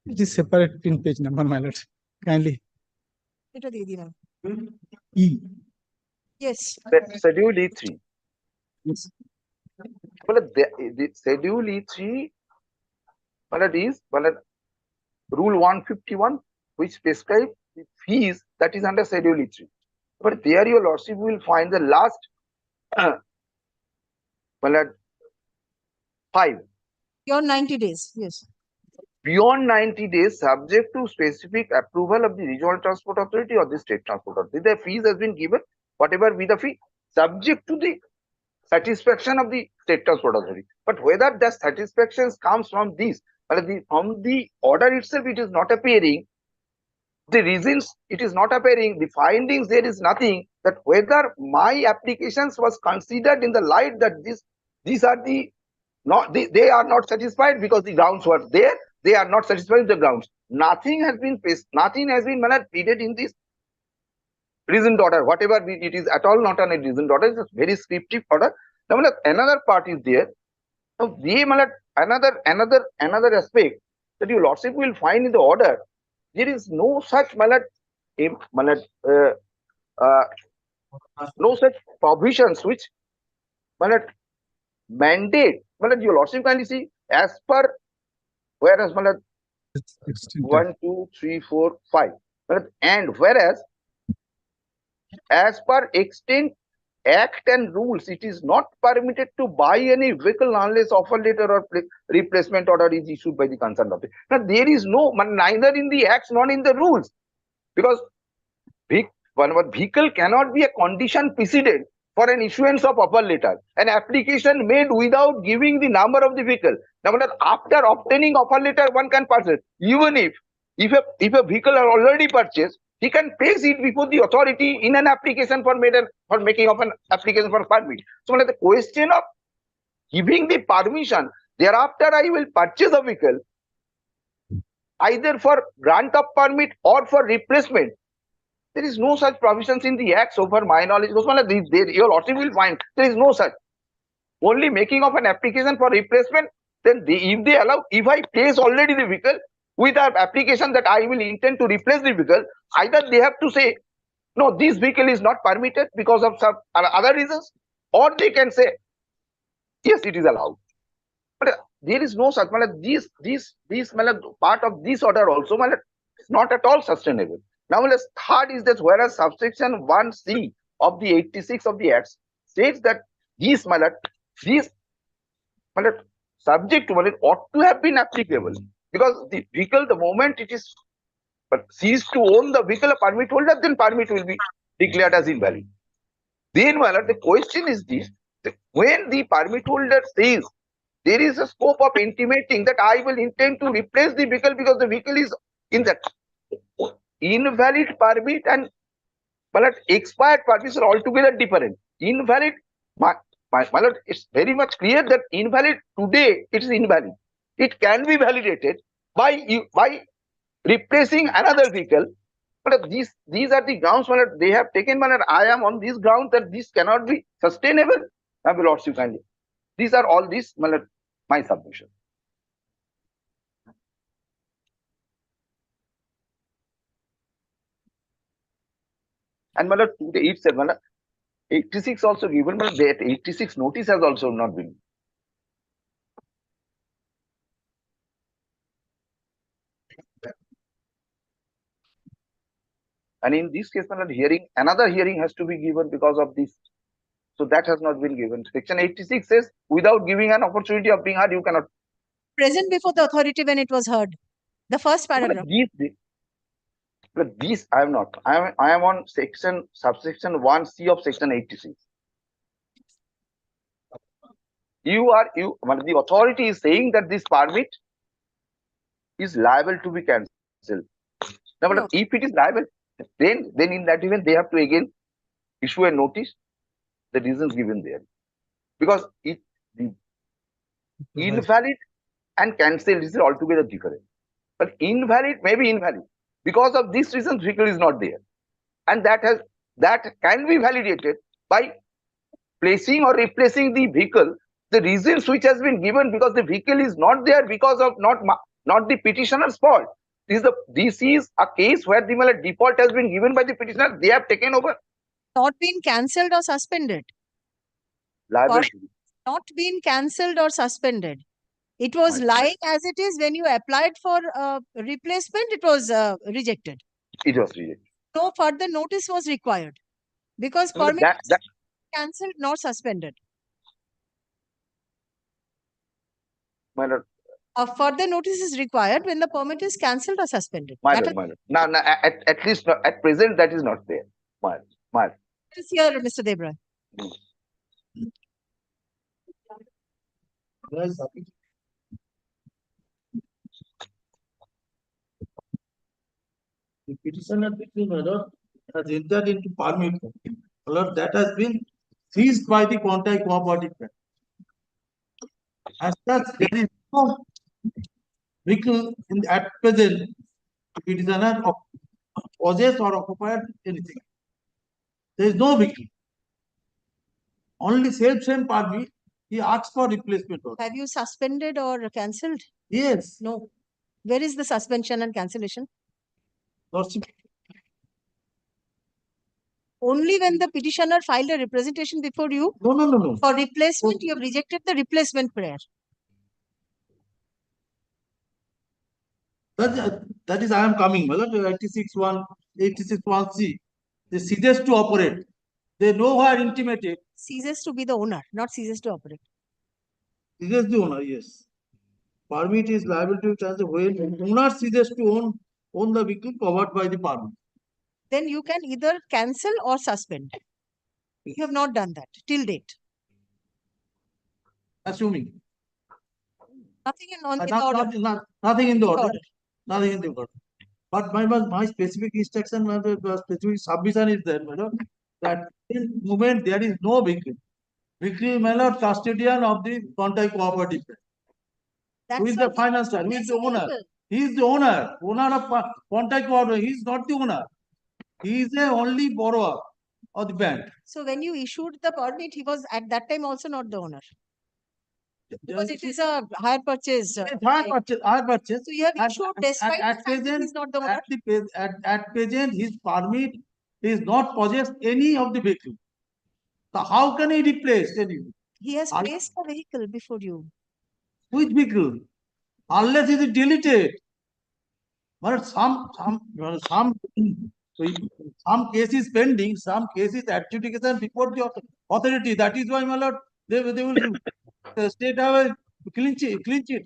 It is separate in page number, my lord. Kindly. E.
Yes.
Schedule E3.
Yes.
The schedule E3 is rule 151, which prescribes the fees that is under schedule E3. But there your lordship will find the last 5.
Beyond 90 days, yes.
Beyond 90 days, subject to specific approval of the regional transport authority or the state transport authority. The fees has been given, whatever be the fee, subject to the satisfaction of the state transport authority. But whether the satisfaction comes from this, from the order itself, it is not appearing. The reasons, it is not appearing. The findings, there is nothing. that whether my applications was considered in the light that these are the not they are not satisfied because the grounds were there. They are not satisfied with the grounds. Nothing has been pleaded in this reasoned order. Whatever it is at all not an reasoned order. It's a very scriptive order. Now another part is there. Now another aspect that your lordship will find in the order. There is no such no such provisions which mandate. Your lordship kindly see as per whereas 1, 2, 3, 4, 5. And whereas as per extent act and rules, it is not permitted to buy any vehicle unless offer letter or replacement order is issued by the concerned office. Now there is no neither in the acts nor in the rules, because one vehicle cannot be a condition precedent for an issuance of offer letter. An application made without giving the number of the vehicle. Now, after obtaining offer letter, one can purchase. Even if a vehicle are already purchased, he can place it before the authority in an application for making of an application for permit. So, the question of giving the permission, thereafter I will purchase a vehicle either for grant of permit or for replacement. There is no such provisions in the Act, so far my knowledge. Your lordship will find there is no such. Only making of an application for replacement. Then if they allow, if I place already the vehicle with an application that I will intend to replace the vehicle, either they have to say, no, this vehicle is not permitted because of some other reasons, or they can say, yes, it is allowed. But there is no such. This part of this order also is not at all sustainable. Now, third is that whereas subsection 1C of the 86 of the Acts states that these subject to ought to have been applicable, because the vehicle, the moment it is ceased to own the vehicle, a permit holder, then permit will be declared as invalid. Then, the question is this: when the permit holder says there is a scope of intimating that I will intend to replace the vehicle because the vehicle is in that invalid permit and expired permits are altogether different. Invalid, it's very much clear that invalid today, it is invalid. It can be validated by replacing another vehicle. But these are the grounds they have taken. I am on this ground that this cannot be sustainable. Lordship kindly. These are all these my submission. And today itself, 86 also given, but that 86 notice has also not been. And in this case, another hearing has to be given because of this. So that has not been given. Section 86 says, without giving an opportunity of being heard, you cannot.
Present before the authority when it was heard. The first paragraph.
But these I am not. I am on subsection 1C of section 86. The authority is saying that this permit is liable to be cancelled. Now, no. If it is liable, then in that event they have to again issue a notice, the reasons given there, because the invalid and cancelled is altogether different. But invalid may be invalid because of this reason vehicle is not there, and that can be validated by placing or replacing the vehicle. The reasons which has been given because the vehicle is not there because of not the petitioner's fault. This is a case where the default has been given by the petitioner. They have taken over.
Not been cancelled or suspended. Not been cancelled or suspended. It was lying as it is. When you applied for replacement, it was rejected.
It was rejected.
No further notice was required because permit was cancelled nor suspended.
My lord.
A further notice is required when the permit is cancelled or suspended.
My lord. No, at least at present that is not there. My lord.
It is here, Mr. Debra.
The petitioner, my lord, has entered into permit Lord, that has been seized by the contact cooperative bank. As such, there is no vehicle at present, petitioner of possess or occupied anything. There is no vehicle. Only same party, he asks for replacement.
Have you suspended or cancelled?
Yes.
No. Where is the suspension and cancellation?
Lordship,
Only when the petitioner filed a representation before you
no.
for replacement, you have rejected the replacement prayer.
That is, I am coming. 86.1C. They ceases to operate. They nowhere intimated.
Ceases to be the owner, not ceases to operate.
Ceases the owner, yes. Permit is liable to transfer when owner ceases to own the vehicle covered by the permit.
Then you can either cancel or suspend. You have not done that till date.
Assuming.
Nothing in on the
Not-
order.
Nothing in the order. Nothing in the order. But my specific instruction, my specific submission is there, madam, that in moment there is no vehicle. Vehicle may not custodian of the contact cooperative. Who is the financier? Who is the owner? He is the owner. Owner of contact cooperative. He is not the owner. He is the only borrower of the bank.
So when you issued the permit, he was at that time also not the owner. Because it is a hire purchase.
Hire purchase.
So you have issued despite the fact that
present,
he is not the owner.
at present, his permit is not possessed any of the vehicle. So how can he replace any?
He has placed the vehicle before you.
Which vehicle? Unless it is deleted. But some cases pending, some cases adjudication before the authority. That is why, my lord, they will state have a clean sheet,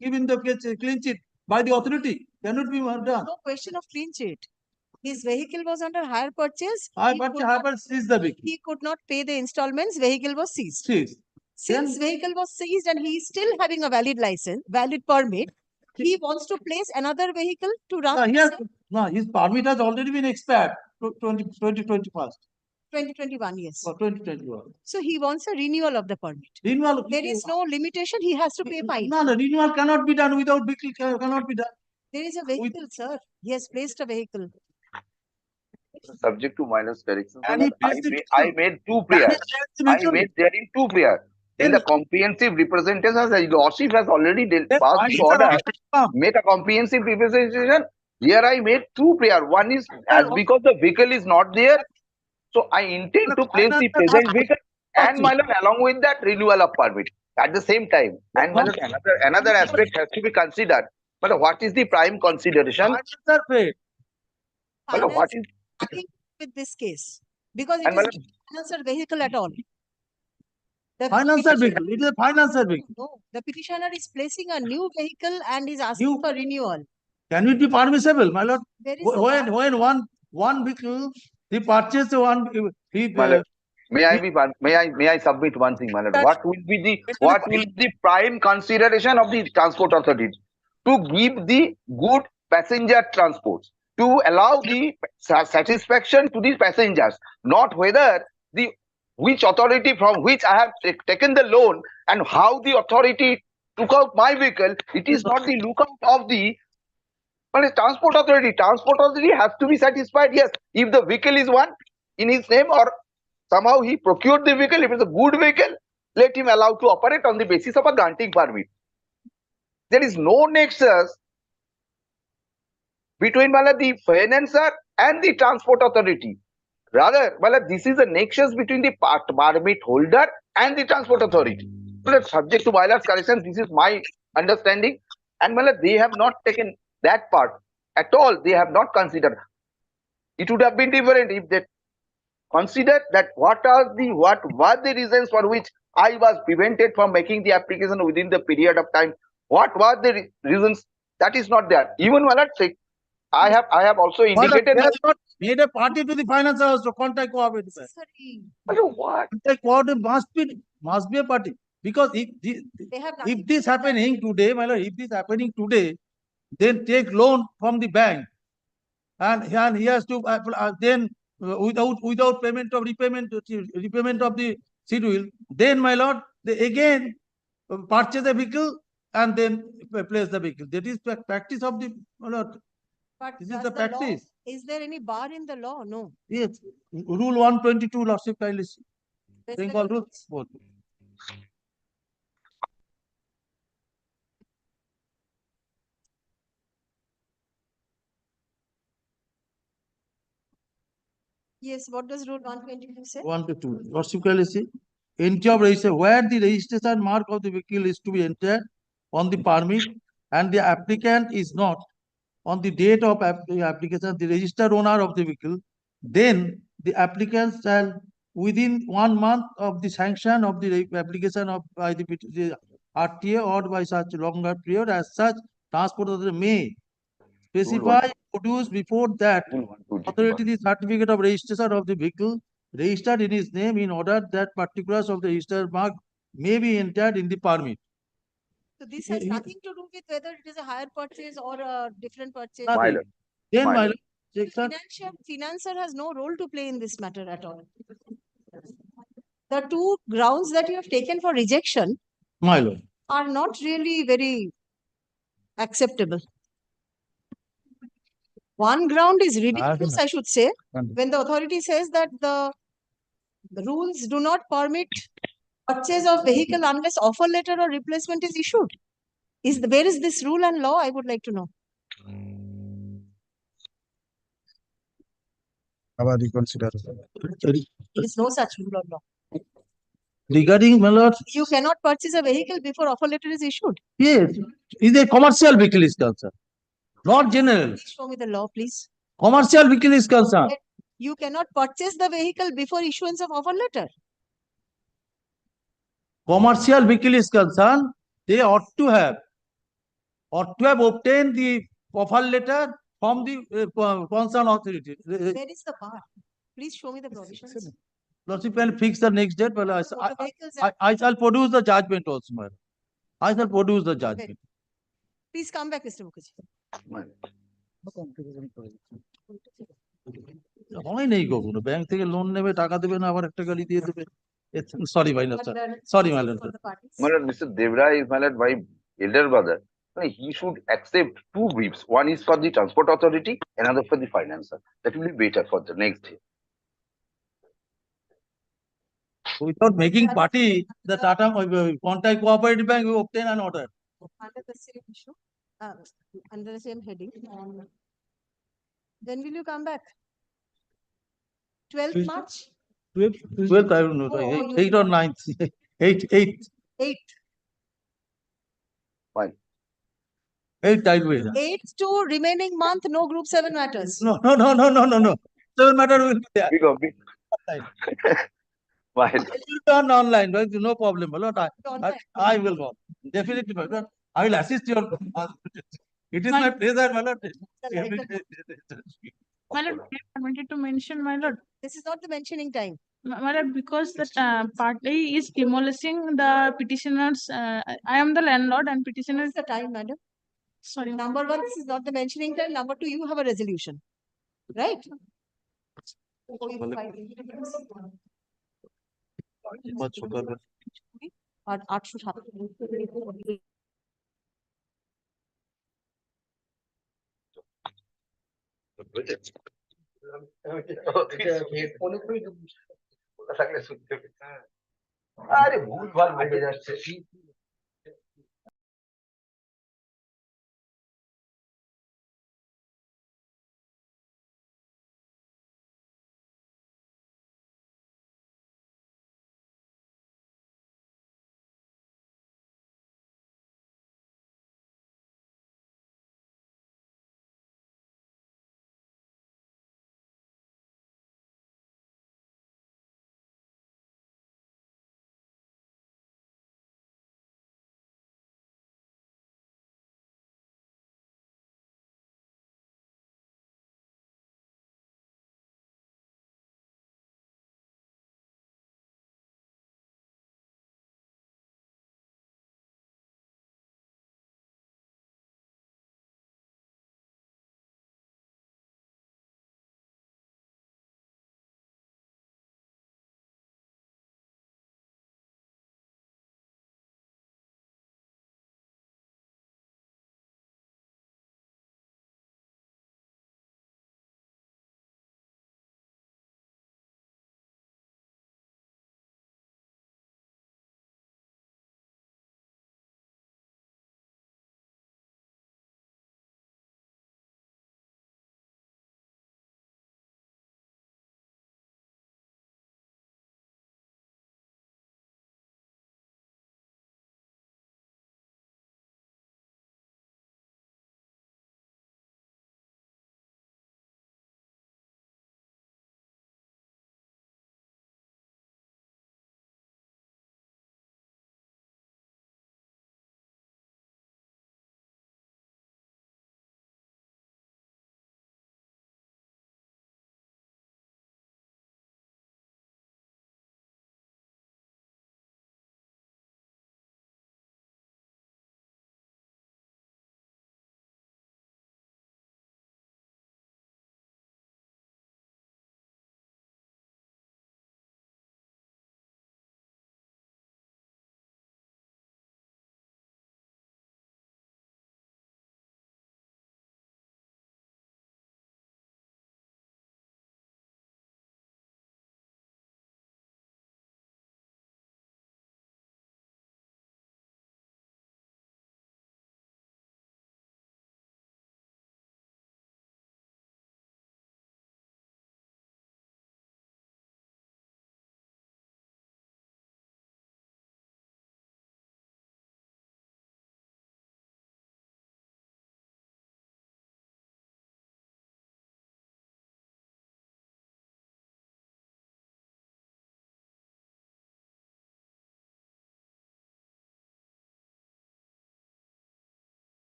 given the case clean sheet by the authority. Cannot be done.
No question of clean sheet. His vehicle was under hire purchase.
Hire purchase seized the vehicle.
He could not pay the installments. Vehicle was seized. Since vehicle was seized and he is still having a valid license, valid permit, he wants to place another vehicle to run.
His permit has already been expired. 2021.
2021, yes.
2021.
So he wants a renewal of the permit.
Renewal.
There is no limitation. He has to pay fine.
No, renewal cannot be done without vehicle. Cannot be done.
There is a vehicle, sir. He has placed a vehicle.
Subject to minus corrections.
And he
I made two prayers. I made therein two prayers. In the comprehensive representation, the lordship has already passed the order. Make a comprehensive representation. Here I made two prayers. One is as because the vehicle is not there, so I intend to place the present vehicle and my lord, along with that renewal of permit at the same time. And my lord, another aspect has to be considered. But what is the prime consideration? What is
Nothing with this case because it
And
is not financial vehicle at all. The
Financial vehicle. It is a financial vehicle.
No, the petitioner is placing a new vehicle and is asking for renewal.
Can it be permissible, my lord?
There is
When one vehicle he purchased one,
my lord, may I submit one thing, my lord? What will be the prime consideration of the transport authority? To give the good passenger transport, to allow the satisfaction to the passengers, not whether which authority from which I have taken the loan and how the authority took out my vehicle. It is not the lookout of the transport authority. Transport authority has to be satisfied. Yes, if the vehicle is one in his name or somehow he procured the vehicle, if it's a good vehicle, let him allow to operate on the basis of a granting permit. There is no nexus between the financer and the transport authority. Rather, this is a nexus between the permit holder and the transport authority. But subject to violence correction, this is my understanding. And they have not taken that part at all. They have not considered. It would have been different if they considered that what were the reasons for which I was prevented from making the application within the period of time. What were the reasons? That is not there. Even I have also indicated.
They have not made a party to the finance house to contact cooperative.
What?
Contact cooperative must be a party. Because if this happening today, my lord, if this happening today, then take loan from the bank, and he has to then without payment of repayment of the seat wheel, then my lord, they again purchase a vehicle and then place the vehicle. That is practice of the, my lord.
But
This is
does
the
the law,
practice.
is there any bar in the law? No.
Yes, rule 122, lordship kindly see. Bengal
Respect-
rules. Both.
Yes, what does rule 122 say?
122, lordship kindly see. Entry of registration, where the registration mark of the vehicle is to be entered on the permit and the applicant is not on the date of application, the registered owner of the vehicle, then the applicant shall within 1 month of the sanction of the application of by the RTA or by such longer period as such transport authority may specify produce before that authority the certificate of registration of the vehicle registered in his name in order that particulars of the registered mark may be entered in the permit.
So this has nothing to do with whether it is a higher purchase or a different purchase.
Nothing. Then my lord, section
Financer has no role to play in this matter at all. The two grounds that you have taken for rejection
my lord.
are not really very acceptable. One ground is ridiculous, I should say, when the authority says that the rules do not permit purchase of vehicle unless offer letter or replacement is issued. Where is this rule and law? I would like to know.
About reconsider.
There is no such rule or law.
Regarding my lord,
You cannot purchase a vehicle before offer letter is issued.
yes, is a commercial vehicle is concerned, not general.
Please show me the law, please.
Commercial vehicle is concerned.
You cannot purchase the vehicle before issuance of offer letter.
Commercial vehicle is concerned, they ought to have obtained the offer letter from the concerned authority.
Where is the bar? Please show me the provisions.
Lordship can fix the next date, but
Motor Vehicles Act.
I shall produce the judgment also, madam. I shall produce the judgment.
Please come back, Mr. Mukherjee.
হয় নেই কখনো bank থেকে loan নেবে টাকা দেবে না আবার একটা গাড়ি দিয়ে দেবে সরি ভাই না sorry madam
My lord, Mr. Devra is my lord, my elder brother. He should accept two briefs. One is for the transport authority, another for the financer. That will be better for the next day.
without making party the Tata contact cooperative bank will obtain an order.
Under the same issue, under the same heading. When will you come back? 12th March?
12th, I don't know, 8 or 9th, 8th.
8th.
Fine.
8th, I will.
8th to remaining month, no group 7 matters.
No. 7 matter will be there.
Big. Fine.
It will be on online, but no problem. My lord, I will go. Definitely, my lord. I will assist your. It is my pleasure, my lord.
My lord, I wanted to mention, my lord.
This is not the mentioning time.
My lord, because the party is demolishing the petitioners. I am the landlord and petitioner is
the time, madam.
Sorry.
Number one, this is not the mentioning time. Number two, you have a resolution. Right? আর 807
আরে ভুল ভাল বেড়ে যাচ্ছে